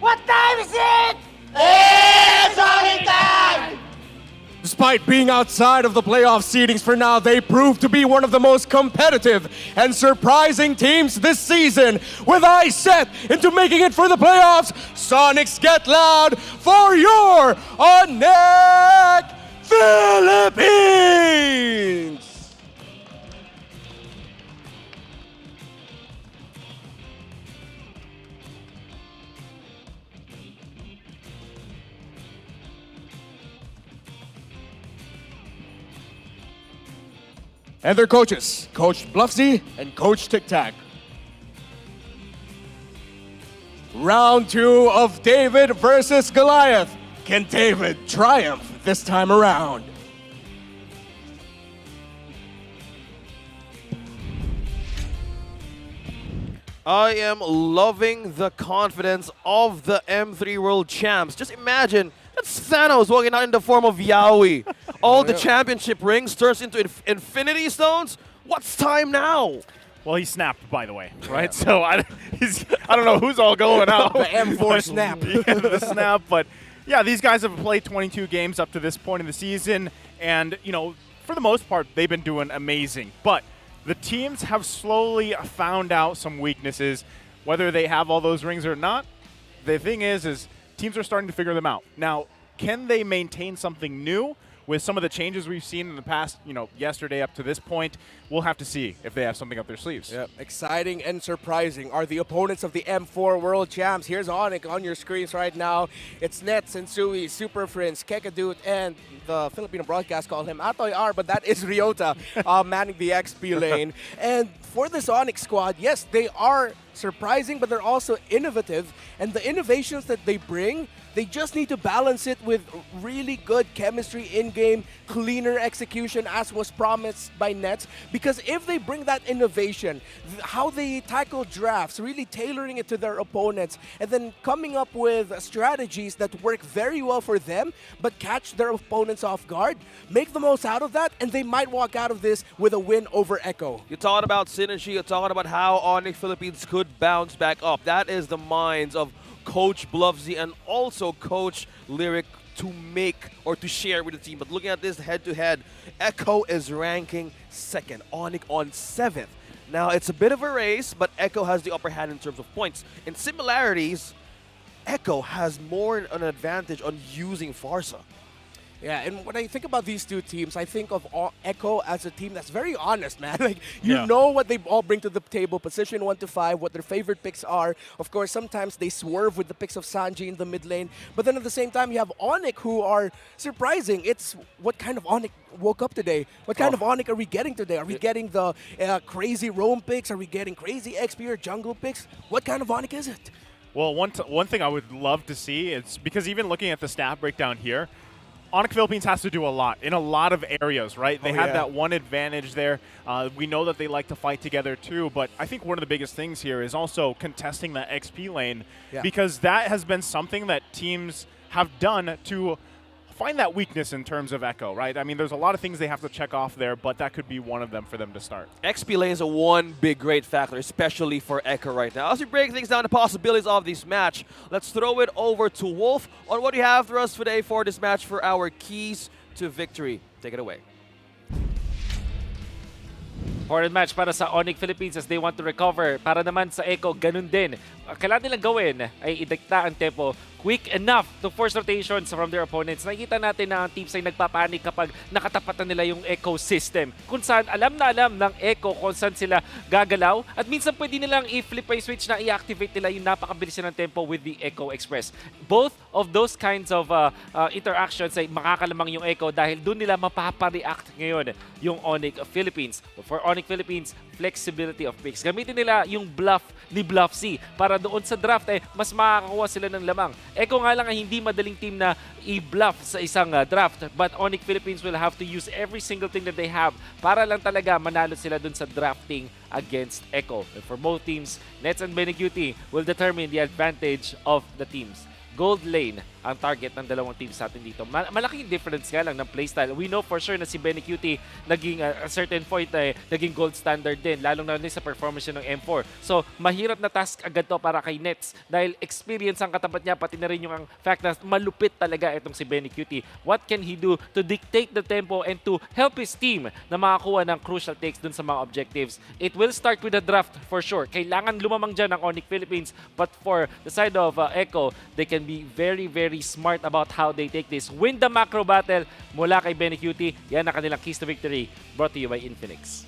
What time is it? It's only time! Despite being outside of the playoff seedings for now, they proved to be one of the most competitive and surprising teams this season. With eyes set into making it for the playoffs, Sonics get loud for your ONIC Philippines! And their coaches, Coach Bluffsy and Coach Tic Tac. Round 2 of David versus Goliath. Can David triumph this time around? I am loving the confidence of the M3 World Champs. Just imagine, that's Thanos walking out in the form of Yaoi. All the championship rings turns into infinity stones. What's time now? Well, he snapped, by the way, right? So I don't know who's all going out. The M4 snap. Yeah, the snap. But yeah, these guys have played 22 games up to this point in the season, and for the most part, they've been doing amazing. But the teams have slowly found out some weaknesses, whether they have all those rings or not. The thing is teams are starting to figure them out. Now, can they maintain something new, with some of the changes we've seen in the past, yesterday up to this point, we'll have to see if they have something up their sleeves. Yep. Exciting and surprising are the opponents of the M4 World Champs. Here's ONIC on your screens right now. It's Nets and Sui, Super Prince, Kekadut, and the Filipino broadcast call him Atoy R, but that is Ryota manning the XP lane. And for this ONIC squad, yes, they are surprising, but they're also innovative. And the innovations that they bring, they just need to balance it with really good chemistry in-game, cleaner execution as was promised by Nets. Because if they bring that innovation, how they tackle drafts, really tailoring it to their opponents, and then coming up with strategies that work very well for them, but catch their opponents off guard, make the most out of that, and they might walk out of this with a win over Echo. You're talking about synergy, you're talking about how ONIC Philippines could bounce back up. That is the minds of Coach Bluffsy and also Coach Lyric to make or to share with the team. But looking at this head-to-head, Echo is ranking 2nd, ONIC on 7th. Now, it's a bit of a race, but Echo has the upper hand in terms of points. In similarities, Echo has more an advantage on using Farsa. Yeah, and when I think about these two teams, I think of Echo as a team that's very honest, man. Like, you know what they all bring to the table, position 1 to 5, what their favorite picks are. Of course, sometimes they swerve with the picks of Sanji in the mid lane. But then at the same time, you have ONIC who are surprising. It's what kind of ONIC woke up today? What kind of ONIC are we getting today? Are we getting the crazy roam picks? Are we getting crazy XP or jungle picks? What kind of ONIC is it? Well, one thing I would love to see is, because even looking at the stat breakdown here, ONIC Philippines has to do a lot in a lot of areas, right? They have that one advantage there. We know that they like to fight together too, but I think one of the biggest things here is also contesting the XP lane, because that has been something that teams have done to find that weakness in terms of Echo, right? I mean, there's a lot of things they have to check off there, but that could be one of them for them to start. XP lane is a one big great factor, especially for Echo right now. As we break things down, the possibilities of this match, let's throw it over to Wolf on what you have for us today for this match for our keys to victory. Take it away. Important match para sa ONIC Philippines as they want to recover. Para naman sa Echo, ganun din. Kailangan nilang gawin ay idikta ang tempo quick enough to force rotations from their opponents. Nakikita natin na ang teams ay nagpapanik kapag nakatapat na nila yung Echo system. Kung saan alam na alam ng Echo kung saan sila gagalaw. At minsan pwede nilang i-flip ay switch na i-activate nila yung napakabilis ng tempo with the Echo Express. Both of those kinds of interactions ay makakalamang yung Echo dahil doon nila mapapareact ngayon yung ONIC Philippines. But for ONIC Philippines, flexibility of picks. Gamitin nila yung bluff ni Bluffsy para doon sa draft mas makakakuha sila ng lamang. Echo nga lang ay hindi madaling team na i-bluff sa isang draft, but ONIC Philippines will have to use every single thing that they have para lang talaga manalo sila dun sa drafting against Echo. And for both teams, Nets and Benecuti will determine the advantage of the teams. Gold lane ang target ng dalawang teams sa atin dito. Malaking difference nga lang ng playstyle. We know for sure na si Benecuti naging a certain point naging gold standard din, lalong na sa performance ng M4. So, mahirap na task agad to para kay Nets dahil experience ang katapat niya, pati na rin yung fact na malupit talaga itong si Benecuti. What can he do to dictate the tempo and to help his team na makakuha ng crucial takes dun sa mga objectives? It will start with the draft for sure. Kailangan lumamang dyan ang ONIC Philippines, but for the side of Echo, they can be very, very smart about how they take this. Win the macro battle mula kay Benecuti. Yan ang kanilang keys to victory, brought to you by Infinix.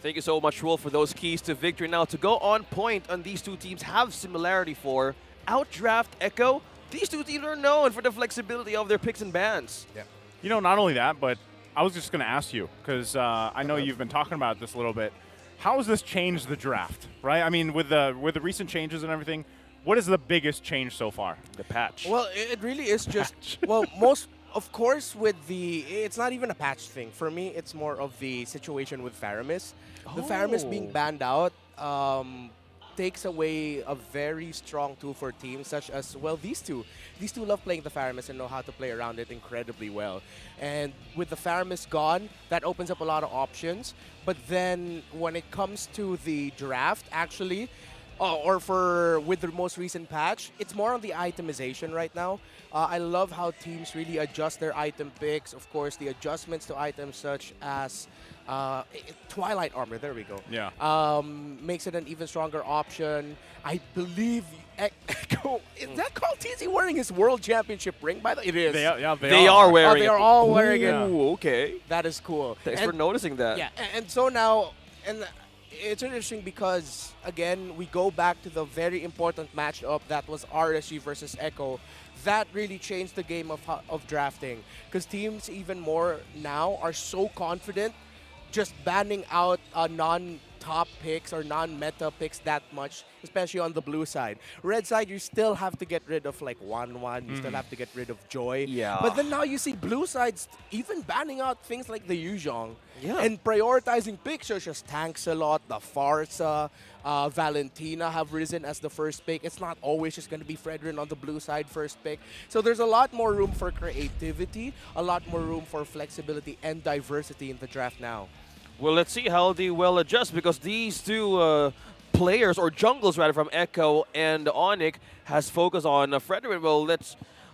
Thank you so much, Wolf, for those keys to victory. Now, to go on point on these two teams have similarity for outdraft Echo. These two teams are known for the flexibility of their picks and bans. Yeah. You know, not only that, but I was just going to ask you, because I know you've been talking about this a little bit. How has this changed the draft, right? I mean, with the recent changes and everything, what is the biggest change so far? The patch. Well, it really is just, well, most, of course, with the, it's not even a patch thing. For me, it's more of the situation with Faramis. The Faramis being banned out takes away a very strong tool for teams such as, well, these two. These two love playing the Faramis and know how to play around it incredibly well. And with the Faramis gone, that opens up a lot of options. But then when it comes to the draft, actually, or for with the most recent patch, it's more on the itemization right now. I love how teams really adjust their item picks. Of course, the adjustments to items such as Twilight Armor, there we go. Yeah. Makes it an even stronger option. I believe Echo, is that called TNC wearing his World Championship ring? By the way, it is. They are wearing they are all wearing it. Ooh, okay. That is cool. Thanks for noticing that. Yeah, and so now, and it's interesting because, again, we go back to the very important matchup that was RSG versus Echo. That really changed the game of drafting because teams even more now are so confident just banning out non-top picks or non-meta picks that much, especially on the blue side. Red side, you still have to get rid of like 1-1. You still have to get rid of Joy. Yeah. But then now you see blue sides even banning out things like the Yuzhong. Yeah. And prioritizing picks such as Tanksalot, the Farsa, Valentina have risen as the first pick. It's not always just going to be Fredrin on the blue side first pick. So there's a lot more room for creativity, a lot more room for flexibility and diversity in the draft now. Well, let's see how they will adjust because these two players, or jungles rather, from Echo and ONIC has focused on Fredrin. Well,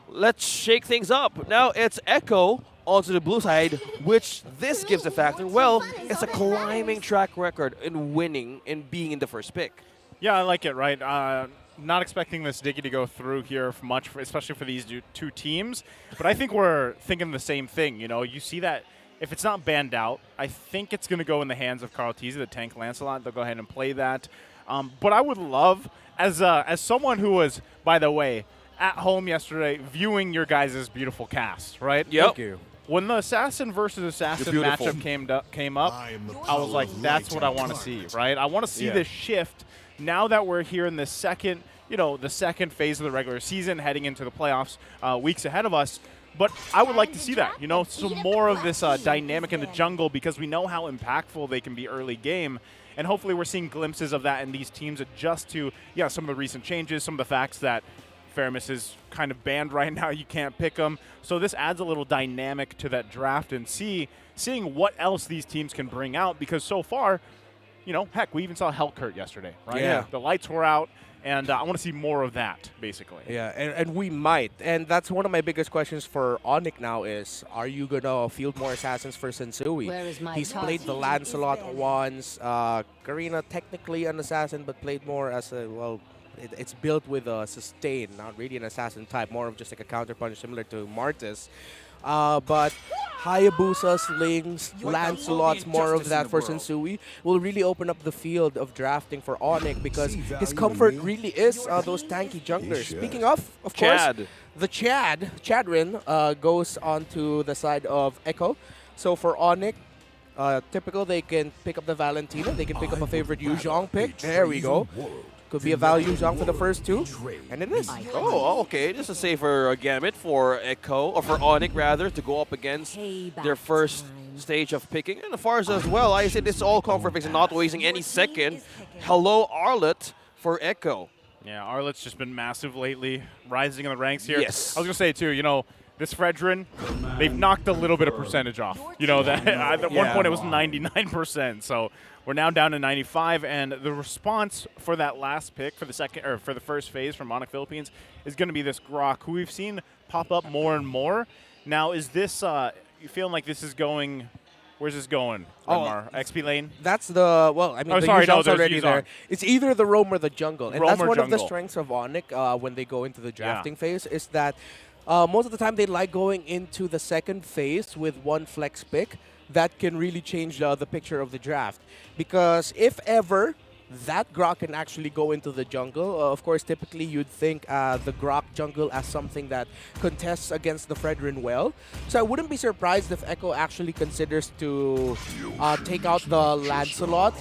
let's shake things up. Now it's Echo onto the blue side, which this gives a factor. Well, it's a climbing track record in winning and being in the first pick. Yeah, I like it, right? Not expecting this Diggy to go through here much, especially for these two teams. But I think we're thinking the same thing. You know, you see that if it's not banned out, I think it's going to go in the hands of Carl Teasy, the tank Lancelot. They'll go ahead and play that. But I would love, as someone who was, by the way, at home yesterday viewing your guys' beautiful cast, right? Yep. Thank you. When the Assassin versus Assassin matchup came up, I was like, that's what I want to see, right? I want to see this shift now that we're here in the second, the second phase of the regular season, heading into the playoffs, weeks ahead of us. But I would like to see that, some more of this dynamic in the jungle because we know how impactful they can be early game. And hopefully we're seeing glimpses of that, and these teams adjust to, some of the recent changes, some of the facts that Faramis is kind of banned right now. You can't pick them. So this adds a little dynamic to that draft and seeing what else these teams can bring out because so far, heck, we even saw Hellkurt yesterday, right? Yeah. The lights were out. And I want to see more of that, basically. Yeah, and we might. And that's one of my biggest questions for ONIC now is, are you going to field more Assassins for Sensui? He's played the Lancelot once. Karina, technically an Assassin, but played more as a, it's built with a sustain, not really an Assassin type, more of just like a counterpunch similar to Martis. But Hayabusas, Lings, Lancelots, more of that for Sensui will really open up the field of drafting for ONIC because his comfort really is those tanky junglers. Speaking of course, the Chadrin goes onto the side of Echo. So for ONIC, typical, they can pick up the Valentina, they can pick up a favorite Yuzhong pick. There we go. Could be a value Zhang for the first two, and it is. Oh, okay. This is a safer gambit for Echo, or for ONIC rather, to go up against their first stage of picking. And as far as well, I said it's all comfort picks and not wasting any second. Hello, Arlet for Echo. Yeah, Arlet's just been massive lately, rising in the ranks here. Yes. I was going to say, too, this Fredrin, they've knocked a little bit of percentage off. That at one point it was 99%, so we're now down to 95, and the response for that last pick for the second or for the first phase from ONIC Philippines is going to be this Grok, who we've seen pop up more and more. Now, is this you feeling like this is going? Where's this going? XP lane? That's the the Yuzhong's already there. It's either the roam or the jungle, and that's one of the strengths of ONIC when they go into the drafting phase is that most of the time they like going into the second phase with one flex pick. That can really change the picture of the draft. Because if ever that Grok can actually go into the jungle, of course, typically you'd think the Grok jungle as something that contests against the Fredrin well. So I wouldn't be surprised if Echo actually considers to take out the Lancelot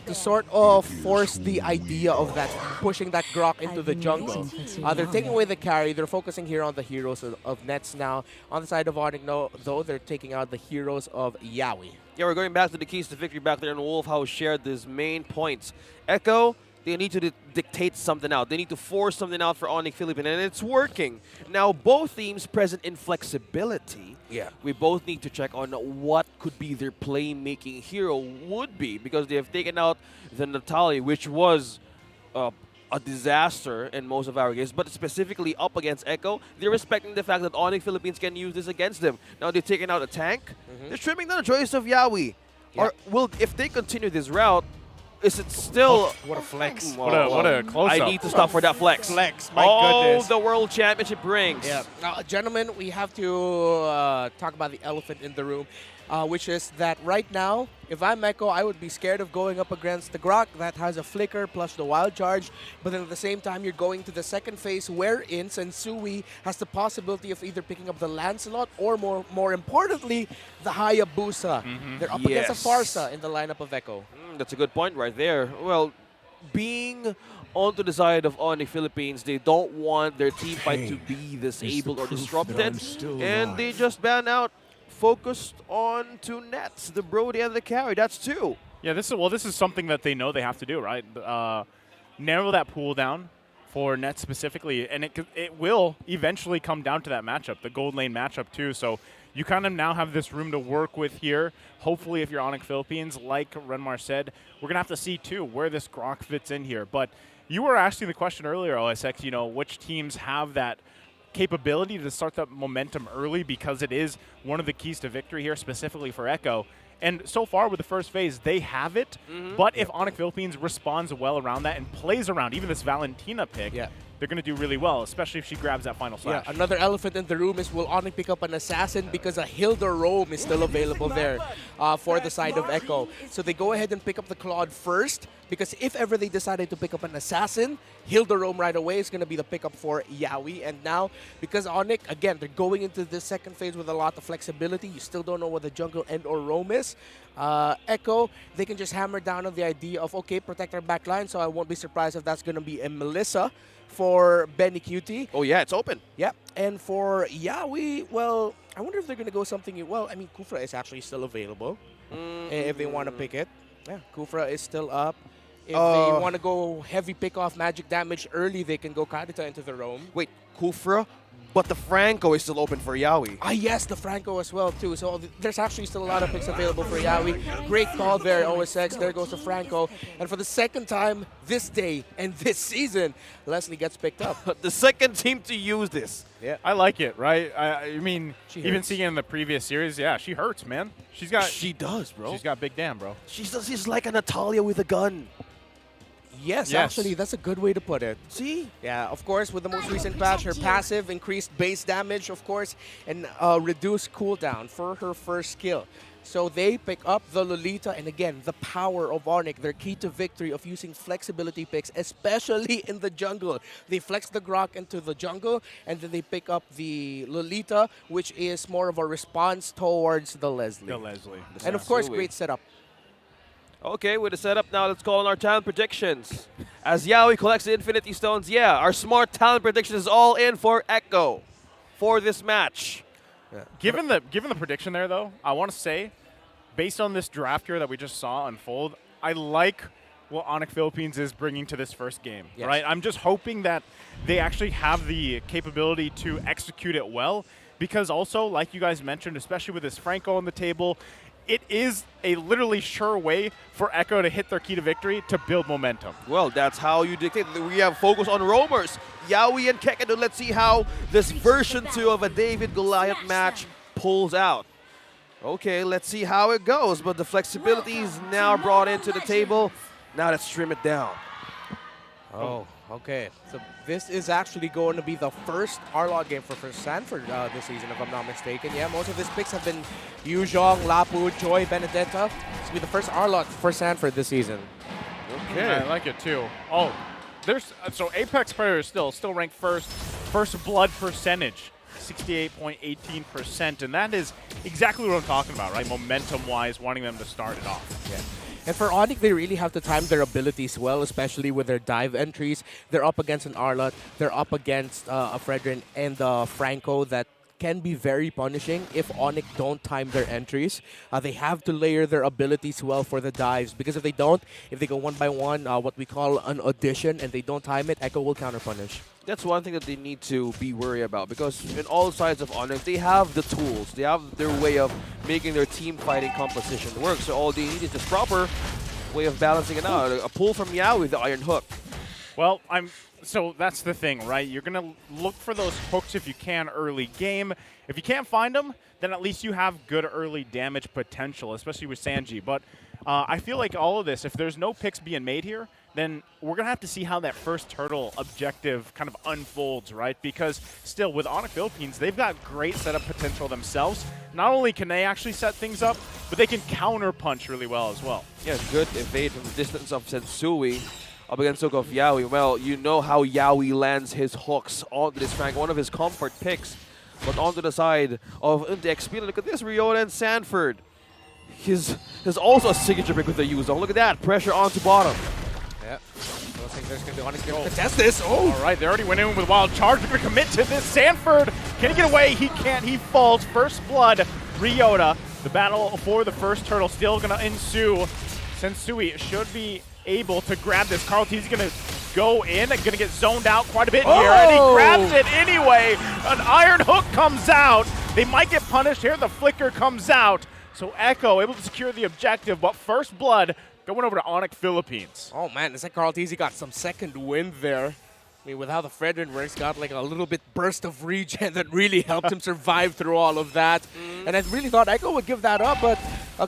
to sort of force the idea of that, pushing that Grok into the jungle. They're taking away the carry. They're focusing here on the heroes of Nets now. On the side of ONIC, though, they're taking out the heroes of Yaoi. Yeah, we're going back to the keys to victory back there, and Wolfhouse shared these main points. Echo, they need to dictate something out. They need to force something out for ONIC Philippines, and it's working. Now, both teams present in flexibility. Yeah. We both need to check on what could be their playmaking hero would be, because they have taken out the Natalie, which was a disaster in most of our games, but specifically up against Echo, they're respecting the fact that ONIC Philippines can use this against them. Now they're taking out a tank. They're trimming down the choice of Yawi. Or will, if they continue this route, is it still... what a flex. Oh, What a close-up. I need to stop for that flex. Flex, my goodness. The World Championship rings. Yeah. Now, gentlemen, we have to talk about the elephant in the room, which is that right now, if I'm Echo, I would be scared of going up against the Grok that has a flicker plus the wild charge. But then at the same time, you're going to the second phase wherein Sensui has the possibility of either picking up the Lancelot or more importantly, the Hayabusa. They're up against a Farsa in the lineup of Echo. That's a good point right there. Well, being onto the side of ONIC Philippines, they don't want their team fight to be disabled or disrupted. And they just ban out, focused on two nets, the Brody and the carry. That's two. Yeah, this is something that they know they have to do, right? Narrow that pool down for nets specifically, and it will eventually come down to that matchup, the gold lane matchup too. So you kind of now have this room to work with here. Hopefully, if you're ONIC Philippines, like Renmar said, we're gonna have to see too where this Grok fits in here. But you were asking the question earlier, OSX, you know, which teams have that capability to start that momentum early, because it is one of the keys to victory here, specifically for Echo. And so far with the first phase, they have it. But if ONIC Philippines responds well around that and plays around even this Valentina pick, they're going to do really well, especially if she grabs that final slash. Yeah, another elephant in the room is, will ONIC pick up an assassin, because a Hilda Rome is still available there for the side of Echo. So they go ahead and pick up the Claude first, because if ever they decided to pick up an assassin, Hilda Rome right away is going to be the pickup for Yawi. And now, because ONIC, again, they're going into the second phase with a lot of flexibility. You still don't know what the jungle and or Rome is. Echo, they can just hammer down on the idea of, okay, protect our backline, so I won't be surprised if that's going to be a Melissa for Benny Cutie. Oh yeah, it's open. Yep. And for Yawi, well, I wonder if they're going to go something... Well, I mean, Kufra is actually still available if they want to pick it. Yeah, Kufra is still up. If they want to go heavy pick-off magic damage early, they can go Kadita into the Rome. Wait, Kufra? But the Franco is still open for Yawi. Ah, yes, the Franco as well, too. So there's actually still a lot of picks available for Yawi. Great call there, OSX. There goes the Franco. And for the second time this day and this season, Leslie gets picked up. The second team to use this. Yeah, I like it, right? I mean, even seeing it in the previous series, yeah, she hurts, man. She does, bro. She's got big damn, bro. She's like a Natalia with a gun. Yes, actually, that's a good way to put it. See? Yeah, of course, with the most recent patch, her passive increased base damage, of course, and reduced cooldown for her first skill. So they pick up the Lolita, and again, the power of ONIC, their key to victory of using flexibility picks, especially in the jungle. They flex the Grok into the jungle, and then they pick up the Lolita, which is more of a response towards the Leslie. And of course, great setup. Okay, with the setup now, let's call on our talent predictions. As Yawi collects the Infinity Stones, our smart talent prediction is all in for Echo for this match. Yeah. Given the prediction there, though, I want to say, based on this draft here that we just saw unfold, I like what ONIC Philippines is bringing to this first game, right? I'm just hoping that they actually have the capability to execute it well, because also, like you guys mentioned, especially with this Franco on the table, it is a literally sure way for Echo to hit their key to victory to build momentum. Well, that's how you dictate. We have focus on roamers. Yawi and Kekadu. Let's see how this version 2 of a David Goliath match pulls out. Okay, let's see how it goes. But the flexibility is now brought into the table. Now let's trim it down. Oh, okay. So this is actually going to be the first Arlog game for Sanford this season, if I'm not mistaken. Yeah, most of his picks have been Yuzhong, Lapu, Joy, Benedetta. This will be the first Arlog for Sanford this season. Okay, I like it too. Oh, there's so Apex Predator is still ranked first blood percentage, 68.18%, and that is exactly what I'm talking about, right? Momentum-wise, wanting them to start it off. Yeah. And for ONIC, they really have to time their abilities well, especially with their dive entries. They're up against an Arlot. They're up against a Fredrin and Franco that can be very punishing if ONIC don't time their entries. They have to layer their abilities well for the dives, because if they don't, if they go one by one, what we call an audition, and they don't time it, Echo will counter-punish. That's one thing that they need to be worried about, because in all sides of ONIC, they have the tools. They have their way of making their team fighting composition work. So all they need is this proper way of balancing it out. A pull from Yao with the Iron Hook. Well, so that's the thing, right? You're going to look for those hooks if you can early game. If you can't find them, then at least you have good early damage potential, especially with Sanji. But I feel like all of this, if there's no picks being made here, then we're going to have to see how that first turtle objective kind of unfolds, right? Because still, with ONIC Philippines, they've got great setup potential themselves. Not only can they actually set things up, but they can counter-punch really well as well. Yeah, good evade from the distance of Sensui up against hook of Yaoi. Well, you know how Yaoi lands his hooks onto this Frank, one of his comfort picks. But onto the side of XP, look at this, Ryota and Sanford. There's also a signature pick with the Yuzo. Look at that, pressure onto bottom. Yeah, I don't think there's going to be ONIC's going to contest this. Oh! All right, they already went in with Wild Charge. They're going to commit to this. Sanford, can he get away? He can't. He falls. First blood, Ryota. The battle for the first turtle still going to ensue. Sensui should be able to grab this. Carl T's going to go in and going to get zoned out quite a bit here. And he grabs it anyway. An iron hook comes out. They might get punished here. The flicker comes out. So Echo able to secure the objective, but first blood going over to ONIC Philippines. Oh man, it's like Carl Tizzy got some second wind there. I mean, with how the Fredrin works, got like a little bit burst of regen that really helped him survive through all of that. And I really thought Echo would give that up, but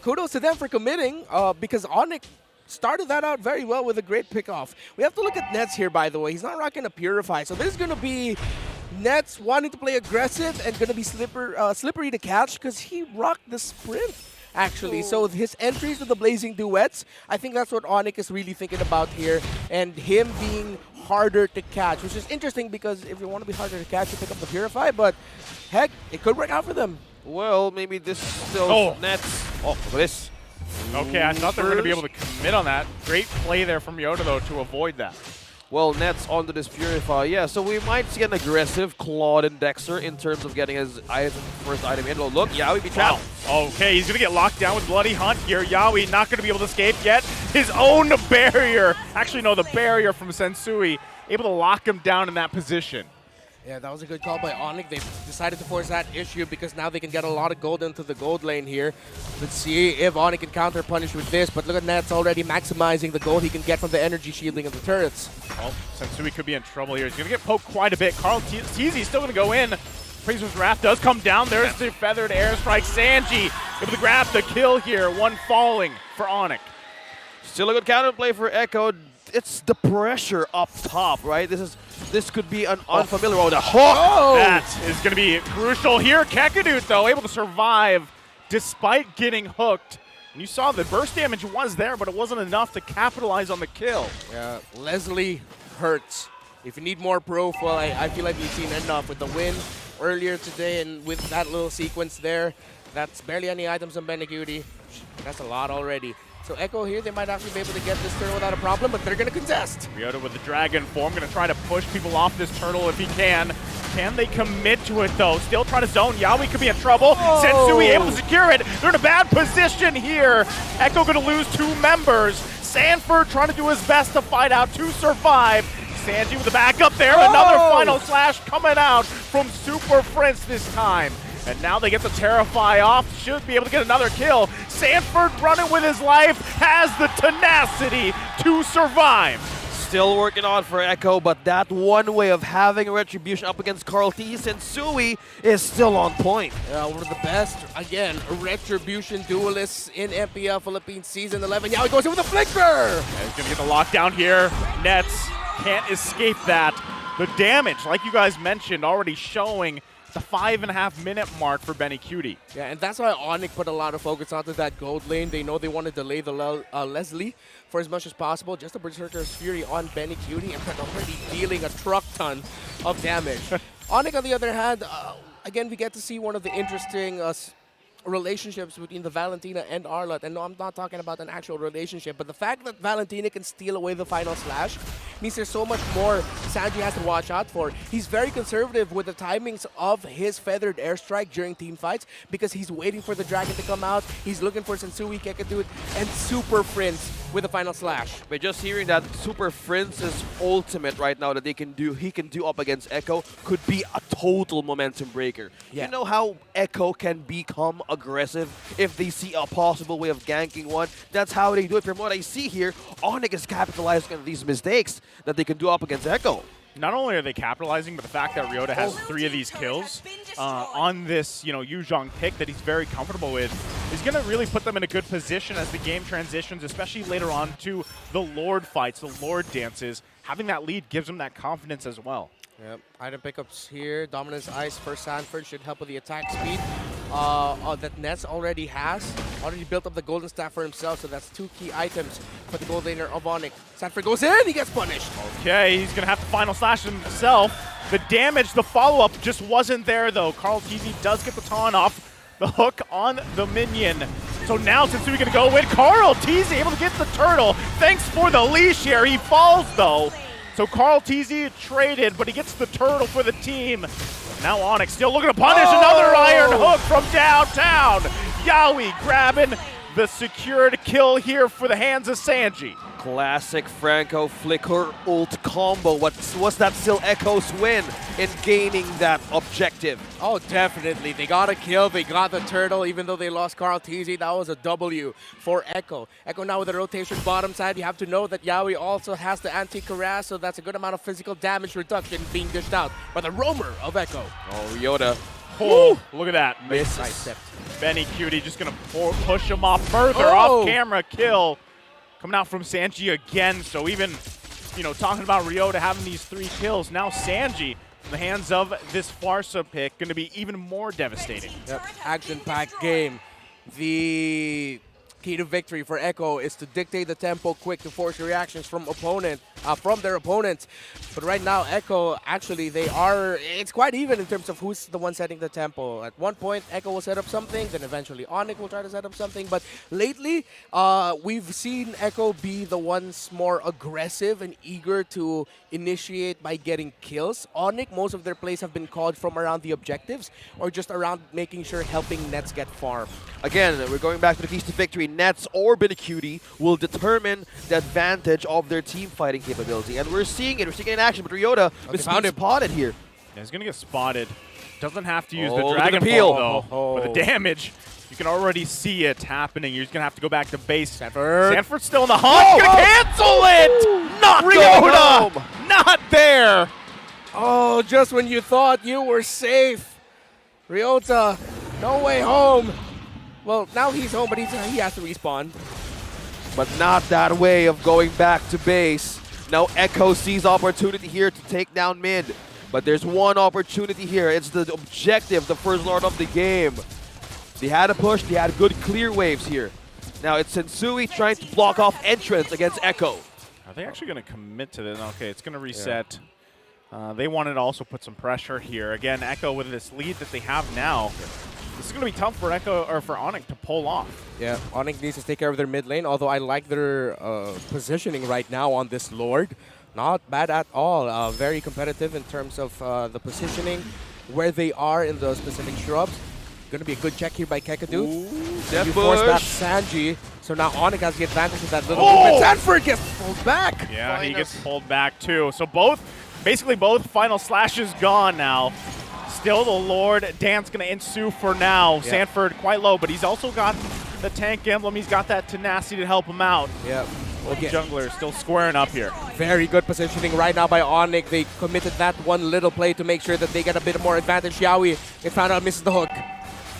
kudos to them for committing because ONIC started that out very well with a great pickoff. We have to look at Nets here, by the way. He's not rocking a Purify, so there's going to be Nets wanting to play aggressive and going to be slippery to catch because he rocked the sprint, actually. So his entries to the Blazing Duets, I think that's what ONIC is really thinking about here, and him being harder to catch, which is interesting because if you want to be harder to catch, you pick up the Purify, but heck, it could work out for them. Well, maybe this still Nets. Oh, this. Okay, I thought they were going to be able to commit on that. Great play there from Yoda, though, to avoid that. Well, Nets onto this Purify. Yeah, so we might see an aggressive Claude and Dexter in terms of getting his first item in. Well, look, Yaoi be trapped. Wow. Okay, he's going to get locked down with Bloody Hunt here. Yaoi not going to be able to escape yet. His own barrier. Actually, no, the barrier from Sensui. Able to lock him down in that position. Yeah, that was a good call by ONIC. They decided to force that issue because now they can get a lot of gold into the gold lane here. Let's see if ONIC can counter punish with this, but look at Nets already maximizing the gold he can get from the energy shielding of the turrets. Well, Sensui could be in trouble here. He's going to get poked quite a bit. Carl Teezy's still going to go in. Priest's Wrath does come down. There's the feathered airstrike. Sanji able to grab the kill here. One falling for ONIC. Still a good counterplay for Echo. It's the pressure up top, right? This could be an unfamiliar one. The hook! Oh. That is going to be crucial here. Kakadut, though, able to survive despite getting hooked. And you saw the burst damage was there, but it wasn't enough to capitalize on the kill. Yeah, Leslie hurts. If you need more proof, well, I feel like we've seen enough with the win earlier today, and with that little sequence there, that's barely any items on Benecutie. That's a lot already. So Echo here, they might actually be able to get this turtle without a problem, but they're going to contest. Ryota with the dragon form, going to try to push people off this turtle if he can. Can they commit to it, though? Still trying to zone. Yaoi could be in trouble. Oh. Sensui able to secure it. They're in a bad position here. Echo going to lose 2 members. Sanford trying to do his best to fight out to survive. Sanji with the backup there. Oh. Another final slash coming out from Super Prince this time. And now they get the Terrify off. Should be able to get another kill. Sanford running with his life. Has the tenacity to survive. Still working on for Echo, but that one way of having a retribution up against Carl T. Sensui is still on point. Yeah, one of the best, again, retribution duelists in MPL Philippines Season 11. Now he goes in with a flicker! Yeah, he's going to get the lockdown here. Nets can't escape that. The damage, like you guys mentioned, already showing the 5.5-minute mark for Benecutie. Yeah, and that's why ONIC put a lot of focus onto that gold lane. They know they want to delay the Leslie for as much as possible. Just a Berserker's Fury on Benecutie, and they're already dealing a truck ton of damage. ONIC, on the other hand, again, we get to see one of the interesting relationships between the Valentina and Arlott. And no, I'm not talking about an actual relationship, but the fact that Valentina can steal away the final slash means there's so much more Sanji has to watch out for. He's very conservative with the timings of his feathered airstrike during team fights because he's waiting for the dragon to come out. He's looking for Sensui, Kakadut, and Super Prince with the final slash. But just hearing that Super Prince's ultimate right now that he can do up against Echo could be a total momentum breaker. Yeah. You know how Echo can become aggressive if they see a possible way of ganking one? That's how they do it. From what I see here, ONIC is capitalizing on these mistakes. that they can do up against Echo. Not only are they capitalizing, but the fact that Ryota has 3 of these kills on this, Yu Zhong pick that he's very comfortable with is going to really put them in a good position as the game transitions, especially later on to the Lord fights, the Lord dances. Having that lead gives them that confidence as well. Yep. Item pickups here. Dominance Ice for Sanford should help with the attack speed that Nets already has. Already built up the Golden Staff for himself, so that's 2 key items for the gold laner of ONIC. Sanford goes in, he gets punished. Okay, he's going to have to final slash himself. The damage, the follow-up just wasn't there, though. Carl TZ does get the taunt off. The hook on the minion. So now Sensui going to go in. Carl TZ able to get the turtle. Thanks for the leash here. He falls, though. So Carl TZ traded, but he gets the turtle for the team. Now ONIC still looking to punish another iron hook from downtown. Yawi grabbing the secured kill here for the hands of Sanji. Classic Franco flicker ult combo. Was that still Echo's win in gaining that objective? Oh, definitely. They got a kill. They got the turtle. Even though they lost Carl TZ, that was a W for Echo. Echo now with the rotation bottom side. You have to know that Yawi also has the anti-harass, so that's a good amount of physical damage reduction being dished out by the roamer of Echo. Oh, Ryota. Oh, look at that. Misses. Benny Cutie just going to push him off further. Off camera kill. Coming out from Sanji again, so even, talking about Ryota having these 3 kills, now Sanji, in the hands of this Farsa pick, going to be even more devastating. Yep, action-packed game. The key to victory for Echo is to dictate the tempo quick to force reactions from their opponents. But right now, Echo, actually, it's quite even in terms of who's the one setting the tempo. At one point, Echo will set up something, then eventually ONIC will try to set up something. But lately, we've seen Echo be the ones more aggressive and eager to initiate by getting kills. ONIC, most of their plays have been called from around the objectives or just around making sure helping Nets get farm. Again, we're going back to the keys to victory. Nets or Binacutie will determine the advantage of their team fighting capability. And we're seeing it. We're seeing it in action, but Ryota is being spotted here. Yeah, he's going to get spotted. Doesn't have to use Oh, the look at Dragon the peel. Ball, though. But the damage, you can already see it happening. You're just going to have to go back to base. Sanford's still in the hunt. Going to cancel it! Not Ryota! Not there! Oh, just when you thought you were safe. Ryota, no way home. Well, now he's home, but he has to respawn. But not that way of going back to base. Now Echo sees opportunity here to take down mid. But there's one opportunity here. It's the objective, the first lord of the game. They had a push, they had good clear waves here. Now it's Sensui trying to block off entrance against Echo. Are they actually going to commit to this? Okay, it's going to reset. Yeah. They wanted to also put some pressure here. Again, Echo with this lead that they have now. This is going to be tough for Echo or for ONIC to pull off. Yeah, ONIC needs to take care of their mid lane, although I like their positioning right now on this Lord. Not bad at all. Very competitive in terms of the positioning, where they are in the specific shrubs. Going to be a good check here by Kekadu. You force back Sanji, so now ONIC has the advantage of that little movement. Sanford gets pulled back. Yeah, he gets pulled back too. So basically both final slashes gone now. Still the Lord dance going to ensue for now. Yep. Sanford quite low, but he's also got the tank emblem. He's got that tenacity to help him out. Yep. Jungler still squaring up here. Very good positioning right now by ONIC. They committed that one little play to make sure that they get a bit more advantage. Yawi, they found out misses the hook.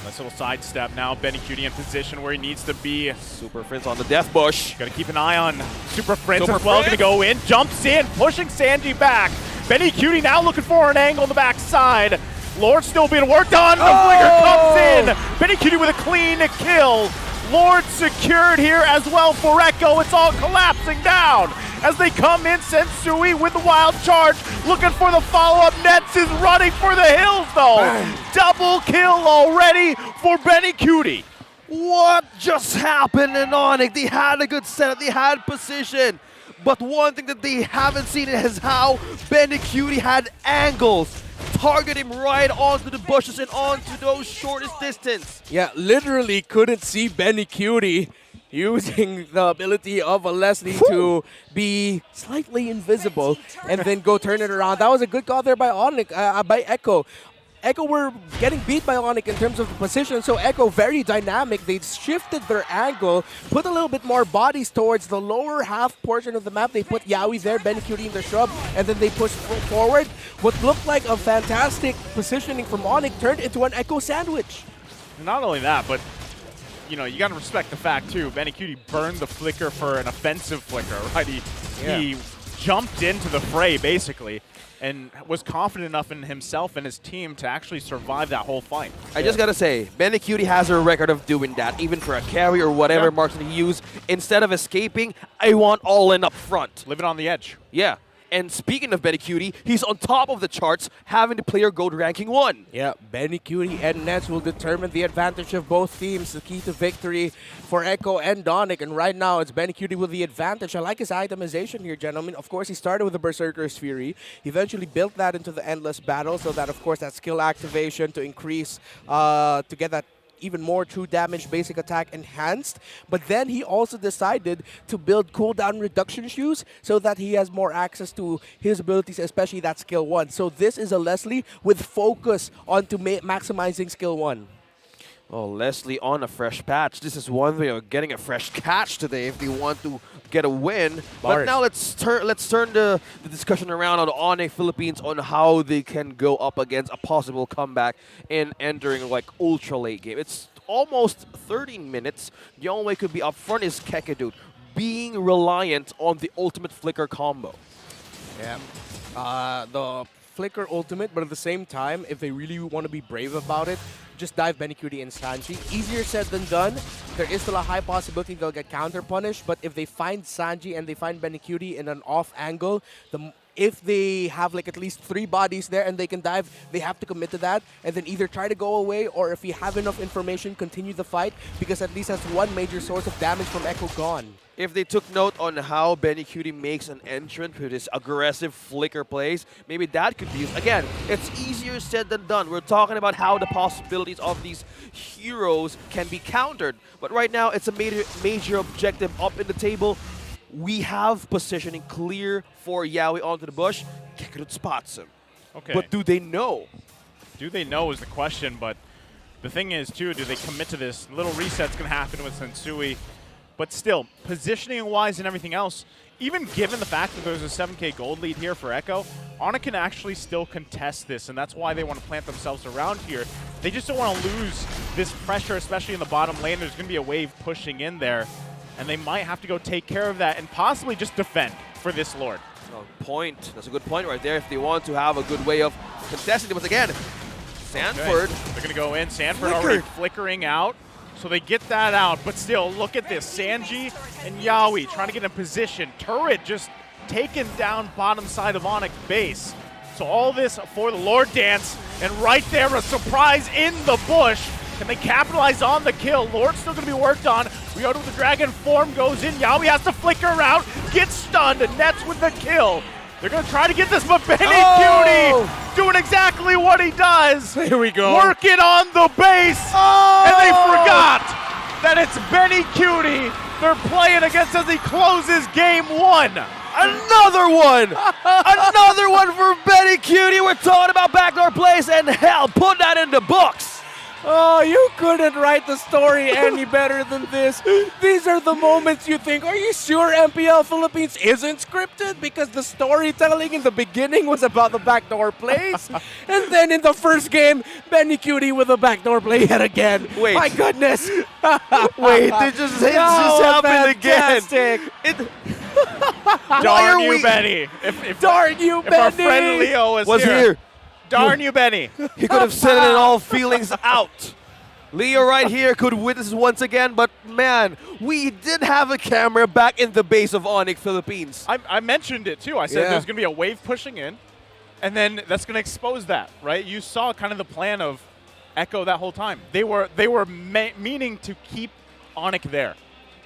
Nice little sidestep now. Benny Cutie in position where he needs to be. Super Prince on the death bush. Got to keep an eye on Super Prince as well. Going to go in, jumps in, pushing Sanji back. Benny Cutie now looking for an angle on the backside. Lord still being worked on. The flicker comes in. Benny Cutie with a clean kill. Lord secured here as well for Echo. It's all collapsing down as they come in. Sensui with the wild charge, looking for the follow-up. Nets is running for the hills though. Double kill already for Benny Cutie. What just happened in ONIC? They had a good setup, they had position. But one thing that they haven't seen is how Benny Cutie had angles. Target him right onto the bushes and onto those shortest distance. Yeah, literally couldn't see Benny Cutie using the ability of a Leslie to be slightly invisible and then go turn it around. That was a good call there by ONIC, by Echo. Echo were getting beat by ONIC in terms of the position, so Echo very dynamic. They shifted their angle, put a little bit more bodies towards the lower half portion of the map. They put Yawi there, Benicudi in the shrub, and then they pushed forward. What looked like a fantastic positioning from ONIC turned into an Echo sandwich. Not only that, but you know, you got to respect the fact too. Benicudi burned the flicker for an offensive flicker, right? He jumped into the fray basically, and was confident enough in himself and his team to actually survive that whole fight. I just gotta say, Benicudi has a record of doing that, even for a carry or whatever marksman he used. Instead of escaping, I want all in up front. Living on the edge. Yeah. And speaking of Benicudi, he's on top of the charts, having the player gold ranking 1. Yeah, Benicudi and Nets will determine the advantage of both teams, the key to victory for Echo and ONIC. And right now, it's Benicudi with the advantage. I like his itemization here, gentlemen. Of course, he started with the Berserker's Fury. He eventually built that into the Endless Battle, so that, of course, that skill activation to increase, to get that even more true damage, basic attack enhanced. But then he also decided to build cooldown reduction shoes so that he has more access to his abilities, especially that skill 1. So this is a Leslie with focus onto maximizing skill 1. Oh, Leslie on a fresh patch. This is one way of getting a fresh catch today if they want to get a win. But now let's turn the discussion around on ONIC Philippines on how they can go up against a possible comeback in entering like ultra late game. It's almost 13 minutes. The only way could be up front is Kekadut being reliant on the ultimate flicker combo. Yeah. The flicker ultimate, but at the same time, if they really want to be brave about it, just dive Benicudi and Sanji. Easier said than done. There is still a high possibility they'll get counter-punished, but if they find Sanji and they find Benicudi in an off angle, if they have like at least 3 bodies there and they can dive, they have to commit to that and then either try to go away, or if you have enough information, continue the fight, because at least that's one major source of damage from Echo gone. If they took note on how Benicudi makes an entrance with his aggressive flicker plays, maybe that could be used. Again, it's easier said than done. We're talking about how the possibilities of these heroes can be countered. But right now, it's a major objective up in the table. We have positioning clear for Yawi onto the bush. Kekadut spots him. Okay. But do they know? Do they know is the question, but the thing is, too, do they commit to this? Little reset's going to happen with Sensui. But still, positioning-wise and everything else, even given the fact that there's a 7K gold lead here for Echo, ONIC can actually still contest this, and that's why they want to plant themselves around here. They just don't want to lose this pressure, especially in the bottom lane. There's going to be a wave pushing in there, and they might have to go take care of that and possibly just defend for this Lord. Oh, point. That's a good point right there if they want to have a good way of contesting it. But again, Sanford. Okay. They're going to go in. Sanford already flickering out. So they get that out, but still, look at this. Sanji and Yawi trying to get in position. Turret just taken down bottom side of ONIC base. So all this for the Lord Dance, and right there, a surprise in the bush. Can they capitalize on the kill? Lord's still going to be worked on. Ryoto with the dragon form goes in. Yawi has to flicker out, gets stunned, and Nets with the kill. They're going to try to get this, but Benicudi doing exactly what he does. Here we go. Working on the base. And they forgot that it's Benicudi they're playing against as he closes game 1. Another one! Another one for Benicudi. We're talking about backdoor plays, and hell, put that in the books. Oh, you couldn't write the story any better than this. These are the moments you think, are you sure MPL Philippines isn't scripted? Because the storytelling in the beginning was about the backdoor plays. And then in the first game, Benicudi with a backdoor play yet again. Wait. My goodness. Wait, this just happened fantastic. again. Darn you, Benny. Darn you, Benny. Benny. Our friend Leo was here. Darn you, Benny. He could have said it in all feelings out. Leo right here could witness once again, but man, we did have a camera back in the base of ONIC Philippines. I mentioned it too. I said there's going to be a wave pushing in, and then that's going to expose that, right? You saw kind of the plan of Echo that whole time. They were meaning to keep ONIC there,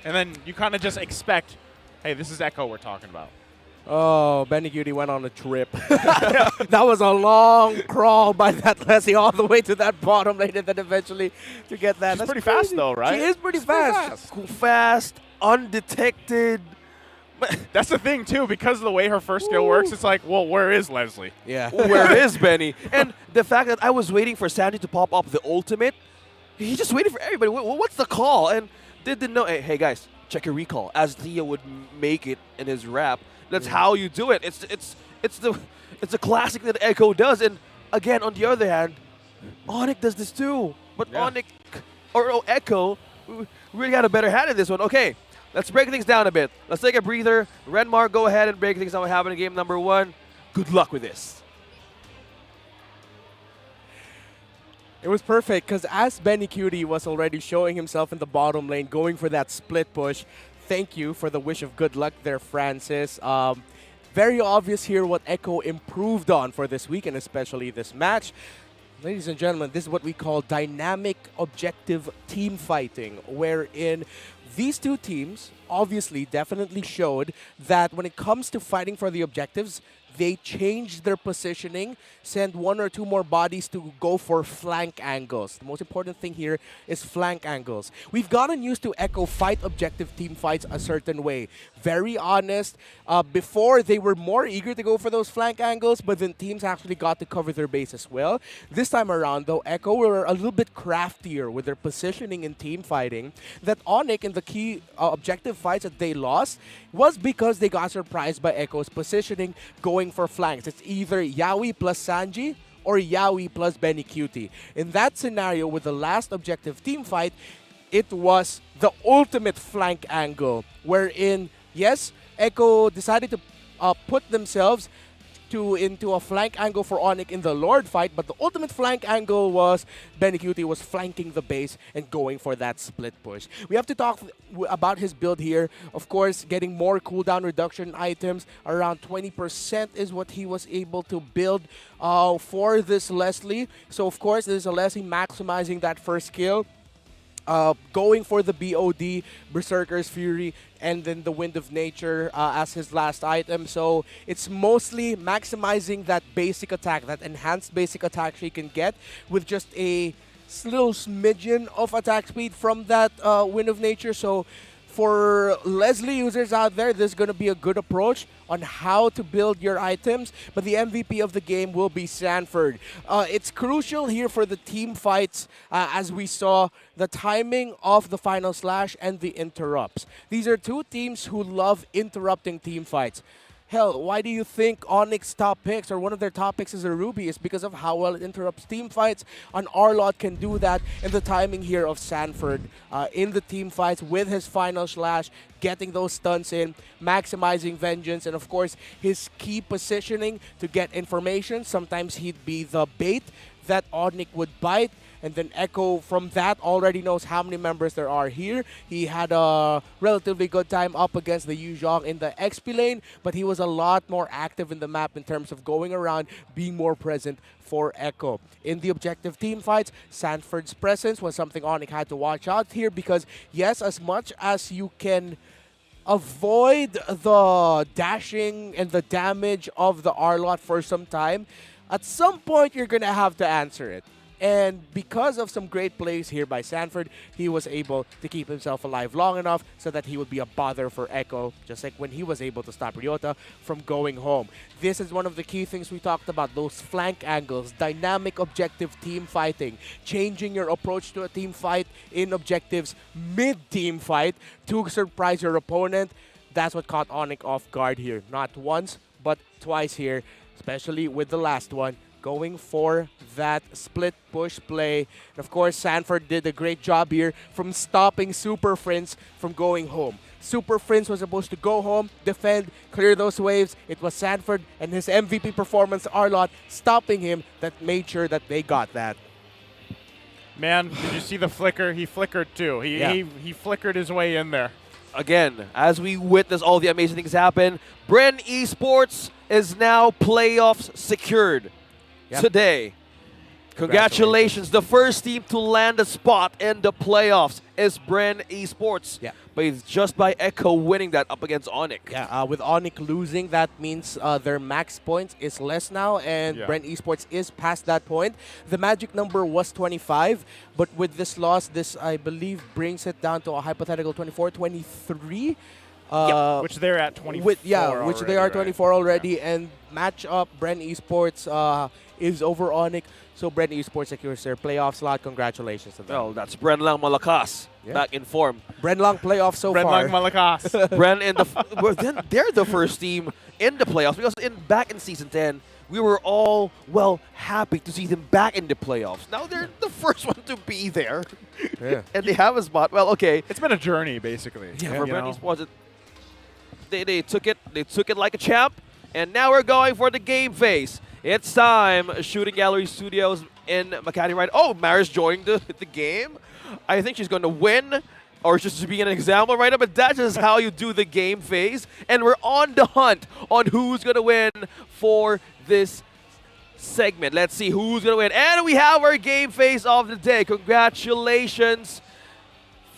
and then you kind of just expect, hey, this is Echo we're talking about. Oh, Benicudi went on a trip. That was a long crawl by that Leslie all the way to that bottom lane and then eventually to get that. She's pretty fast though, right? She is pretty fast. Cool, fast, undetected. That's the thing, too. Because of the way her first skill works, it's like, well, where is Leslie? Yeah. Where is Benny? And the fact that I was waiting for Sandy to pop up the ultimate, he just waited for everybody. What's the call? And didn't know. Hey guys, check your recall. As Thea would make it in his rap. That's how you do it. It's the classic that Echo does. And again, on the other hand, ONIC does this too. But ONIC or Echo really got a better hand in this one. Okay, let's break things down a bit. Let's take a breather. Renmar, go ahead and break things down what happened in game number 1. Good luck with this. It was perfect because as Benny Cutie was already showing himself in the bottom lane, going for that split push. Thank you for the wish of good luck there, Francis. Very obvious here what Echo improved on for this week and especially this match. Ladies and gentlemen, this is what we call dynamic objective team fighting, wherein these two teams obviously definitely showed that when it comes to fighting for the objectives, they changed their positioning, send 1 or 2 more bodies to go for flank angles. The most important thing here is flank angles. We've gotten used to Echo fight objective team fights a certain way. Very honest. Before, they were more eager to go for those flank angles, but then teams actually got to cover their base as well. This time around, though, Echo were a little bit craftier with their positioning in team fighting. That ONIC in the key objective fights that they lost was because they got surprised by Echo's positioning going for flanks. It's either Yaoi plus Sanji or Yaoi plus Benny Cutie. In that scenario, with the last objective team fight, it was the ultimate flank angle, wherein, yes, Echo decided to put themselves into a flank angle for ONIC in the Lord fight, but the ultimate flank angle was Benny Cutie was flanking the base and going for that split push. We have to talk about his build here. Of course, getting more cooldown reduction items, around 20% is what he was able to build for this Leslie. So of course, this is a Leslie maximizing that first kill. Going for the BOD, Berserker's Fury, and then the Wind of Nature as his last item. So it's mostly maximizing that basic attack, that enhanced basic attack she can get with just a little smidgen of attack speed from that Wind of Nature. So for Leslie users out there, this is going to be a good approach on how to build your items, but the MVP of the game will be Sanford. It's crucial here for the team fights, as we saw the timing of the final slash and the interrupts. These are two teams who love interrupting team fights. Hell, why do you think ONIC's top picks, or one of their top picks, is a Ruby? Is because of how well it interrupts team fights. An Arlott can do that, and the timing here of Sanford in the team fights with his final slash, getting those stunts in, maximizing vengeance, and of course, his key positioning to get information. Sometimes he'd be the bait that ONIC would bite, and then Echo from that already knows how many members there are here. He had a relatively good time up against the Yu Zhong in the XP lane, but he was a lot more active in the map in terms of going around, being more present for Echo. In the objective team fights, Sanford's presence was something ONIC had to watch out here because, yes, as much as you can avoid the dashing and the damage of the Arlott for some time, at some point you're going to have to answer it. And because of some great plays here by Sanford, he was able to keep himself alive long enough so that he would be a bother for Echo, just like when he was able to stop Ryota from going home. This is one of the key things we talked about, those flank angles, dynamic objective team fighting, changing your approach to a team fight in objectives mid-team fight to surprise your opponent. That's what caught ONIC off guard here. Not once, but twice here, especially with the last one, going for that split push play. And of course, Sanford did a great job here from stopping Super Prince from going home. Super Prince was supposed to go home, defend, clear those waves. It was Sanford and his MVP performance, Arlott, stopping him that made sure that they got that. Man, did you see the flicker? He flickered too. He flickered his way in there. Again, as we witness all the amazing things happen, Bren Esports is now playoffs secured. Today. Congratulations. The first team to land a spot in the playoffs is Bren Esports. Yeah. But it's just by Echo winning that up against ONIC. Yeah, with ONIC losing, that means their max points is less now, and Bren Esports is past that point. The magic number was 25, but with this loss, this, I believe, brings it down to a hypothetical 24, 23. Which they're at 24 which they are already, 24 already, and match up Bren Esports is over ONIC. So Bren Esports secures their playoff slot. Congratulations to them. Well, that's Bren Lang Malakas back in form. Bren Lang playoff so Bren far. Lang Malakas. Bren in the then they're the first team in the playoffs, because back in season 10 we were all happy to see them back in the playoffs. Now they're the first one to be there, and they have a spot. Well, okay, it's been a journey basically. Yeah, for Bren Esports, they took it like a champ, and now we're going for the game phase. It's time. Shooting Gallery Studios in Makati, right? Oh, Maris joined the game. I think she's going to win, or just being an example right now, but that's just how you do the game phase. And we're on the hunt on who's going to win for this segment. Let's see who's going to win. And we have our game phase of the day. Congratulations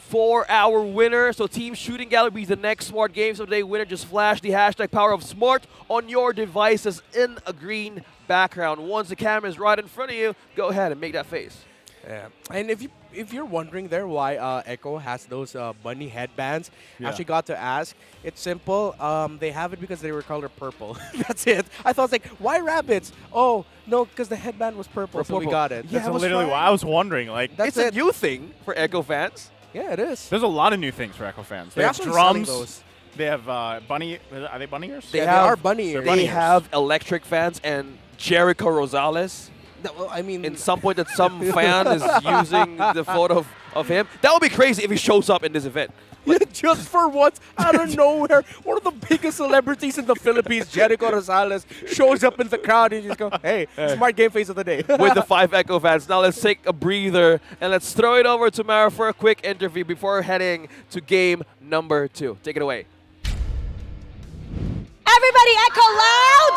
for our winner. So Team Shooting Gallery is the next Smart Games of the Day winner. Just flash the hashtag Power of Smart on your devices in a green background. Once the camera is right in front of you, go ahead and make that face. Yeah. And if you're wondering there why Echo has those bunny headbands, actually got to ask. It's simple. They have it because they were colored purple. That's it. I thought, like, why rabbits? Oh, no, because the headband was purple, so we got it. Yeah, that's literally why I was wondering. Like, That's it's a new thing for Echo fans. Yeah, it is. There's a lot of new things for Echo fans. They They're have actually selling drums. those. They have bunny. Are they bunny ears? They are bunny ears. They have electric fans and Jericho Rosales. Well, I mean, in some point that some fan is using the photo of him. That would be crazy if he shows up in this event. Just for once, out of nowhere, one of the biggest celebrities in the Philippines, Jericho Rosales, shows up in the crowd and you just go, hey, smart game face of the day. With the 5 Echo fans. Now let's take a breather and let's throw it over to Mara for a quick interview before heading to game number 2. Take it away. Everybody echo loud!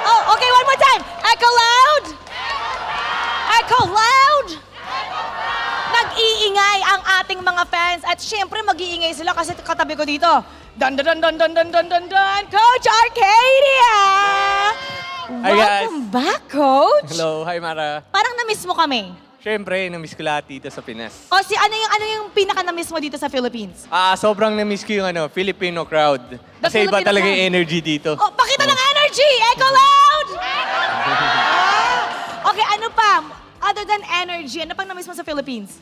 Oh, okay, one more time. Echo loud! Echo loud! Nag-iingay ang ating mga fans at syempre mag-iingay sila kasi katabi ko dito. Dun dun dun dun dun dun dun dun, Coach Arcadia! Hi, guys. Welcome back, Coach! Hello, hi Mara. Parang na-miss mo kami. Siyempre, na-miss ko lahat dito sa Pinas. O ano yung pinaka-na-miss mo dito sa Philippines? Sobrang na-miss ko yung Filipino crowd. Kasi iba Filipino talaga crowd. yung energy dito. Oh, pakita ng energy! Echo loud! Okay, ano pa? Other than energy, ano pang na-miss mo sa Philippines?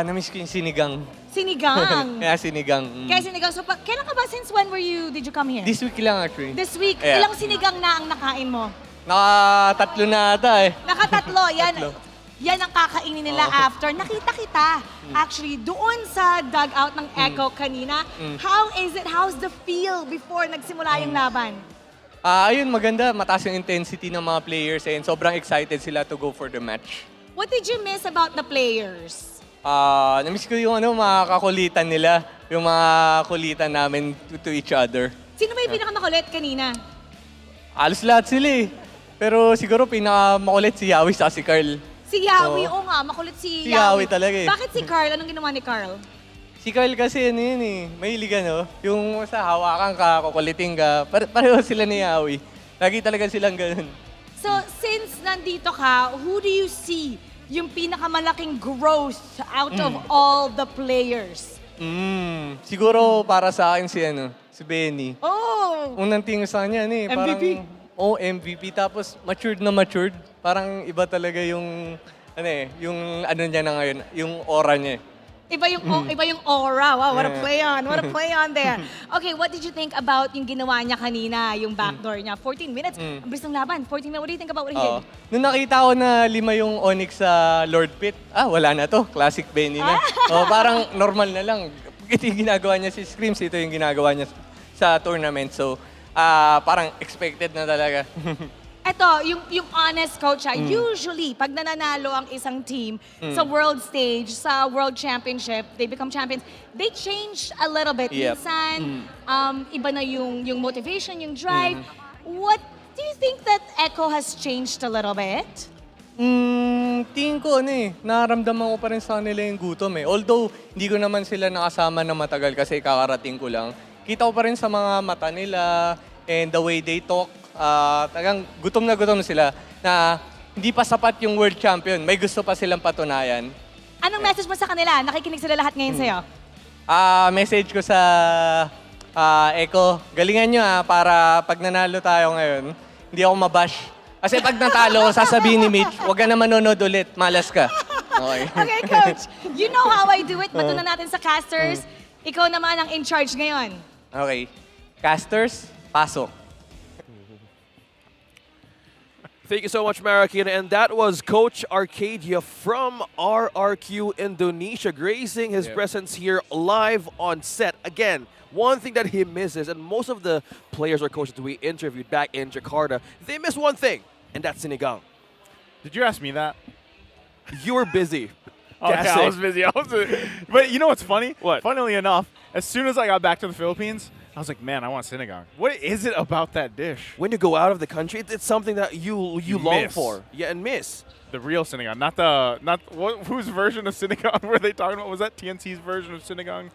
Na-miss ko yung sinigang. Sinigang. Kaya sinigang. Kaya sinigang. So, kailan ka ba? Since when did you come here? This week lang actually. This week. Yeah. Ilang sinigang na ang nakain mo? Naka-3 na ata eh. Nakatatlo. Yan. Tatlo. Yan ang kakainin nila after. Nakita kita, actually, doon sa dugout ng Echo kanina. How's the feel before nagsimula yung laban? Ayun, maganda. Mataas yung intensity ng mga players and sobrang excited sila to go for the match. What did you miss about the players? Na-miss ko yung mga kakulitan nila. Yung mga kulitan namin to each other. Sino ba yung pinakamakulit kanina? Alos lahat sila eh. Pero siguro pinakamakulit si Yawi sa si Carl. Si Yawi, oo nga, makulit si Si Yawi talaga eh. Bakit si Carl? Anong ginawa ni Carl? Si Carl kasi yun eh, mahilig yung sa hawakan ka, kukulitin ka, pareho sila ni Yawi. Lagi talaga silang ganun. So, since nandito ka, who do you see yung pinakamalaking growth out of all the players? Siguro para sa akin si Benny. Oh! Unang tingin sa kanya MVP? Parang, MVP, tapos matured na matured. Parang iba talaga yung, yung niya na ngayon, yung aura niya. Iba yung aura. Wow, what a play on. What a play on there. Okay, what did you think about yung ginawa niya kanina, yung backdoor niya? 14 minutes. Ang bilis ng laban. 14 minutes. What do you think about what he did? Nung nakita ko na 5 yung Onyx sa Lord Pit, wala na to. Classic Benny na. Parang normal na lang. Ito yung ginagawa niya si Screams, ito yung ginagawa niya sa tournament. So, parang expected na talaga. Ito, yung honest coach, usually, pag nananalo ang isang team sa world stage, sa world championship, they become champions, they change a little bit. Yep. Minsan, iba na yung motivation, yung drive. What do you think that Echo has changed a little bit? Tingin ko naramdaman ko pa rin sa kanila yung gutom eh. Although, hindi ko naman sila nakasama na matagal kasi kakarating ko lang. Kita ko pa rin sa mga mata nila and the way they talk. Tagang gutom na gutom sila na hindi pa sapat yung world champion. May gusto pa silang patunayan. Anong message mo sa kanila? Nakikinig sila lahat ngayon sa'yo. Message ko sa Eko, galingan nyo para pag nanalo tayo ngayon, hindi ako mabash. Kasi pag natalo, sasabihin ni Mitch, huwag ka na manonood ulit, malas ka. Okay. Okay, Coach. You know how I do it. Batunan natin sa casters. Ikaw naman ang in charge ngayon. Okay. Casters, pasok. Thank you so much, Marikina. And that was Coach Arcadia from RRQ Indonesia, gracing his presence here live on set. Again, one thing that he misses, and most of the players or coaches we interviewed back in Jakarta, they miss one thing, and that's sinigang. Did you ask me that? You were busy. Okay, I was busy. But you know what's funny? What? Funnily enough, as soon as I got back to the Philippines, I was like, man, I want sinigang. What is it about that dish? When you go out of the country, it's something that you long miss. for. Yeah, and miss. The real sinigang, whose version of sinigang were they talking about? Was that TNC's version of sinigang?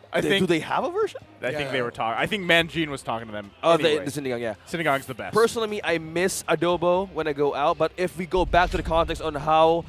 I think. Do they have a version? I think they were talking. I think Manjin was talking to them. Oh, anyway. the sinigang, yeah. Sinigang's the best. Personally, me, I miss adobo when I go out. But if we go back to the context on how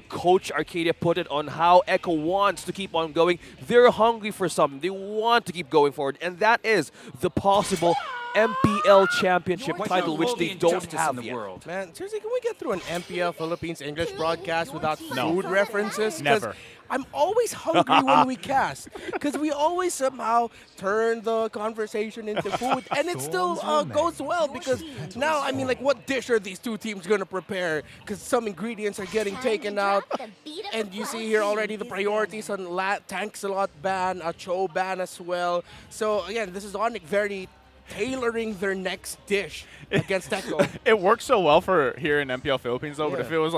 Coach Arcadia put it, on how Echo wants to keep on going, they're hungry for something. They want to keep going forward, and that is the possible MPL championship title, which they don't have yet. Man, seriously, can we get through an MPL Philippines English broadcast without food references? 'Cause Never. I'm always hungry when we cast, because we always somehow turn the conversation into food, and it still goes well, because now, I mean, like, what dish are these two teams going to prepare? Because some ingredients are getting taken out, and you see here already the priorities on Tank-Salot ban, a Cho ban as well. So, again, this is ONIC very tailoring their next dish against Echo. It works so well for here in MPL Philippines, though, but Yeah. if it was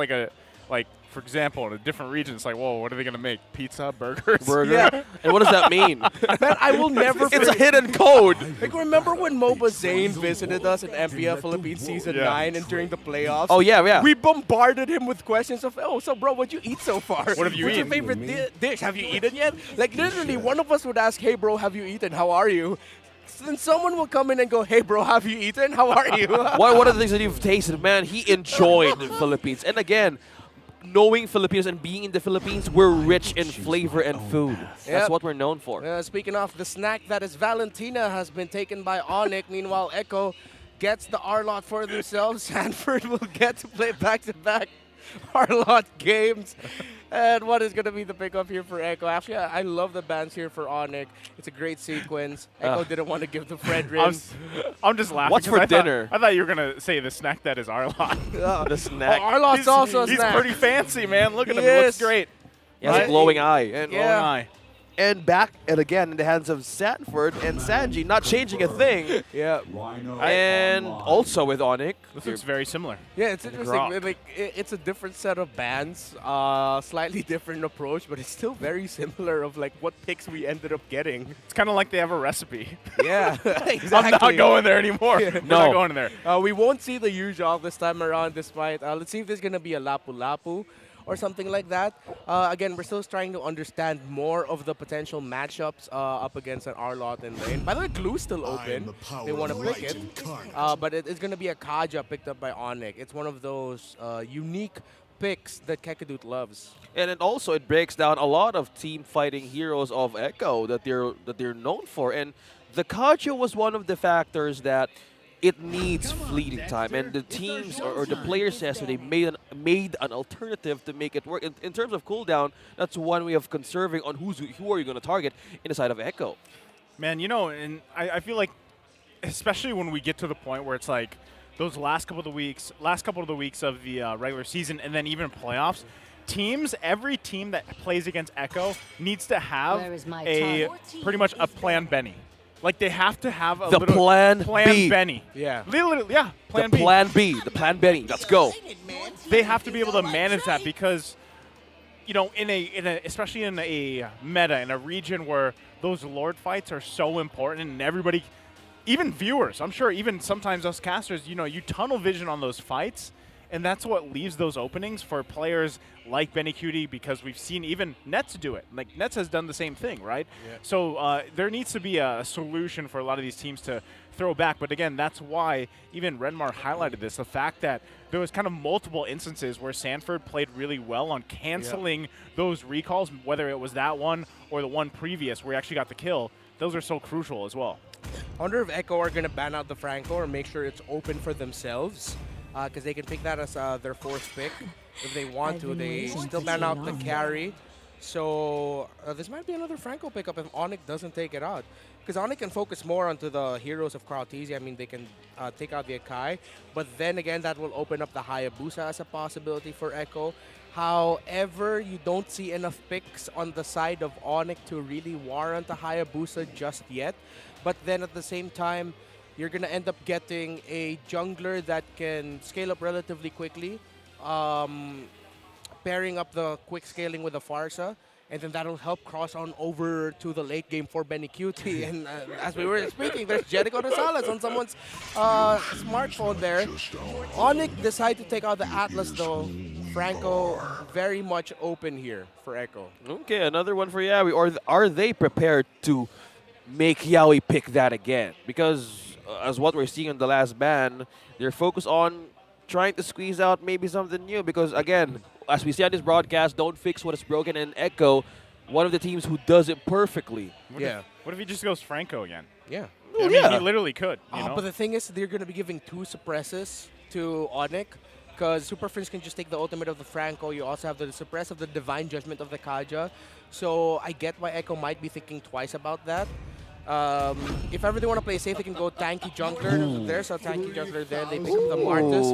for example, in a different region, it's like, whoa, what are they going to make? Pizza? Burgers? Yeah. And what does that mean? Man, I will never It's a hidden code. Like, remember when Moba Zane visited us in MPL Philippines Season 9 and during the playoffs? Oh, yeah. We bombarded him with questions of, oh, so bro, what'd you eat so far? What have you What's eaten? your favorite dish? Have you eaten yet? Like, literally, one of us would ask, hey, bro, have you eaten? How are you? Then someone will come in and go, hey, bro, have you eaten? How are you? What are the things that you've tasted? Man, he enjoyed the Philippines. And again, knowing Filipinos and being in the Philippines, we're rich in flavor and food. That's what we're known for. Speaking of the snack that is Valentina has been taken by ONIC. Meanwhile, Echo gets the R-Lot for themselves. Sanford will get to play back-to-back R-Lot games. And what is going to be the pickup here for Echo? Actually, I love the bands here for ONIC. It's a great sequence. Echo didn't want to give the Fredrin. I'm just laughing. What's for dinner? I thought you were going to say the snack that is Arlot. The snack. Arlot's also a He's snack. pretty fancy, man. Look at him. He Yes. looks great. He has a glowing eye. Glowing eye. And back and again in the hands of Sanford and Sanji, not changing a thing. Yeah. And also with ONIC. This looks very similar. Yeah, it's interesting. Grok. Like, it's a different set of bands, slightly different approach, but it's still very similar of like what picks we ended up getting. It's kind of like they have a recipe. Yeah, exactly. I'm not going there anymore. Yeah. We're not going there. We won't see the usual this time around, despite. Let's see if there's going to be a lapu-lapu or something like that. Again, we're still trying to understand more of the potential matchups up against an R-Lot in lane. By the way, Glue's still open. They want to pick it. But it's going to be a Kaja picked up by ONIC. It's one of those unique picks that Kekadut loves. And it breaks down a lot of team fighting heroes of Echo that they're known for. And the Kaja was one of the factors that it needs fleeting time, and the teams or the players yesterday made an alternative to make it work. In terms of cooldown, that's one way of conserving on who are you going to target in the side of Echo. Man, you know, and I feel like, especially when we get to the point where it's like those last couple of the weeks of the regular season, and then even playoffs, every team that plays against Echo needs to have pretty much a plan Benny. Like, they have to have a The little plan B. Benny. Yeah. Literally, yeah, plan The B. plan B, the plan Benny. Let's go. They have to be able to manage that because, you know, especially in a meta, in a region where those Lord fights are so important, and everybody, even viewers, I'm sure even sometimes us casters, you know, you tunnel vision on those fights, and that's what leaves those openings for players like Benny Cutie, because we've seen even Nets do it. Like, Nets has done the same thing, right? Yeah. So there needs to be a solution for a lot of these teams to throw back. But again, that's why even Renmar highlighted this, the fact that there was kind of multiple instances where Sanford played really well on canceling those recalls, whether it was that one or the one previous where he actually got the kill. those are so crucial as well. I wonder if Echo are going to ban out the Franco or make sure it's open for themselves, because they can pick that as their 4th pick if they want to. They still ban out the carry. So this might be another Franco pickup if ONIC doesn't take it out. Because ONIC can focus more onto the heroes of Krautezi. I mean, they can take out the Akai. But then again, that will open up the Hayabusa as a possibility for Echo. However, you don't see enough picks on the side of ONIC to really warrant a Hayabusa just yet. But then at the same time, you're going to end up getting a jungler that can scale up relatively quickly. Pairing up the quick scaling with the Farsa, and then that'll help cross on over to the late game for Benny QT. And as we were speaking, there's Jericho Rosales on someone's smartphone there. ONIC decide to take out the Atlas though. Franco very much open here for Echo. Okay, another one for Yawi. Or are they prepared to make Yawi pick that again? Because as what we're seeing in the last ban, they're focused on trying to squeeze out maybe something new. Because again, as we see on this broadcast, don't fix what is broken. And Echo, one of the teams who does it perfectly. What if he just goes Franco again? Yeah. I mean, he literally could. You know? But the thing is, they're going to be giving 2 suppresses to ONIC, because Super Friends can just take the ultimate of the Franco. You also have the suppress of the Divine Judgment of the Kaja. So I get why Echo might be thinking twice about that. If ever they want to play safe, they can go tanky jungler. There's a tanky jungler there. They pick up the Marcus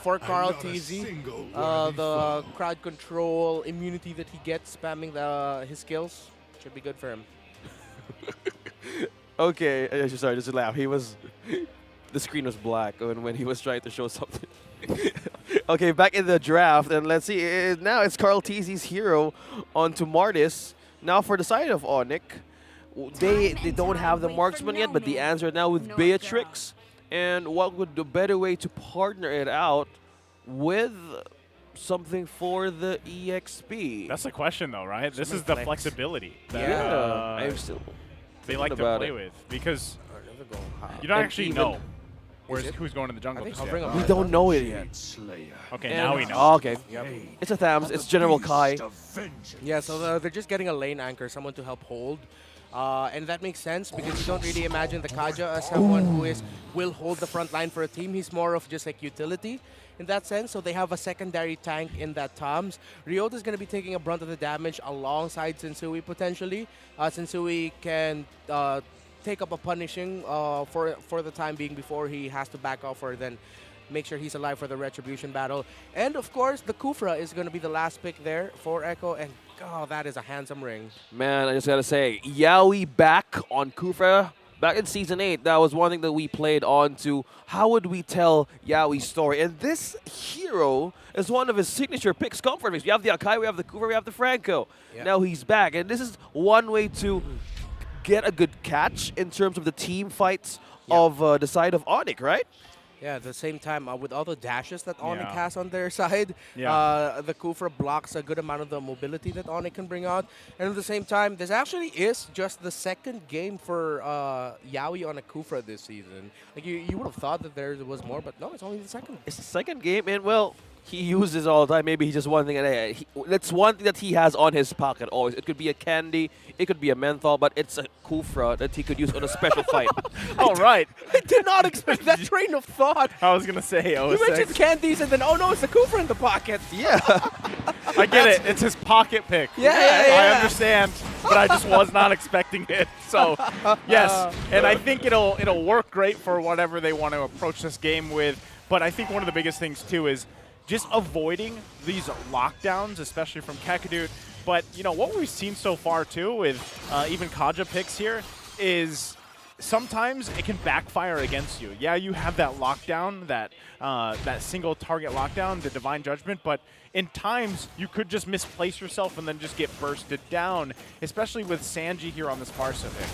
for Krautezi. The crowd control immunity that he gets spamming his skills should be good for him. Okay, sorry, just a laugh. The screen was black when he was trying to show something. Okay, back in the draft, and let's see. Now it's Krautesi's hero onto Martis. Now for the side of ONIC. They don't have the marksman yet, but the answer now with Beatrix. And what would the better way to partner it out with something for the EXP? That's the question, though, right? This is the flexibility that I'm still they like to play with, because you don't actually know who's going to the jungle. We don't know it yet. Okay, now we know. Oh, okay. It's a Thams. It's General Kai. Yeah, so they're just getting a lane anchor, someone to help hold. And that makes sense because you don't really imagine the Kaja as someone who will hold the front line for a team. He's more of just like utility in that sense. So they have a secondary tank in that Toms. Ryota's going to be taking a brunt of the damage alongside Sensui potentially. Sensui can take up a punishing for the time being before he has to back off or then make sure he's alive for the Retribution battle. And of course, the Kufra is going to be the last pick there for Echo. And oh, that is a handsome ring. Man, I just gotta say, Yawi back on Kufra. Back in Season 8, that was one thing that we played on to how would we tell Yawi's story. And this hero is one of his signature picks, comfort picks. We have the Akai, we have the Kufra, we have the Franco. Yep. Now he's back. And this is one way to get a good catch in terms of the team fights of the side of ONIC, right? Yeah, at the same time, with all the dashes that ONIC has on their side, the Kufra blocks a good amount of the mobility that ONIC can bring out. And at the same time, this actually is just the second game for Yawi on a Kufra this season. Like you would have thought that there was more, but no, it's only the second. It's the second game, and well, he uses it all the time. Maybe he's just one thing. That's one thing that he has on his pocket always. It could be a candy, it could be a menthol, but it's a Kufra that he could use on a special fight. All right. I did not expect that train of thought. I was going to say, you mentioned candies and then, oh no, it's the Kufra in the pocket. Yeah. I get it. It's his pocket pick. Yeah. I understand, but I just was not expecting it. So, yes. And I think it'll work great for whatever they want to approach this game with. But I think one of the biggest things, too, is just avoiding these lockdowns, especially from Kakadut. But, you know, what we've seen so far, too, with even Kaja picks here is sometimes it can backfire against you. Yeah, you have that lockdown, that single target lockdown, the Divine Judgment, but in times you could just misplace yourself and then just get bursted down, especially with Sanji here on this Barca pick.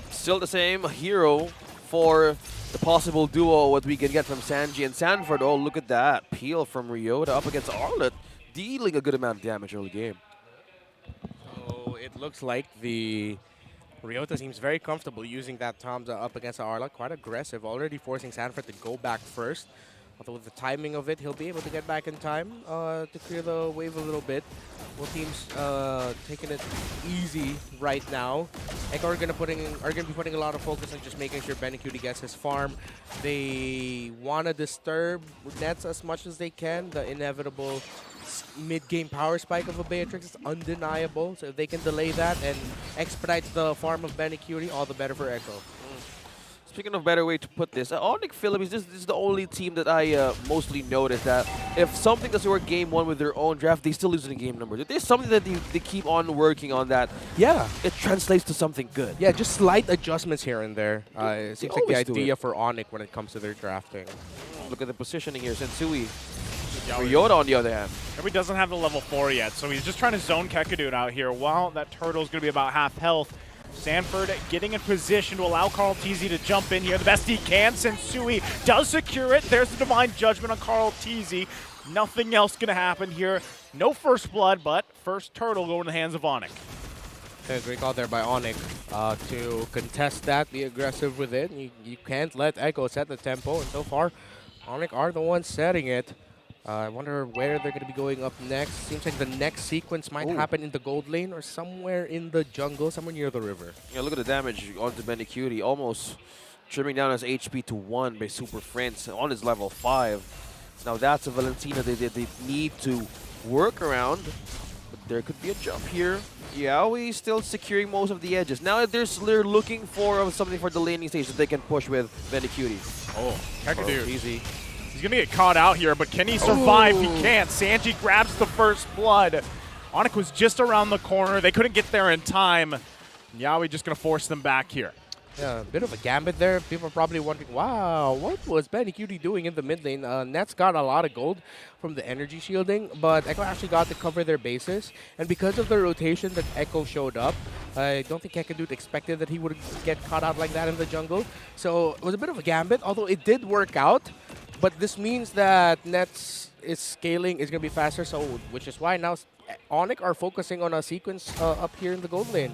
Still the same hero for the possible duo what we can get from Sanji and Sanford. Oh, look at that. Peel from Ryota up against Arlet, dealing a good amount of damage early game. So it looks like the Ryota seems very comfortable using that Tom's up against Arla. Quite aggressive, already forcing Sanford to go back first. Although with the timing of it, he'll be able to get back in time to clear the wave a little bit. Both teams taking it easy right now. Echo are gonna be putting a lot of focus on just making sure Benecutie gets his farm. They wanna disturb Nets as much as they can. The inevitable mid-game power spike of a Beatrix is undeniable. So if they can delay that and expedite the farm of Benecutie, all the better for Echo. Speaking of better way to put this, ONIC Philippines, this is the only team that I mostly noticed that if something doesn't work game 1 with their own draft, they still lose in the game number. There's something that they keep on working on that. Yeah. It translates to something good. Yeah, just slight adjustments here and there. It seems like the always do idea it. for ONIC when it comes to their drafting. Look at the positioning here. Sensui. Yoda, on the other hand. Yawi doesn't have the level 4 yet, so he's just trying to zone Kekadut out here. While that turtle's going to be about half health. Sanford getting in position to allow Carl Teasy to jump in here the best he can. Sensui does secure it. There's the Divine Judgment on Carl Teasy. Nothing else going to happen here. No first blood, but first turtle going in the hands of ONIC. Okay, great call there by ONIC to contest that, be aggressive with it. You can't let Echo set the tempo, and so far, ONIC are the ones setting it. I wonder where they're going to be going up next. Seems like the next sequence might happen in the gold lane or somewhere in the jungle, somewhere near the river. Yeah, look at the damage onto Benecutie. Almost trimming down his HP to 1 by Super Friends on his level 5. Now that's a Valentina they need to work around. But there could be a jump here. Yawi still securing most of the edges. Now they're looking for something for the laning stage that they can push with Benecutie. Oh, Kekadut. Easy. He's going to get caught out here, but can he survive? He can't. Sanji grabs the first blood. ONIC was just around the corner. They couldn't get there in time. Yawi just going to force them back here. Yeah, a bit of a gambit there. People are probably wondering, wow, what was Benecutie doing in the mid lane? Nets got a lot of gold from the energy shielding, but Echo actually got to cover their bases. And because of the rotation that Echo showed up, I don't think Kekadut expected that he would get caught out like that in the jungle. So it was a bit of a gambit, although it did work out. But this means that Nets is scaling is going to be faster, so which is why now ONIC are focusing on a sequence up here in the gold lane.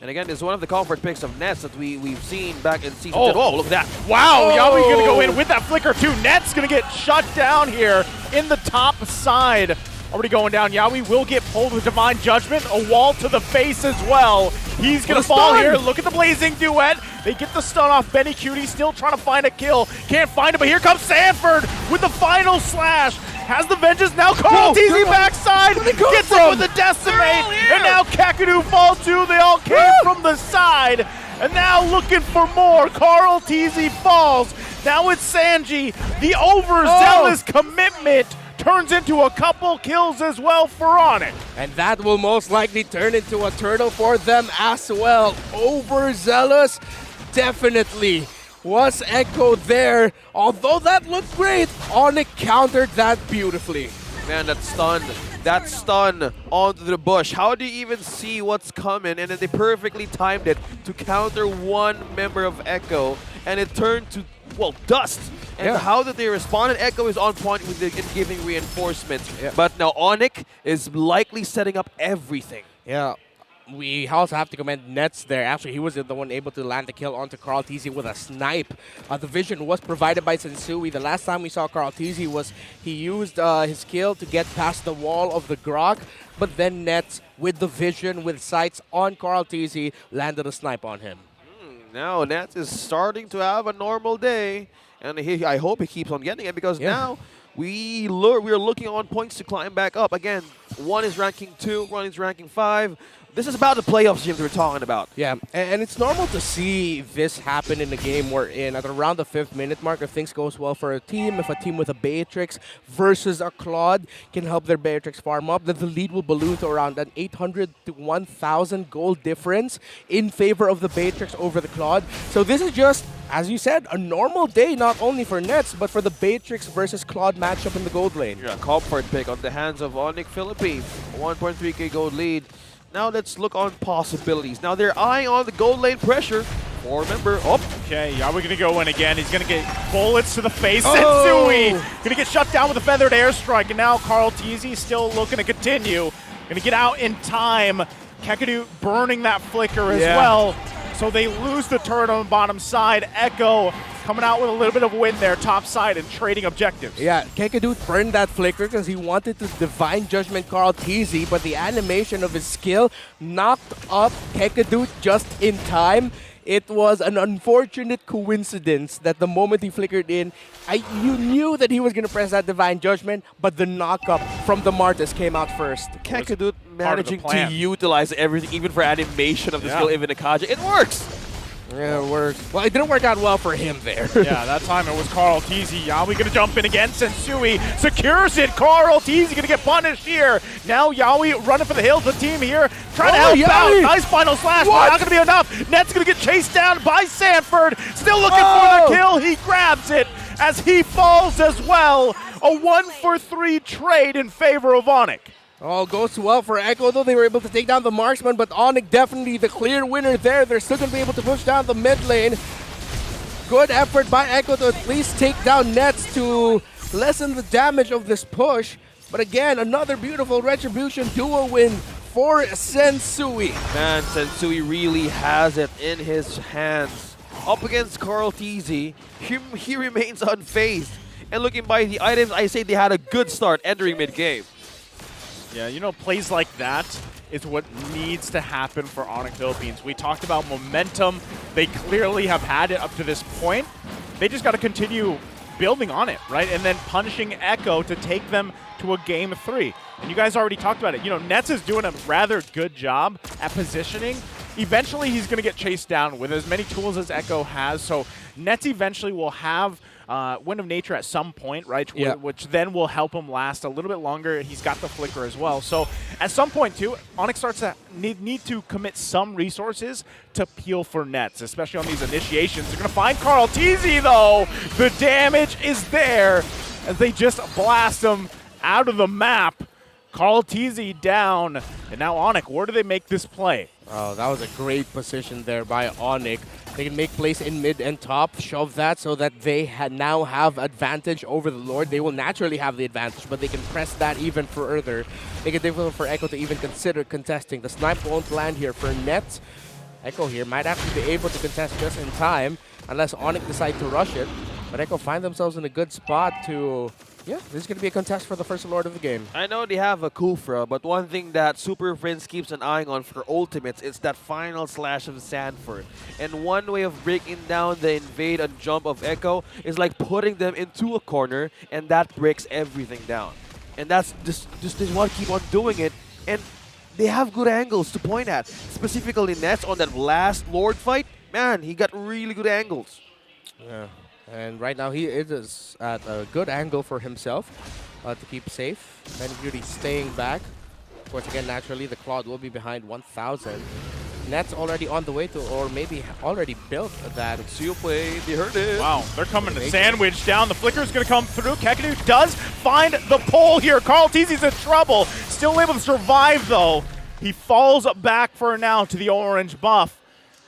And again, this is one of the comfort picks of Nets that we've seen back in Season 10. Oh, Look at that. Wow, Yawi's going to go in with that flicker too. Net's going to get shut down here in the top side. Already going down. Yawi will get pulled with Divine Judgment. A wall to the face as well. He's going to fall here. Look at the Blazing Duet. They get the stun off. Benecutie still trying to find a kill. Can't find it, but here comes Sanford with the final slash. Has the vengeance. Now Carl Teasy backside. Gets it with the Decimate. And now Kakadu fall too. They all came from the side. And now looking for more. Carl Teasy falls. Now it's Sanji. The overzealous commitment turns into a couple kills as well for ONIC. And that will most likely turn into a turtle for them as well. Overzealous, definitely. Was Echo there? Although that looked great, ONIC countered that beautifully. Man, that stun onto the bush. How do you even see what's coming? And then they perfectly timed it to counter one member of Echo, and it turned to, well, dust. And how did they respond? And Echo is on point with giving reinforcements. But now ONIC is likely setting up everything. Yeah. We also have to commend Nets there. Actually, he was the one able to land the kill onto Carl Teasy with a snipe. The vision was provided by Sensui. The last time we saw Carl Teasy was he used his skill to get past the wall of the Grok, but then Nets, with the vision, with sights on Carl Teasy, landed a snipe on him. Now Nets is starting to have a normal day, and I hope he keeps on getting it, because now we are looking on points to climb back up. Again, one is ranking 2, one is ranking 5. This is about the playoffs, Jim, that we're talking about. Yeah, and it's normal to see this happen in the game we're in. At around the 5th minute mark, if things goes well for a team, if a team with a Beatrix versus a Claude can help their Beatrix farm up, then the lead will balloon to around an 800 to 1,000 gold difference in favor of the Beatrix over the Claude. So this is just, as you said, a normal day, not only for Nets, but for the Beatrix versus Claude matchup in the gold lane. Yeah, comfort pick on the hands of ONIC Philippines. 1.3k gold lead. Now let's look on possibilities. Now they're eyeing on the gold lane pressure. Remember, Okay, Yawi going to go in again. He's going to get bullets to the face. Sensui going to get shut down with a feathered airstrike. And now Carl Teasy still looking to continue. Going to get out in time. Kekadu burning that flicker as well. So they lose the turret on the bottom side. Echo coming out with a little bit of win there, top side, and trading objectives. Yeah, Kekadut burned that flicker because he wanted to Divine Judgment Carl TZ, but the animation of his skill knocked up Kekadut just in time. It was an unfortunate coincidence that the moment he flickered in, you knew that he was going to press that Divine Judgment, but the knock-up from the Martis came out first. Kekadut managing to utilize everything, even for animation of the skill, even Akaja. It works! Yeah, it works. Well, it didn't work out well for him there. Yeah, that time it was Carl TZ. Yawi gonna jump in again. Sensui secures it. Carl TZ gonna get punished here. Now Yawi running for the hills. The team here trying to help out. Nice final slash, but not gonna be enough. Net's gonna get chased down by Sanford. Still looking for the kill. He grabs it as he falls as well. A 1-for-3 trade in favor of ONIC. All goes well for Echo, though. They were able to take down the marksman, but ONIC definitely the clear winner there. They're still going to be able to push down the mid lane. Good effort by Echo to at least take down Nets to lessen the damage of this push. But again, another beautiful Retribution duo win for Sensui. Man, Sensui really has it in his hands. Up against Carl TZ, he remains unfazed. And looking by the items, I say they had a good start entering mid-game. Yeah, you know, plays like that is what needs to happen for ONIC Philippines. We talked about momentum. They clearly have had it up to this point. They just got to continue building on it, right? And then punishing Echo to take them to a game 3. And you guys already talked about it. You know, Nets is doing a rather good job at positioning. Eventually, he's going to get chased down with as many tools as Echo has. So Nets eventually will have Wind of Nature at some point, right? Yeah. Which then will help him last a little bit longer. He's got the flicker as well. So at some point, too, ONIC starts to need to commit some resources to peel for Nets, especially on these initiations. They're going to find Carl TZ, though. The damage is there as they just blast him out of the map. Carl TZ down. And now ONIC, where do they make this play? Oh, that was a great position there by ONIC. They can make plays in mid and top, shove that so that they now have advantage over the Lord. They will naturally have the advantage, but they can press that even further. Make it difficult for Echo to even consider contesting. The snipe won't land here for Nets. Echo here might actually be able to contest just in time unless ONIC decide to rush it. But Echo find themselves in a good spot to... Yeah, this is going to be a contest for the first Lord of the game. I know they have a Kufra, but one thing that Super Prince keeps an eye on for ultimates is that final slash of Sanford. And one way of breaking down the invade and jump of Echo is like putting them into a corner, and that breaks everything down. And that's just they want to keep on doing it, and they have good angles to point at. Specifically Nets on that last Lord fight, man, he got really good angles. Yeah. And right now he is at a good angle for himself to keep safe. Benny Beauty staying back. Of course, again, naturally, the Claude will be behind 1,000. Nets already on the way to, or maybe already built that. Seal play, they heard it. Wow, they're coming to sandwich down. The flicker's going to come through. Kekadu does find the pole here. Carl TZ's in trouble. Still able to survive, though. He falls back for now to the orange buff.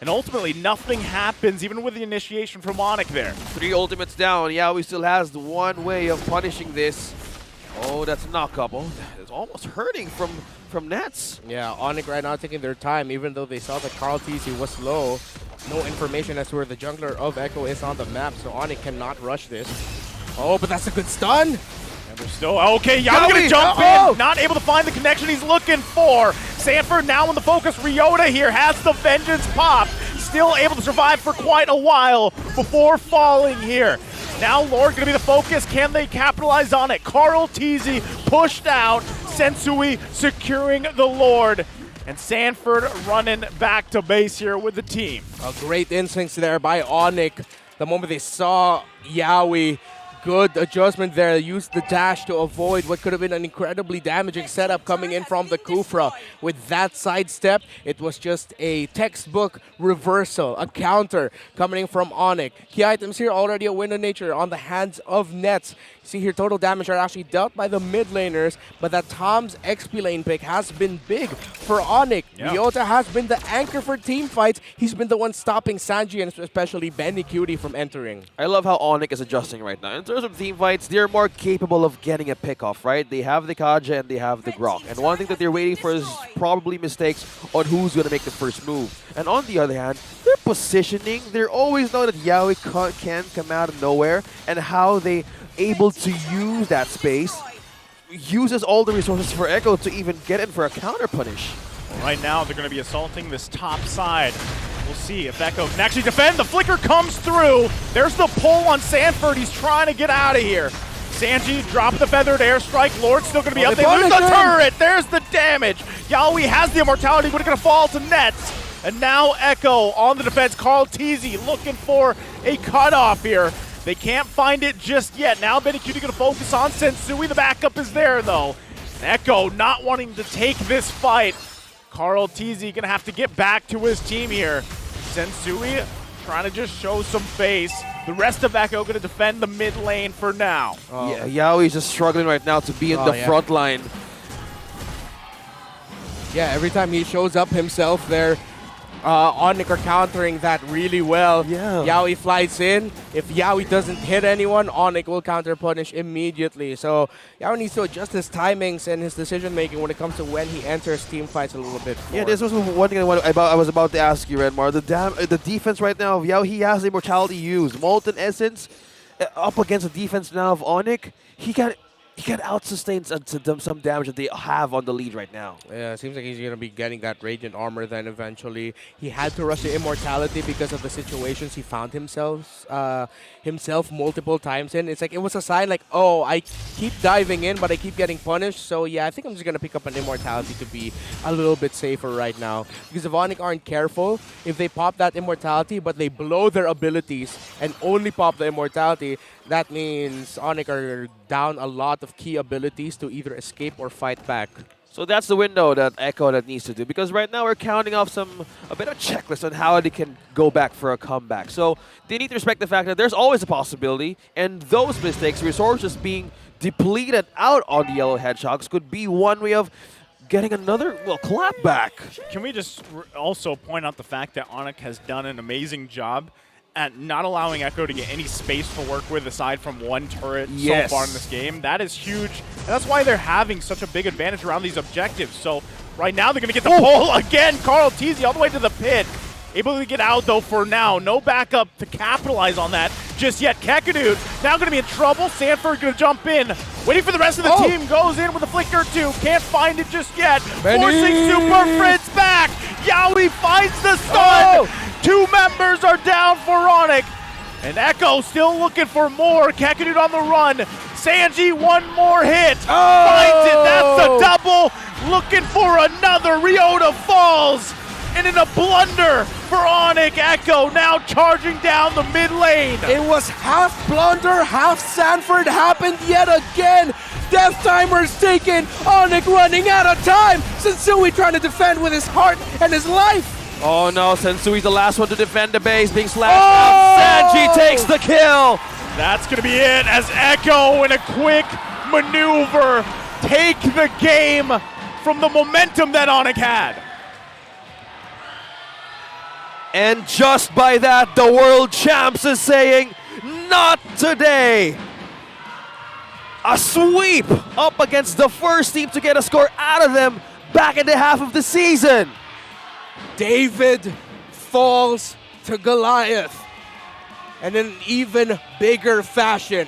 And ultimately, nothing happens, even with the initiation from ONIC there. 3 ultimates down. Yawi still has the one way of punishing this. Oh, that's a knock-up. Oh, that is almost hurting from Nets. Yeah, ONIC right now taking their time, even though they saw that Carl TZ was low. No information as to where the jungler of Echo is on the map, so ONIC cannot rush this. Oh, but that's a good stun. And they're still, okay, Yawi's going to jump in. Not able to find the connection he's looking for. Sanford now in the focus. Ryota here has the Vengeance pop. Still able to survive for quite a while before falling here. Now Lord going to be the focus. Can they capitalize on it? Carl TZ pushed out. Sensui securing the Lord. And Sanford running back to base here with the team. A great instincts there by ONIC. The moment they saw Yawi, good adjustment there. Used the dash to avoid what could have been an incredibly damaging setup coming in from the Kufra. With that sidestep, it was just a textbook reversal, a counter coming in from ONIC. Key items here, already a Wind of Nature on the hands of Nets. See here, total damage are actually dealt by the mid laners, but that Tom's XP lane pick has been big for ONIC. Yeah. Ryota has been the anchor for team fights. He's been the one stopping Sanji and especially Benny Cutie from entering. I love how ONIC is adjusting right now. In terms of team fights, they're more capable of getting a pick off, right? They have the Kaja and they have the Grok. And one thing that they're waiting for is probably mistakes on who's going to make the first move. And on the other hand, they're their positioning, they always know that Yaoi can come out of nowhere, and how they able to use that space, uses all the resources for Echo to even get in for a counter punish. Well, right now, they're going to be assaulting this top side. We'll see if Echo can actually defend. The flicker comes through. There's the pull on Sanford. He's trying to get out of here. Sanji dropped the feathered airstrike. Lord's still going to be up. They lose the turret. There's the damage. Yaoi has the immortality, but it's going to fall to Nets. And now Echo on the defense. Carl Teasy looking for a cutoff here. They can't find it just yet. Now Benikudi going to focus on Sensui. The backup is there, though. Echo not wanting to take this fight. Carl Teasy going to have to get back to his team here. Sensui trying to just show some face. The rest of Echo going to defend the mid lane for now. Yeah, Yaoi's just struggling right now to be in the front line. Yeah, every time he shows up himself there, ONIC are countering that really well. Yeah. Yaoi flies in. If Yaoi doesn't hit anyone, ONIC will counter punish immediately. So Yaoi needs to adjust his timings and his decision making when it comes to when he enters team fights a little bit more. Yeah, this was one thing I was about to ask you, Redmar. The defense right now of Yaoi, he has the immortality used. Molten Essence up against the defense now of ONIC. He can out-sustain some damage that they have on the lead right now. Yeah, it seems like he's going to be getting that Radiant Armor then eventually. He had to rush the Immortality because of the situations he found himself multiple times in. It's like, it was a sign like, oh, I keep diving in, but I keep getting punished. So yeah, I think I'm just going to pick up an Immortality to be a little bit safer right now. Because if ONIC aren't careful, if they pop that Immortality, but they blow their abilities and only pop the Immortality, that means ONIC are down a lot of key abilities to either escape or fight back. So that's the window that Echo needs to do, because right now we're counting off a bit of checklist on how they can go back for a comeback. So they need to respect the fact that there's always a possibility, and those mistakes, resources being depleted out on the Yellow Hedgehogs, could be one way of getting another, clap back. Can we just also point out the fact that ONIC has done an amazing job at not allowing Echo to get any space to work with aside from one turret so far in this game? That is huge, and that's why they're having such a big advantage around these objectives. So right now they're going to get the pull again. Carl Teasy all the way to the pit. Able to get out, though, for now. No backup to capitalize on that just yet. Kekadu now going to be in trouble. Sanford going to jump in. Waiting for the rest of the team. Goes in with a flicker, too. Can't find it just yet. Forcing Super Fritz back. Yaoi finds the stun. Two members are down for ONIC. And Echo still looking for more. Kekadu on the run. Sanji, one more hit. Finds it. That's a double. Looking for another. Ryota falls. And in a blunder for ONIC, Echo now charging down the mid lane. It was half blunder, half Sanford happened yet again. Death timer's taken. ONIC running out of time. Sensui trying to defend with his heart and his life. Oh no, Sensui's the last one to defend the base, being slashed out. Sanji takes the kill. That's going to be it as Echo in a quick maneuver take the game from the momentum that ONIC had. And just by that, the world champs is saying, not today. A sweep up against the first team to get a score out of them back in the half of the season. David falls to Goliath. And in an even bigger fashion.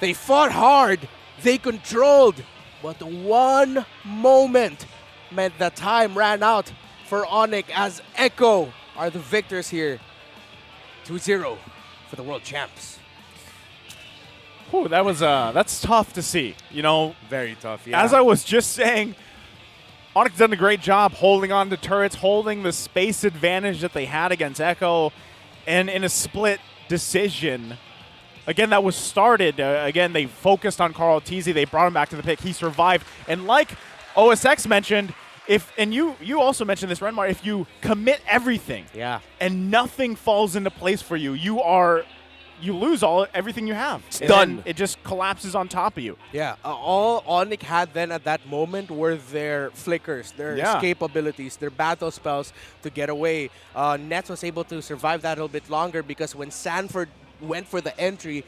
They fought hard, they controlled, but one moment meant that time ran out for ONIC as Echo are the victors here. 2-0 for the world champs. Whew, that's tough to see. You know, very tough. Yeah. As I was just saying, ONIC's done a great job holding on to turrets, holding the space advantage that they had against Echo, and in a split decision. Again, that was started. Again, they focused on Carl Teasy. They brought him back to the pick. He survived. And like OSX mentioned, and you also mentioned this, Renmar, if you commit everything and nothing falls into place for you, you lose everything you have. It's done. It just collapses on top of you. Yeah, all ONIC had then at that moment were their flickers, their escape abilities, their battle spells to get away. Nets was able to survive that a little bit longer because when Sanford went for the entry,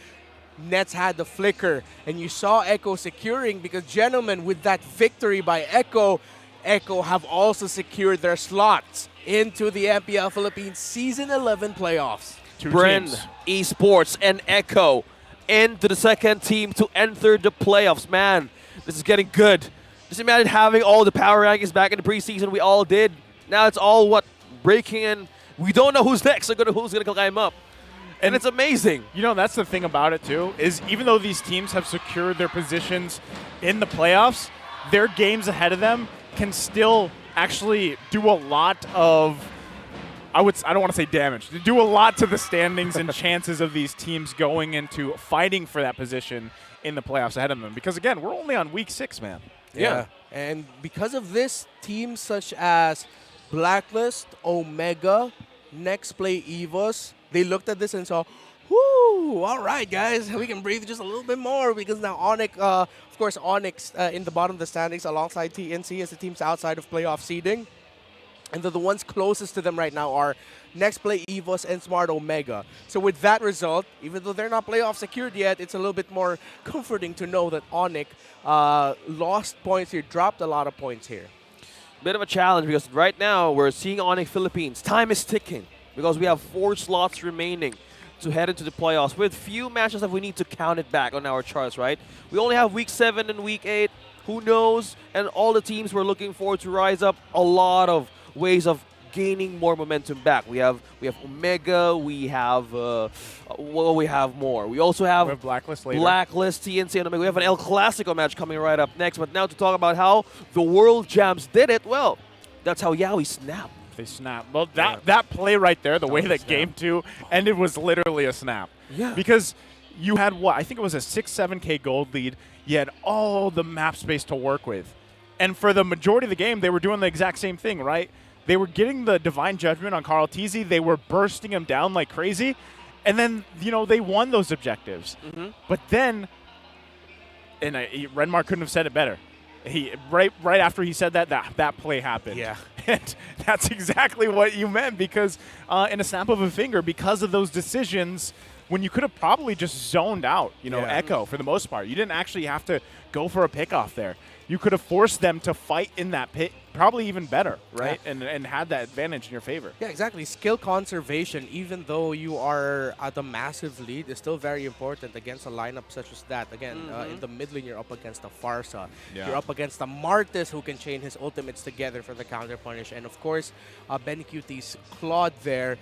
Nets had the flicker, and you saw Echo securing because, gentlemen, with that victory by Echo, Echo have also secured their slots into the MPL Philippines Season 11 playoffs. Bren, Esports, and Echo into the second team to enter the playoffs. Man, this is getting good. Just imagine having all the power rankings back in the preseason we all did. Now it's all, breaking in. We don't know who's next or who's going to climb up. And it's amazing. You know, that's the thing about it, too, is even though these teams have secured their positions in the playoffs, their games ahead of them can still actually do a lot of, I don't want to say damage, to do a lot to the standings and chances of these teams going into fighting for that position in the playoffs ahead of them. Because, again, we're only on week 6, man. Yeah. And because of this, teams such as Blacklist, Omega, Next Play Evos, they looked at this and saw, whoo, all right, guys, we can breathe just a little bit more because now ONIC, of course, ONIC in the bottom of the standings alongside TNC as the teams outside of playoff seeding. And the ones closest to them right now are Next Play Evos and Smart Omega. So with that result, even though they're not playoff secured yet, it's a little bit more comforting to know that ONIC lost points here, dropped a lot of points here. Bit of a challenge because right now we're seeing ONIC Philippines. Time is ticking because we have 4 slots remaining to head into the playoffs with few matches that we need to count it back on our charts, right? We only have week 7 and week 8. Who knows? And all the teams we're looking forward to rise up, a lot of ways of gaining more momentum back. We have Omega, we have we have more. We also have Blacklist later. Blacklist, TNC, and Omega. We have an El Clasico match coming right up next. But now to talk about how the World Jams did it, well, that's how Yaoi snapped. They snapped. Well, that play right there, the way that game 2 ended was literally a snap. Yeah. Because you had I think it was a 6-7K gold lead. You had all the map space to work with. And for the majority of the game, they were doing the exact same thing, right? They were getting the Divine Judgment on Carl Tizzy. They were bursting him down like crazy. And then, they won those objectives. Mm-hmm. But then, and Renmar couldn't have said it better. He right after he said that play happened. Yeah. And that's exactly what you meant because in a snap of a finger, because of those decisions, when you could have probably just zoned out, Echo for the most part. You didn't actually have to go for a pickoff there. You could have forced them to fight in that pit, probably even better, right? Yeah. And had that advantage in your favor. Yeah, exactly. Skill conservation, even though you are at a massive lead, is still very important against a lineup such as that. Again, in the mid lane, you're up against a Farsa. Yeah. You're up against a Martis who can chain his ultimates together for the counter punish. And of course, BenQT's Claude there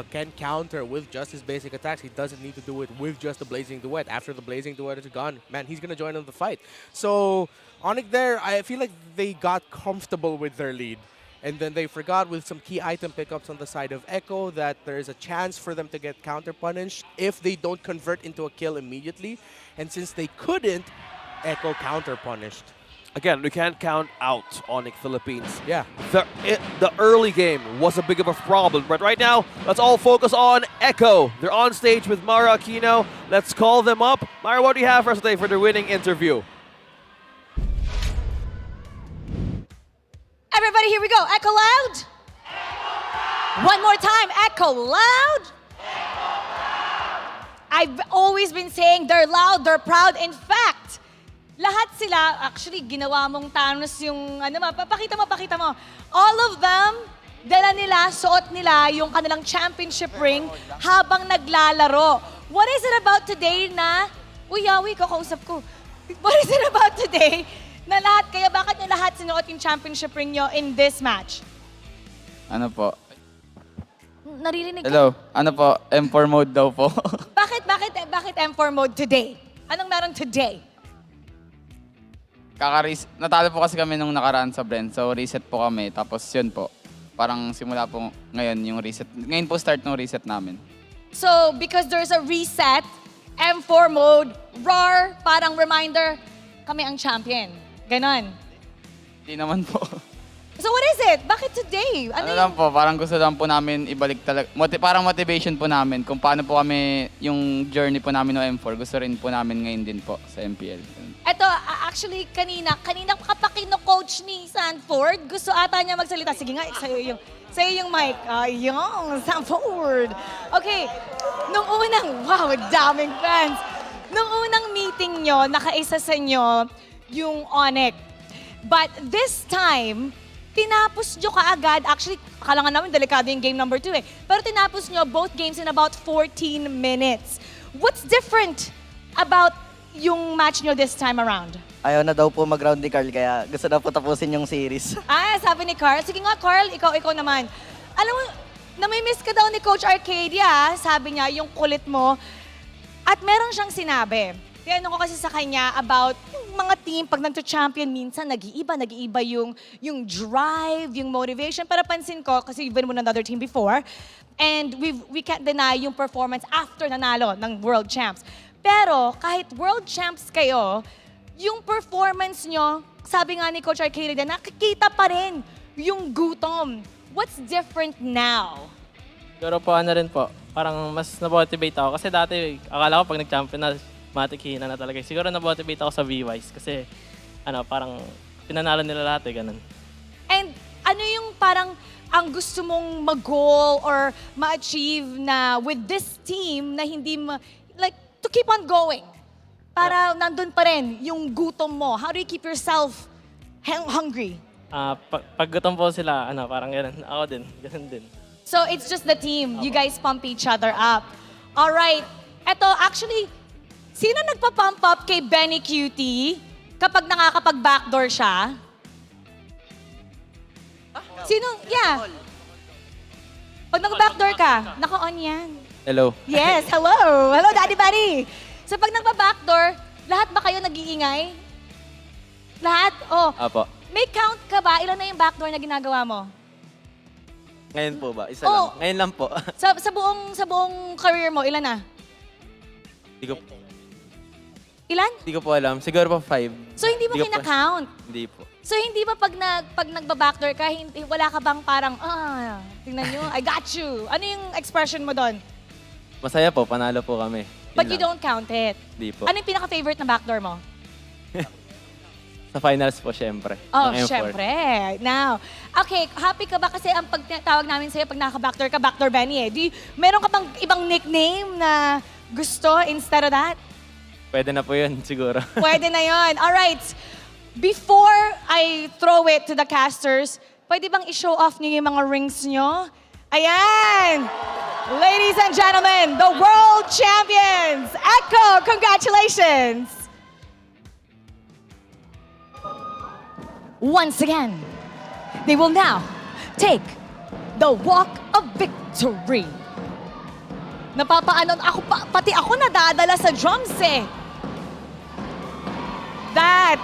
can counter with just his basic attacks. He doesn't need to do it with just the Blazing Duet. After the Blazing Duet is gone, man, he's going to join in the fight. So ONIC there, I feel like they got comfortable with their lead. And then they forgot with some key item pickups on the side of Echo that there is a chance for them to get counter-punished if they don't convert into a kill immediately. And since they couldn't, Echo counter-punished. Again, we can't count out ONIC Philippines. Yeah. The early game was a big of a problem. But right now, let's all focus on Echo. They're on stage with Mara Aquino. Let's call them up. Mara, what do you have for us today for the winning interview? Everybody, here we go. Echo loud. One more time. Echo loud. I've always been saying they're loud, they're proud. In fact, lahat sila, actually, ginawa mong Thanos yung, pakita mo. All of them, dala nila, suot nila yung kanilang championship ring habang naglalaro. What is it about today na, Yaoi, kakausap ko. What is it about today na lahat, kaya bakit nyo lahat sinuot yung championship ring nyo in this match? Ano po? Naririnig ka? Hello, ano po? M4 mode daw po. Bakit M4 mode today? Anong meron today? Natalo po kasi kami nung nakaraan sa Brent, so reset po kami. Tapos yun po, parang simula po ngayon yung reset. Ngayon po start ng reset namin. So, because there's a reset, M4 mode, roar, parang reminder, kami ang champion. Ganon. Hindi naman po. So what is it? Bakit today? Ano lang po, parang gusto lang po namin ibalik talaga. Parang motivation po namin kung paano po kami yung journey po namin ng M4. Gusto rin po namin ngayon din po sa MPL. Eto, actually, kanina kapag kino-coach ni Sanford, gusto ata niya magsalita. Sige nga, sa'yo yung mic. Yung Sanford. Okay, nung unang, wow, daming fans. Nung unang meeting nyo, nakaisa sa inyo yung ONIC. But this time, tinapos nyo kaagad. Actually, akala nga namin delikado yung game number 2 eh. Pero tinapos nyo both games in about 14 minutes. What's different about yung match nyo this time around? Ayaw na daw po mag-round ni Carl, kaya gusto na po tapusin yung series. Sabi ni Carl. Sige nga, Carl, ikaw naman. Alam mo, namimiss ka daw ni Coach Arcadia. Sabi niya, yung kulit mo. At meron siyang sinabi. Tinanong ko kasi sa kanya about yung mga team, pag nagto-champion, minsan nag-iiba yung drive, yung motivation. Para pansin ko, kasi you've been with another team before, and we can't deny yung performance after nanalo ng World Champs. Pero kahit World Champs kayo, yung performance nyo, sabi nga ni Coach Arcadia, nakikita pa rin yung gutom. What's different now? Siguro po rin po, parang mas na-motivate ako. Kasi dati, akala ko pag nag-champion na, matik-hina na talaga. Siguro na-motivate ako sa V-Wise kasi parang pinanalo nila lahat ganun. And ano yung parang ang gusto mong mag-goal or ma-achieve na with this team na hindi to keep on going? Para nandun pa rin yung gutom mo. How do you keep yourself hungry? Pag gutom po sila, parang ganun. Ako din, ganun din. So it's just the team. You guys pump each other up. All right. Eto, actually, sino nagpa-pump up kay Benny Cutie kapag nakakapag-backdoor siya? Sino? Yeah. Pag nag-backdoor ka, naka-on yan. Hello. Yes, hello. Hello, Daddy Benny. So pag nagpa-backdoor, lahat ba kayo nag-iingay? Lahat? Oh. Apo. May count ka ba? Ilan na yung backdoor na ginagawa mo? Ngayon po ba? Isa lang. Ngayon lang po. Sa buong career mo, ilan na? Ilan? Hindi ko po alam. Siguro po 5. So hindi mo kina-count? Hindi po. So hindi ba pag nagba-backdoor ka, wala ka bang parang, tingnan nyo, I got you. Ano yung expression mo doon? Masaya po, panalo po kami. But you don't count it? Hindi po. Ano yung pinaka-favorite na backdoor mo? Sa finals po, syempre. Oh, ng M4. syempre. Now, okay, happy ka ba kasi ang pagtawag namin sa'yo pag naka-backdoor ka, Backdoor Benny eh. Meron ka bang ibang nickname na gusto instead of that? Pwede na po yun, siguro. Pwede na yun. Alright. Before I throw it to the casters, pwede bang i-show off niyo yung mga rings nyo? Ayan! Ladies and gentlemen, the world champions! Echo, congratulations! Once again, they will now take the walk of victory. Napapaanon ako, pati ako nadadala sa drums eh. That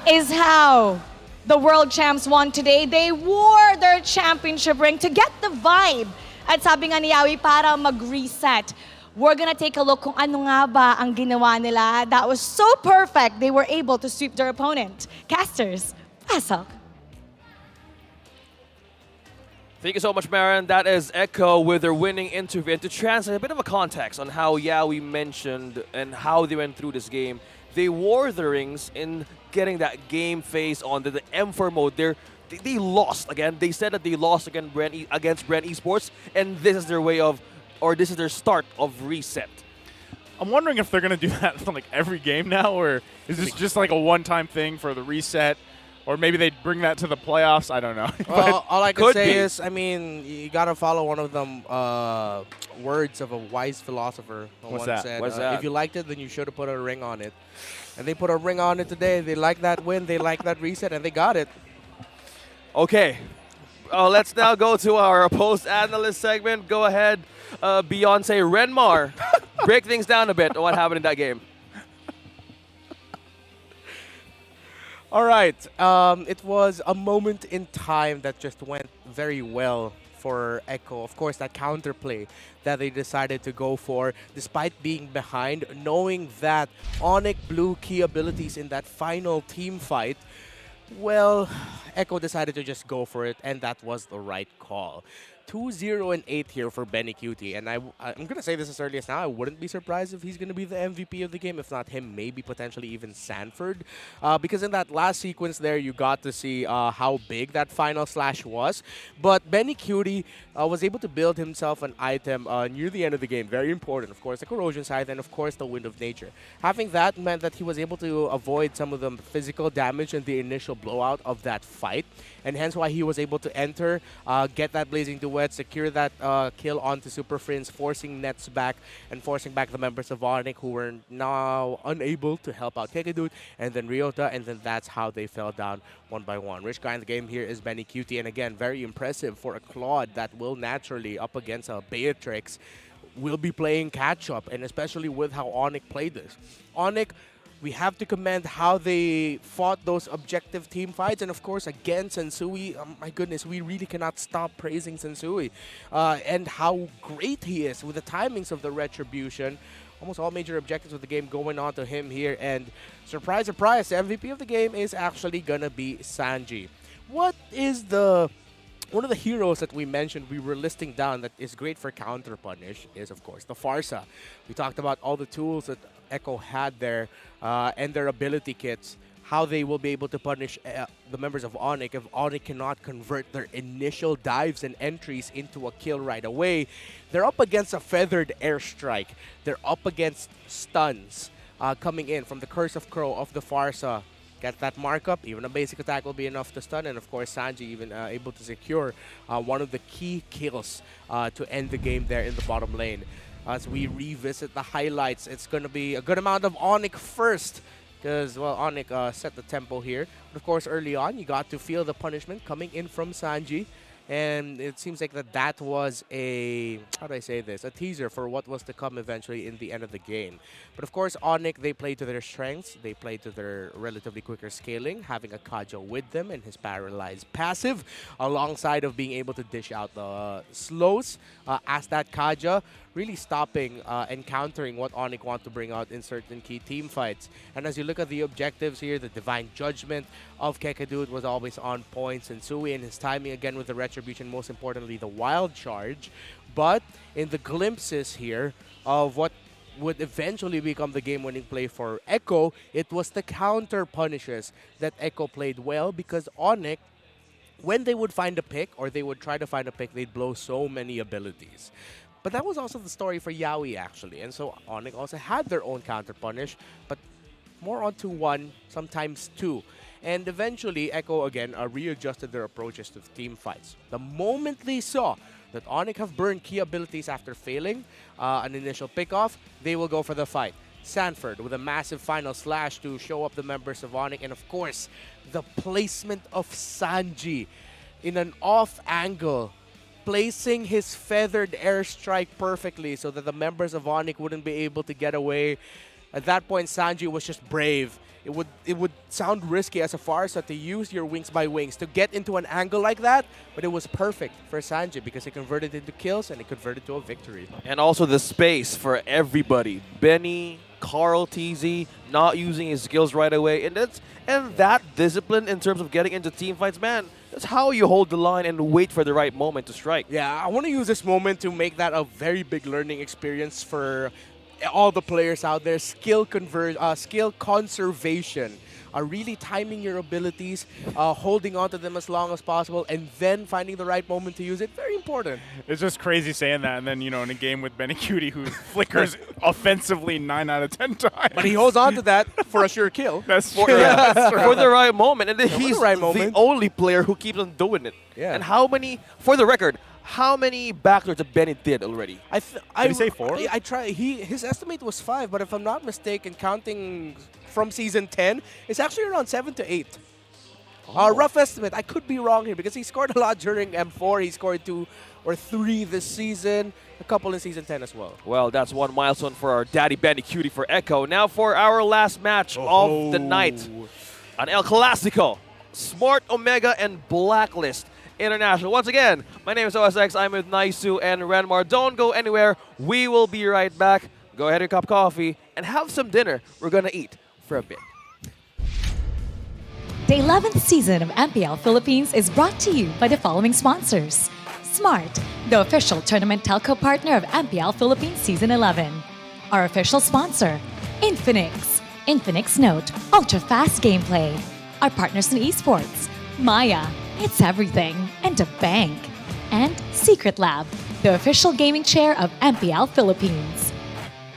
is how the world champs won today. They wore their championship ring to get the vibe. At sabi nga ni Yawi, para mag-reset. We're gonna take a look kung ano nga ba ang ginawa nila. That was so perfect, they were able to sweep their opponent. Casters, pasok. Thank you so much, Marin. That is Echo with their winning interview. And to translate a bit of a context on how Yawi mentioned and how they went through this game, they wore the rings in getting that game phase on the M4 mode. They lost again. They said that they lost against Brand Esports, and this is their way of, or this is their start of reset. I'm wondering if they're going to do that like every game now, or is this just like a one-time thing for the reset? Or maybe they'd bring that to the playoffs. I don't know. Well, all I can say is, I mean, you got to follow one of them words of a wise philosopher. What's that? Said, What's that? If you liked it, then you should have put a ring on it. And they put a ring on it today. They like that win. They like that reset, and they got it. Okay. Let's now go to our post-analyst segment. Go ahead, Beyonce Renmar. Break things down a bit on what happened in that game. All right. It was a moment in time that just went very well for Echo. Of course, that counterplay that they decided to go for, despite being behind, knowing that ONIC blew key abilities in that final team fight. Well, Echo decided to just go for it, and that was the right call. 2-0-8 here for Benny Cutie, and I'm going to say this as early as now, I wouldn't be surprised if he's going to be the MVP of the game, if not him, maybe potentially even Sanford, because in that last sequence there, you got to see how big that final slash was, but Benny Cutie was able to build himself an item near the end of the game, very important, of course, the Corrosion Scythe, and of course the Wind of Nature. Having that meant that he was able to avoid some of the physical damage and the initial blowout of that fight, and hence why he was able to enter, get that Blazing Duet, secure that kill onto Super Friends, forcing Nets back and forcing back the members of ONIC who were now unable to help out Kekadut and then Ryota, and then that's how they fell down one by one. Rich guy in the game here is Benny Cutie, and again, very impressive for a Claude that will naturally, up against a Beatrix, will be playing catch-up, and especially with how ONIC played this. ONIC, we have to commend how they fought those objective team fights, and of course again Sensui, my goodness, we really cannot stop praising Sensui and how great he is with the timings of the Retribution. Almost all major objectives of the game going on to him here, and surprise, surprise, the MVP of the game is actually gonna be Sanji. What is one of the heroes that we mentioned we were listing down that is great for counter punish is, of course, the Farsa. We talked about all the tools that Echo had there and their ability kits, how they will be able to punish the members of ONIC if ONIC cannot convert their initial dives and entries into a kill right away. They're up against a feathered airstrike. They're up against stuns coming in from the Curse of Crow of the Farsa. Get that markup, even a basic attack will be enough to stun, and of course Sanji even able to secure one of the key kills to end the game there in the bottom lane. As we revisit the highlights, it's going to be a good amount of ONIC first, because, well, ONIC set the tempo here. But of course, early on, you got to feel the punishment coming in from Sanji. And it seems like that was a, how do I say this, a teaser for what was to come eventually in the end of the game. But of course, ONIC, they played to their strengths. They played to their relatively quicker scaling, having a Kajo with them and his paralyzed passive, alongside of being able to dish out the slows as that Kaja, really stopping and countering what ONIC want to bring out in certain key team fights. And as you look at the objectives here, the Divine Judgment of Kekadut was always on point. Sensui and his timing again with the Retribution, most importantly the Wild Charge. But in the glimpses here of what would eventually become the game-winning play for Echo, it was the counter punishes that Echo played well, because ONIC, when they would find a pick or they would try to find a pick, they'd blow so many abilities. But that was also the story for Yaoi, actually. And so ONIC also had their own counter punish, but more onto one, sometimes two. And eventually, Echo again readjusted their approaches to the team fights. The moment they saw that ONIC have burned key abilities after failing an initial pickoff, they will go for the fight. Sanford with a massive final slash to show up the members of ONIC, and of course, the placement of Sanji in an off angle, placing his feathered airstrike perfectly so that the members of ONIC wouldn't be able to get away. At that point, Sanji was just brave. It would sound risky as a Farsa to use your wings by wings to get into an angle like that, but it was perfect for Sanji because it converted into kills and it converted to a victory. And also the space for everybody. Benny, Carl, TZ, not using his skills right away. And that discipline in terms of getting into team fights, man, that's how you hold the line and wait for the right moment to strike. Yeah, I want to use this moment to make that a very big learning experience for all the players out there. Skill conservation. Really timing your abilities, holding on to them as long as possible, and then finding the right moment to use it. Very important. It's just crazy saying that, and then, you know, in a game with Benny Cutie, who flickers offensively 9 out of 10 times. But he holds on to that for a sure kill. That's true. For the right moment. And then he's the only player who keeps on doing it. Yeah. And how many, for the record, how many backdoors that Benny did already? Did he say 4? I try. His estimate was 5, but if I'm not mistaken, counting from season 10, it's actually around 7 to 8. Rough estimate. I could be wrong here because he scored a lot during M4. He scored 2 or 3 this season, a couple in season 10 as well. Well, that's one milestone for our daddy Benny Cutie for Echo. Now for our last match of the night, an El Clasico, Smart Omega and Blacklist International. Once again, my name is OSX. I'm with Naisu and Renmar. Don't go anywhere. We will be right back. Go ahead and cup coffee and have some dinner. We're gonna eat for a bit. The 11th season of MPL Philippines is brought to you by the following sponsors: Smart, the official tournament telco partner of MPL Philippines Season 11. Our official sponsor, Infinix. Infinix Note, ultra-fast gameplay. Our partners in esports, Maya, it's everything, and a bank. And Secret Lab, the official gaming chair of MPL Philippines.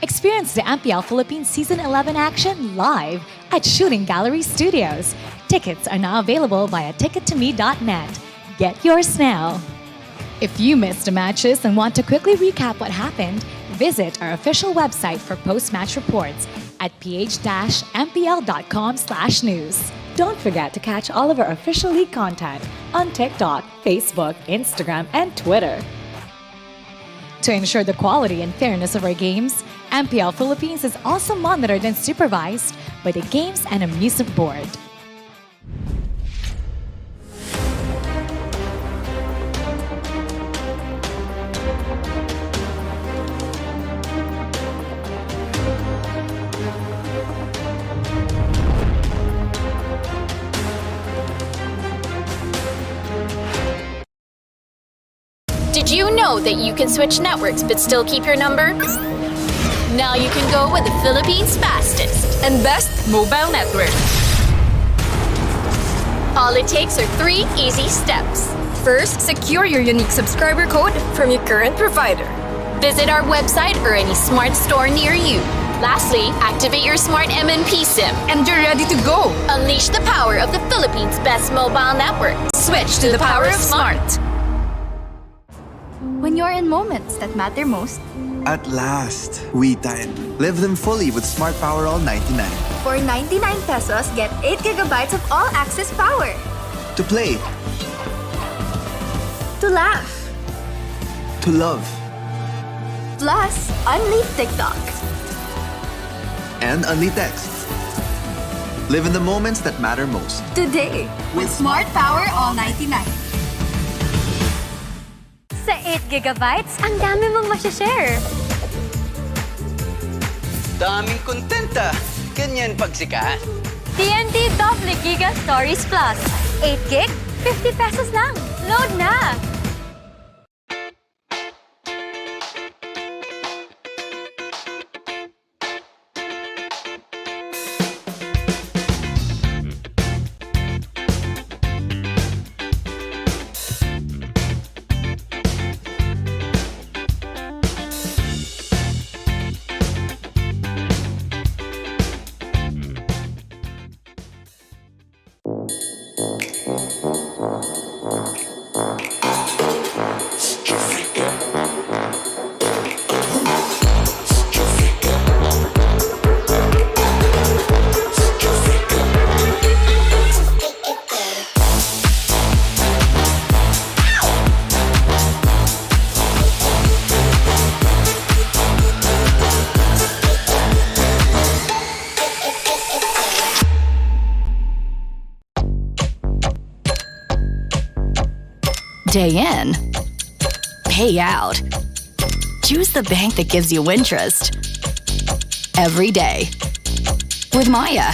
Experience the MPL Philippines Season 11 action live at Shooting Gallery Studios. Tickets are now available via tickettome.net. Get yours now. If you missed the matches and want to quickly recap what happened, visit our official website for post-match reports at ph-mpl.com/news. Don't forget to catch all of our official league content on TikTok, Facebook, Instagram, and Twitter. To ensure the quality and fairness of our games, MPL Philippines is also monitored and supervised by the Games and Amusement Board. Did you know that you can switch networks but still keep your number? Now you can go with the Philippines' fastest and best mobile network. All it takes are 3 easy steps. First, secure your unique subscriber code from your current provider. Visit our website or any smart store near you. Lastly, activate your smart MNP SIM and you're ready to go. Unleash the power of the Philippines' best mobile network. Switch to the power of smart. When you're in moments that matter most, At last, we time. Live them fully with Smart Power All 99. for 99 pesos, get 8 gigabytes of all-access power. To play, To laugh. to love, Plus, unleash TikTok. and only text. Live in the moments that matter most. Today, with Smart Power All 99. Sa 8 gigabytes, ang dami mong masya-share. Daming kontenta. Ganyan pagsikat. TNT Double Giga Stories Plus. 8 gig, 50 pesos lang. Load na! Day in, pay out. Choose the bank that gives you interest every day with Maya.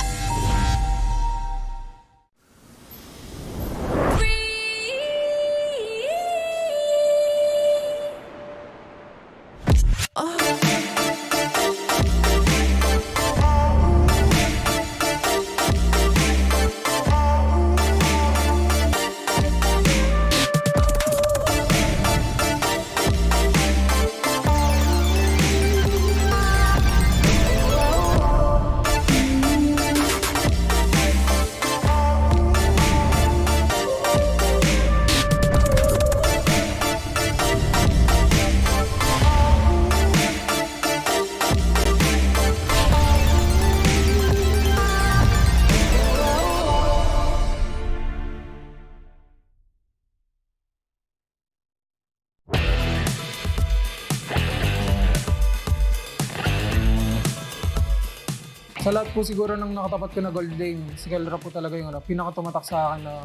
Sa lahat po siguro ng nakatapat ko na gold lane, si Kelra po talaga yung pinakatumatak sa akin na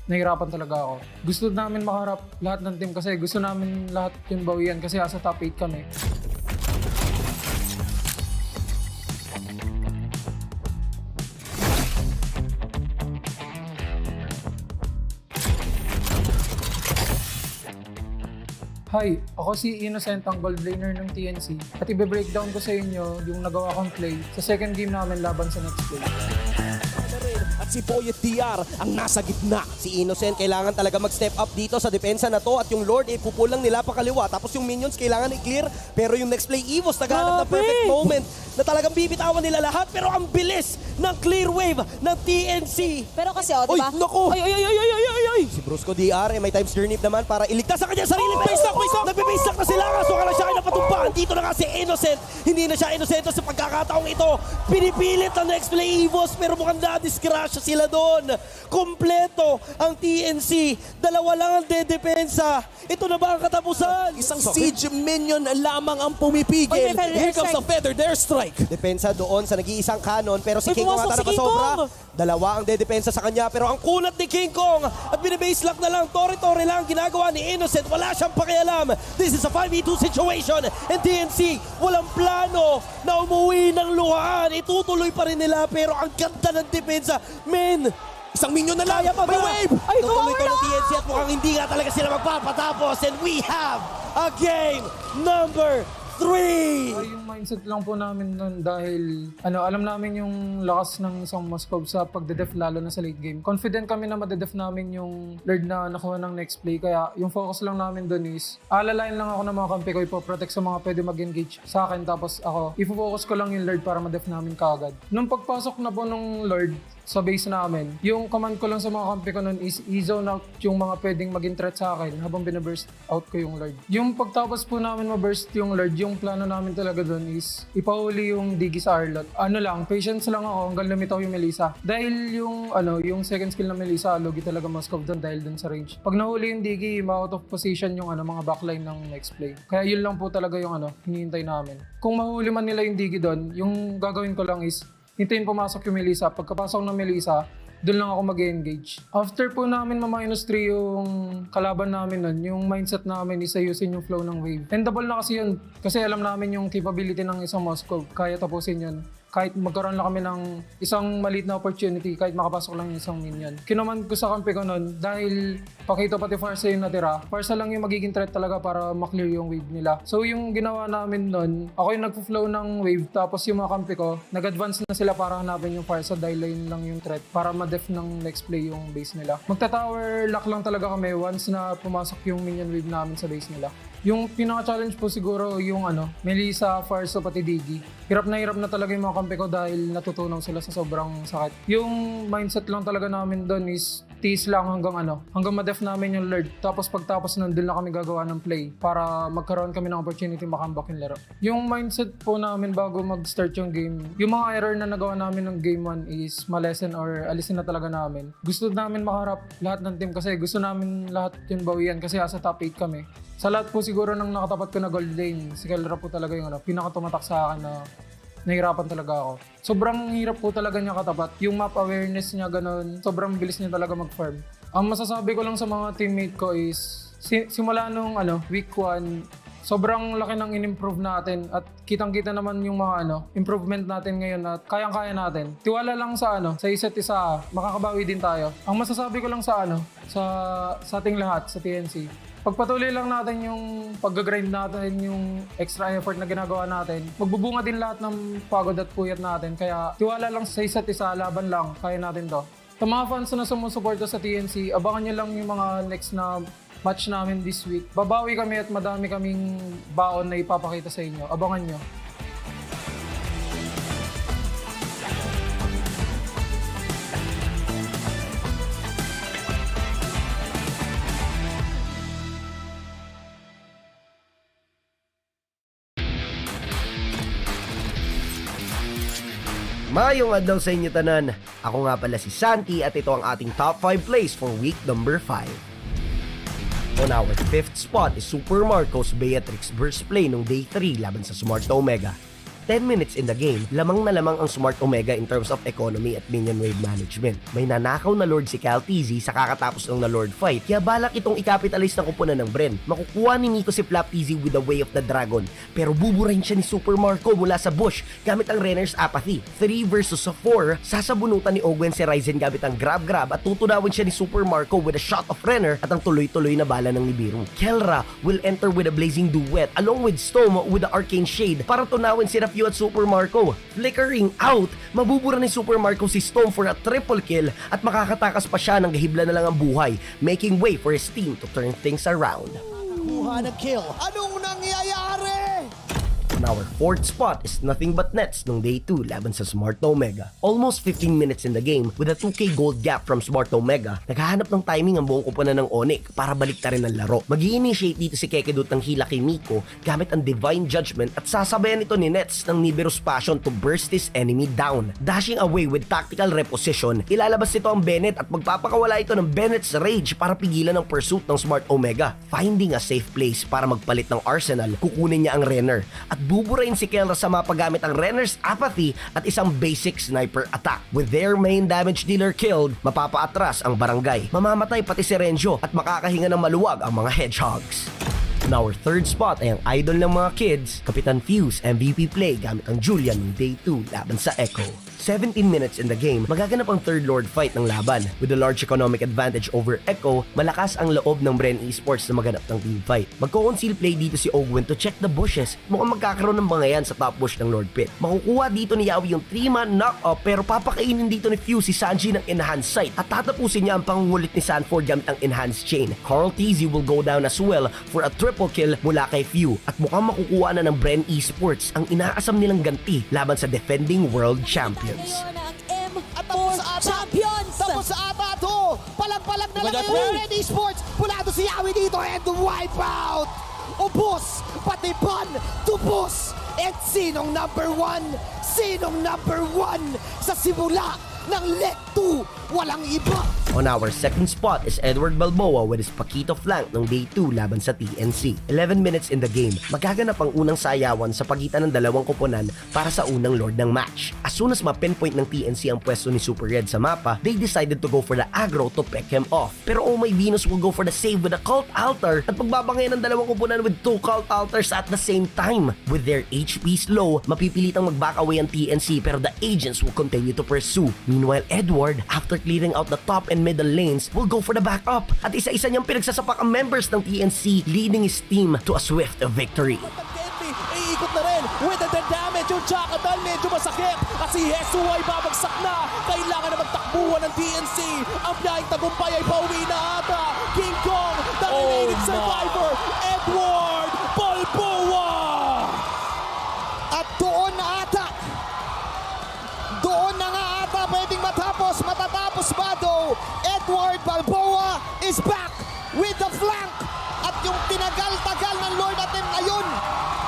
nahirapan talaga ako. Gusto namin makaharap lahat ng team kasi gusto namin lahat yung bawian kasi asa top 8 kami. Hi, ako si Innocent, ang gold laner ng TNC. At i-breakdown ko sa inyo yung nagawa kong play sa second game namin laban sa next play. At si Boyet DR ang nasa gitna. Si Innocent kailangan talaga mag-step up dito sa depensa na to at yung Lord pupul lang nila pakaliwa. Tapos yung minions kailangan i-clear. Pero yung next play, Evos naghanap ng perfect moment na talagang bibitawan nila lahat. Pero ang bilis ng clear wave ng TNC. Pero kasi, diba? Oy, naku! Ay! Si Brusco DR may times journey naman para iligtas sa kanya sarili. Base lock! Nagbe-base lock na sila. Kaso ka lang siya ay napatumbahan. Dito na nga si Innocent. Hindi na siya Innocent sa pagkakataong ito. Pinipilit ang next play Evos pero mukhang na-discrash sila doon. Kompleto ang TNC. Dalawa lang ang dedepensa. Ito na ba ang katapusan? Isang siege minion lamang ang pumipigil. Here comes the feather, their strike. Depensa doon sa nag-iisang kanon pero si King Kong ata napasobra. Dalawa ang dedepensa sa kanya pero ang kunat ni King Kong at binibase lock na lang. Tore-tore lang ginagawa ni Innocent. Wala siyang pakialam. This is a 5v2 situation and TNC walang plano na umuwi ng luhaan. Itutuloy pa rin nila pero ang ganda ng depensa. Men! Isang minion na lang! May wave! Ay, tutuloy pa ng TNC at mukhang hindi nga talaga sila magpapatapos and we have a game number 3! Yung mindset lang po namin nun dahil alam namin yung lakas ng isang Moscow sa pagde-def lalo na sa late game. Confident kami na madedef namin yung Lord na nakuha ng next play kaya yung focus lang namin dun is alalayan lang ako ng mga kampi ko, ipoprotect sa mga pwede mag-engage sa akin tapos ako ifo-focus ko lang yung Lord para madef namin kaagad. Nung pagpasok na po ng Lord sa base namin, yung command ko lang sa mga kampi ko nun is i-zone out yung mga pwedeng maging threat sa akin habang binaburst out ko yung Lord. Yung pagtapos po namin maburst yung Lord, yung plano namin talaga dun is ipahuli yung Digi sa Arlot. Patience lang ako hanggang lumitaw yung Melissa. Dahil yung second skill na Melissa, logi talaga Moscow dun dahil dun sa range. Pag nahuli yung Digi, ma-out of position yung mga backline ng next play. Kaya yun lang po talaga yung hinihintay namin. Kung mahuli man nila yung Digi dun, yung gagawin ko lang is hintayin pumasok yung Melissa. Pagkapasok ng Melissa, doon lang ako mag-engage. After po namin ma-3 yung kalaban namin nun, yung mindset namin is ayusin yung flow ng wave. Endable na kasi yun. Kasi alam namin yung capability ng isang Moscow. Kaya tapusin yun. Kahit magkaroon lang kami ng isang maliit na opportunity, kahit makapasok lang yung isang minion. Kinaman ko sa kampi ko nun, dahil pakito pati Farsa yung natira, Farsa lang yung magiging threat talaga para maklear yung wave nila. So yung ginawa namin nun, ako yung nagpo-flow ng wave, tapos yung mga kampi ko, nag-advance na sila para hanapin yung Farsa dahil yun lang yung threat para ma-def ng next play yung base nila. Magta-tower lock lang talaga kami once na pumasok yung minion wave namin sa base nila. Yung pinaka-challenge po siguro yung Melissa, Farsa, pati Digi. Hirap na talaga yung mga kampi ko dahil natutunaw sila sa sobrang sakit. Yung mindset lang talaga namin doon is tiis lang hanggang ma-def namin yung Lord. Tapos pagtapos nun, doon na kami gagawa ng play para magkaroon kami ng opportunity makambak yung laro. Yung mindset po namin bago mag-start yung game, yung mga error na nagawa namin ng game 1 is malesen or alisin na talaga namin. Gusto namin makaharap lahat ng team kasi gusto namin lahat yung bawian kasi asa top 8 kami. Sa lahat po siguro ng nakatapat ko na gold lane, si Kelra po talaga yung pinakatumatak sa akin na nahirapan talaga ako. Sobrang hirap po talaga niya katapat. Yung map awareness niya ganun, sobrang bilis niya talaga mag-farm. Ang masasabi ko lang sa mga teammate ko is simula nung week 1, sobrang laki ng in-improve natin at kitang-kita naman yung mga improvement natin ngayon at kayang-kaya natin. Tiwala lang sa isa't isa, makakabawi din tayo. Ang masasabi ko lang sa sa ating lahat sa TNC, pagpatuloy lang natin yung pag-grind natin, yung extra effort na ginagawa natin, magbubunga din lahat ng pagod at puyat natin. Kaya tiwala lang sa isa't isa, laban lang, kaya natin to. Sa mga fans na sumusuporta sa TNC, abangan nyo lang yung mga next na match namin this week. Babawi kami at madami kaming baon na ipapakita sa inyo. Abangan nyo. Mayong adlaw sa inyo tanan. Ako nga pala si Santi at ito ang ating top 5 plays for week number 5. On our 5th spot is Super Marcos Beatrix burst play nung day 3 laban sa Smart Omega. 10 minutes in the game, lamang na lamang ang Smart Omega in terms of economy at minion wave management. May nanakaw na Lord si Cal TZ sa kakatapos lang na Lord fight, kaya balak itong i-capitalize ng kupunan ng Bren. Makukuha ni Miko si Flap TZ with the Way of the Dragon, pero buburahin siya ni Super Marco mula sa bush gamit ang Renner's Apathy. 3 versus 4, sasabunutan ni Ogwen si Ryzen gamit ang Grab at tutunawin siya ni Super Marco with a shot of Renner at ang tuloy-tuloy na bala ng Nibiru. Kelra will enter with a Blazing Duet along with Storm with the Arcane Shade para tunawin si Rafyu at Super Marco. Flickering out, mabubura ni Super Marco si Storm for a triple kill at makakatakas pa siya ng gahibla na lang ang buhay, making way for his team to turn things around. Kuha ng kill. Anong nangyayari? On our 4th spot is nothing but Nets nung Day 2 laban sa Smart Omega. Almost 15 minutes in the game with a 2k gold gap from Smart Omega, naghahanap ng timing ang buong kupunan ng ONIC para baliktarin ang laro. Mag-i-initiate dito si Kekedut ng hila kay Miko gamit ang Divine Judgment at sasabayan ito ni Nets ng Nibiru's Passion to burst his enemy down. Dashing away with tactical reposition, ilalabas nito ang Bennett at magpapakawala ito ng Bennett's Rage para pigilan ang pursuit ng Smart Omega. Finding a safe place para magpalit ng Arsenal, kukunin niya ang Renner at buburain si Kelra sa mapa gamit ang Renner's Apathy at isang basic sniper attack. With their main damage dealer killed, mapapaatras ang barangay. Mamamatay pati si Renjo at makakahinga ng maluwag ang mga hedgehogs. On our 3rd spot ay ang idol ng mga kids, Kapitan Fuse MVP play gamit ang Julian ng Day 2 laban sa Echo. 17 minutes in the game, magaganap ang third Lord fight ng laban. With a large economic advantage over Echo, malakas ang loob ng Bren Esports na maganap ng team fight. Magko-conceal play dito si Ogwen to check the bushes. Mukhang magkakaroon ng bangayan sa top bush ng Lord Pit. Makukuha dito ni Yawi yung 3-man knock-up pero papakainin dito ni Fuse si Sanji ng enhanced sight at tatapusin niya ang pangungulit ni Sanford gamit ang enhanced chain. Carl TZ will go down as well for a triple kill mula kay Few at mukhang makukuha na ng Bren Esports ang inaasam nilang ganti laban sa defending world champions. At tapos sa champions! Tapos sa ata to! Palag-palag na lang yung Red Esports! Pulado si Yawi dito and wipe out! Ubus! Pati ban! Tubos! At sinong number 1? Sinong number 1 sa simula ng Leg 2? Walang iba! On our 2nd spot is Edward Balboa with his Paquito flank ng Day 2 laban sa TNC. 11 minutes in the game, magaganap ang unang sayawan sa pagitan ng dalawang koponan para sa unang Lord ng match. As soon as ma-pinpoint ng TNC ang pwesto ni Super Red sa mapa, they decided to go for the aggro to peck him off. Pero Oh My Venus will go for the save with a Cult Altar at pagbabangayan ng dalawang koponan with 2 Cult Altars at the same time. With their HPs low, mapipilitang mag-back away ang TNC pero the agents will continue to pursue. Meanwhile, Edward, after clearing out the top and middle lanes, will go for the backup at isa-isa niyang pinagsasapak ang members ng TNC, leading his team to a swift victory. Iikot na rin with the damage yung Chakatal, medyo masakit at si Hesu ay babagsak na. Kailangan na magtakbuhan ng TNC. Ang biyahing tagumpay ay pauwi na ata. King Kong, the remaining survivor, Edward Balboa. At doon na nga ata pwedeng matatapos ba do? Edward Balboa is back with the flank at yung tinagal-tagal ng Lord natin ngayon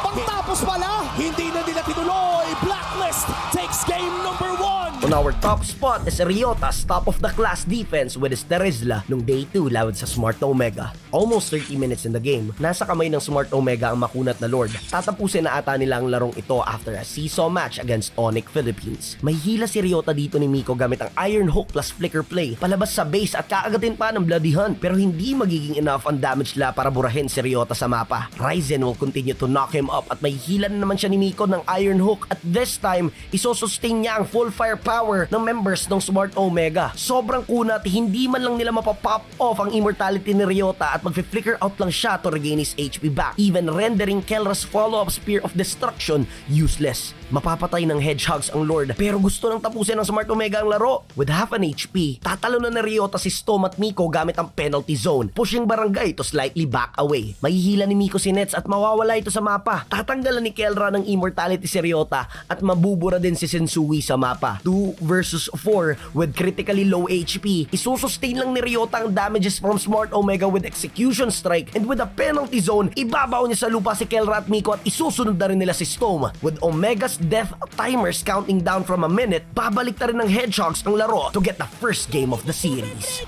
pagtapos pala, hindi na nila tinuloy. Blacklist takes game number 1. On our top spot is Ryota's top of the class defense with his Terizla nung Day 2 laban sa Smart Omega. Almost 30 minutes in the game, nasa kamay ng Smart Omega ang makunat na Lord. Tatapusin na ata nila ang larong ito after a seesaw match against ONIC Philippines. May hila si Ryota dito ni Miko gamit ang Iron Hook plus Flicker Play, palabas sa base at kaagatin pa ng Bloody Hunt pero hindi magiging enough ang damage nila para burahin si Ryota sa mapa. Ryzen will continue to knock him up at may hila na naman siya ni Miko ng Iron Hook at this time, isosustain niya ang full firepower ng members ng Smart Omega. Sobrang kunat, hindi man lang nila mapapop off ang immortality ni Ryota at mag-flicker out lang siya to regain his HP back, even rendering Kelra's follow-up Spear of Destruction useless. Mapapatay ng hedgehogs ang Lord pero gusto nang tapusin ng Smart Omega ang laro. With half an HP, tatalo na ni Ryota si Storm at Miko gamit ang penalty zone, pushing barangay to slightly back away. Mahihila ni Miko si Nets at mawawala ito sa mapa. Tatanggalan ni Kelra ng immortality si Ryota at mabubura din si Sensui sa mapa. 2 versus 4 with critically low HP. Isusustain lang ni Ryota ang damages from Smart Omega with Execution Strike and with a penalty zone, ibabaw niya sa lupa si Kelra at Miko at isusunod na rin nila si Storm. With Omega's death timers counting down from a minute, babalik na rin ng hedgehogs ang laro to get the first game of the series.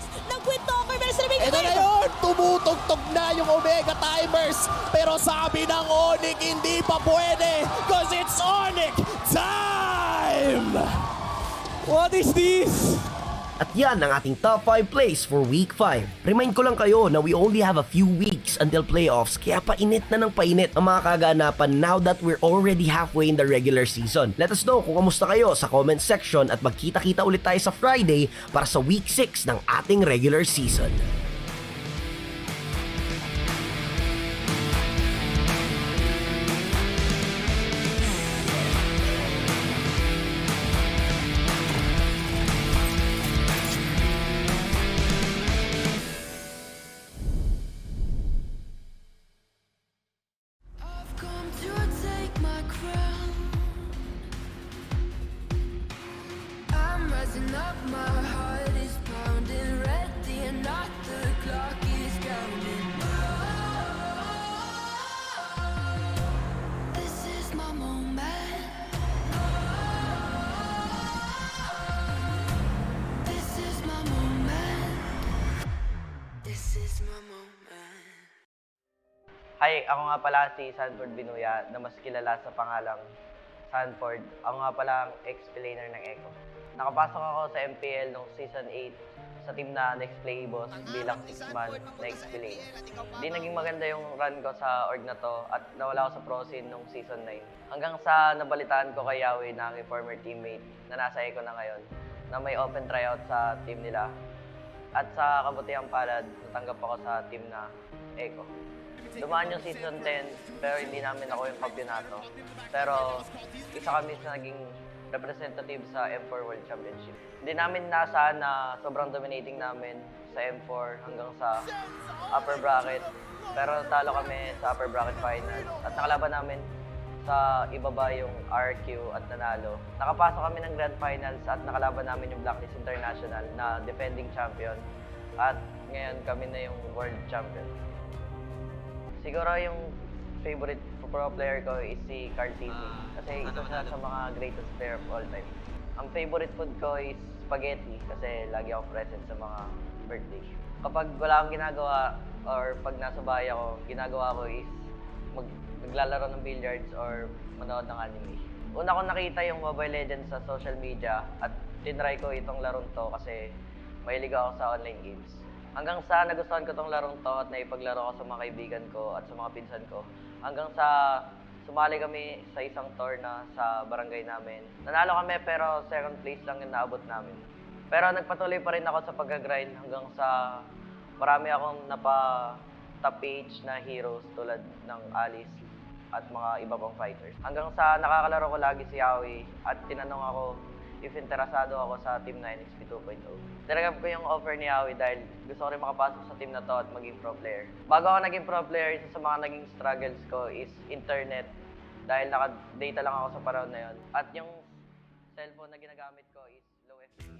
Ito na yun! tumutugtog na yung Omega Timers. Pero sabi ng ONIC, hindi pa pwede. Cause it's ONIC time! What is this? At yan ang ating top 5 plays for Week 5. Remind ko lang kayo na we only have a few weeks until playoffs, kaya painit na ng painit ang mga kaganapan now that we're already halfway in the regular season. Let us know kung kamusta kayo sa comment section at magkita-kita ulit tayo sa Friday para sa Week 6 ng ating regular season. Hi, ako nga pala si Sanford Binuya na mas kilala sa pangalang Sanford. Ako nga pala ang explainer ng Echo. Nakapasok ako sa MPL noong Season 8 sa team na Next Play Boss bilang 6-man na explainer. Di naging maganda yung run ko sa org na to at nawala ako sa Pro Scene noong Season 9. Hanggang sa nabalitaan ko kay Yawi na aking former teammate na nasa Echo na ngayon na may open tryout sa team nila. At sa kabutihang palad, natanggap ako sa team na Echo. Dumaan yung Season 10, pero hindi namin ako yung kampyonato. Pero isa kami sa naging representative sa M4 World Championship. Hindi namin nasaan na sobrang dominating namin sa M4 hanggang sa upper bracket. Pero talo kami sa upper bracket finals at nakalaban namin sa ibaba yung RQ at nanalo. Nakapasok kami ng grand finals at nakalaban namin yung Blacklist International na defending champion. At ngayon kami na yung world champion. Siguro yung favorite pro player ko is si Carl TV kasi isa siya sa mga greatest player of all time. Ang favorite food ko is spaghetti kasi lagi ako present sa mga birthday. Kapag wala akong ginagawa or pag nasa bahay ako, ginagawa ko is maglalaro ng billiards or manood ng anime. Una ko nakita yung Mobile Legends sa social media at tinry ko itong larong to kasi mahilig ako sa online games. Hanggang sa nagustuhan ko tong larong to at naipaglaro ko sa mga kaibigan ko at sa mga pinsan ko. Hanggang sa sumali kami sa isang tour na sa barangay namin. Nanalo kami pero second place lang yung naabot namin. Pero nagpatuloy pa rin ako sa pag-grind hanggang sa marami akong top PH na heroes tulad ng Alice at mga iba pang fighters. Hanggang sa nakakalaro ko lagi si Yawi at tinanong ako if interesado ako sa Team 9XP 2.0. Tinanggap ko yung offer ni Yawi dahil gusto ko rin makapasok sa team na to at maging pro player. Bago ako naging pro player, isa sa mga naging struggles ko is internet dahil naka-data lang ako sa panahon na yun. At yung cellphone na ginagamit ko is low FPS.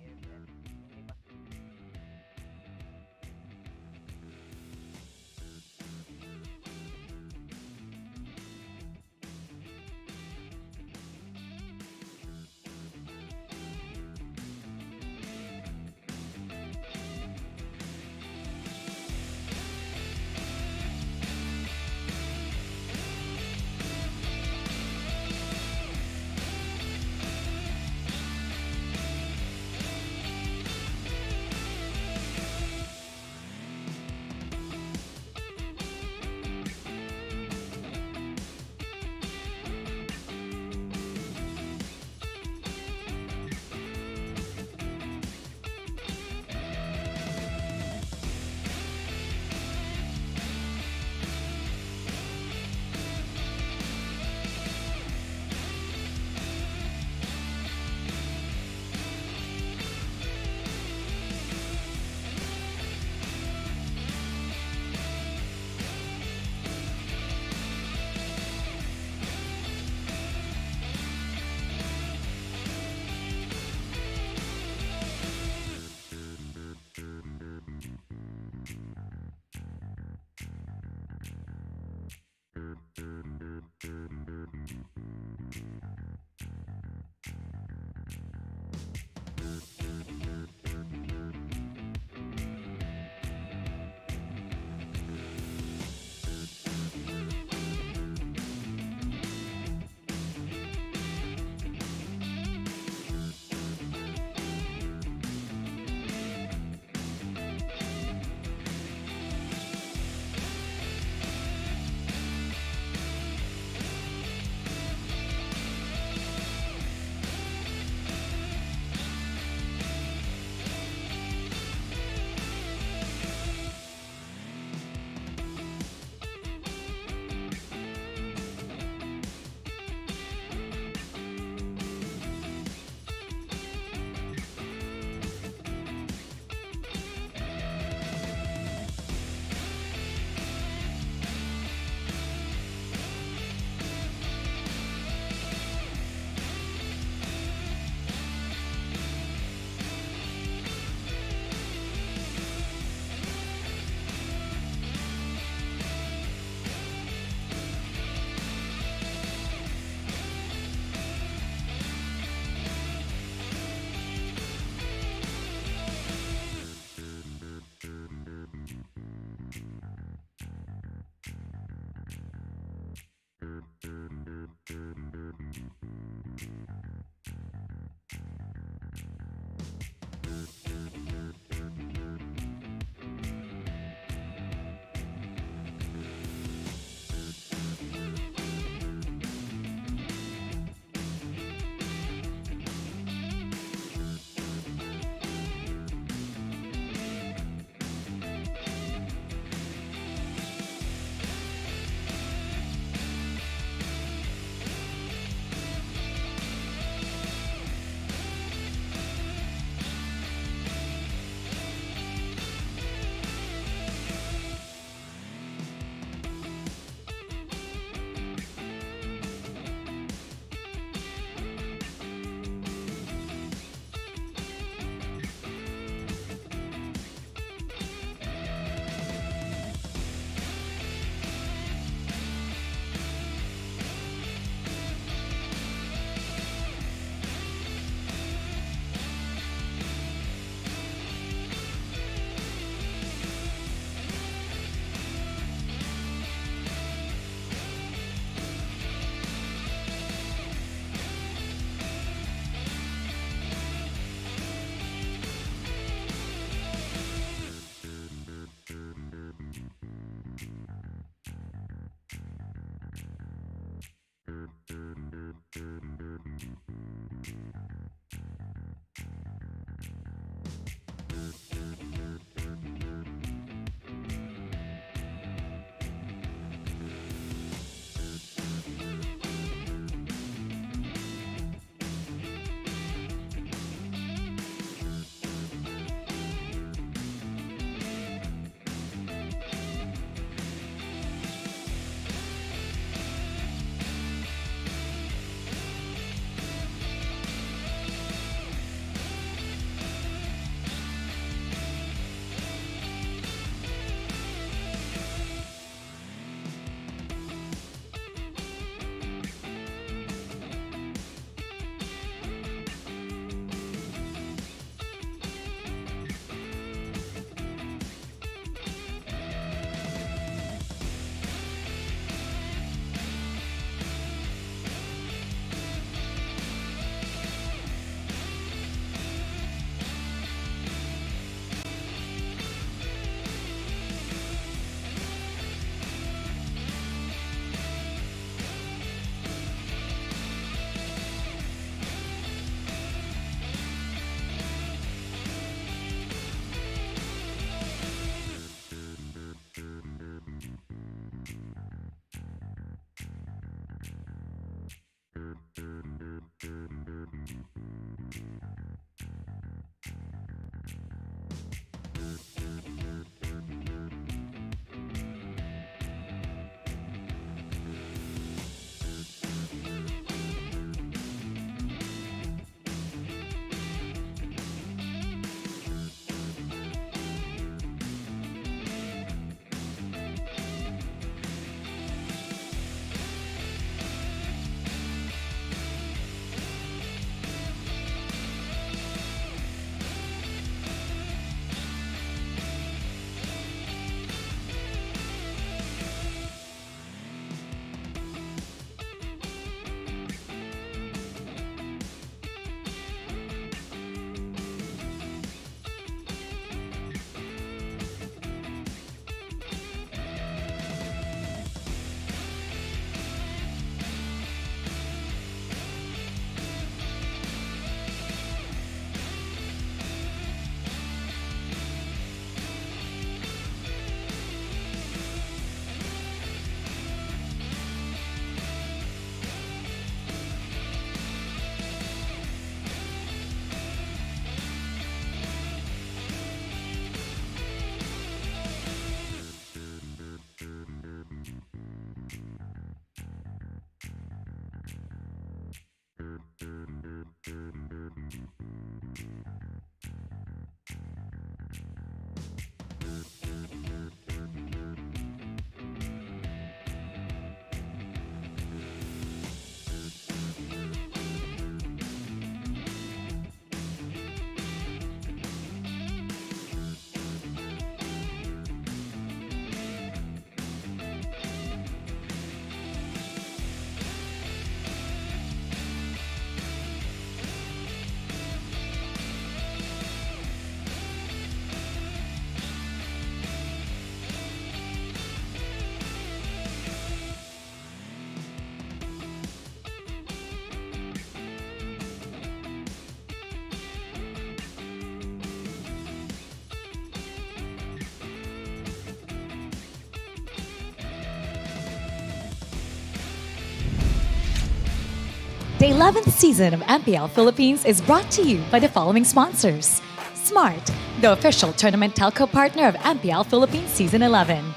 The 11th season of MPL Philippines is brought to you by the following sponsors. Smart, the official tournament telco partner of MPL Philippines Season 11.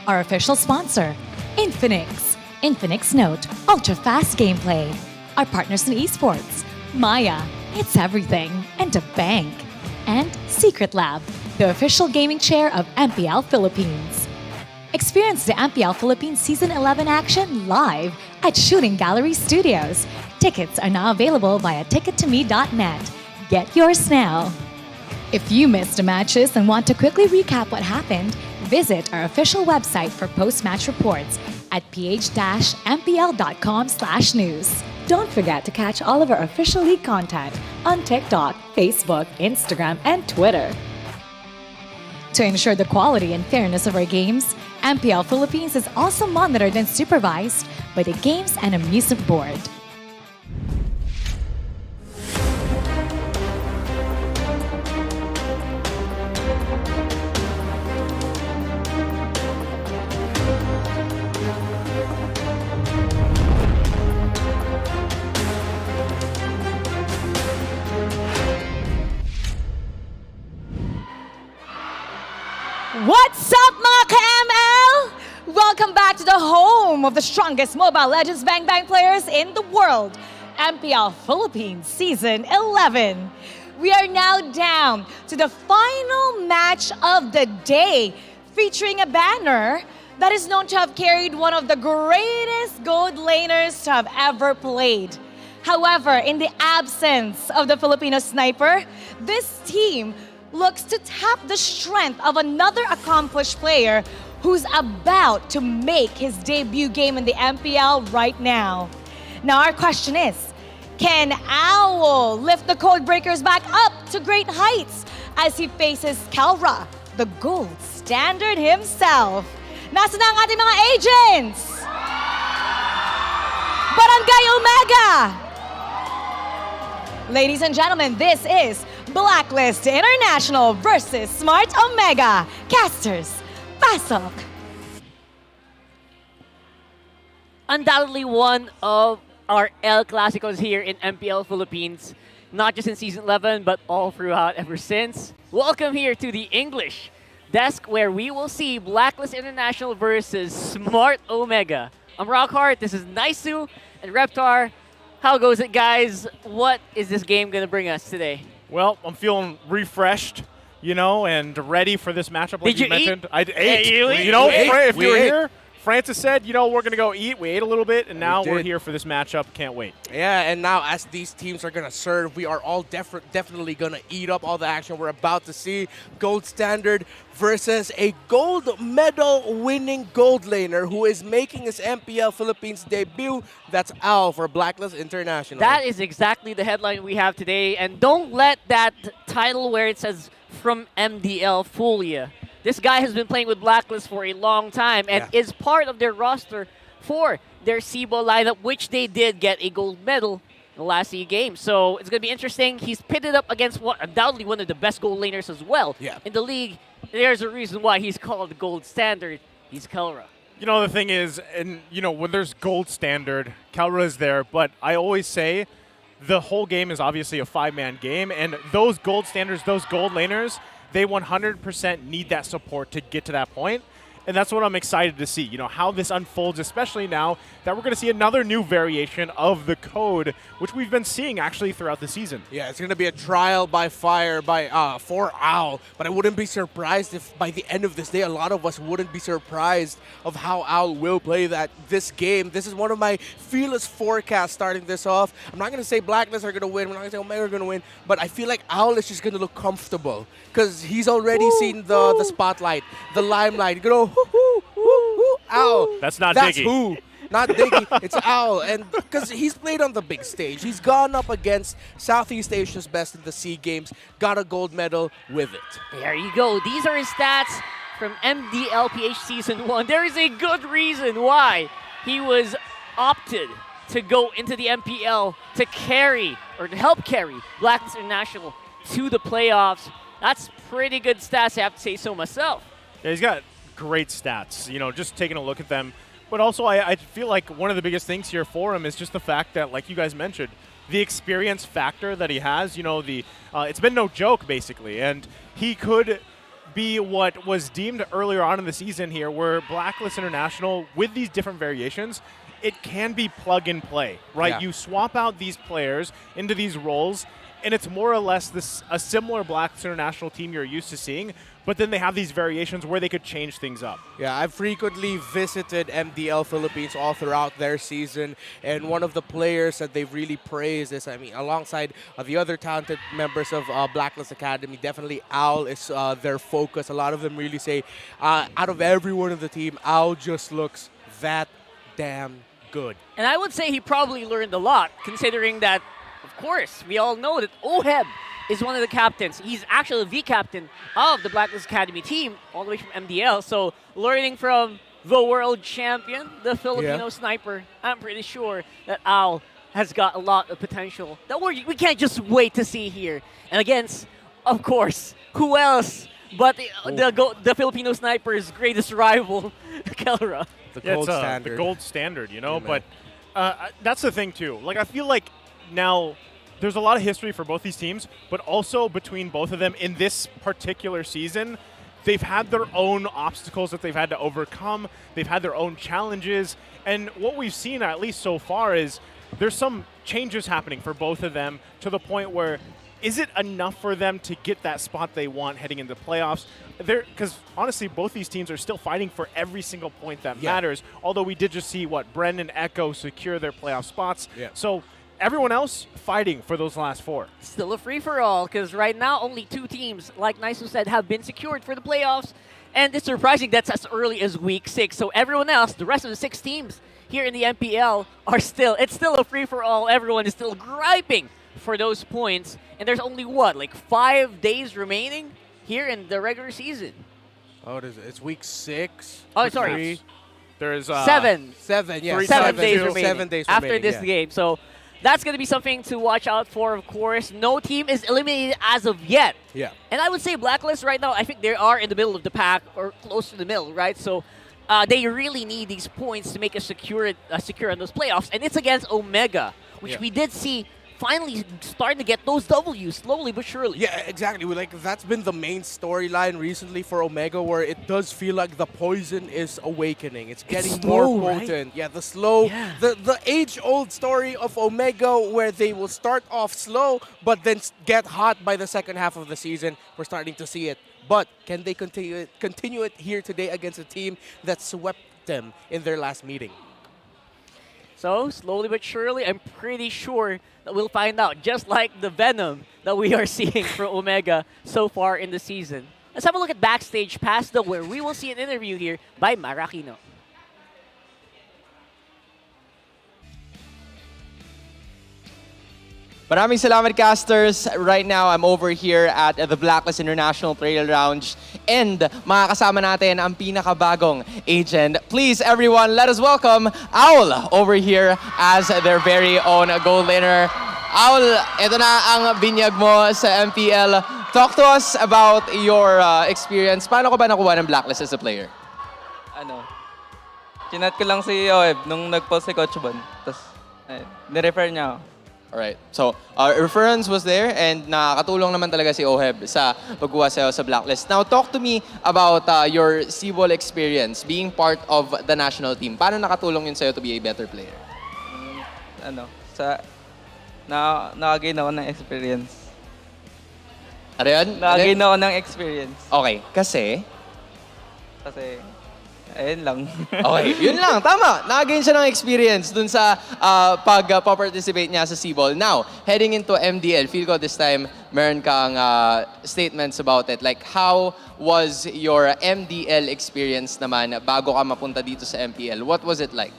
Our official sponsor, Infinix. Infinix Note, ultra-fast gameplay. Our partners in esports, Maya, it's everything, and a bank. And Secret Lab, the official gaming chair of MPL Philippines. Experience the MPL Philippines Season 11 action live at Shooting Gallery Studios. Tickets are now available via tickettome.net. Get yours now. If you missed the matches and want to quickly recap what happened, visit our official website for post-match reports at ph-mpl.com/news. Don't forget to catch all of our official league content on TikTok, Facebook, Instagram, and Twitter. To ensure the quality and fairness of our games, MPL Philippines is also monitored and supervised by the Games and Amusement Board. What's up, mga ka-ML? Welcome back to the home of the strongest Mobile Legends Bang Bang players in the world, MPL Philippines Season 11. We are now down to the final match of the day, featuring a banner that is known to have carried one of the greatest gold laners to have ever played. However, in the absence of the Filipino sniper, this team looks to tap the strength of another accomplished player who's about to make his debut game in the MPL right now. Now our question is, can Owl lift the Codebreakers back up to great heights as he faces Kelra, the gold standard himself? Nasa na ang ating mga agents? Barangay Omega! Ladies and gentlemen, this is Blacklist International versus Smart Omega. Casters, pasok! Undoubtedly one of our El Clasicos here in MPL Philippines, not just in Season 11, but all throughout ever since. Welcome here to the English desk, where we will see Blacklist International versus Smart Omega. I'm Rockhart, this is Naisu and Reptar. How goes it, guys? What is this game going to bring us today? Well, I'm feeling refreshed, you know, and ready for this matchup. Like Did you mentioned. eat? I ate. Yeah, You know, if you were ate. here, Francis said, you know, we're going to go eat. We ate a little bit, and now we're did. here for this matchup. Can't wait. Yeah, and now as these teams are going to serve, we are all definitely going to eat up all the action we're about to see. Gold Standard versus a gold medal winning gold laner who is making his MPL Philippines debut. That's Al for Blacklist International. That is exactly the headline we have today. And don't let that title where it says from MDL fool you. This guy has been playing with Blacklist for a long time and is part of their roster for their SIBO lineup, which they did get a gold medal in the last SEA game. So it's going to be interesting. He's pitted up against undoubtedly one of the best gold laners as well in the league. There's a reason why he's called the gold standard. He's Kelra. You know, the thing is, and you know, when there's gold standard, Kelra is there, but I always say the whole game is obviously a 5-man game, and those gold standards, those gold laners, they 100% need that support to get to that point. And that's what I'm excited to see, you know, how this unfolds, especially now that we're going to see another new variation of the code, which we've been seeing actually throughout the season. Yeah, it's going to be a trial by fire for Owl, but I wouldn't be surprised if by the end of this day, a lot of us wouldn't be surprised of how Owl will play this game. This is one of my fearless forecasts starting this off. I'm not going to say Blacklist are going to win. I'm not going to say Omega are going to win, but I feel like Owl is just going to look comfortable because he's already seen the spotlight, the limelight. You know, Owl. That's not That's Diggy. who. Not Diggy, it's Owl. And because he's played on the big stage. He's gone up against Southeast Asia's best in the SEA Games, got a gold medal with it. There you go. These are his stats from MPL-PH Season 1. There is a good reason why he was opted to go into the MPL to carry, or to help carry, Blacklist International to the playoffs. That's pretty good stats, I have to say so myself. Yeah, he's got great stats, you know, just taking a look at them. But also, I feel like one of the biggest things here for him is just the fact that, like you guys mentioned, the experience factor that he has. You know, it's been no joke, basically. And he could be what was deemed earlier on in the season here, where Blacklist International, with these different variations, it can be plug and play, right? Yeah. You swap out these players into these roles, and it's more or less a similar Blacklist International team you're used to seeing, but then they have these variations where they could change things up. Yeah, I've frequently visited MDL Philippines all throughout their season, and one of the players that they've really praised is, I mean, alongside the other talented members of Blacklist Academy, definitely Owl is their focus. A lot of them really say, out of everyone on the team, Owl just looks that damn good. And I would say he probably learned a lot, considering that, of course, we all know that OHEB is one of the captains. He's actually the captain of the Blacklist Academy team, all the way from MDL. So learning from the world champion, the Filipino sniper, I'm pretty sure that Owl has got a lot of potential that we can't just wait to see here. And against, of course, who else but the Filipino sniper's greatest rival, Kelra. The gold standard. The gold standard, you know? But that's the thing, too. Like, I feel like now there's a lot of history for both these teams, but also between both of them in this particular season, they've had their own obstacles that they've had to overcome. They've had their own challenges. And what we've seen, at least so far, is there's some changes happening for both of them to the point where is it enough for them to get that spot they want heading into playoffs? Because honestly, both these teams are still fighting for every single point that matters. Although we did just see Bren and Echo secure their playoff spots. Yeah. So everyone else fighting for those last four. Still a free-for-all, because right now only 2 teams, like Naisu said, have been secured for the playoffs. And it's surprising that's as early as week 6. So everyone else, the rest of the 6 teams here in the MPL, it's still a free-for-all. Everyone is still griping for those points. And there's only, 5 days remaining here in the regular season. Oh, it's week 6. Oh, sorry. There's 7. 7, yeah. 7 days remaining 7 days after remaining, this game. So that's going to be something to watch out for, of course. No team is eliminated as of yet. Yeah. And I would say Blacklist right now, I think they are in the middle of the pack or close to the middle, right? So they really need these points to make a secure on those playoffs. And it's against Omega, which we did see finally starting to get those W's slowly but surely. Yeah, exactly. That's been the main storyline recently for Omega, where it does feel like the poison is awakening. It's getting more potent. Right? Yeah, the slow, the age-old story of Omega, where they will start off slow, but then get hot by the second half of the season. We're starting to see it. But can they continue it here today against a team that swept them in their last meeting? So, slowly but surely, I'm pretty sure that we'll find out, just like the venom that we are seeing from Omega so far in the season. Let's have a look at Backstage Pass, though, where we will see an interview here by Marakino. Maraming salamat, casters. Right now, I'm over here at the Blacklist International Trail Lounge, and makakasama natin ang pinakabagong agent. Please, everyone, let us welcome Owl over here as their very own gold laner. Owl, ito na ang binyag mo sa MPL. Talk to us about your experience. Paano ka ba nakuha ng Blacklist as a player? Chinat ko lang si OEB nung nag-post si Coach Bon. Tapos, nirefer niya ako. Alright, so reference was there and nakakatulong naman talaga si OHEB sa pagkuha sa'yo sa Blacklist. Now, talk to me about your C-Ball experience, being part of the national team. Paano nakatulong yun sa'yo to be a better player? Nakagain ako ng experience. Ano yun? Nakagain ako ng experience. Okay, kasi, ayun lang. okay, yun lang. Tama. Nakagain siya ng experience dun sa pag-participate niya sa C-Ball. Now, heading into MDL, feel ko this time, meron kang statements about it. Like, how was your MDL experience naman bago ka mapunta dito sa MPL? What was it like?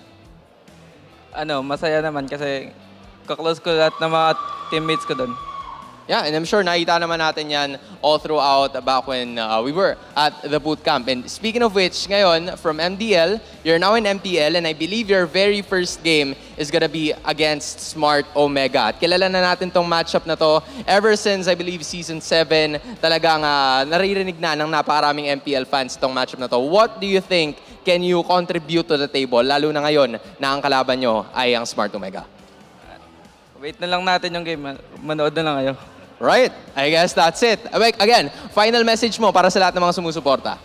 Masaya naman kasi kaklose ko lahat ng mga teammates ko dun. Yeah, and I'm sure nakita naman natin yan all throughout back when we were at the boot camp. And speaking of which, ngayon, from MDL, you're now in MPL, and I believe your very first game is gonna be against Smart Omega. At kilala na natin tong matchup na to ever since, I believe, Season 7. Talagang naririnig na ng napakaraming MPL fans tong matchup na to. What do you think can you contribute to the table, lalo na ngayon na ang kalaban nyo ay ang Smart Omega? Wait na lang natin yung game. Manood na lang kayo. Right, I guess that's it. Again, final message mo para sa lahat ng mga sumusuporta.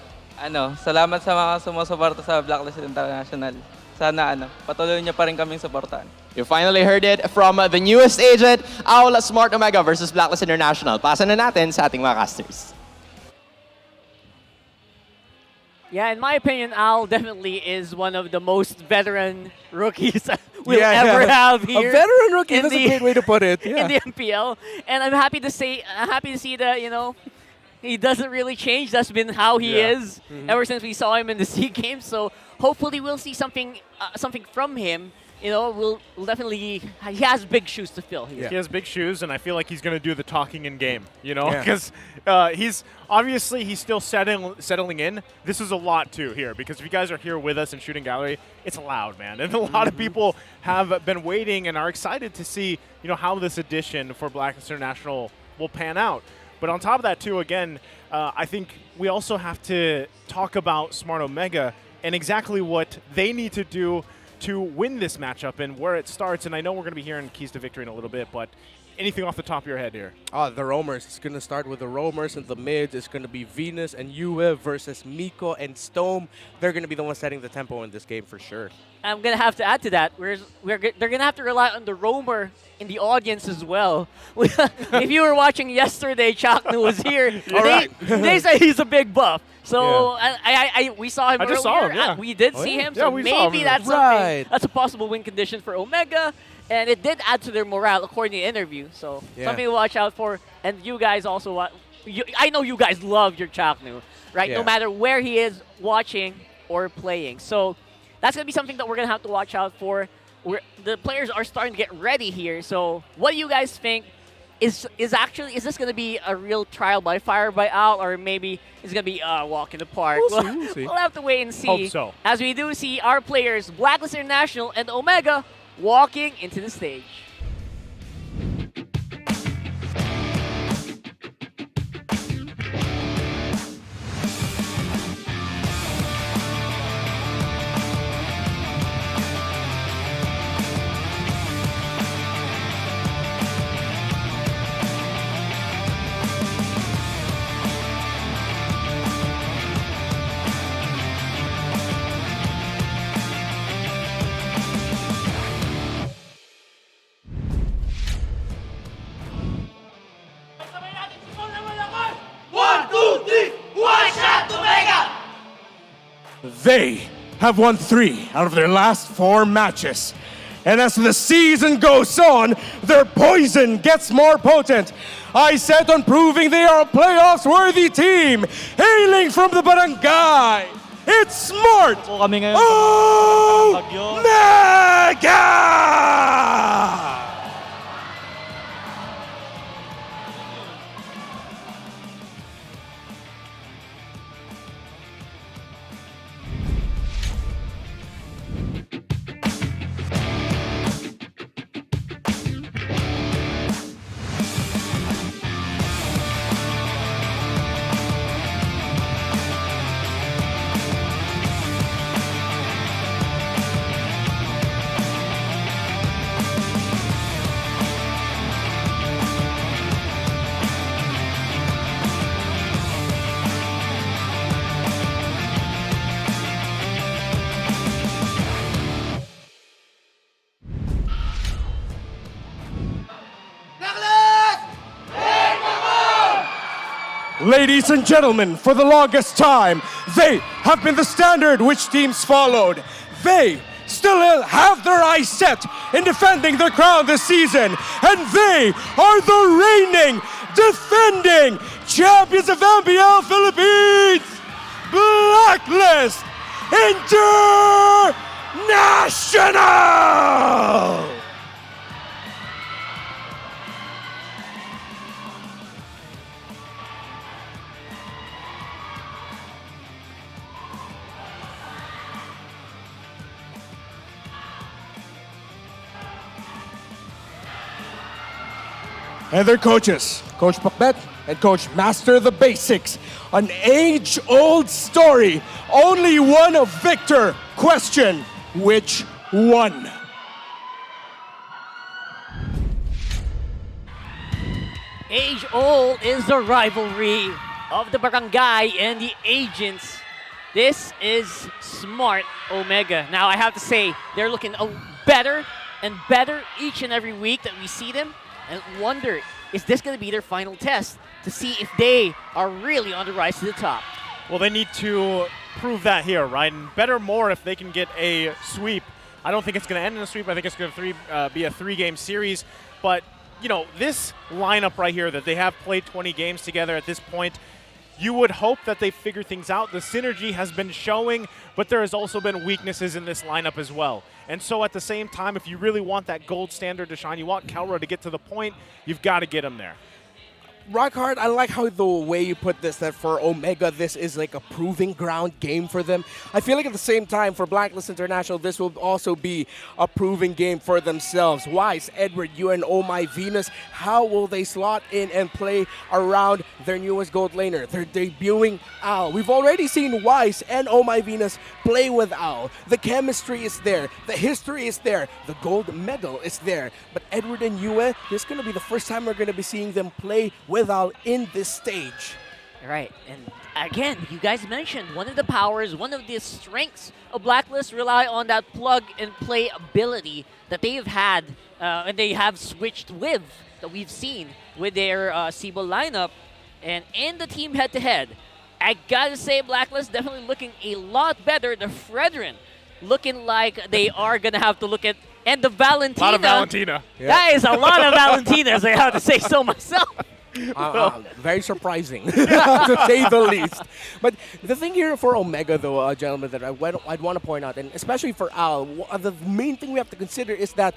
Salamat sa mga sumusuporta sa Blacklist International. Sana patuloy niyo pa rin kaming suportahan. You finally heard it from the newest agent, Owl Smart Omega versus Blacklist International. Pasa na natin sa ating mga casters. Yeah, in my opinion, Al definitely is one of the most veteran rookies we'll ever have here. A veteran rookie, that's a great way to put it. In the MPL. And I'm happy to see that, he doesn't really change. That's been how he is ever since we saw him in the SEA Games. So hopefully we'll see something from him. We'll definitely, he has big shoes to fill here. He has big shoes, and I feel like he's going to do the talking in game, because he's still settling in. This is a lot too here, because if you guys are here with us in Shooting Gallery, it's loud, man. And a lot of people have been waiting and are excited to see, how this edition for Blacklist International will pan out. But on top of that too, again, I think we also have to talk about Smart Omega and exactly what they need to do to win this matchup and where it starts. And I know we're going to be hearing keys to victory in a little bit, but anything off the top of your head here? The roamers. It's going to start with the roamers and the mids. It's going to be Venus and Yue versus Miko and Stome. They're going to be the ones setting the tempo in this game for sure. I'm going to have to add to that. They're going to have to rely on the roamer in the audience as well. If you were watching yesterday, Chaknu was here. They say he's a big buff. So we saw him earlier. Just saw him, We did see him. So maybe that's a possible win condition for Omega. And it did add to their morale, according to the interview. So something to watch out for. And you guys also, I know you guys love your Chaknu, right? No matter where he is watching or playing. So that's going to be something that we're going to have to watch out for. The players are starting to get ready here. So what do you guys think? Is this going to be a real trial by fire by Owl, or maybe it's going to be a walk in the park? We'll see. We'll have to wait and see. Hope so. As we do see our players, Blacklist International and Omega, walking into the stage. They have won 3 out of their last 4 matches. And as the season goes on, their poison gets more potent. I set on proving they are a playoffs-worthy team, hailing from the barangay. It's Smart Omega! Ladies and gentlemen, for the longest time, they have been the standard which teams followed. They still have their eyes set in defending their crown this season, and they are the reigning, defending champions of MPL Philippines, Blacklist International! And their coaches, Coach Pakbet And Coach, master the basics. An age-old story. Only one of victor. Question, which one? Age-old is the rivalry of the barangay and the agents. This is smart Omega. Now, I have to say, they're looking better and better each and every week that we see them. And wonder, is this going to be their final test to see if they are really on the rise to the top? Well, they need to prove that here, right? And better more if they can get a sweep. I don't think it's going to end in a sweep. I think it's going to be a three-game series. But, you know, this lineup right here that they have played 20 games together at this point, you would hope that they figure things out. The synergy has been showing, but there has also been weaknesses in this lineup as well. And so at the same time, if you really want that gold standard to shine, you want Kelra to get to the point, you've got to get him there. Rockhard, I like how the way you put this, that for Omega, this is like a proving ground game for them. I feel like at the same time, for Blacklist International, this will also be a proving game for themselves. Wise, Edward, you and Oh My Venus, how will they slot in and play around their newest gold laner? They're debuting Al. We've already seen Wise and Oh My Venus play with Al. The chemistry is there. The history is there. The gold medal is there. But Edward and Yue, this is going to be the first time we're going to be seeing them play with Al in this stage. Right, and again, you guys mentioned one of the powers, one of the strengths of Blacklist rely on that plug-and-play ability that they've had and they have switched with, that we've seen with their Cebu lineup. And in the team head-to-head, I gotta say Blacklist definitely looking a lot better. The Fredrin looking like they are gonna have to look at, and the Valentina. A lot of Valentina. That is a lot of Valentinas, I have to say so myself. Very surprising, to say the least. But the thing here for Omega, though, gentlemen, that I'd want to point out, and especially for Al, the main thing we have to consider is that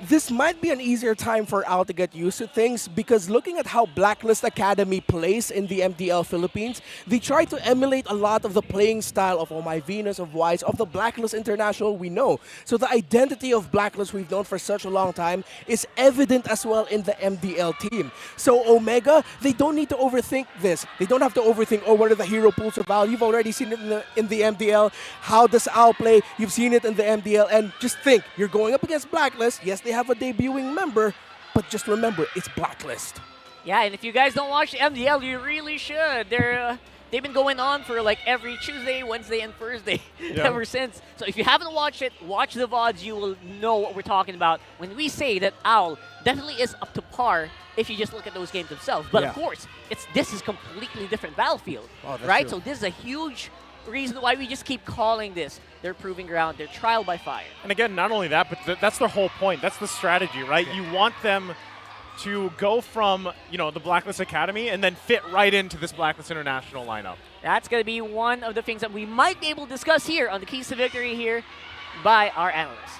this might be an easier time for Al to get used to things, because looking at how Blacklist Academy plays in the MPL Philippines, they try to emulate a lot of the playing style of Oh My Venus, of Wise, of the Blacklist International we know. So the identity of Blacklist we've known for such a long time is evident as well in the MDL team. So Omega, they don't need to overthink this. They don't have to overthink, oh, what are the hero pools of Al? You've already seen it in the MDL. How does Al play? You've seen it in the MDL. And just think, you're going up against Blacklist. Yes, they have a debuting member, but just remember, it's Blacklist. Yeah, and if you guys don't watch the MDL, you really should. They've been going on for like every Tuesday, Wednesday, and Thursday ever since. So if you haven't watched it, watch the VODs. You will know what we're talking about when we say that Owl definitely is up to par if you just look at those games themselves. But of course, this is completely different battlefield, right? True. So this is a huge reason why we just keep calling this their proving ground, their trial by fire. And again, not only that, but that's their whole point. That's the strategy, right? You want them to go from, the Blacklist Academy and then fit right into this Blacklist International lineup. That's going to be one of the things that we might be able to discuss here on the Keys to Victory here by our analysts.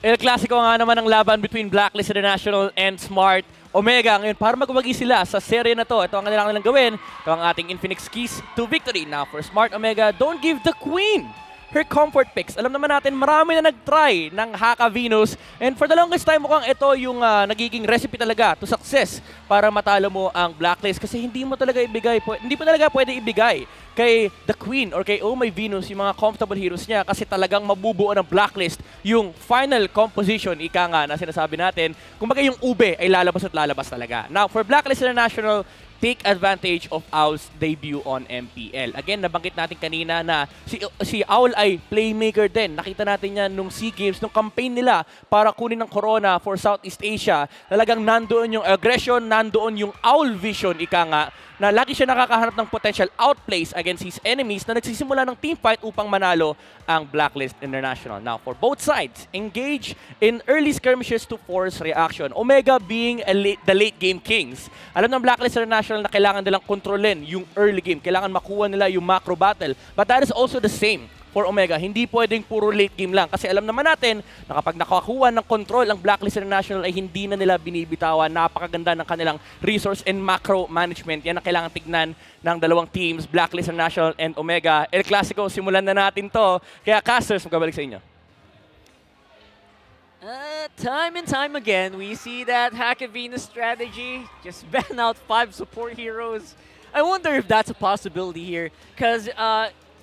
El Clasico nga naman ang laban between Blacklist International and Smart Omega. Ngayon, para magwagi sila sa serye na to, ito ang kanilang gawin. Ito ang ating Infinix Keys to Victory. Now, for Smart Omega, don't give the Queen her comfort picks. Alam naman natin, marami na nag-try ng Haka Venus. And for the longest time, mukhang ito yung nagiging recipe talaga to success para matalo mo ang Blacklist. Kasi hindi mo talaga pwede ibigay kay The Queen or kay Oh My Venus yung mga comfortable heroes niya, kasi talagang mabubuo ng Blacklist yung final composition, ika nga na sinasabi natin. Kumbaga yung ube ay lalabas at lalabas talaga. Now, for Blacklist International, take advantage of Owl's debut on MPL. Again, nabanggit natin kanina na si Owl ay playmaker din. Nakita natin yan nung SEA Games, nung campaign nila para kunin ng Corona for Southeast Asia. Talagang nandoon yung aggression, nandoon yung Owl vision, ika nga, na lagi siya nakakahanap ng potential outplays against his enemies na nagsisimula ng teamfight upang manalo ang Blacklist International. Now, for both sides, engage in early skirmishes to force reaction. Omega being the late game kings. Alam ng Blacklist International na kailangan nilang kontrolin yung early game. Kailangan makuha nila yung macro battle. But that is also the same for Omega. Hindi pwedeng puro late game lang. Kasi alam naman natin na kapag nakakuha ng control ang Blacklist International ay hindi na nila binibitawan. Napakaganda ng kanilang resource and macro management. Yan ang kailangan tignan ng dalawang teams, Blacklist International and Omega. El Clasico, simulan na natin to. Kaya casters, magkabalik sa inyo. time and time again, we see that Hakavina's strategy, just ban out 5 support heroes. I wonder if that's a possibility here, because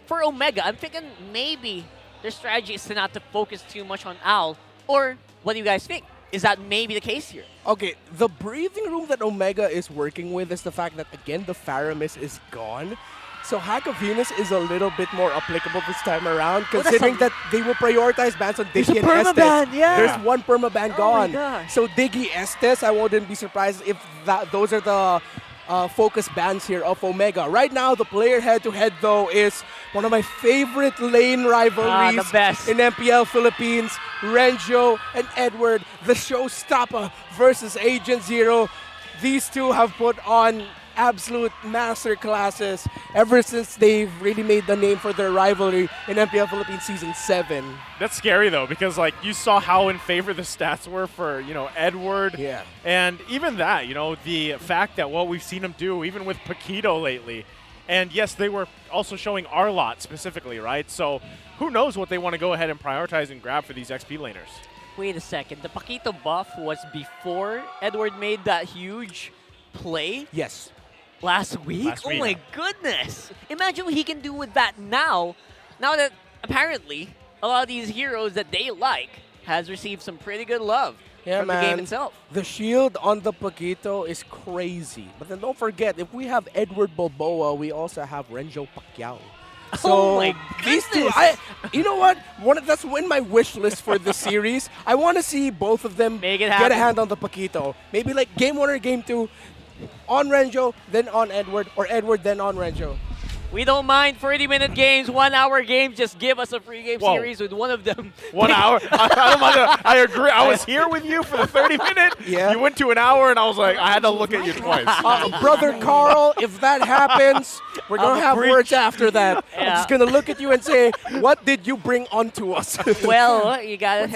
for Omega, I'm thinking maybe their strategy is to not to focus too much on Al, or what do you guys think? Is that maybe the case here? Okay, the breathing room that Omega is working with is the fact that, again, the Faramis is gone. So Hack of Venus is a little bit more applicable this time around, considering that they will prioritize bans on Diggy and Estes. Yeah. There's one permaban gone. gosh. So Diggy, Estes, I wouldn't be surprised if those are the focus bans here of Omega. Right now, the player head-to-head, though, is one of my favorite lane rivalries the best. in MPL Philippines. Renjo and Edward, the showstopper versus Agent Zero. These two have put on absolute master classes ever since they've really made the name for their rivalry in MPL Philippines Season 7. That's scary, though, because, like, you saw how in favor the stats were for, Edward. Yeah. And even that, the fact that what we've seen him do, even with Paquito lately. And, yes, they were also showing Arlot specifically, right? So who knows what they want to go ahead and prioritize and grab for these XP laners. Wait a second. The Paquito buff was before Edward made that huge play? Yes. Last week? Oh my goodness! Imagine what he can do with that now. Now that apparently a lot of these heroes that they like has received some pretty good love from the game itself. The shield on the Paquito is crazy. But then don't forget, if we have Edward Balboa, we also have Renjo Pacquiao. So Oh my these two, goodness. you know what? That's in my wish list for this series. I want to see both of them Make it get happen. a hand on the Paquito. Maybe like game 1 or game 2, on Renjo, then on Edward, or Edward, then on Renjo. We don't mind 30-minute games, 1-hour games. Just give us a free game series with one of them. 1 hour? I don't mind. I agree. I was here with you for the 30-minute. Yeah. You went to an hour, and I was like, I had to look at you twice. Brother Carl, if that happens, we're going to have preach. words after that. I'm Yeah. just going to look at you and say, what did you bring onto us? Well, you gotta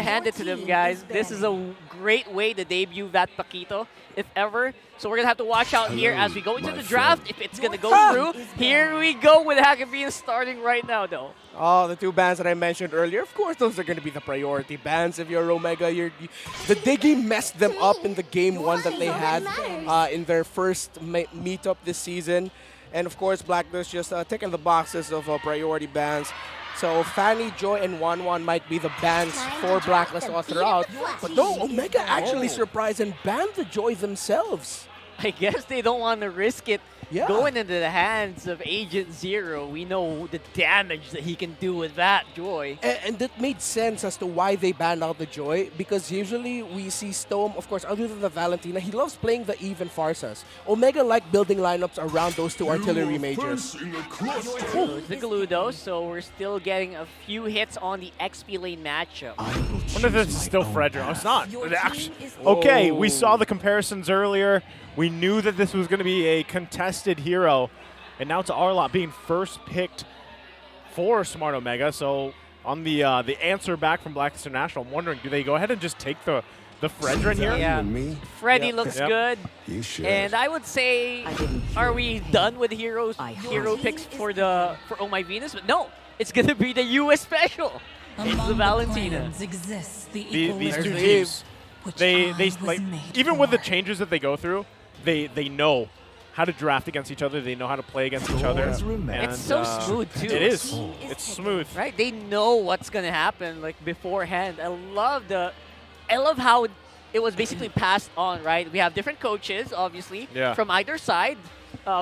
hand it to them, guys. This is a great way to debut that Paquito, if ever. So we're gonna have to watch out here as we go into the draft if it's gonna go through. Here we go with Hakavina starting right now, though. Oh, the 2 bans that I mentioned earlier, of course, those are going to be the priority bans. If you're Omega, the Diggy messed them up in the game 1 that they had in their first meetup this season. And of course, Blacklist just ticking the boxes of priority bans. So Fanny, Joy, and Wanwan might be the bans for Blacklist all throughout. But no, Omega actually surprised and banned the Joy themselves. I guess they don't want to risk it Yeah. going into the hands of Agent Zero. We know the damage that he can do with that Joy. And that made sense as to why they banned out the Joy, because usually we see Stone, of course, other than the Valentina, he loves playing the Eve and Farsas. Omega like building lineups around those 2 artillery majors. The Galudo, so we're still getting a few hits on the XP lane matchup. I wonder if this is still Frederick. Oh, it's not. Okay, we saw the comparisons earlier. We knew that this was going to be a contested hero. And now it's Arlot being first picked for Smart Omega. So on the answer back from Blacklist International, I'm wondering, do they go ahead and just take the Fredrin here? Yeah. Freddy looks Yep. good. You should. And I would say, are we done with hero picks for Oh My Venus? But no, it's going to be the US special. It's the Valentina. These two teams, they like, even with the changes that they go through, they know how to draft against each other. They know how to play against each other. And, It's so smooth, too. It is. It's smooth. Right? They know what's going to happen like beforehand. I love how it was basically passed on, right? We have different coaches, obviously, from either side,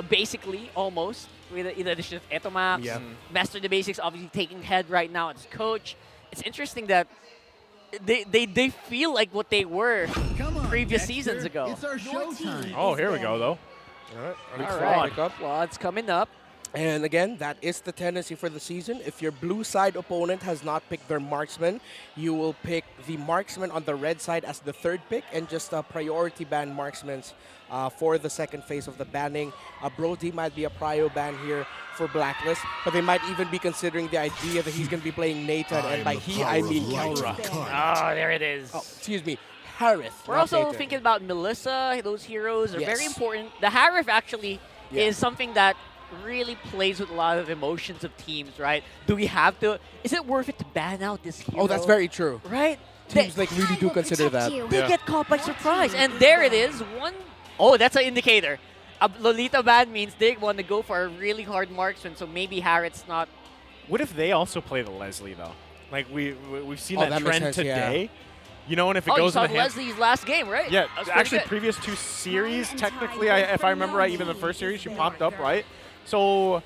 basically, almost. With the addition of Etomax, Master the Basics, obviously taking head right now as coach. It's interesting that they feel like what they were previous seasons ago. It's our showtime. Oh, here we go, though. All right. Quad's coming up. And again, that is the tendency for the season. If your blue side opponent has not picked their marksman, you will pick the marksman on the red side as the 3rd pick and just priority ban marksmans for the second phase of the banning. Brody might be a prio ban here for Blacklist, but they might even be considering the idea that he's going to be playing Nathan, and by he, I mean Kelra. Oh, there it is. Oh, excuse me, Harith. We're not also Nathan. thinking about Melissa. Those heroes are very Yes. important. The Harith actually is something that really plays with a lot of emotions of teams, right? Do we have to? Is it worth it to ban out this hero? Oh, that's very true. Right? teams like really do consider that. They get caught by surprise. And there it is. Oh, that's an indicator. A Lolita ban means they want to go for a really hard marksman, so maybe Harriet's not. What if they also play the Leslie, though? Like, we've seen that makes trend sense, today. yeah. You know, and if it goes you in saw the hands... Leslie's last game, right? Yeah, That's actually, pretty good. previous 2 series, technically, if I remember right, even the first series, she popped up, right? So,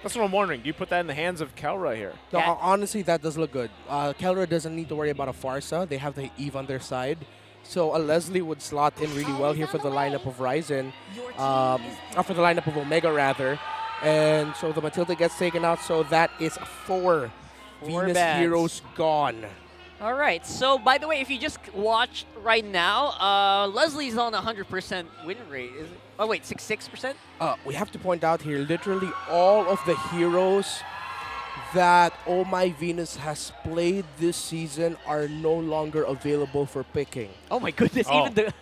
that's what I'm wondering. Do you put that in the hands of Kelra here? No, honestly, that does look good. Kelra doesn't need to worry about a Farsa. They have the Eve on their side. So a Leslie would slot in really well here for the lineup of Ryzen, or for the lineup of Omega, rather. And so the Matilda gets taken out, so that is 4 Venus bans. heroes gone. All right. So, by the way, if you just watched right now, Leslie's on 100% win rate. Is it? Oh, wait, 66%? We have to point out here, literally all of the heroes that Oh My Venus has played this season are no longer available for picking. Oh my goodness, even the...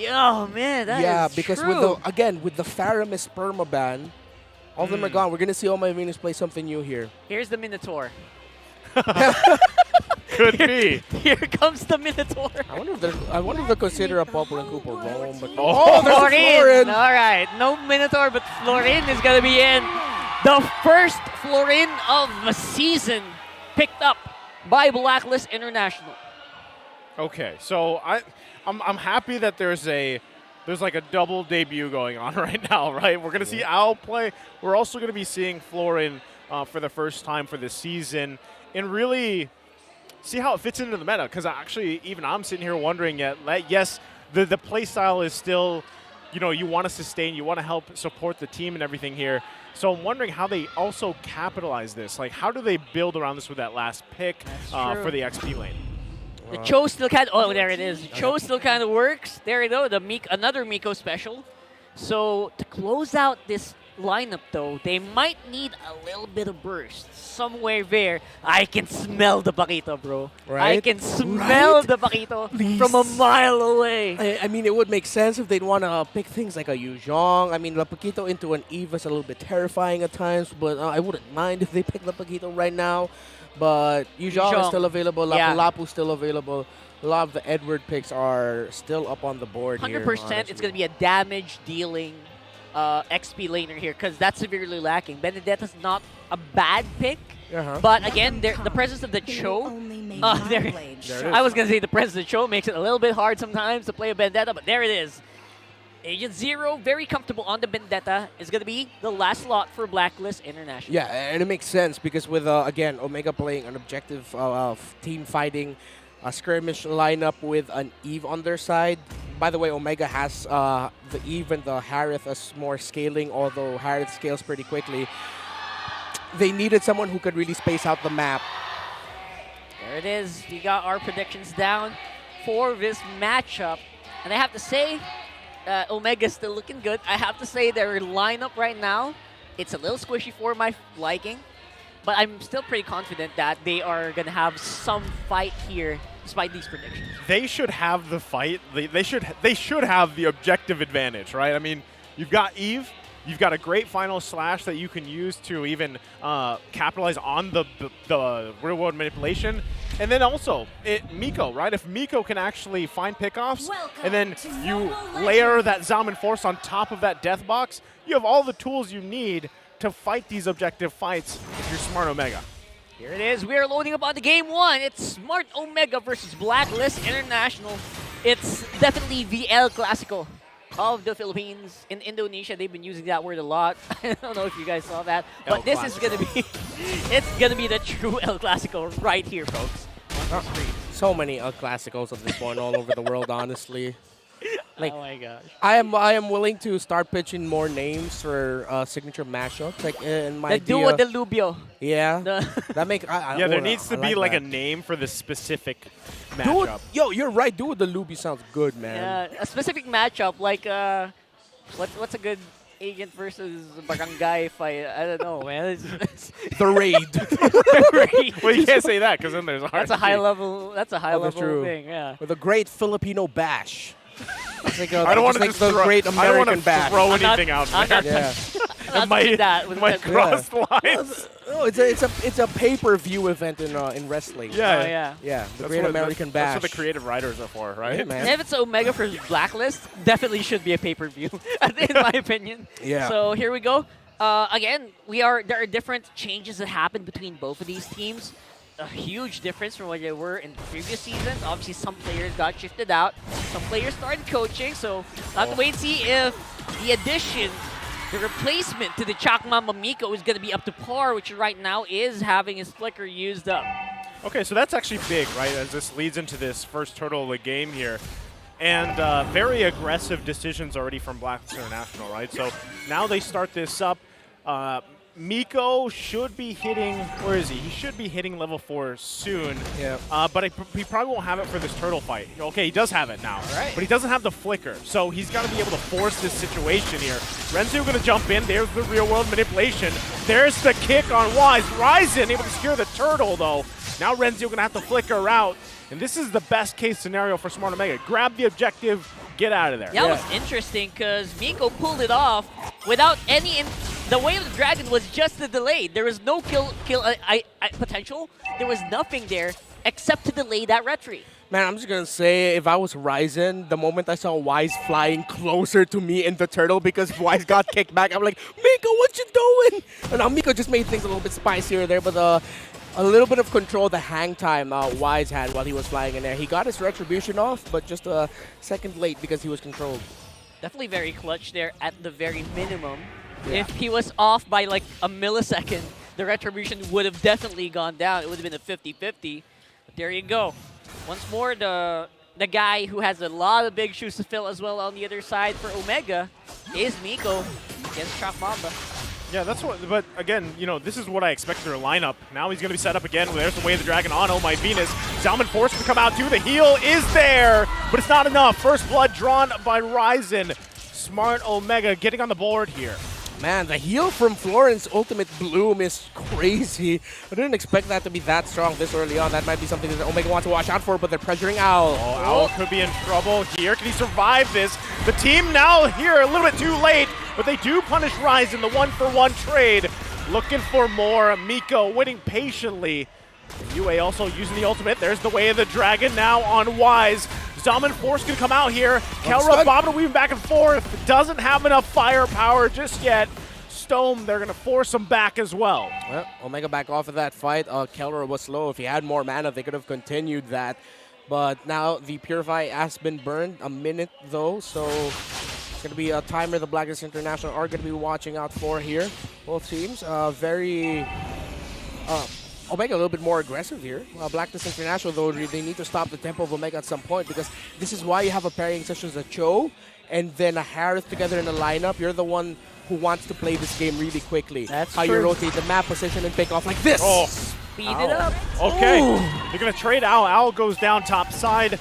Oh man, that is because true. with the Faramis permaban, all of them are gone. We're going to see Oh My Venus play something new here. Here's the Minotaur. Could be. Here comes the Minotaur. I wonder if they consider a Popple and Cooper Rome, but there's Florin. Florin. All right, no Minotaur, but Florin is going to be in. The first Florin of the season picked up by Blacklist International. Okay, so I'm happy that there's like a double debut going on right now, right? We're gonna see Al play. We're also gonna be seeing Florin for the first time for this season, and really see how it fits into the meta. Because actually, even I'm sitting here wondering, yes, the play style is still, you want to sustain, you want to help support the team and everything here. So I'm wondering how they also capitalize this. Like, how do they build around this with that last pick for the XP lane? The Cho still kind of, there it is. Cho still kind of works. There you go, another Miko special. So to close out this lineup, though, they might need a little bit of burst somewhere there. I can smell the Paquito, bro. Right? I can smell the Paquito from a mile away. I mean, it would make sense if they'd want to pick things like a Yuzhong. I mean, La Paquito into an Eve is a little bit terrifying at times, but I wouldn't mind if they pick La Paquito right now. But Yuzhong is still available, Lapu-Lapu's still available. A lot of the Edward picks are still up on the board 100%, here. it's going to be a damage-dealing XP laner here because that's severely lacking. Benedetta's not a bad pick, but again, the presence of the Cho, I was going to say the presence of the Cho makes it a little bit hard sometimes to play a Benedetta, but there it is. Agent Zero, very comfortable on the Benedetta, is going to be the last slot for Blacklist International. Yeah, and it makes sense because with, again, Omega playing an objective team fighting, a skirmish lineup with an Eve on their side. By the way, Omega has the Eve and the Harith as more scaling, although Harith scales pretty quickly. They needed someone who could really space out the map. There it is. We got our predictions down for this matchup. And I have to say, Omega's still looking good. I have to say their lineup right now, it's a little squishy for my liking. But I'm still pretty confident that they are going to have some fight here despite these predictions. They should have the fight. They should have the objective advantage, right? I mean, you've got Eve. You've got a great final slash that you can use to even capitalize on the real-world manipulation. And then also, Miko, right? If Miko can actually find pickoffs, and then you layer that Zalman Force on top of that Death Box, you have all the tools you need to fight these objective fights if you're Smart Omega. Here it is. We are loading up on the game one. It's Smart Omega versus Blacklist International. It's definitely the El Clasico of the Philippines. In Indonesia, they've been using that word a lot. I don't know if you guys saw that, but this is gonna be, it's gonna be the true El Clasico right here, folks. So many El Clasicos at this point all over the world, honestly. Like, oh my gosh. I am willing to start pitching more names for signature mashups. Like in my the Duo de Lubio. Yeah. That make there needs to be like a name for the specific matchup. Yo, you're right. Duo de Lubio sounds good, man. A specific matchup like what's a good agent versus barangay fight? I don't know, man. The raid. Well, you can't say that because then there's a That's a high level. That's a high level true. thing. Yeah. With a great Filipino bash. It's like I don't want to the great American bash. throw anything out there. not see that with my crossed lines. No, it's a pay-per-view event in wrestling. Yeah. Yeah, the That's Great what- American Bash. That's what the creative writers are for, right? Yeah, man. If it's Omega for Blacklist, definitely should be a pay-per-view, in my opinion. Yeah. So here we go. Again, there are different changes that happened between both of these teams. A huge difference from what they were in previous seasons. Obviously, some players got shifted out. Some players started coaching, so we'll have to wait and see if the addition, the replacement to the Chakmamba Miko is going to be up to par, which right now is having his flicker used up. Okay, so that's actually big, right, as this leads into this first turtle of the game here. And very aggressive decisions already from Blacklist International, right? So now they start this up. Miko should be hitting, where is he? He should be hitting level 4 soon. Yeah. But he probably won't have it for this turtle fight. Okay, he does have it now. All right. But he doesn't have the flicker. So he's got to be able to force this situation here. Renzu going to jump in. There's the real world manipulation. There's the kick on Wise. Ryzen able to secure the turtle, though. Now Renzu going to have to flicker out. And this is the best case scenario for Smart Omega. Grab the objective, get out of there. That was interesting because Miko pulled it off without any. The way of the dragon was just the delay. There was no kill potential. There was nothing there except to delay that retry. Man, I'm just gonna say, if I was Ryzen, the moment I saw Wise flying closer to me in the turtle because Wise got kicked back, I'm like, Miko, what you doing? And now Miko just made things a little bit spicier there, but a little bit of control, the hang time Wise had while he was flying in there. He got his retribution off, but just a second late because he was controlled. Definitely very clutch there at the very minimum. Yeah. If he was off by like a millisecond, the retribution would have definitely gone down. It would have been a 50-50. But there you go. Once more, the guy who has a lot of big shoes to fill as well on the other side for Omega is Miko against Chakmamba. Yeah, that's what, but again, you know, this is what I expect for their lineup. Now he's going to be set up again. There's the Way of the Dragon on Oh My Venus. Zalman forced to come out too. The heal is there, but it's not enough. First blood drawn by Ryzen. Smart Omega getting on the board here. Man, the heal from Florence Ultimate Bloom is crazy. I didn't expect that to be that strong this early on. That might be something that Omega wants to watch out for, but they're pressuring Owl. Oh, Owl could be in trouble here. Can he survive this? The team now here a little bit too late, but they do punish Ryzen, the 1-for-1 trade. Looking for more. Miko waiting patiently. UA also using the ultimate. There's the Way of the Dragon now on Wise. Zalman Force can come out here. Kelra bobbing and weaving back and forth. Doesn't have enough firepower just yet. Stone, they're going to force him back as well. Well, Omega back off of that fight. Kelra was slow. If he had more mana, they could have continued that. But now the Purify has been burned. A minute, though, so it's going to be a timer the Blacklist International are going to be watching out for here. Both teams Omega a little bit more aggressive here. Blacklist International, though, they need to stop the tempo of Omega at some point because this is why you have a pairing such as a Cho and then a Harith together in a lineup. You're the one who wants to play this game really quickly. That's how true. you rotate the map position and pick off like this. Oh, Speed it up. Okay, Ooh. they're going to trade Owl. Owl goes down top side,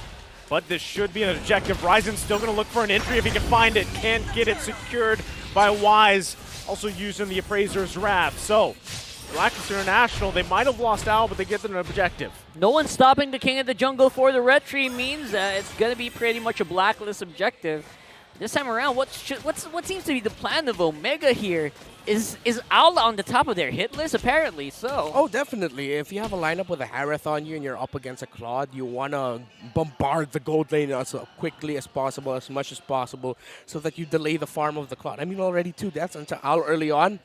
but this should be an objective. Ryzen's still going to look for an entry if he can find it. Can't get it secured by Wise, also using the Appraiser's Wrath. So, Blacklist International, they might have lost Owl, but they get an objective. No one stopping the King of the Jungle for the retry means it's going to be pretty much a Blacklist objective. This time around, what seems to be the plan of Omega here? Is Owl on the top of their hit list? Apparently so. Oh, definitely. If you have a lineup with a Harith on you and you're up against a Claude, you want to bombard the gold lane as quickly as possible, as much as possible, so that you delay the farm of the Claude. I mean, already 2 deaths into Owl early on.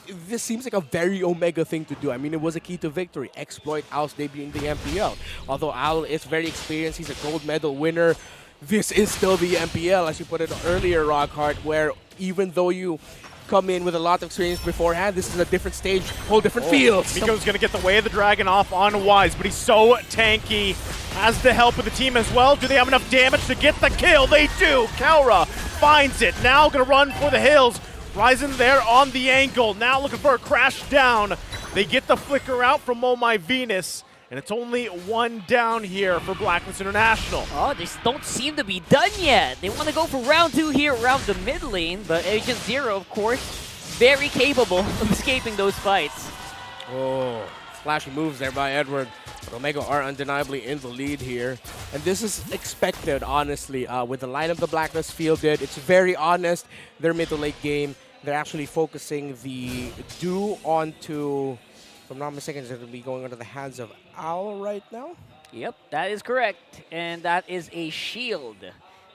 This seems like a very Omega thing to do. I mean, it was a key to victory. Exploit Owl's debut in the MPL. Although Owl is very experienced, he's a gold medal winner. This is still the MPL, as you put it earlier, Rockhart, where even though you come in with a lot of experience beforehand, this is a different stage, whole different field. Miko's going to get the Way of the Dragon off on Wise, but he's so tanky. Has the help of the team as well. Do they have enough damage to get the kill? They do. Kelra finds it. Now going to run for the hills. Ryzen there on the angle. Now looking for a crash down. They get the flicker out from Oh My Venus. And it's only 1 down here for Blacklist International. Oh, they don't seem to be done yet. They want to go for round 2 here around the mid lane, but Agent Zero, of course, very capable of escaping those fights. Oh, flashy moves there by Edward. But Omega are undeniably in the lead here. And this is expected, honestly, with the lineup the Blacklist fielded. It's very honest, their mid to late game. they're actually focusing the do onto, if I'm not mistaken, it's going to be going onto the hands of Owl right now. Yep, that is correct. And that is a shield.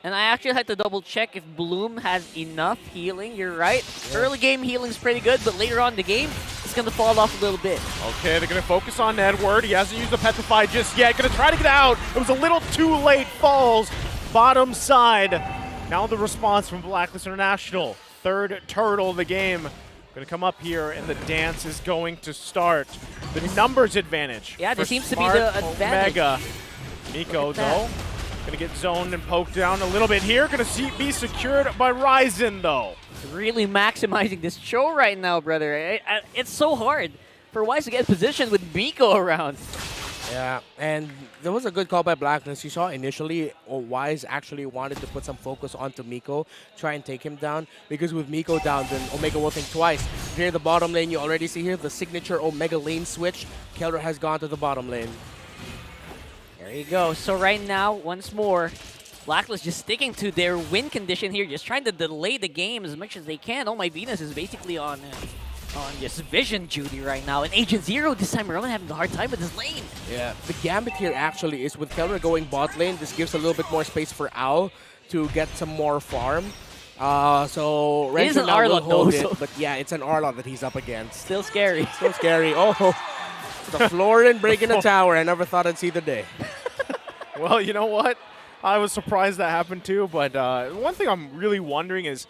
And I actually had to double check if Bloom has enough healing. You're right. Yeah. Early game healing's pretty good, but later on in the game, it's going to fall off a little bit. Okay, they're going to focus on Edward. He hasn't used the Petrify just yet. Going to try to get out. It was a little too late. Falls bottom side. Now the response from Blacklist International. Third turtle of the game. Going to come up here, and the dance is going to start. The numbers advantage. Yeah, there for seems to be Smart the advantage. Omega. Miko, though, going to get zoned and poked down a little bit here. Going to be secured by Ryzen, though. Really maximizing this show right now, brother. It's so hard for Wise to get positioned with Miko around. Yeah, and there was a good call by Blacklist. You saw initially Wise actually wanted to put some focus onto Miko, try and take him down, because with Miko down, then Omega will think twice. Here in the bottom lane, you already see here the signature Omega lane switch. Keller has gone to the bottom lane. There you go. So right now, once more, Blacklist just sticking to their win condition here, just trying to delay the game as much as they can. Oh, my Venus is basically on just vision duty right now. And Agent Zero this time around having a hard time with his lane. Yeah, the gambit here actually is with Keller going bot lane, this gives a little bit more space for Owl to get some more farm. So It is Renzo an now will Arlot hold though, it, so- but yeah, it's an Arlot that he's up against. Still scary. Still scary. Oh, the Florin breaking the tower. I never thought I'd see the day. Well, you know what? I was surprised that happened too, but one thing I'm really wondering is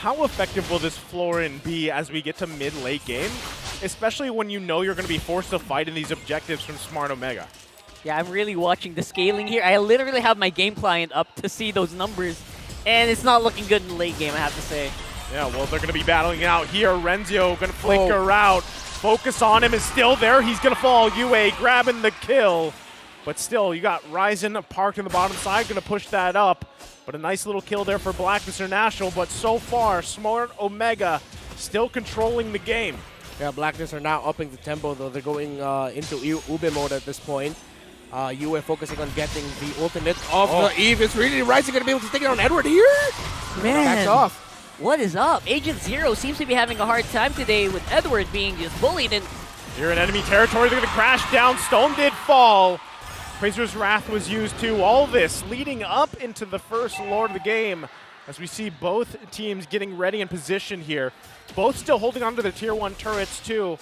how effective will this Florin be as we get to mid-late game, especially when you know you're going to be forced to fight in these objectives from Smart Omega. Yeah, I'm really watching the scaling here. I literally have my game client up to see those numbers, and it's not looking good in the late game, I have to say. Yeah, well, they're going to be battling it out here. Renzio going to flicker out. Focus on him is still there. He's going to fall. UA grabbing the kill. But still, you got Ryzen parked on the bottom side, going to push that up. But a nice little kill there for Blacklist International. But so far, Smart Omega still controlling the game. Yeah, Blacklist are now upping the tempo, though. They're going into Ube mode at this point. UA focusing on getting the ultimate of the Eve. Is really Ryzen going to be able to take it on Edward here? Man, Backs off. What is up? Agent Zero seems to be having a hard time today with Edward being just bullied. And You're in enemy territory. They're going to crash down. Stone did fall. Razor's Wrath was used too. All this leading up into the first Lord of the game as we see both teams getting ready in position here. Both still holding onto their tier 1 turrets too.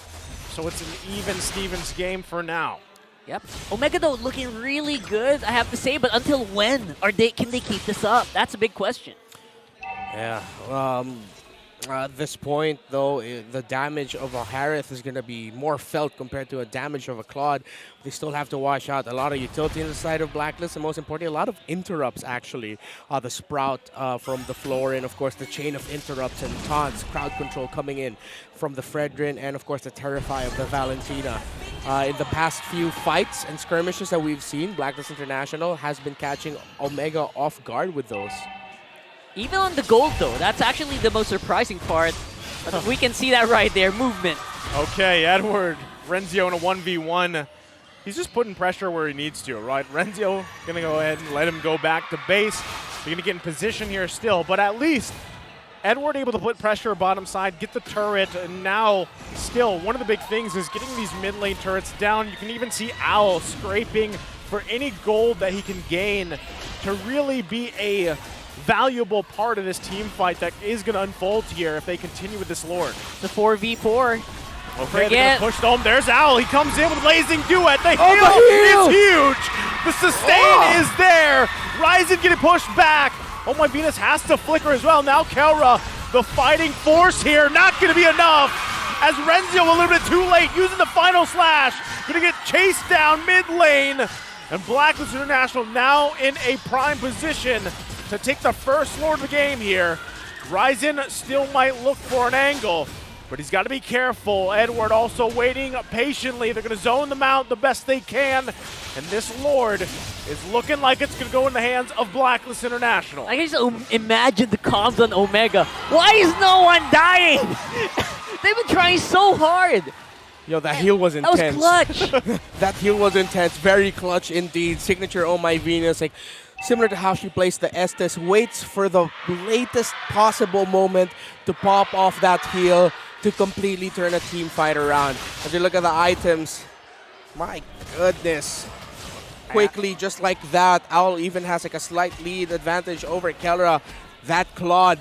So it's an even Stevens game for now. Yep. Omega though looking really good, I have to say, but until when can they keep this up? That's a big question. Yeah. At this point, though, the damage of a Harith is going to be more felt compared to a damage of a Claude. They still have to watch out. A lot of utility on the side of Blacklist, and most importantly, a lot of interrupts, actually. The Sprout from the Florin, of course, the chain of interrupts and taunts, crowd control coming in from the Fredrin, and, of course, the Terrify of the Valentina. In the past few fights and skirmishes that we've seen, Blacklist International has been catching Omega off guard with those. Even on the gold though, that's actually the most surprising part. But we can see that right there, movement. Okay, Edward, Renzio in a 1v1. He's just putting pressure where he needs to, right? Renzio going to go ahead and let him go back to base. They're going to get in position here still, but at least Edward able to put pressure bottom side, get the turret, and now still one of the big things is getting these mid lane turrets down. You can even see Owl scraping for any gold that he can gain to really be a valuable part of this team fight that is going to unfold here if they continue with this Lord. The 4v4. Okay, they're gonna push home. There's Owl. He comes in with Blazing Duet. The heal is huge. The sustain is there. Ryzen getting pushed back. Oh, my Venus has to flicker as well. Now Kelra, the fighting force here, not going to be enough. As Renzio a little bit too late, using the final slash. Going to get chased down mid lane. And Blacklist International now in a prime position to take the first Lord of the game here. Ryzen still might look for an angle, but he's got to be careful. Edward also waiting patiently. They're going to zone them out the best they can. And this Lord is looking like it's going to go in the hands of Blacklist International. I can just imagine the comms on Omega. Why is no one dying? They've been trying so hard. Yo, that heal was intense. That was clutch. That heal was intense. Very clutch indeed. Signature Oh My Venus. Like, similar to how she plays the Estes, waits for the latest possible moment to pop off that heal to completely turn a team fight around. As you look at the items, my goodness. Quickly, just like that, Owl even has like a slight lead advantage over Kelra. That Claude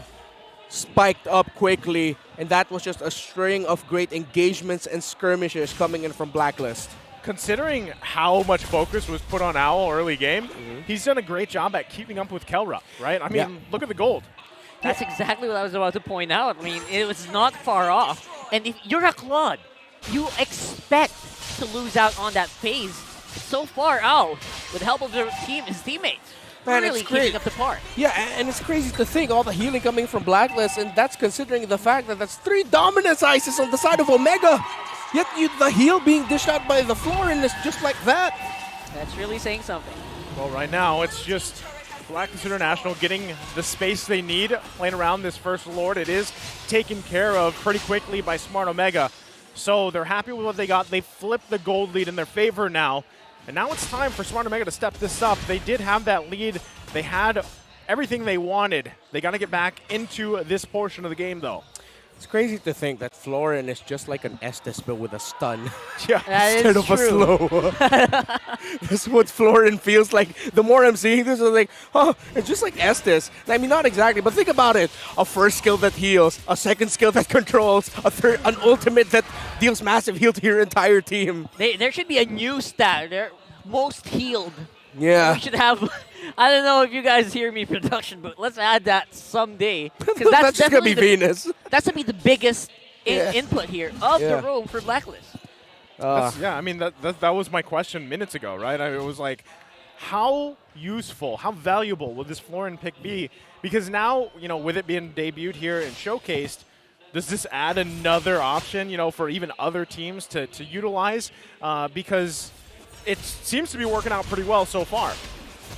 spiked up quickly, and that was just a string of great engagements and skirmishes coming in from Blacklist. Considering how much focus was put on Owl early game, he's done a great job at keeping up with Kelra, right? I mean, look at the gold. That's exactly what I was about to point out. I mean, it was not far off. And if you're a Claude, you expect to lose out on that phase. So far out, with the help of their team, his teammates, Man, really it's great. keeping up the par. Yeah, and it's crazy to think all the healing coming from Blacklist, and that's considering the fact that that's 3 dominance ices on the side of Omega. Yet the heal being dished out by the Florin is just like that. That's really saying something. Well, right now, it's just Blacklist International getting the space they need, playing around this first Lord. It is taken care of pretty quickly by Smart Omega. So they're happy with what they got. They flipped the gold lead in their favor now. And now it's time for Smart Omega to step this up. They did have that lead. They had everything they wanted. They got to get back into this portion of the game, though. It's crazy to think that Florin is just like an Estes, but with a stun. Yeah, instead of a slow. That's what Florin feels like. The more I'm seeing this, I'm like, oh, it's just like Estes. I mean, not exactly, but think about it. A first skill that heals, a second skill that controls, a third, an ultimate that deals massive heal to your entire team. There should be a new stat. They're most healed. Yeah. We should have, I don't know if you guys hear me, production, but let's add that someday. Because That's just going to be Venus. That's going to be the biggest input here of the room for Blacklist. Yeah, I mean, that was my question minutes ago, right? It was like, how useful, how valuable will this Florin pick be? Because now, you know, with it being debuted here and showcased, does this add another option, you know, for even other teams to utilize? Because it seems to be working out pretty well so far.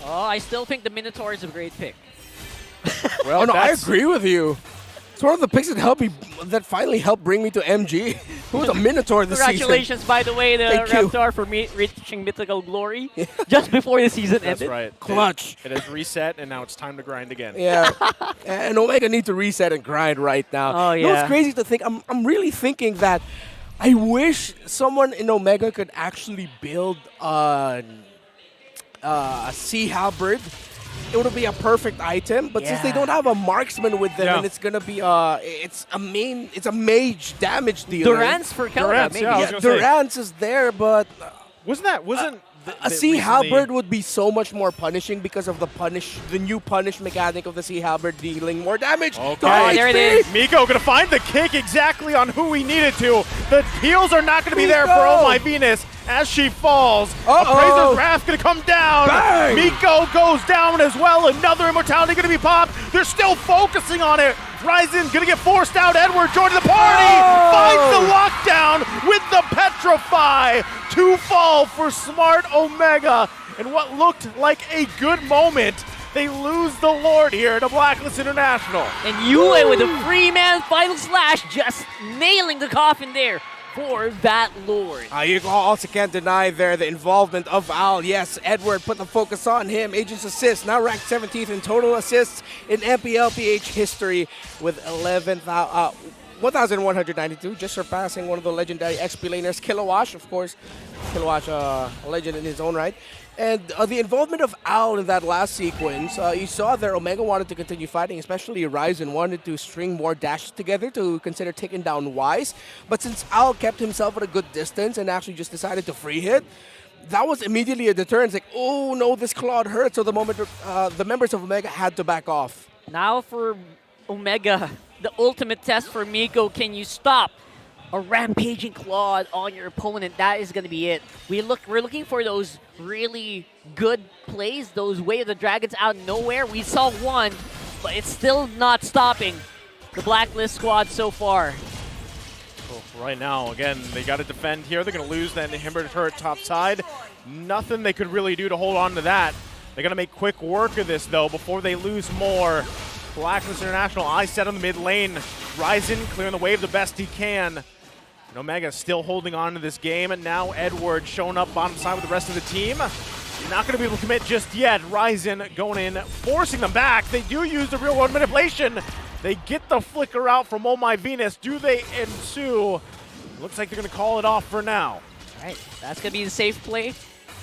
Oh, I still think the Minotaur is a great pick. Well, no, I agree with you. It's one of the picks that finally helped bring me to MG. Who was a Minotaur this Congratulations, season. by the way, the Raptor for reaching mythical glory just before the season ended. That's right. Clutch. It has reset, and now it's time to grind again. Yeah, and Omega need to reset and grind right now. Oh, You know, yeah. it's crazy to think. I'm really thinking that I wish someone in Omega could actually build a Sea Halberd. It would be a perfect item, but since they don't have a marksman with them, and it's gonna be it's a mage damage dealer. Durance for Kelra, maybe. Yeah, Durance is there, but wasn't a Sea Halberd would be so much more punishing because of the new punish mechanic of the Sea Halberd dealing more damage. Okay, there it is. Miko gonna find the kick exactly on who he needed to. The heals are not gonna be there for Oh My Venus as she falls. Appraiser's Wrath gonna come down. Bang! Miko goes down as well. Another immortality gonna be popped. They're still focusing on it. Ryzen gonna get forced out. Edward joining the party. Finds the lockdown with the Petrify. 2 fall for Smart Omega. And what looked like a good moment, they lose the Lord here to Blacklist International. And Yue with a free-man final slash, just nailing the coffin there for that Lord. You also can't deny there the involvement of Al. Yes, Edward put the focus on him. Agent's assist, now ranked 17th in total assists in MPL-PH history with 1,192, just surpassing one of the legendary XP laners, Kilowash, of course. Kilowash, a legend in his own right. And the involvement of Al in that last sequence, you saw there Omega wanted to continue fighting, especially Ryzen wanted to string more dashes together to consider taking down Wise. But since Al kept himself at a good distance and actually just decided to free hit, that was immediately a deterrent. It's like, oh no, this Claude hurt. So the moment the members of Omega had to back off. Now for Omega, the ultimate test for Miko. Can you stop a rampaging Claude on your opponent? That is going to be it. We're looking for those really good plays, those Way of the Dragons out of nowhere. We saw one, but it's still not stopping the Blacklist squad so far. Well, right now, again, they got to defend here. They're going to lose that inhibitor turret top side. Nothing they could really do to hold on to that. They're going to make quick work of this, though, before they lose more. Blacklist International, eye set on the mid lane. Ryzen clearing the wave the best he can. And Omega still holding on to this game, and now Edward showing up bottom side with the rest of the team. Not going to be able to commit just yet. Ryzen going in, forcing them back. They do use the real-world manipulation. They get the flicker out from Oh My Venus. Do they ensue? Looks like they're going to call it off for now. All right, that's going to be the safe play.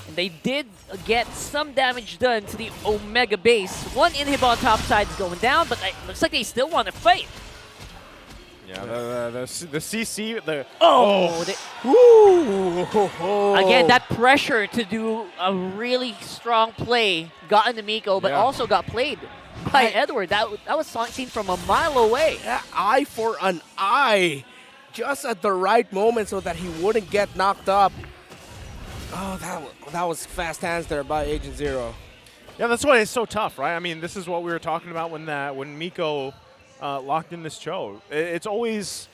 And they did get some damage done to the Omega base. One inhib on top side is going down, but it looks like they still want to fight. Yeah, the CC, Again, that pressure to do a really strong play got into Miko, but also got played by Edward. That was seen from a mile away. Yeah, eye for an eye, just at the right moment so that he wouldn't get knocked up. Oh, that was fast hands there by Agent Zero. Yeah, that's why it's so tough, right? I mean, this is what we were talking about when Miko locked in this show. It's always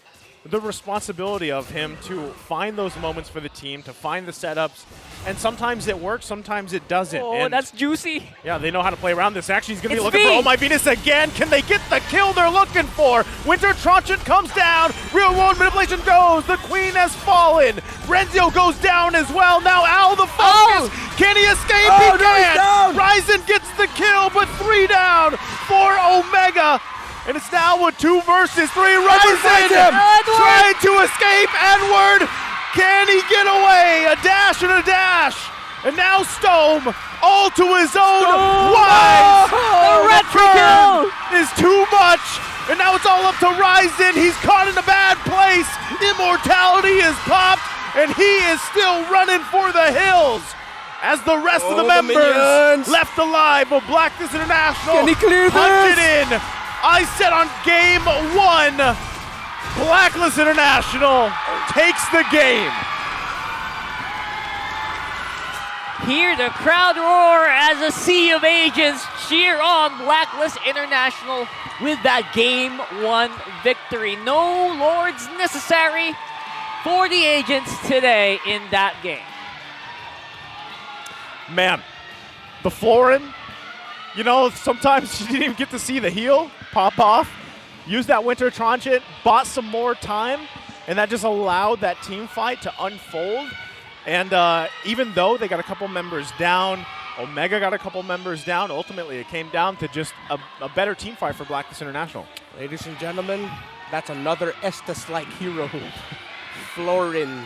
the responsibility of him to find those moments for the team, to find the setups, and sometimes it works, sometimes it doesn't. Oh, and that's juicy. Yeah, they know how to play around this. Actually, he's going to be It's looking V. for Oh My Venus again. Can they get the kill they're looking for? Winter Tronchet comes down. Real world manipulation goes. The Queen has fallen. Renzio goes down as well. Now Al the focus. Can he escape? He can. Ryzen gets the kill, but 3 down for Omega. And it's now a 2 versus 3. Ryzen trying to escape. Edward, can he get away? A dash and a dash. And now Stome, all to his own. Wise. The red burn is too much. And now it's all up to Ryzen. He's caught in a bad place. Immortality is popped. And he is still running for the hills. As the rest of the members left alive of Blacklist International. Can he clear hunted this? in. I said on game 1, Blacklist International takes the game. Hear the crowd roar as a sea of agents cheer on Blacklist International with that game 1 victory. No lords necessary for the agents today in that game. Man, the Florin, you know, sometimes you didn't even get to see the heal pop off. Used that Winter Tronchet, bought some more time, and that just allowed that team fight to unfold. And even though they got a couple members down, Omega got a couple members down, ultimately it came down to just a better team fight for Blacklist International. Ladies and gentlemen, that's another Estes-like hero. Florin,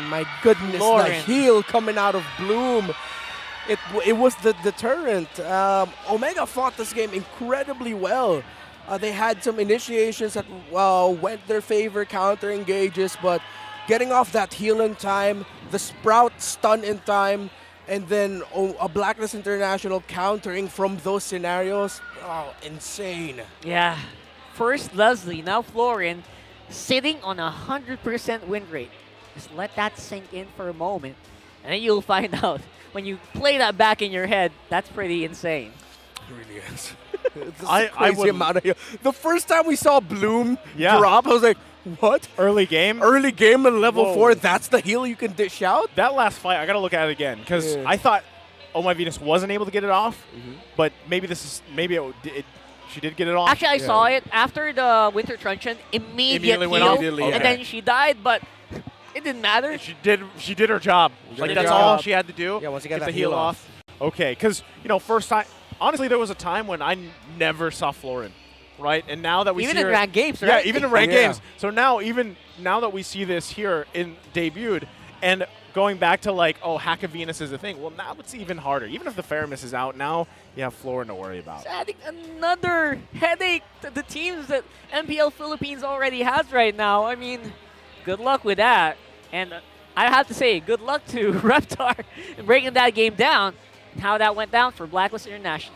my goodness, the heal coming out of Bloom. It was the deterrent. Omega fought this game incredibly well. They had some initiations that went their favor, counter engages, but getting off that heal in time, the Sprout stun in time, and then a Blacklist International countering from those scenarios. Oh, insane. Yeah. First Leslie, now Florin, sitting on 100% win rate. Just let that sink in for a moment, and then you'll find out. When you play that back in your head, that's pretty insane. It really is. Crazy amount of heal. The first time we saw Bloom Yeah. drop, I was like, what? Early game? Early game in level Whoa. 4, that's the heal you can dish out? That last fight, I got to look at it again because I thought Oh My Venus wasn't able to get it off, but maybe she did get it off. Actually, I saw it after the Winter Truncheon, immediate went heal, off? and then she died, but it didn't matter. She did her job. Like, that's all she had to do. Yeah, once you get the that heal heal off. Okay, because first time. Honestly, there was a time when I never saw Florin, right? And now that we Even see in her, ranked games, right? Yeah, even in ranked games. So now that we see this here in debuted, and going back to Haka Venus is a thing. Well, now it's even harder. Even if the Faramis is out, now you have Florin to worry about. It's adding another headache to the teams that MPL Philippines already has right now. I mean, good luck with that. And I have to say, good luck to Reptar in breaking that game down and how that went down for Blacklist International.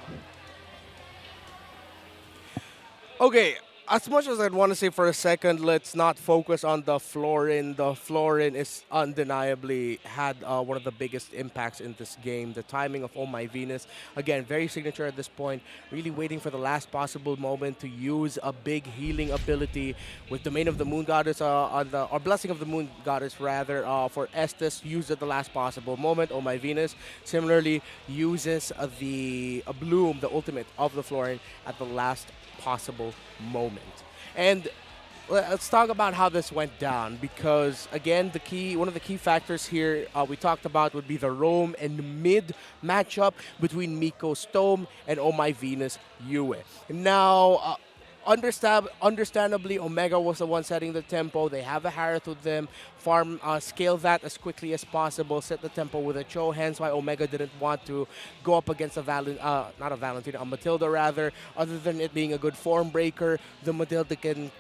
Okay, as much as I'd want to say for a second, let's not focus on the Florin. The Florin is undeniably had one of the biggest impacts in this game. The timing of Oh My Venus, again, very signature at this point. Really waiting for the last possible moment to use a big healing ability with Domain of the Moon Goddess, or Blessing of the Moon Goddess rather, for Estes, used at the last possible moment. Oh My Venus similarly uses the Bloom, the ultimate of the Florin, at the last possible moment. And let's talk about how this went down, because again, one of the key factors here we talked about would be the roam and mid matchup between Miko Stome and Oh My Venus Yue. Now, understandably, Omega was the one setting the tempo. They have a Harith with them. Scale that as quickly as possible. Set the tempo with a Cho. Hence why Omega didn't want to go up against a Matilda rather. Other than it being a good form breaker, the Matilda can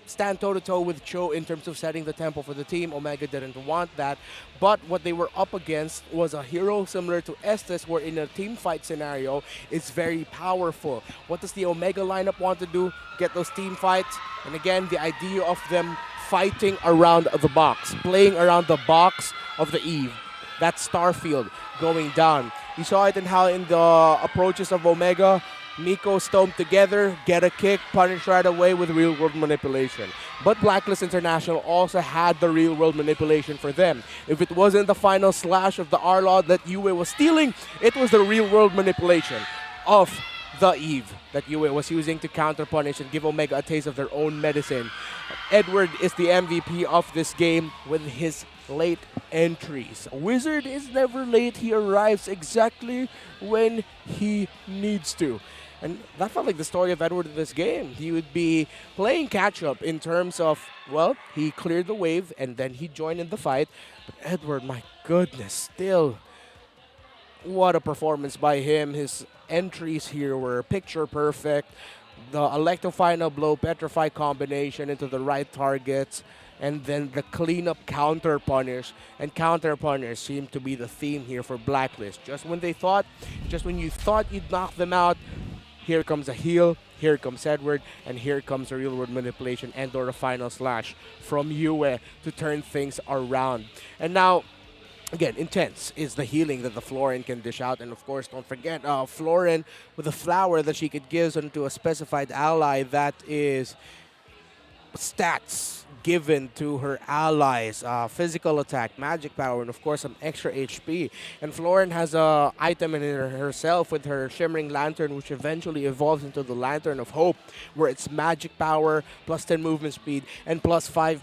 stand toe-to-toe with Cho in terms of setting the tempo for the team. Omega didn't want that. But what they were up against was a hero similar to Estes, where in a team fight scenario, it's very powerful. What does the Omega lineup want to do? Get those team fights. And again, the idea of them fighting around the box, playing around the box of the Eve. That's Starfield going down. You saw it in the approaches of Omega. Miko Stome together, get a kick, punish right away with real-world manipulation. But Blacklist International also had the real-world manipulation for them. If it wasn't the final slash of the Arlaw that Yue was stealing, it was the real-world manipulation of the Eve that Yue was using to counter-punish and give Omega a taste of their own medicine. Edward is the MVP of this game with his late entries. Wizard is never late. He arrives exactly when he needs to. And that felt like the story of Edward in this game. He would be playing catch-up in terms of, well, he cleared the wave and then he joined in the fight. But Edward, my goodness, still, what a performance by him. His entries here were picture perfect. The Electro Final Blow, Petrify combination into the right targets. And then the cleanup counter punish. And counter punish seemed to be the theme here for Blacklist. Just when you thought you'd knock them out, here comes a heal, here comes Edward, and here comes a real-world manipulation and or a final slash from Yue to turn things around. And now, again, intense is the healing that the Florin can dish out. And of course, don't forget, Florin with a flower that she could give onto a specified ally that is stats given to her allies, physical attack, magic power, and of course some extra HP. And Florin has a item in herself with her Shimmering Lantern, which eventually evolves into the Lantern of Hope, where it's magic power, plus 10 movement speed, and plus 5%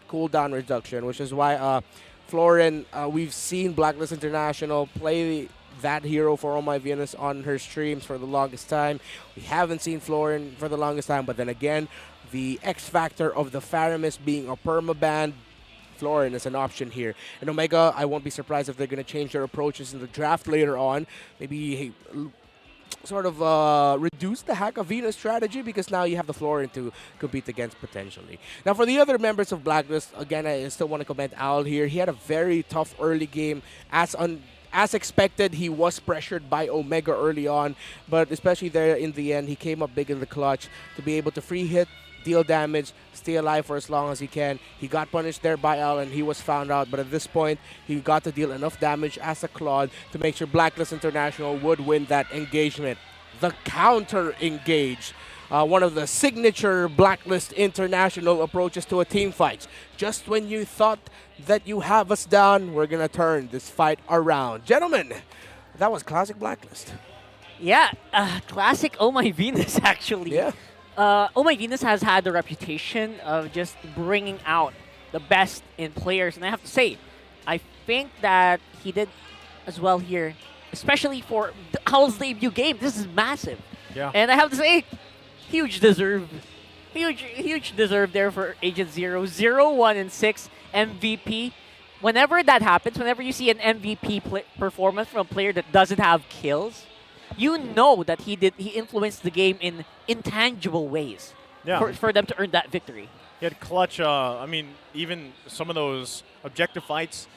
cooldown reduction, which is why Florin, we've seen Blacklist International play that hero for Oh My Venus on her streams for the longest time. We haven't seen Florin for the longest time, but then again, the X factor of the Faramis being a permaban, Florin is an option here. And Omega, I won't be surprised if they're going to change their approaches in the draft later on. Maybe sort of reduce the Hack of Venus strategy, because now you have the Florin to compete against potentially. Now for the other members of Blacklist, again, I still want to commend Al here. He had a very tough early game. As expected, he was pressured by Omega early on, but especially there in the end, he came up big in the clutch to be able to free hit, deal damage, stay alive for as long as he can. He got punished there by Al and he was found out, but at this point, he got to deal enough damage as a Claude to make sure Blacklist International would win that engagement. The counter engage. One of the signature Blacklist International approaches to a team fight. Just when you thought that you have us down, we're going to turn this fight around. Gentlemen, that was classic Blacklist. Yeah, classic Oh My Venus, actually. Yeah. Oh My Venus has had the reputation of just bringing out the best in players. And I have to say, I think that he did as well here, especially for Owl's debut game. This is massive. Yeah. And I have to say, huge deserve there for Agent Zero. 0, 1, and 6 MVP. Whenever that happens, whenever you see an MVP performance from a player that doesn't have kills, you know that he influenced the game in intangible ways for them to earn that victory. He had clutch, I mean, even some of those objective fights,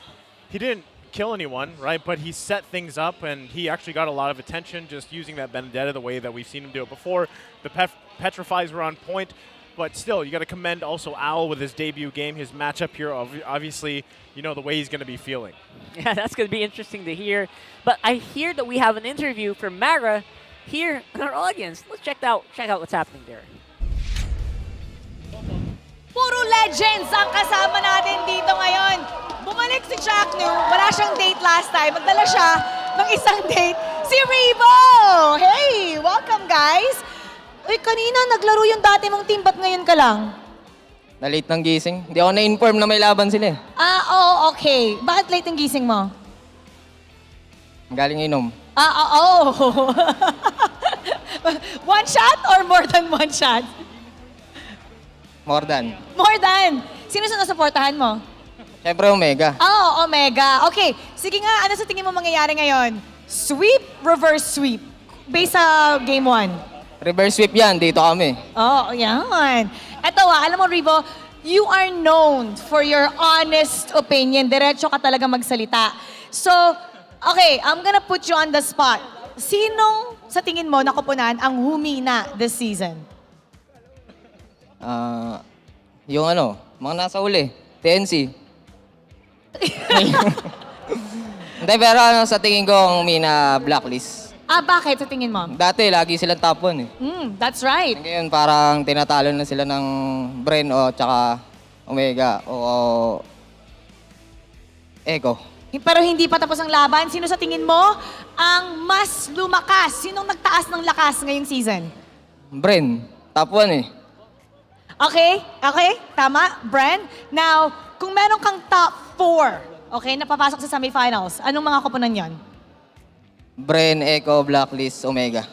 he didn't kill anyone, right? But he set things up, and he actually got a lot of attention just using that Benedetta the way that we've seen him do it before. The Petrifies were on point, but still, you got to commend also Owl with his debut game, his matchup here. Obviously, you know the way he's going to be feeling. Yeah, that's going to be interesting to hear. But I hear that we have an interview from Mara here in our audience. Let's check out what's happening there. Puro legends ang kasama natin dito ngayon. Bumalik si Chaknu. Wala siyang date last time. Magdala siya ng isang date. Si Rebo! Hey! Welcome, guys! Uy, kanina naglaro yung dati mong team. Ba't ngayon ka lang? Na-late ng gising. Hindi ako na-inform na may laban sila eh. Oo, okay. Bakit late ang gising mo? Galing inom. Oo. One shot or more than one shot? More than. More than. Sino sinusuportahan mo? Siyempre, Omega. Oh, Omega. Okay. Sige nga, ano sa tingin mo mangyayari ngayon? Sweep, reverse sweep. Based sa game 1. Reverse sweep yan. Dito kami. Oh, yan. Eto alam mo, Ribo, you are known for your honest opinion. Diretso ka talaga magsalita. So, okay, I'm gonna put you on the spot. Sinong sa tingin mo nakupunan ang humina this season? Yung mga nasa uli. TNC. Hindi, pero sa tingin ko ang humina Blacklist. Bakit sa tingin mo? Dati, lagi silang top 1 eh. That's right. Ngayon, parang tinatalo na sila ng Bren o tsaka Omega o Echo. Pero hindi pa tapos ang laban. Sino sa tingin mo ang mas lumakas? Sinong nagtaas ng lakas ngayong season? Bren, top 1 eh. Okay, tama, Bren. Now, kung meron kang top 4, okay, napapasok sa semifinals, anong mga koponan yon? Bren, Echo, Blacklist, Omega.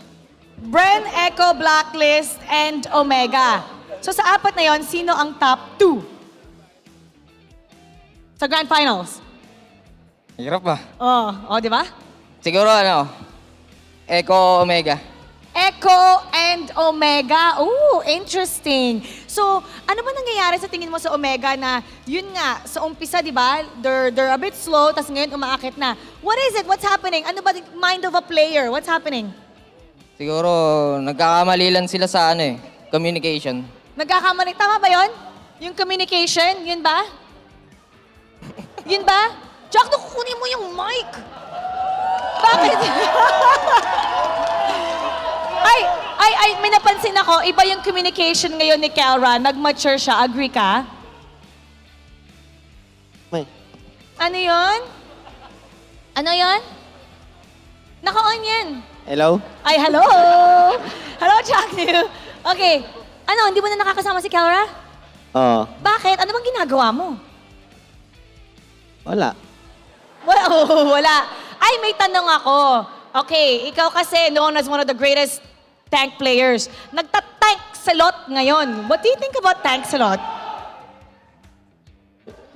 Bren, Echo, Blacklist, and Omega. So sa apat na yon, sino ang top 2? Sa Grand Finals? Hirap ba? Oh, di ba? Siguro Echo, Omega. Echo and Omega. Ooh, interesting. So, ano ba nangyayari sa tingin mo sa Omega na, yun nga, sa umpisa, di ba, they're a bit slow, tas ngayon umaakit na. What is it? What's happening? Ano ba the mind of a player? What's happening? Siguro, nagkakamali lang sila sa communication. Nagkakamali. Tama ba yun? Yung communication, yun ba? Yun ba? Jack, kukunin mo yung mic. Bakit? May napansin ako, iba yung communication ngayon ni Kelra. Nag-mature siya. Agree ka? May. Ano yun? Ano yun? Naka-on yan. Hello? Ay, hello! Hello, Jack New. Okay. Ano, hindi mo na nakakasama si Kelra? Oo. Bakit? Ano bang ginagawa mo? Wala. Wala. Ay, may tanong ako. Okay, ikaw kasi known as one of the greatest tank players. Nagta-tank salot ngayon. What do you think about tank salot?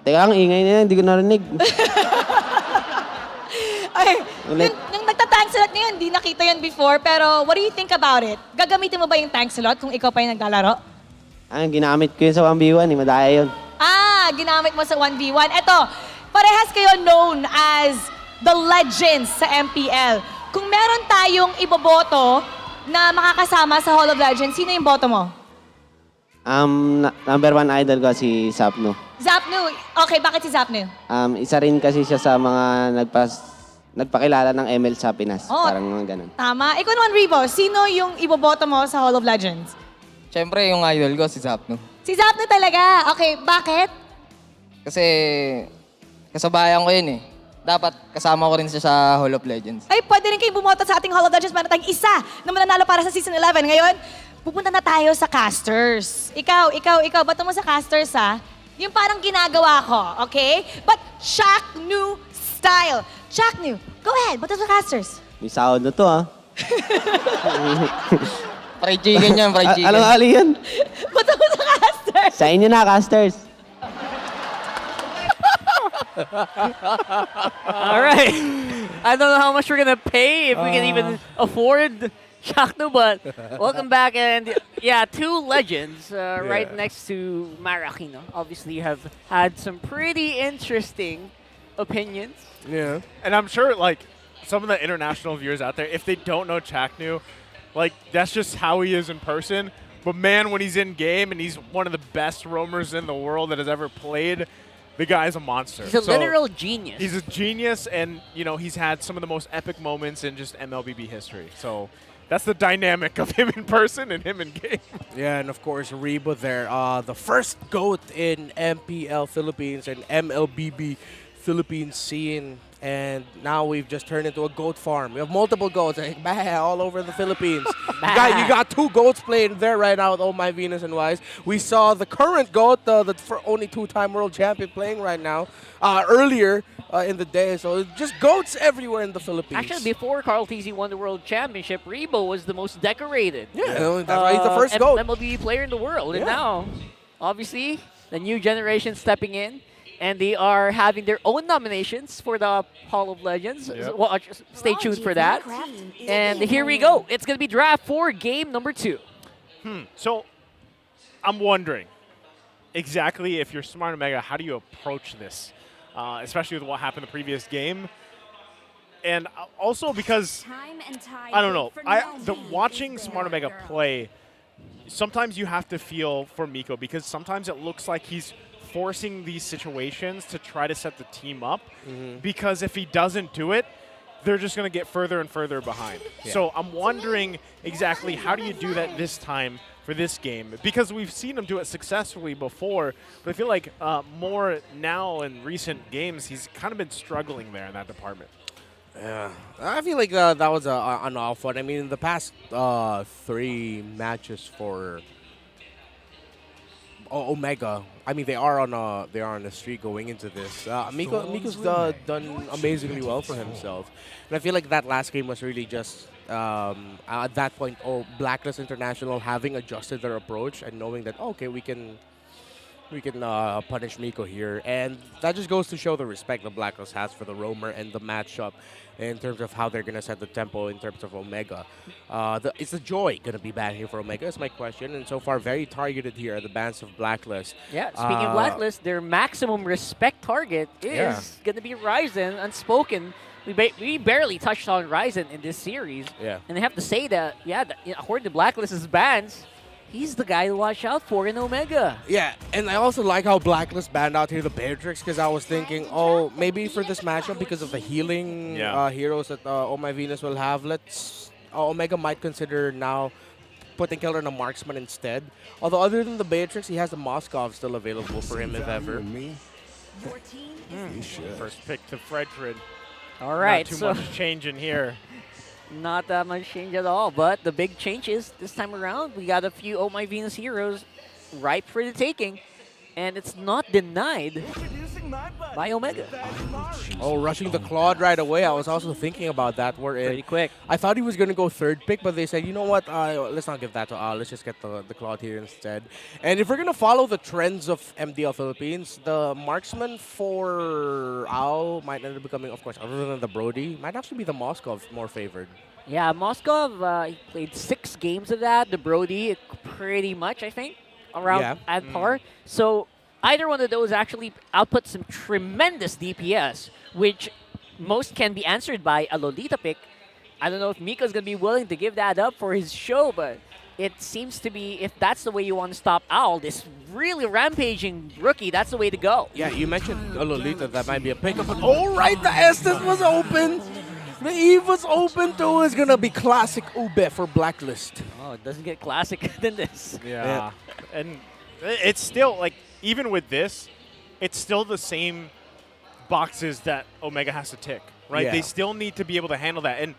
Teka, ang ingay na yan. Hindi ko narinig. Ay, yung nagta-tank salot ngayon, hindi nakita yun before. Pero what do you think about it? Gagamitin mo ba yung tank salot kung ikaw pa yung naglalaro? Ginamit ko yun sa 1v1. Madaya yun. Ginamit mo sa 1v1. Eto, parehas kayo known as the legends sa MPL. Kung meron tayong iboboto na makakasama sa Hall of Legends, sino yung boto mo? Number 1 idol ko si Sapno. Zapnu. Okay, bakit si Zapnu? Isa rin kasi siya sa mga nagpakilala ng ML sa Pinas. Parang mga ganun. Tama. Ikaw naman, Ribo, sino yung iboboto mo sa Hall of Legends? Siyempre, yung idol ko, si Zapno. Si Zapnu talaga. Okay, bakit? Kasi kasabayan ko yun eh. Dapat kasama ko rin siya sa Hall of Legends. Ay, pwede rin kayong bumoto sa ating Hall of Legends. Meron tayong isa na mananalo para sa Season 11. Ngayon, pupunta na tayo sa casters. Ikaw, bato mo sa casters ha. Yung parang ginagawa ko, okay? But Shaq New style. Shaq New, go ahead, bato sa casters. May sahod na to Fried chicken yan, fried chicken. Anong ali yan? Bato mo sa casters. Sa inyo na, casters. All right. I don't know how much we're gonna pay if we can even afford Shakno, but welcome back. And yeah, two legends right next to Maracino. Obviously, you have had some pretty interesting opinions. Yeah. And I'm sure, some of the international viewers out there, if they don't know Chaknu, that's just how he is in person. But man, when he's in game and he's one of the best roamers in the world that has ever played, the guy's a monster. He's a literal genius. He's a genius, and he's had some of the most epic moments in just MLBB history. So that's the dynamic of him in person and him in game. Yeah, and of course, Rebo there, the first GOAT in MPL Philippines and MLBB Philippines scene. And now we've just turned into a goat farm. We have multiple goats all over the Philippines. you got 2 goats playing there right now with Oh My Venus and Wise. We saw the current goat, the only 2-time world champion, playing right now earlier in the day. So just goats everywhere in the Philippines. Actually, before Carl TZ won the World Championship, Rebo was the most decorated. Yeah, that's why he's the first goat. MLB player in the world. And now, obviously, the new generation stepping in. And they are having their own nominations for the Hall of Legends. Yep. Well, stay tuned for that. And here we go. It's going to be draft for game number 2. So I'm wondering exactly if you're Smart Omega, how do you approach this? Especially with what happened the previous game. And also because, I don't know, watching Smart Omega play, sometimes you have to feel for Miko because sometimes it looks like he's forcing these situations to try to set the team up because if he doesn't do it, they're just going to get further and further behind. So I'm wondering exactly how do you do that this time for this game? Because we've seen him do it successfully before, but I feel like more now in recent games, he's kind of been struggling there in that department. Yeah, I feel like that was an off one. I mean, in the past 3 matches for Omega, I mean, they are on a streak going into this. Miko's done amazingly well for himself, and I feel like that last game was really just at that point, Blacklist International having adjusted their approach and knowing that okay, we can punish Miko here, and that just goes to show the respect the Blacklist has for the roamer and the matchup in terms of how they're going to set the tempo in terms of Omega. Is the joy going to be bad here for Omega is my question, and so far very targeted here at the bans of Blacklist. Yeah, speaking of Blacklist, their maximum respect target is going to be Ryzen, unspoken. We barely touched on Ryzen in this series, and they have to say that, according to Blacklist's bans, he's the guy to watch out for in Omega. Yeah, and I also like how Blacklist banned out here the Beatrix because I was thinking, maybe for this matchup because of the healing heroes that Oh My Venus will have, Omega might consider now putting Killer on a marksman instead. Although other than the Beatrix, he has the Moskov still available for him if ever. First pick to Fredfred. All right, Not too much change in here. Not that much change at all, but the big changes this time around, we got a few Oh My Venus heroes ripe for the taking, and it's not denied by Omega. Rushing the Claude right away. I was also thinking about that. Pretty quick. I thought he was going to go 3rd pick, but they said, you know what, let's not give that to let's just get the Claude here instead. And if we're going to follow the trends of MDL Philippines, the marksman for Owl might end up becoming, of course, other than the Brody, might actually be the Moskov more favored. Yeah, Moskov, he played 6 games of that. The Brody, pretty much, I think, around at par. So either one of those actually output some tremendous DPS, which most can be answered by a Lolita pick. I don't know if Miko's going to be willing to give that up for his show, but it seems to be, if that's the way you want to stop Owl, this really rampaging rookie, that's the way to go. Yeah, you mentioned a Lolita, that might be a pickup. But the Estes was open. The Eve was open too. Is going to be classic Ube for Blacklist. Oh, it doesn't get classic than this. Yeah. And it's still, like, even with this, it's still the same boxes that Omega has to tick, right? Yeah. They still need to be able to handle that. And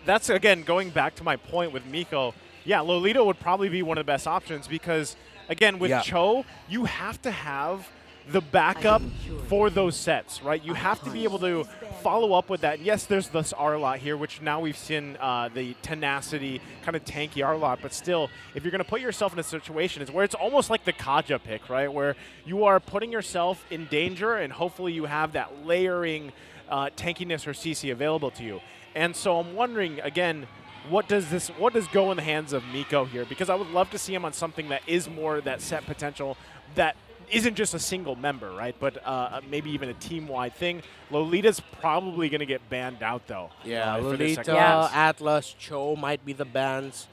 that's, again, going back to my point with Miko, Lolita would probably be one of the best options because, again, with Cho, you have to have the backup for those sets, right? You have to be able to follow up with that. Yes, there's this R-Lot here, which now we've seen the tenacity, kind of tanky R-Lot, but still, if you're going to put yourself in a situation, it's where it's almost like the Kaja pick, right? Where you are putting yourself in danger and hopefully you have that layering tankiness or CC available to you. And so I'm wondering, again, what does go in the hands of Miko here? Because I would love to see him on something that is more that set potential that isn't just a single member, right? But maybe even a team-wide thing. Lolita's probably going to get banned out, though. Yeah, Lolita, Atlas, Cho might be the bans.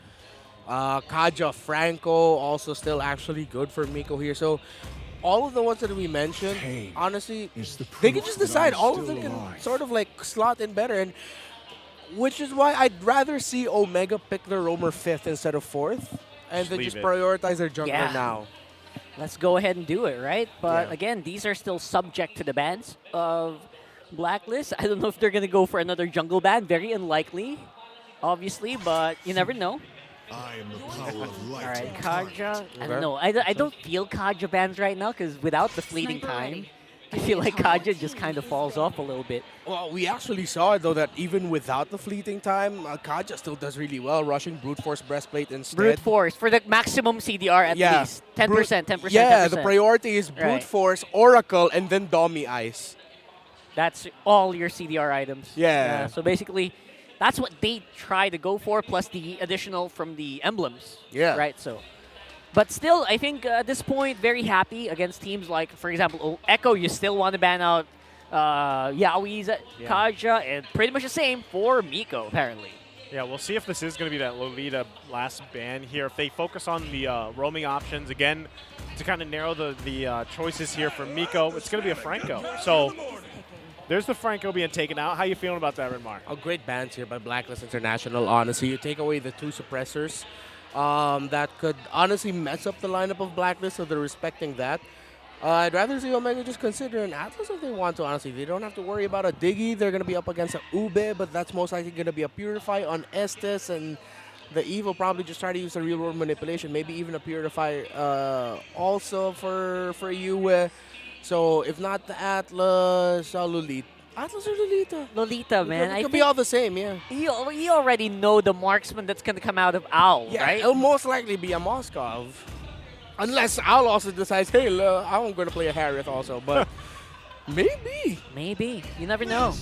Kaja, Franco, also still actually good for Miko here. So all of the ones that we mentioned, honestly, they can just decide. All of them can sort of like slot in better. And which is why I'd rather see Omega pick their roamer 5th instead of 4th. And then just prioritize their jungler now. Let's go ahead and do it, right? But again, these are still subject to the bans of Blacklist. I don't know if they're going to go for another jungle ban. Very unlikely, obviously, but you never know. I am the power of light. All right, Kaja. I don't know. I don't feel Kaja bans right now because without the fleeting time, I feel like Kaja just kind of falls off a little bit. Well, we actually saw it, though, that even without the fleeting time, Kaja still does really well, rushing Brute Force Breastplate instead. Brute Force for the maximum CDR at least. 10%, 10%, Yeah, 10%. the priority is Brute Right. Force, Oracle, and then Domi Ice. That's all your CDR items. Yeah. So basically, that's what they try to go for, plus the additional from the emblems. Yeah. Right, so. But still, I think at this point, very happy against teams like, for example, Echo, you still want to ban out Yaoi's Kaja, and pretty much the same for Miko, apparently. Yeah, we'll see if this is going to be that Lolita last ban here. If they focus on the roaming options, again, to kind of narrow the choices here for Miko, it's going to be a Franco. So there's the Franco being taken out. How you feeling about that, Renmar? A great bans here by Blacklist International, honestly. You take away the 2 suppressors. That could honestly mess up the lineup of Blacklist, so they're respecting that. I'd rather see Omega just consider an Atlas if they want to, honestly. They don't have to worry about a Diggy. They're going to be up against a Ube, but that's most likely going to be a Purify on Estes, and the Eve will probably just try to use the real-world manipulation, maybe even a Purify also for Yue. So if not the Atlas, Lolita. Atlas or Lolita? Lolita, man. It could be all the same, yeah. You already know the marksman that's going to come out of Owl, Yeah, right? it'll most likely be a Moskov. Unless Owl also decides, hey, I'm going to play a Harith also, but maybe. Maybe. You never know.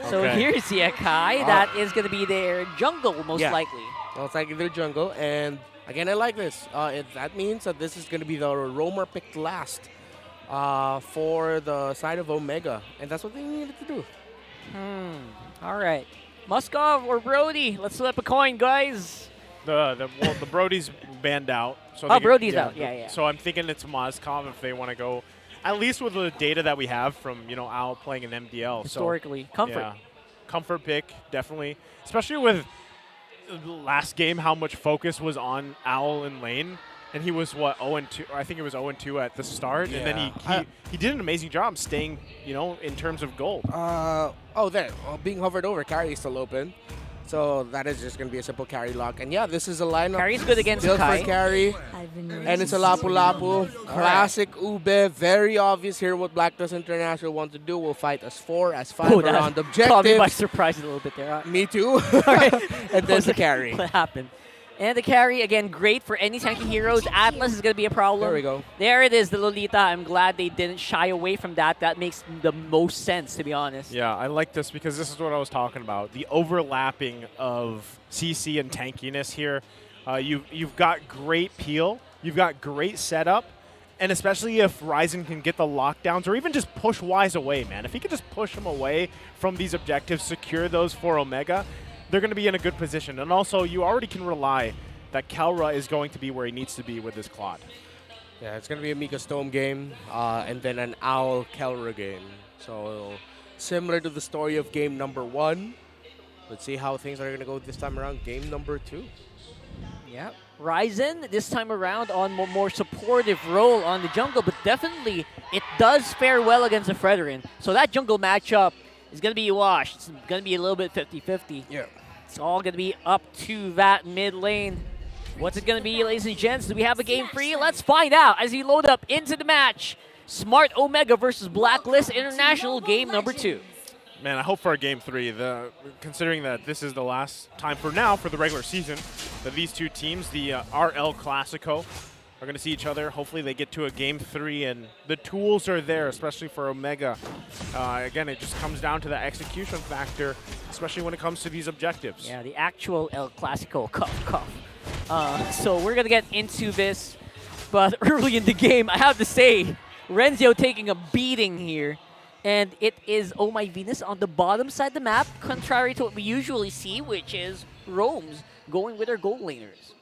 So Okay. here's Yakai. That is going to be their jungle, most likely. Most likely their jungle. And again, I like this. That means that this is going to be the roamer picked last for the side of Omega. And that's what they needed to do. All right. Muskov or Brody? Let's flip a coin, guys. The Brody's banned out. So Oh, Brody's out. Yeah. So I'm thinking it's Moskov if they want to go, at least with the data that we have from Owl playing an MDL. Historically. So, Comfort. Yeah, comfort pick, definitely. Especially with the last game, how much focus was on Owl in lane. And he was, 0-2? I think it was 0-2 at the start. Yeah. And then he did an amazing job staying, in terms of gold. There. Being hovered over, carry is still open. So that is just going to be a simple carry lock. And yeah, this is a lineup. Carry's good against built Kai. for carry. And it's a Lapu Lapu. Classic Ube. Very obvious here what Blacklist International want to do. We'll fight as 4, as 5 around objectives. Caught me by surprise a little bit there. Me too. And then the carry. What happened? And the carry, again, great for any tanky heroes. Atlas is going to be a problem. There we go. There it is, the Lolita. I'm glad they didn't shy away from that. That makes the most sense, to be honest. Yeah, I like this because this is what I was talking about. The overlapping of CC and tankiness here. You've got great peel. You've got great setup. And especially if Ryzen can get the lockdowns or even just push Wise away, man. If he can just push him away from these objectives, secure those for Omega, they're going to be in a good position. And also, you already can rely that Kalra is going to be where he needs to be with this Claude. Yeah, it's going to be a Mika Stone game and then an Owl Kelra game. So similar to the story of game number 1. Let's see how things are going to go this time around. Game number 2. Yeah. Ryzen, this time around, on more supportive role on the jungle, but definitely it does fare well against the Fredrin. So that jungle matchup is going to be washed. It's going to be a little bit 50-50. Yeah. It's all going to be up to that mid lane. What's it going to be, ladies and gents? Do we have a game free? Let's find out as we load up into the match. Smart Omega versus Blacklist International, game number 2. Man, I hope for a game 3, considering that this is the last time for now for the regular season, that these two teams, the RL Classico, are going to see each other. Hopefully they get to a game 3, and the tools are there, especially for Omega. Again, it just comes down to the execution factor, especially when it comes to these objectives. Yeah, the actual El Clasico, cough. So we're going to get into this, but early in the game, I have to say, Renzio taking a beating here. And it is Oh My Venus on the bottom side of the map, contrary to what we usually see, which is Roams going with their gold laners.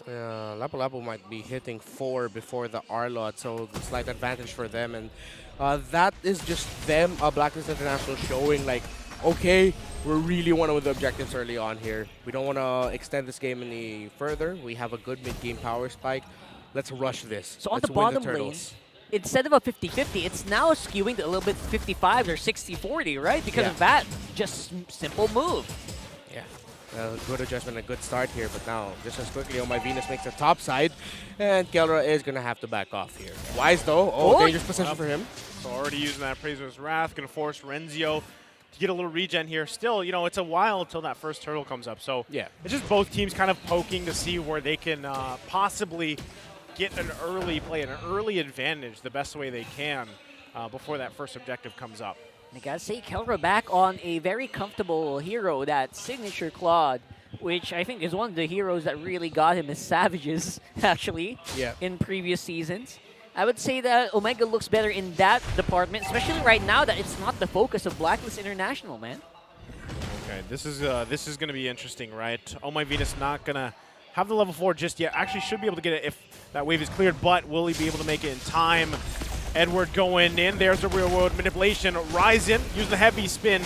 Lapu Lapu might be hitting 4 before the R-Lot, so slight advantage for them. And that is just them, Blacklist International, showing like, okay, we really want to win the objectives early on here. We don't want to extend this game any further. We have a good mid-game power spike. Let's rush this. So on Let's the win bottom lane, instead of a 50-50, it's now skewing to a little bit 55 or 60-40, right? Because of that just simple move. Yeah. Good adjustment, a good start here, but now just as quickly, my Venus makes the top side, and Kelra is going to have to back off here. Wise though, dangerous position for him. So already using that Praise's Wrath, going to force Renzio to get a little regen here. Still, you know, it's a while until that first turtle comes up, so yeah, it's just both teams kind of poking to see where they can possibly get an early play, an early advantage the best way they can before that first objective comes up. I gotta say, Kelra back on a very comfortable hero, that signature Claude, which I think is one of the heroes that really got him his savages, actually, in previous seasons. I would say that Omega looks better in that department, especially right now that it's not the focus of Blacklist International, man. Okay, this is going to be interesting, right? Oh My Venus not going to have the level 4 just yet. Actually should be able to get it if that wave is cleared, but will he be able to make it in time? Edward going in. There's a real-world manipulation. Ryzen using the heavy spin.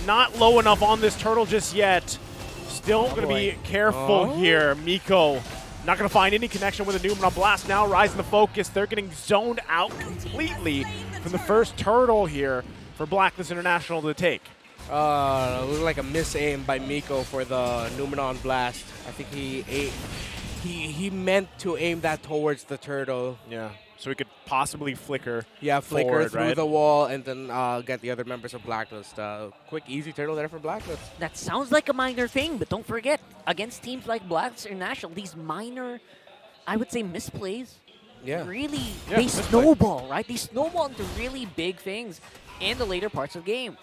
Not low enough on this turtle just yet. Still going to be careful here. Miko not going to find any connection with a Numeron Blast now. Ryzen the focus. They're getting zoned out completely from the first turtle here for Blacklist International to take. It looked like a miss-aim by Miko for the Numeron Blast. I think he meant to aim that towards the turtle. Yeah. So he could possibly flicker. Yeah, flicker forward, through right? the wall and then get the other members of Blacklist. Quick, easy turtle there for Blacklist. That sounds like a minor thing, but don't forget, against teams like Blacklist International, these minor, I would say, misplays, really, they snowball, right? They snowball into really big things in the later parts of the game.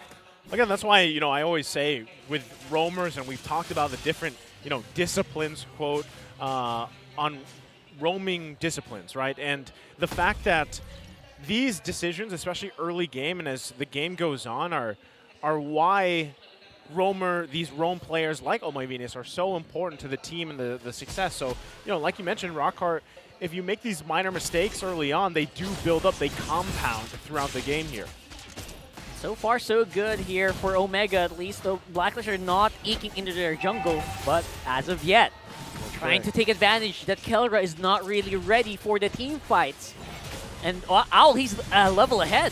Again, that's why, you know, I always say with roamers, and we've talked about the different, you know, disciplines, quote, on roaming disciplines, right? And the fact that these decisions, especially early game and as the game goes on, are why these roam players like Oh My Venus are so important to the team and the success. So, you know, like you mentioned, Rockhart, if you make these minor mistakes early on, they do build up, they compound throughout the game here. So far, so good here for Omega, at least. The Blacklist are not eking into their jungle, but as of yet, trying to take advantage that Kelra is not really ready for the team fights. And Owl, he's a level ahead.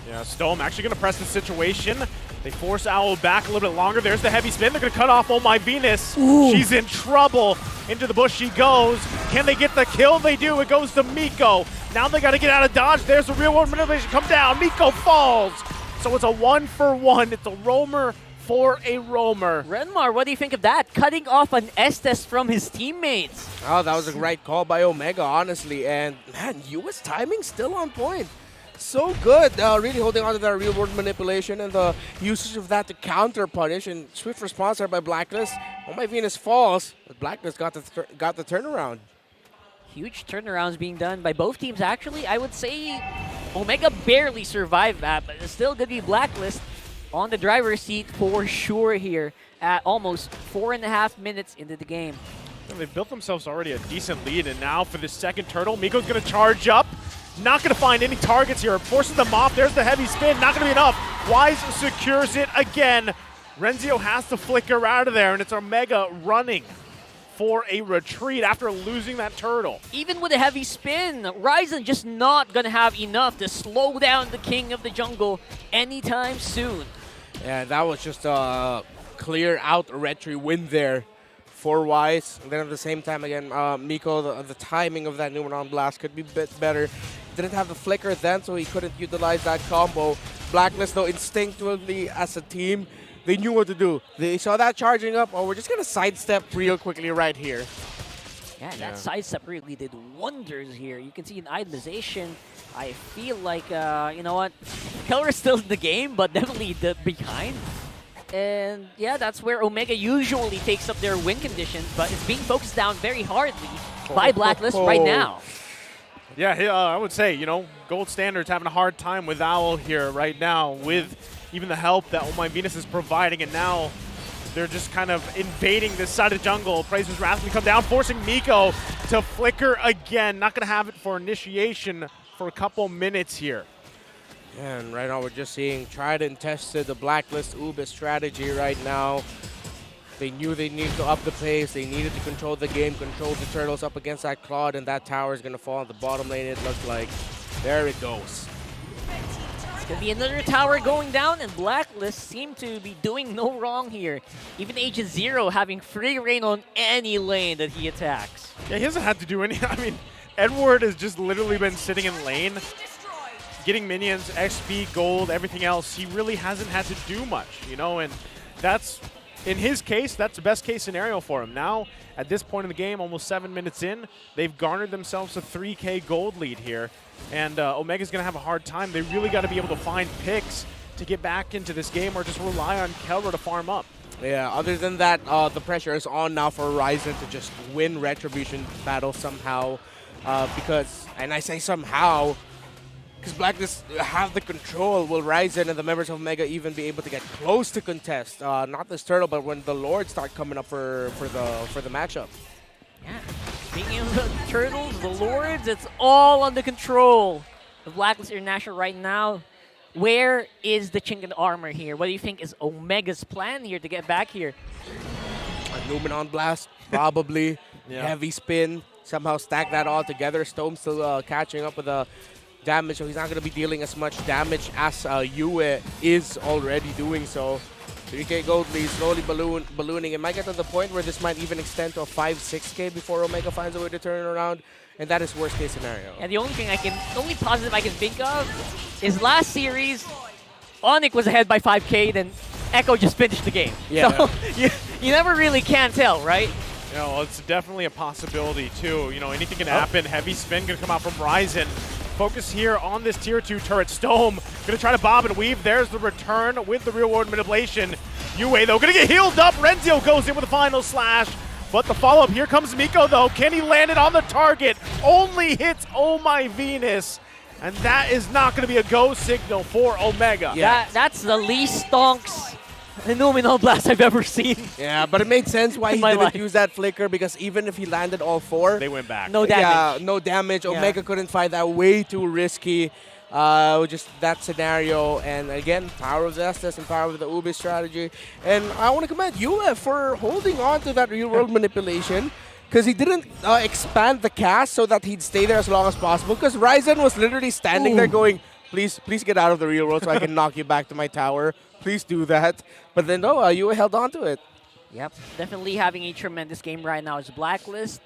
Yeah, Stome actually going to press the situation. They force Owl back a little bit longer. There's the heavy spin. They're going to cut off Oh My Venus. Ooh. She's in trouble. Into the bush she goes. Can they get the kill? They do. It goes to Miko. Now they got to get out of dodge. There's the real world manipulation. Come down. Miko falls. So it's a 1-for-1. It's a roamer for a roamer. Renmar, what do you think of that? Cutting off an Estes from his teammates. Oh, that was a great call by Omega, honestly. And, man, US timing still on point. So good. Really holding on to that real-world manipulation and the usage of that to counter-punish. And swift response there by Blacklist. Oh My Venus falls, but Blacklist got the turnaround. Huge turnarounds being done by both teams, actually. I would say Omega barely survived that, but it's still going to be Blacklist on the driver's seat for sure here at almost 4.5 minutes into the game. And they've built themselves already a decent lead, and now for the second turtle, Miko's going to charge up. Not going to find any targets here. Forces them off. There's the heavy spin. Not going to be enough. Wise secures it again. Renzio has to flicker out of there, and it's Omega running for a retreat after losing that turtle. Even with a heavy spin, Ryzen just not going to have enough to slow down the king of the jungle anytime soon. Yeah, that was just a clear-out retry win there for Wise. And then at the same time, again, Miko, the timing of that Numeron Blast could be a bit better. Didn't have the flicker then, so he couldn't utilize that combo. Blacklist, though, instinctively as a team, they knew what to do. They saw that charging up. Oh, we're just going to sidestep real quickly right here. Yeah, that sidestep really did wonders here. You can see an itemization. I feel like, you know what, Kelra's still in the game, but definitely behind. And yeah, that's where Omega usually takes up their win conditions, but it's being focused down very hardly by Blacklist right now. Yeah, I would say, you know, Gold Standard's having a hard time with Owl here right now with even the help that Oh My Venus is providing, and now they're just kind of invading this side of the jungle. Praise's Wrath going to come down, forcing Miko to flicker again. Not going to have it for initiation for a couple minutes here. And right now we're just seeing tried and tested the Blacklist Ube strategy right now. They knew they needed to up the pace. They needed to control the game, control the turtles up against that Claude, and that tower is going to fall on the bottom lane, it looks like. There it goes. It's going to be another tower going down, and Blacklist seem to be doing no wrong here. Even Agent Zero having free reign on any lane that he attacks. Yeah, he hasn't had to do any. I mean, Edward has just literally been sitting in lane, getting minions, XP, gold, everything else. He really hasn't had to do much, you know, and that's, in his case, that's the best case scenario for him. Now, at this point in the game, almost 7 minutes in, they've garnered themselves a 3K gold lead here, and Omega's going to have a hard time. They really got to be able to find picks to get back into this game or just rely on Kelra to farm up. Yeah, other than that, the pressure is on now for Ryzen to just win Retribution battle somehow. Because, and I say somehow, because Blacklist have the control, will Ryzen and the members of Omega even be able to get close to contest? Not this turtle, but when the Lords start coming up for the matchup. Yeah, speaking of the turtles, the Lords, it's all under control of Blacklist International right now. Where is the chink in the armor here? What do you think is Omega's plan here to get back here? A Numenon Blast, probably. Yeah. Heavy spin. Somehow stack that all together. Stone still catching up with the damage, so he's not going to be dealing as much damage as Yue is already doing so. 3K gold lead, slowly ballooning. It might get to the point where this might even extend to a 5-6K before Omega finds a way to turn it around, and that is worst case scenario. And the only positive I can think of is last series, ONIC was ahead by 5K, then Echo just finished the game. Yeah. So you never really can tell, right? You know, it's definitely a possibility, too. You know, anything can happen. Heavy spin going to come out from Ryzen. Focus here on this Tier 2 turret. Stome going to try to bob and weave. There's the return with the real-world manipulation. Yue, though, going to get healed up. Renzio goes in with a final slash. But the follow-up, here comes Miko, though. Can he land it on the target? Only hits Oh My Venus. And that is not going to be a go signal for Omega. Yeah. That's the least stonks Numenon Blast I've ever seen. Yeah, but it made sense why he didn't use that flicker, because even if he landed all 4, they went back. No damage. Yeah, no damage. Omega couldn't fight that. Way too risky. Just that scenario. And again, power of the Estes and power of the Ubi strategy. And I want to commend Yue for holding on to that real-world manipulation, because he didn't expand the cast so that he'd stay there as long as possible, because Ryzen was literally standing there going, please get out of the real world so I can knock you back to my tower. Please do that. But then, no, Yue held on to it. Yep, definitely having a tremendous game right now is Blacklist.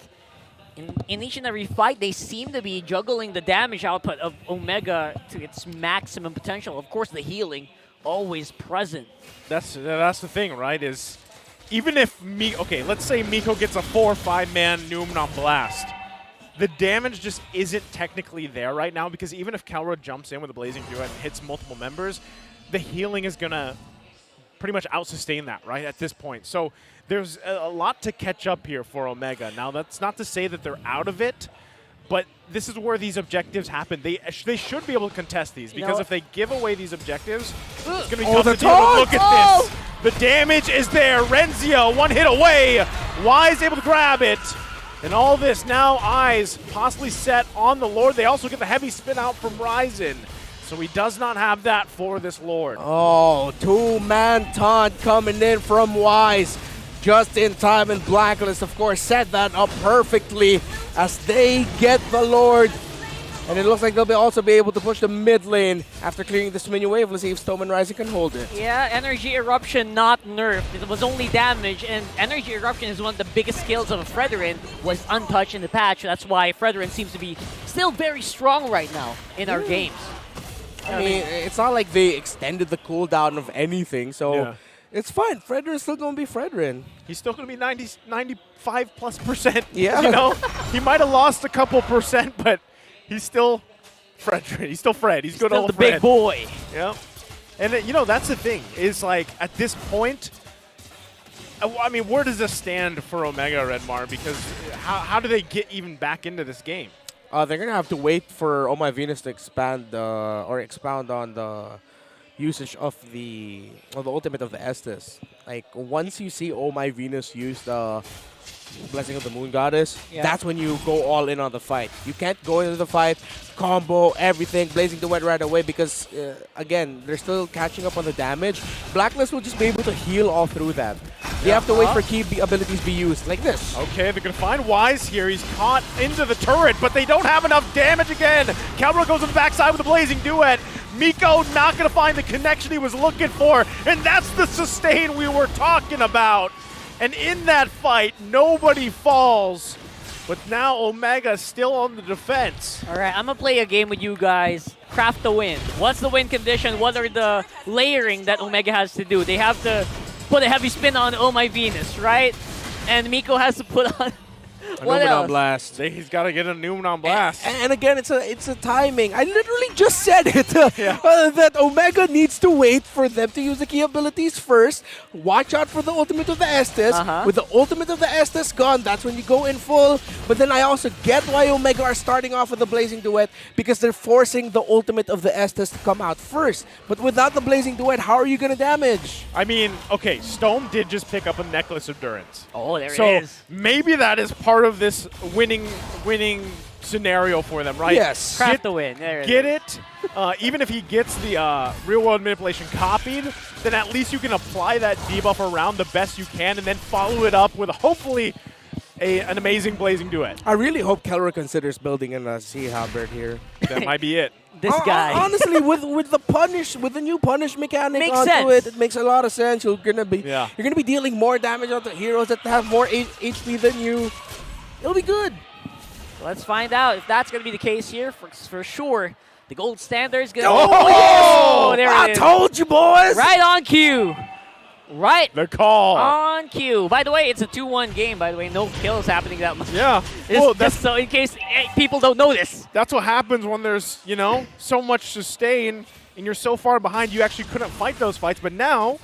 In each and every fight, they seem to be juggling the damage output of Omega to its maximum potential. Of course, the healing always present. That's the thing, right? Is even if let's say Miko gets a 4 or 5-man Numenon Blast, the damage just isn't technically there right now, because even if Kelra jumps in with a Blazing Duet and hits multiple members, the healing is going to pretty much out-sustain that, right, at this point. So there's a lot to catch up here for Omega. Now, that's not to say that they're out of it, but this is where these objectives happen. They should be able to contest these, because if they give away these objectives, it's going to be tough to deal with. Look at this. The damage is there. Renzio, one hit away. Wise able to grab it. And all this now, eyes possibly set on the Lord. They also get the heavy spin out from Ryzen. So he does not have that for this Lord. Oh, 2-man taunt coming in from Wise. Just in time, and Blacklist, of course, set that up perfectly as they get the Lord. And it looks like they'll also be able to push the mid lane after clearing this minion wave. Let's see if Stone and Ryzen can hold it. Yeah, Energy Eruption not nerfed. It was only damage, and Energy Eruption is one of the biggest skills of a Fredrin, was untouched in the patch. That's why Fredrin seems to be still very strong right now in our games. I mean, it's not like they extended the cooldown of anything, so it's fine. Fredrin's still going to be Fredrin. He's still going to be 95+%. Yeah. You know, he might have lost a couple percent, but he's still Fredrin. He's still Fred. He's good still old the Fred. big boy. Yep. And you know, that's the thing, is like at this point, I mean, where does this stand for Omega, Redmar? Because how do they get even back into this game? They're going to have to wait for Oh My Venus to expand or expound on the usage of the ultimate of the Estes. Like, once you see Oh My Venus use the Blessing of the Moon Goddess, that's when you go all in on the fight. You can't go into the fight, combo, everything, Blazing Duet right away, because, again, they're still catching up on the damage. Blacklist will just be able to heal all through that. They have to wait for key abilities to be used, like this. Okay, they're going to find Wise here. He's caught into the turret, but they don't have enough damage again. Calbro goes on the backside with a Blazing Duet. Miko not going to find the connection he was looking for, and that's the sustain we were talking about. And in that fight, nobody falls. But now Omega still on the defense. All right, I'm going to play a game with you guys. Craft the win. What's the win condition? What are the layering that Omega has to do? They have to put a heavy spin on Oh My Venus, right? And Miko has to put on... What else? Blast. He's got to get a Numen on Blast. And again, it's a timing. I literally just said it that Omega needs to wait for them to use the key abilities first. Watch out for the ultimate of the Estes. With the ultimate of the Estes gone, that's when you go in full. But then I also get why Omega are starting off with the Blazing Duet, because they're forcing the ultimate of the Estes to come out first. But without the Blazing Duet, how are you going to damage? I mean, okay, Stone did just pick up a Necklace of Durance. Oh, there it is. So maybe that is part of this winning scenario for them, right? Yes. Craft the win. There Get it. Even if he gets the real-world manipulation copied, then at least you can apply that debuff around the best you can and then follow it up with hopefully an amazing Blazing Duet. I really hope Kelra considers building in a Sea Halberd here. That might be it. This guy. Honestly, with the new punish mechanic Makes onto sense. it makes a lot of sense. You're gonna be dealing more damage onto heroes that have more HP than you. It'll be good. Let's find out if that's going to be the case here. For sure, the gold standard is going to... Oh, there I it is. told you, boys. Right on cue. Right the call. on cue. By the way, it's a 2-1 game, by the way. No kills happening that much. Yeah. Well, just so in case people don't know this. That's what happens when there's, so much sustain and you're so far behind you actually couldn't fight those fights. But now,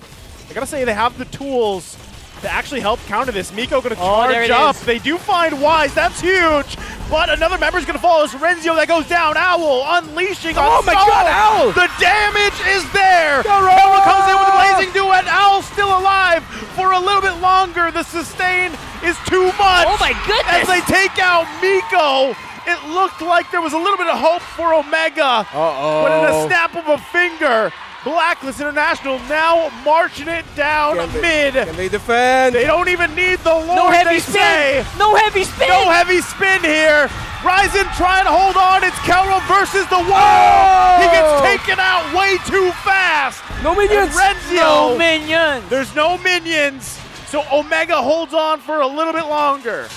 I gotta say, they have the tools to actually help counter this. Miko gonna charge up. They do find Wise. That's huge. But another member's gonna fall. It's Renzio that goes down. Owl unleashing on Oh my God, Owl! The damage is there. Kelra comes in with a Blazing Duet. Owl's still alive for a little bit longer. The sustain is too much. Oh my goodness! As they take out Miko, it looked like there was a little bit of hope for Omega. But in a snap of a finger, Blacklist International now marching it down mid. Can they defend? They don't even need the Lord, No heavy they spin. say. No heavy spin. No heavy spin here. Ryzen trying to hold on. It's Kelra versus the wall. Oh! He gets taken out way too fast. No minions. And Renzio, No minions. there's no minions. So Omega holds on for a little bit longer.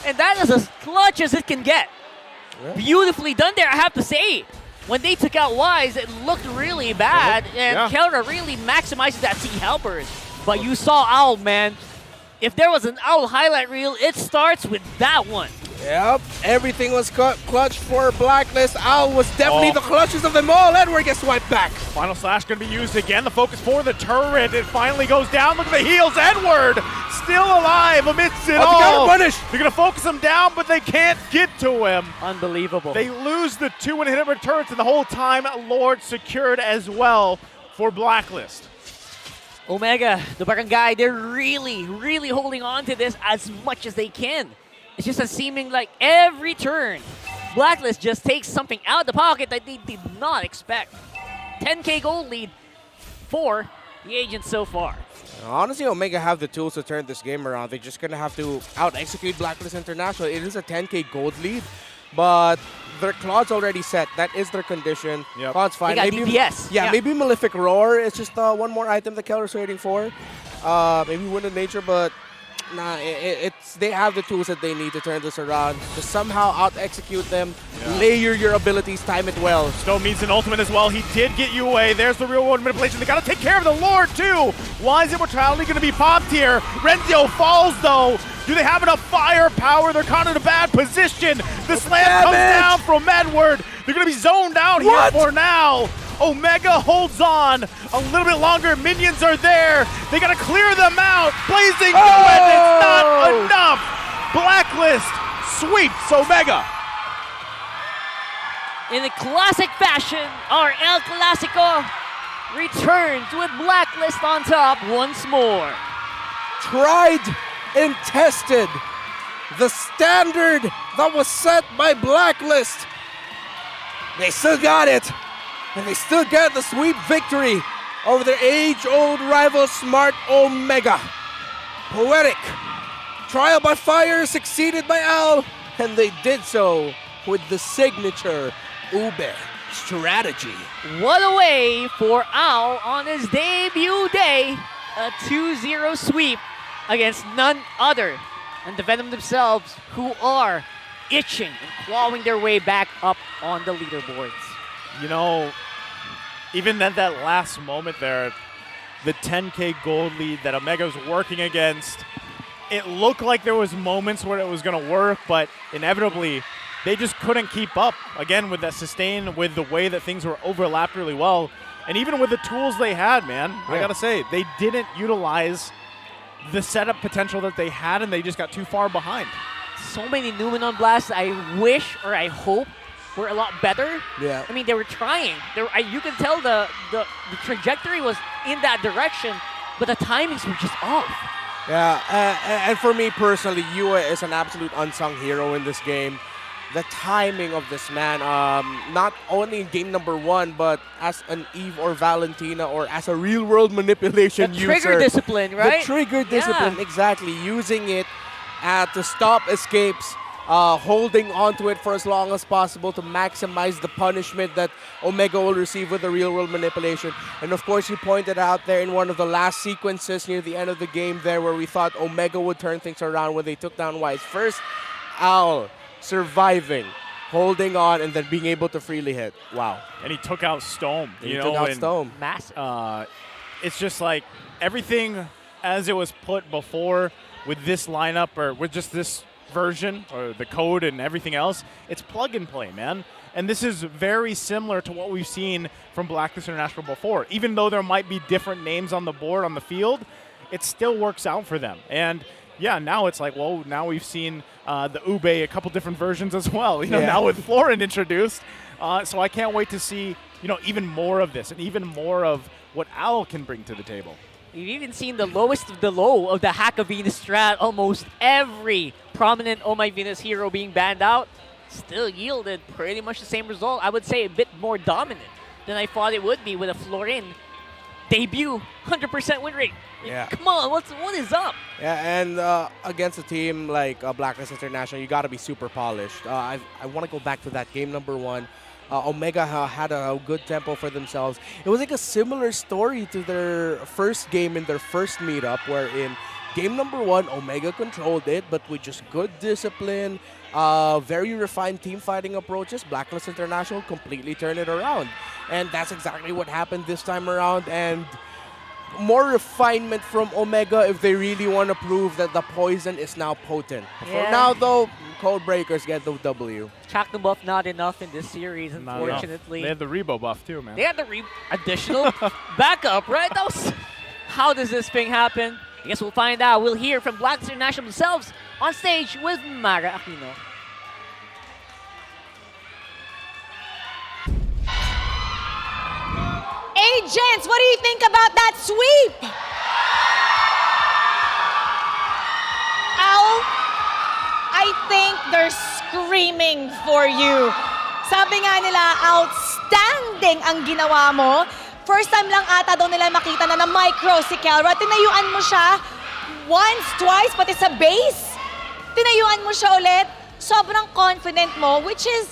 And that is as clutch as it can get. Beautifully done there, I have to say. When they took out Wise, it looked really bad, and Kelra really maximizes that Sea Halberd. But you saw Owl, man. If there was an Owl highlight reel, it starts with that one. Yep, everything was clutch for Blacklist. Owl was definitely the clutchest of them all. Edward gets swiped back. Final slash going to be used again. The focus for the turret. It finally goes down. Look at the heals. Edward still alive amidst it all. Punish. They're going to focus him down, but they can't get to him. Unbelievable. They lose the 2 inhibitor turrets, and the whole time Lord secured as well for Blacklist. Omega, the barangay, they're really, really holding on to this as much as they can. It's just a seeming like every turn, Blacklist just takes something out of the pocket that they did not expect. 10K gold lead for the agents so far. Honestly, Omega have the tools to turn this game around. They're just going to have to out-execute Blacklist International. It is a 10K gold lead, but their Claw's already set. That is their condition. Claw's fine. They got DPS. Yeah, maybe Malefic Roar. It's just one more item that Kelra's waiting for. Maybe Wind of Nature, but nah, they have the tools that they need to turn this around. To somehow out-execute them, layer your abilities, time it well. Stone meets an ultimate as well. He did get you away. There's the real-world manipulation. They got to take care of the Lord, too. Why is Immortality going to be popped here? Renzio falls, though. Do they have enough firepower? They're caught in a bad position. The slam comes down from Edward. They're going to be zoned out here for now. Omega holds on a little bit longer. Minions are there. They got to clear them out. Blazing Duet. It's not enough. Blacklist sweeps Omega. In a classic fashion, our El Clasico returns with Blacklist on top once more. Tried and tested. The standard that was set by Blacklist. They still got it. And they still get the sweet victory over their age-old rival, Smart Omega. Poetic. Trial by fire succeeded by Al, and they did so with the signature Ube strategy. What a way for Al on his debut day. A 2-0 sweep against none other than the Venom themselves, who are itching and clawing their way back up on the leaderboards. You know, even at that last moment there, the 10K gold lead that Omega was working against, it looked like there was moments where it was going to work, but inevitably they just couldn't keep up. Again, with that sustain, with the way that things were overlapped really well, and even with the tools they had, man, I got to say, they didn't utilize the setup potential that they had, and they just got too far behind. So many Numenon blasts I wish or I hope were a lot better. Yeah. I mean, they were trying. You can tell the trajectory was in that direction, but the timings were just off. Yeah, and for me personally, Yue is an absolute unsung hero in this game. The timing of this man, not only in game number 1, but as an Eve or Valentina or as a real-world manipulation user. The trigger discipline, right? The trigger discipline, exactly. Using it to stop escapes, holding onto it for as long as possible to maximize the punishment that Omega will receive with the real-world manipulation. And of course, you pointed out there in one of the last sequences near the end of the game there where we thought Omega would turn things around when they took down Wise. First, Al surviving, holding on, and then being able to freely hit. Wow. And he took out Stone. He took out Stone. Massive. It's just like everything as it was put before with this lineup or with just this version or the code and everything else, it's plug and play, man. And this is very similar to what we've seen from Blacklist International before. Even though there might be different names on the board, on the field, it still works out for them. And yeah, now it's like, well, now we've seen the Ube, a couple different versions as well. You know, now with Florin introduced. So I can't wait to see, you know, even more of this and even more of what Al can bring to the table. You've even seen the lowest of the low of the Hack of Venus strat. Almost every prominent Oh My Venus hero being banned out still yielded pretty much the same result. I would say a bit more dominant than I thought it would be with a Florin debut, 100% win rate. Yeah. Come on, what is up? Yeah, and against a team like Blacklist International, you got to be super polished. I want to go back to that game number 1. Omega had a good tempo for themselves. It was like a similar story to their first game in their first meetup, where in game number 1, Omega controlled it, but with just good discipline, very refined team fighting approaches, Blacklist International completely turned it around. And that's exactly what happened this time around. And more refinement from Omega if they really want to prove that the poison is now potent. For now, though, Code Breakers get the W. Chakra buff not enough in this series, unfortunately. They had the Rebo buff too, man. They had the additional backup, right? How does this thing happen? I guess we'll find out. We'll hear from Blacklist International themselves on stage with Mara Aquino. Agents, what do you think about that sweep? Al, I think they're screaming for you. Sabi nga nila, outstanding ang ginawa mo. First time lang ata daw nila makita na micro si Kelra. Tinayuan mo siya once, twice, pati sa base. Tinayuan mo siya ulit. Sobrang confident mo, which is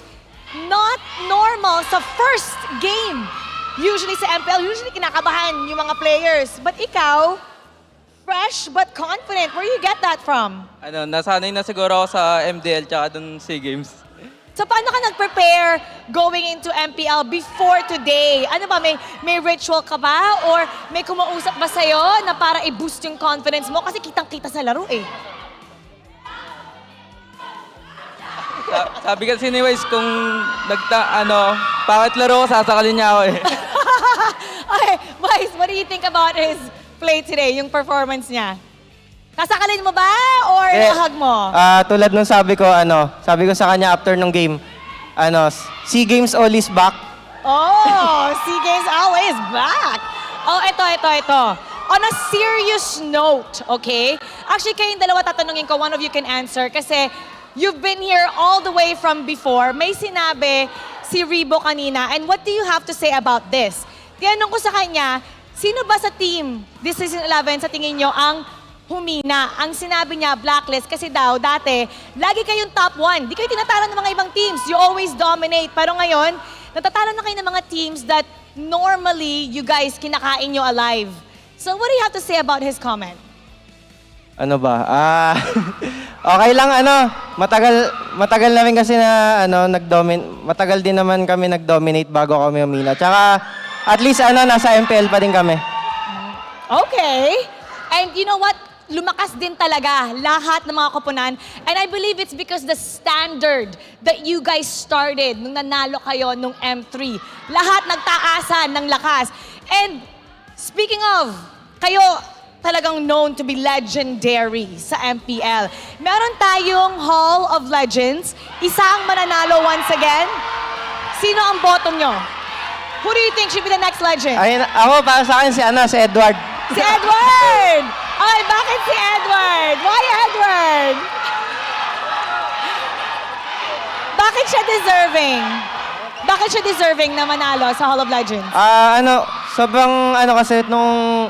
not normal sa first game. Usually sa MPL, kinakabahan yung mga players. But ikaw, fresh but confident. Where you get that from? Nasanay na siguro ako sa MDL tsaka dun SEA Games. So paano ka nag-prepare going into MPL before today? Ano ba, may ritual ka ba? Or may kumausap ba sa'yo na para i-boost yung confidence mo? Kasi kitang-kita sa laro eh. Sabi kasi ni Wise, kung bakit laro ko, sasakalin niya ako eh. Okay, Wise, what do you think about his play today, yung performance niya? Sasakalin mo ba or nahag mo? Tulad nung sabi ko sa kanya after nung game, SEA Games always back. Oh, SEA Games always back. Oh, ito. On a serious note, okay? Actually, kayong dalawa tatanungin ko, one of you can answer kasi you've been here all the way from before. May sinabi si Rebo kanina, and what do you have to say about this? Tinanong ko sa kanya, sino ba sa team this season 11 sa tingin nyo ang humina. Ang sinabi niya, Blacklist, kasi daw, dati, lagi kayong top 1. Di kayo tinatalo ng mga ibang teams. You always dominate. Pero ngayon, natatalo na kayo ng mga teams that normally you guys kinakain nyo alive. So what do you have to say about his comment? Ano ba? Okay lang matagal na rin kasi na matagal din naman kami nag-dominate bago kami umina. Tsaka at least nasa MPL pa din kami. Okay. And you know what? Lumakas din talaga lahat ng mga koponan. And I believe it's because the standard that you guys started nung nanalo kayo nung M3. Lahat nagtaasan ng lakas. And speaking of, kayo talagang known to be legendary sa MPL. Meron tayong Hall of Legends. Isa ang mananalo once again. Sino ang boto nyo? Who do you think should be the next legend? Ako, para sa akin si Edward. Si Edward! Ay, bakit si Edward? Why Edward? Bakit siya deserving? Bakit siya deserving na manalo sa Hall of Legends? Sobrang kasi nung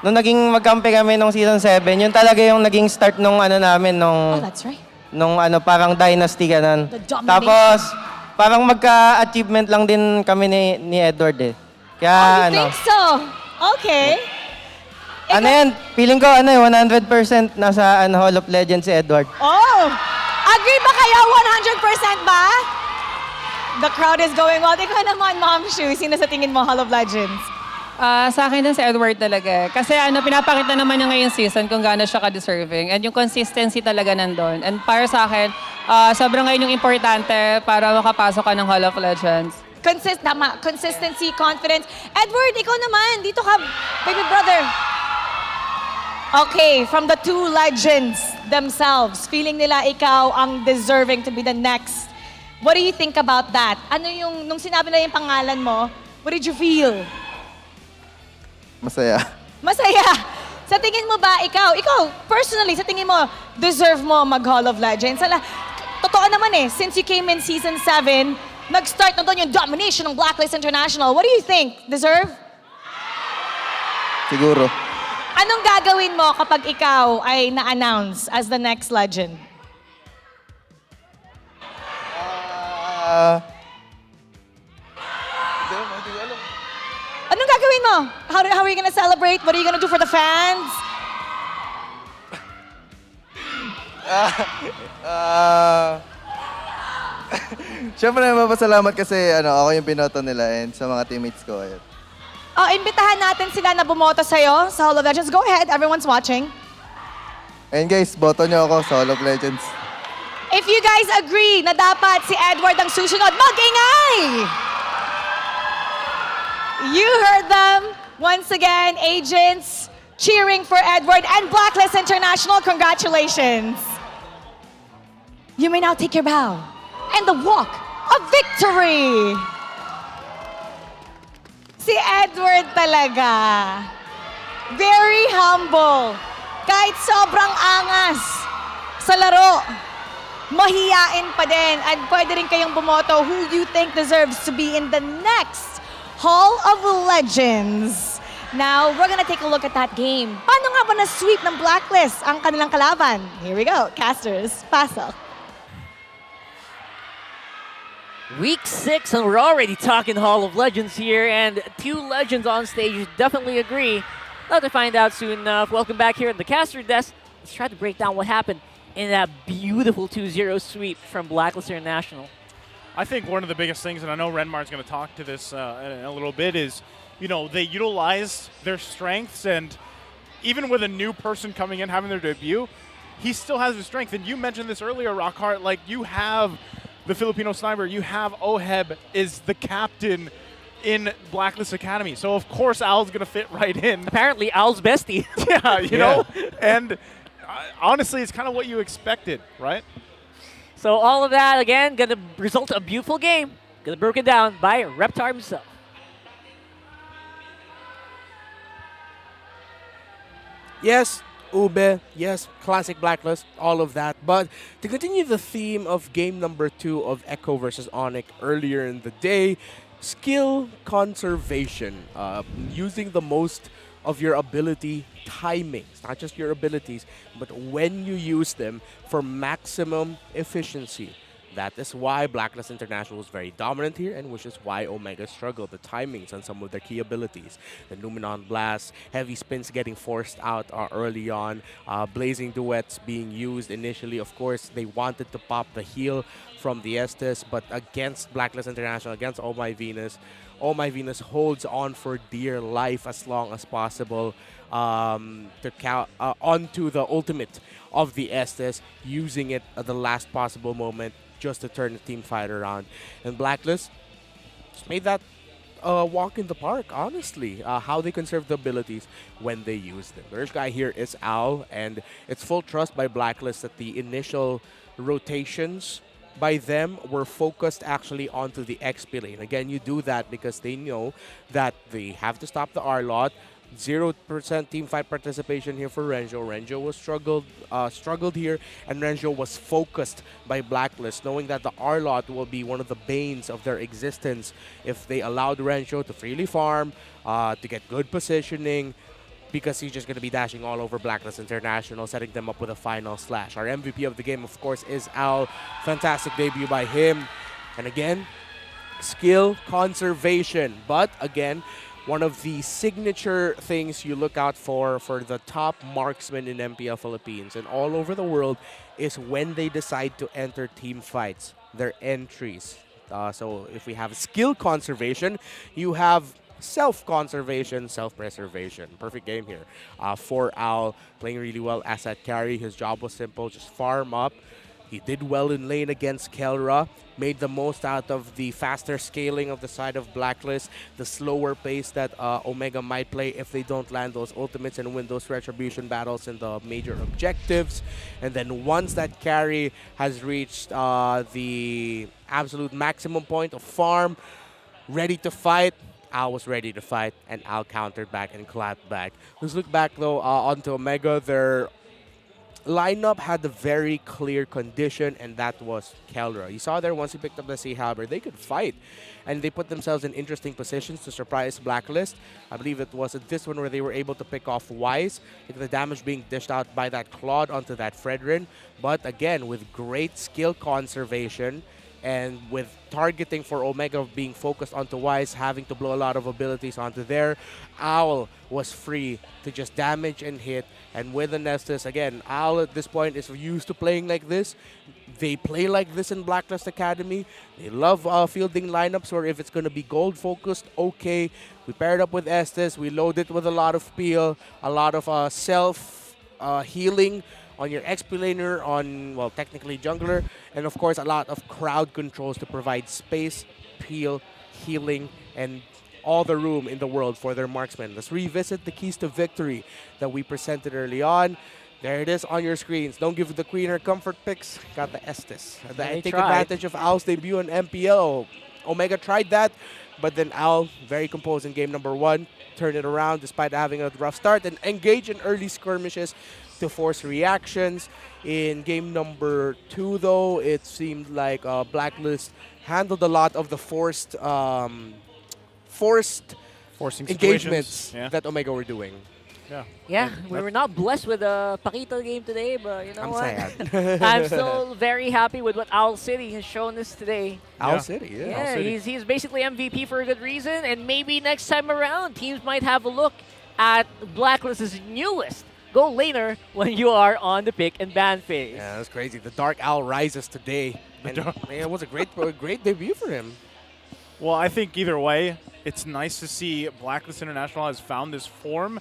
naging magkampi kami nung season 7, yun talaga yung naging start nung namin nung Oh, that's right. nung parang dynasty ganun. The domination. Tapos parang magka-achievement lang din kami ni Edward eh. Kaya You think so? Okay. yan, feeling ko 100% nasa Hall of Legends si Edward. Oh! Agree ba kayo? 100% ba? The crowd is going wild. Ikaw naman, Ma'am Shu, sino sa tingin mo Hall of Legends? Sa akin din si Edward talaga. Kasi pinapakita naman niya ngayong season kung gaano siya ka-deserving. And yung consistency talaga nandun. And para sa akin, sobrang ngayon yung importante para makapasok ka ng Hall of Legends. Consistency, confidence. Edward, ikaw naman. Dito ka, baby brother. Okay, from the two legends themselves, feeling nila ikaw ang deserving to be the next. What do you think about that? Nung sinabi na yung pangalan mo, what did you feel? Masaya. Masaya. Sa tingin mo ba, ikaw, personally, sa tingin mo, deserve mo mag-Hall of Legends? Totoo naman since you came in Season 7, nag-start na doon yung domination ng Blacklist International. What do you think? Deserve? Siguro. Anong gagawin mo kapag ikaw ay na-announce as the next legend? Anong gagawin mo? How are you gonna celebrate? What are you gonna do for the fans? Siyempre, mapasalamat kasi ako yung pinoto nila and sa mga teammates ko. Imbitahan natin sila na bumoto sa'yo sa Hall of Legends. Go ahead, everyone's watching. And guys, boto nyo ako sa Hall of Legends. If you guys agree na dapat si Edward ang susunod, mag-ingay! You heard them. Once again, agents cheering for Edward and Blacklist International. Congratulations. You may now take your bow and the walk of victory. Si Edward talaga. Very humble. Kahit sobrang angas sa laro, mahiyain pa din. At pwede rin kayong bumoto who you think deserves to be in the next Hall of Legends. Now, we're gonna take a look at that game. Paano nga ba na-sweep ng Blacklist ang kanilang kalaban? Here we go. Casters, pasok. Week 6, and we're already talking Hall of Legends here, and two legends on stage definitely agree. Let us find out soon enough. Welcome back here at the caster desk. Let's try to break down what happened in that beautiful 2-0 sweep from Blacklist International. I think one of the biggest things, and I know Renmar's going to talk to this in a little bit, is, they utilized their strengths, and even with a new person coming in, having their debut, he still has his strength. And you mentioned this earlier, Rockhart, you have the Filipino sniper, you have Oheb is the captain in Blacklist Academy. So, of course, Al's going to fit right in. Apparently, Al's bestie. Yeah, you know? And honestly, it's kind of what you expected, right? So all of that, again, going to result in a beautiful game. Going to be broken down by Reptar himself. Yes, Ube, yes, classic Blacklist, all of that. But to continue the theme of game number 2 of Echo versus ONIC earlier in the day, skill conservation, using the most of your ability timings, not just your abilities, but when you use them for maximum efficiency. That is why Blacklist International was very dominant here, and which is why Omega struggled. The timings on some of their key abilities. The Numenon Blast, heavy spins getting forced out early on, blazing duets being used initially. Of course, they wanted to pop the heal from the Estes, but against Blacklist International, against Oh My Venus holds on for dear life as long as possible onto the ultimate of the Estes, using it at the last possible moment just to turn the team fight around. And Blacklist just made that walk in the park, honestly. How they conserve the abilities when they use them. The first guy here is Al, and it's full trust by Blacklist that the initial rotations by them were focused actually onto the XP lane. Again, you do that because they know that they have to stop the R-Lot. 0% team fight participation here for Renjo. Renjo was struggled here, and Renjo was focused by Blacklist, knowing that the R-Lot will be one of the banes of their existence if they allowed Renjo to freely farm, to get good positioning, because he's just going to be dashing all over Blacklist International, setting them up with a final slash. Our MVP of the game, of course, is Al. Fantastic debut by him. And again, skill conservation. But again, one of the signature things you look out for the top marksmen in MPL Philippines and all over the world is when they decide to enter team fights, their entries. So if we have skill conservation, you have self-conservation, self-preservation. Perfect game here for Al, playing really well as that carry. His job was simple, just farm up. He did well in lane against Kelra, made the most out of the faster scaling of the side of Blacklist, the slower pace that Omega might play if they don't land those ultimates and win those retribution battles in the major objectives. And then once that carry has reached the absolute maximum point of farm, ready to fight, Al was ready to fight, and Al countered back and clapped back. Let's look back, though, onto Omega. Their lineup had a very clear condition, and that was Kelra. You saw there once he picked up the Sea Halberd, they could fight, and they put themselves in interesting positions to surprise Blacklist. I believe it was at this one where they were able to pick off Wise, the damage being dished out by that Claude onto that Fredrin. But again, with great skill conservation, and with targeting for Omega being focused onto Wise, having to blow a lot of abilities onto there, Owl was free to just damage and hit. And with the Nestus, again, Owl at this point is used to playing like this. They play like this in Blacklist Academy. They love fielding lineups where if it's going to be gold focused, okay. We paired up with Estes. We load it with a lot of peel, a lot of self healing on your XP laner, on, well, technically jungler, and of course a lot of crowd controls to provide space, peel, healing, and all the room in the world for their marksmen. Let's revisit the keys to victory that we presented early on. There it is on your screens. Don't give the queen her comfort picks. Got the Estes. Take advantage of Owl's debut on MPL. Omega tried that, but then Owl, very composed in game number 1, turned it around despite having a rough start and engage in early skirmishes to force reactions. In game number 2, though, it seemed like Blacklist handled a lot of the forced engagements that Omega were doing. Yeah, we were not blessed with a Paquito game today, but you know I'm what? sad. I'm still very happy with what Owl City has shown us today. Owl City, yeah. Yeah, Owl City. he's basically MVP for a good reason, and maybe next time around, teams might have a look at Blacklist's newest gold laner when you are on the pick and ban phase. Yeah, that's crazy. The Dark Owl rises today, and man, it was a great debut for him. Well, I think either way, it's nice to see Blacklist International has found this form.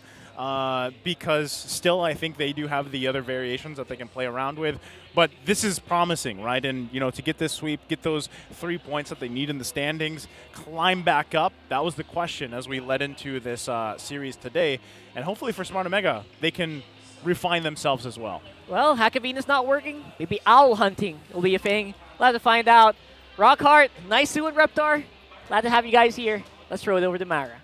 Because still I think they do have the other variations that they can play around with. But this is promising, right? And, you know, to get this sweep, get those 3 points that they need in the standings, climb back up, that was the question as we led into this series today. And hopefully for Smart Omega, they can refine themselves as well. Well, Hackavina's not working. Maybe owl hunting will be a thing. We'll have to find out. Rockhart, nice doing, Reptar. Glad to have you guys here. Let's throw it over to Mara.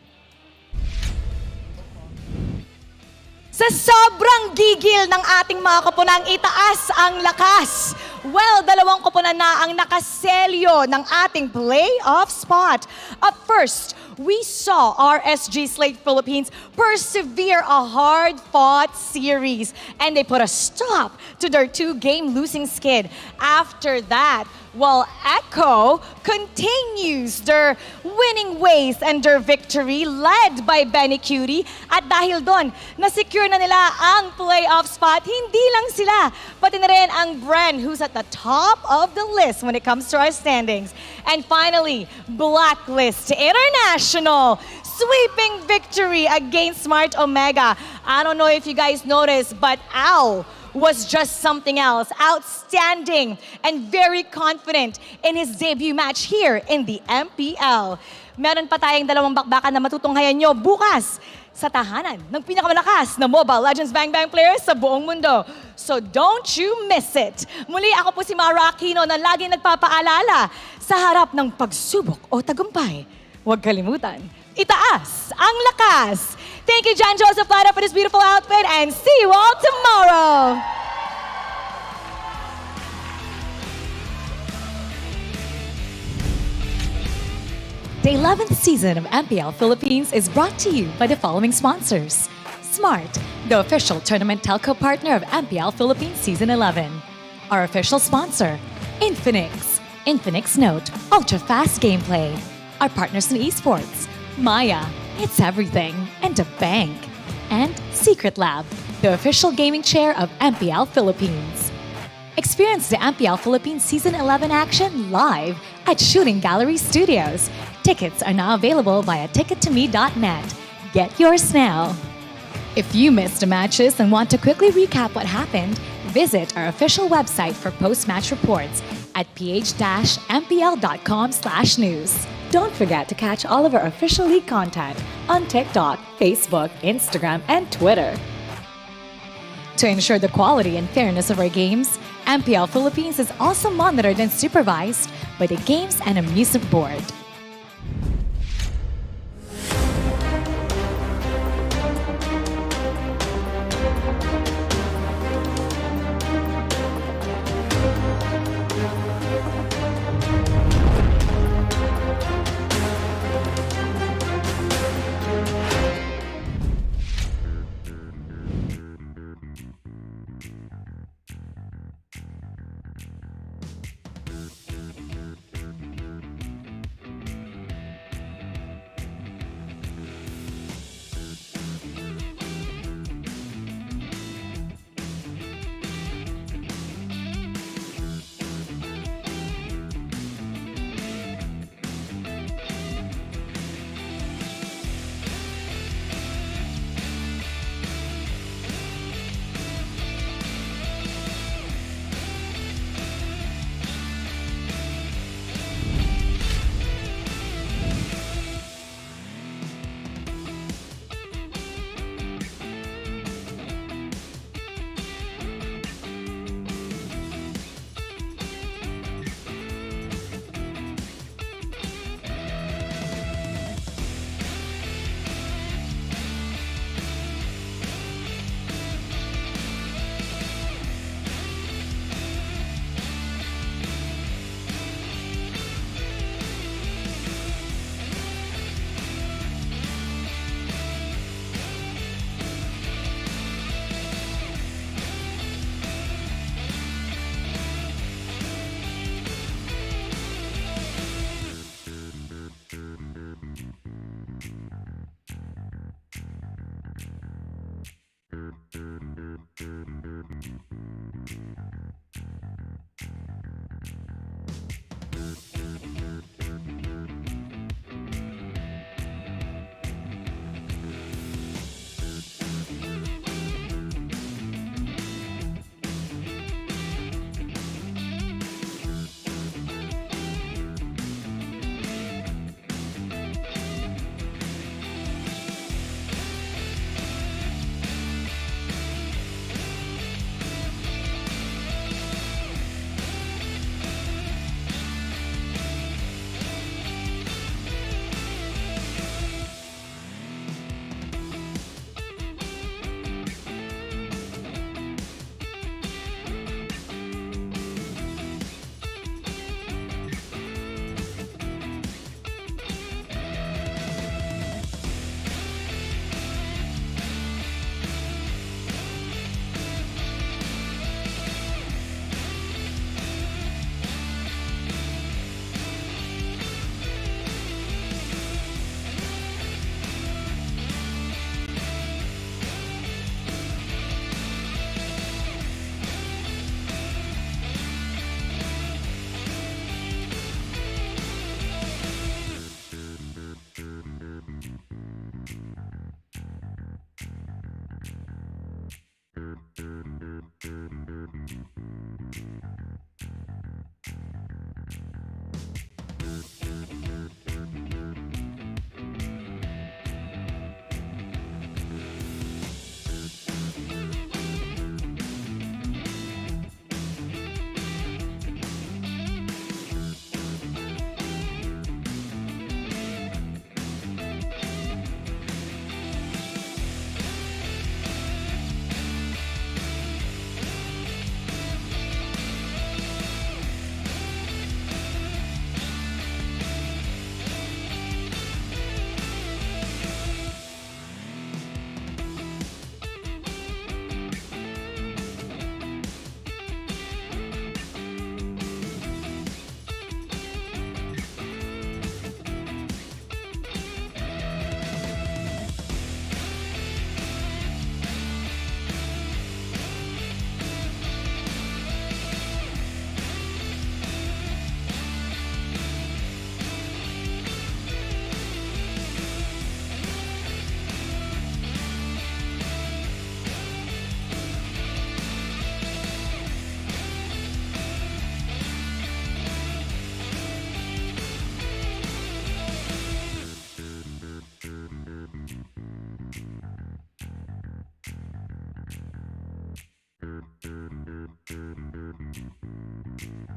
Sa sobrang gigil ng ating mga kapunang itaas ang lakas. Well, dalawang koponan na ang nakaselyo ng ating playoff spot. Up first, we saw RSG Slate Philippines persevere a hard-fought series, and they put a stop to their 2-game losing skid. After that, while Echo continues their winning ways and their victory led by Benny Cutie. At dahil doon, na-secure na nila ang playoff spot. Hindi lang sila, pati na rin ang Bren, who's at the top of the list when it comes to our standings. And finally, Blacklist International, sweeping victory against Smart Omega. I don't know if you guys noticed, but Al was just something else. Outstanding and very confident in his debut match here in the MPL. Meron pa tayong dalawang bakbakan na matutunghayan nyo bukas sa tahanan ng pinakamalakas na Mobile Legends Bang Bang players sa buong mundo. So don't you miss it. Muli ako po si Mara Aquino na laging nagpapaalala sa harap ng pagsubok o tagumpay. Huwag kalimutan, itaas ang lakas. Thank you, John Joseph Lara, for this beautiful outfit, and see you all tomorrow. The 11th season of MPL Philippines is brought to you by the following sponsors. Smart, the official tournament telco partner of MPL Philippines Season 11. Our official sponsor, Infinix. Infinix Note, ultra-fast gameplay. Our partners in Esports, Maya, it's everything, and a bank. And Secret Lab, the official gaming chair of MPL Philippines. Experience the MPL Philippines Season 11 action live at Shooting Gallery Studios. Tickets are now available via tickettome.net. Get yours now. If you missed the matches and want to quickly recap what happened, visit our official website for post-match reports at ph-mpl.com/news. Don't forget to catch all of our official league content on TikTok, Facebook, Instagram, and Twitter. To ensure the quality and fairness of our games, MPL Philippines is also monitored and supervised by the Games and Amusement Board.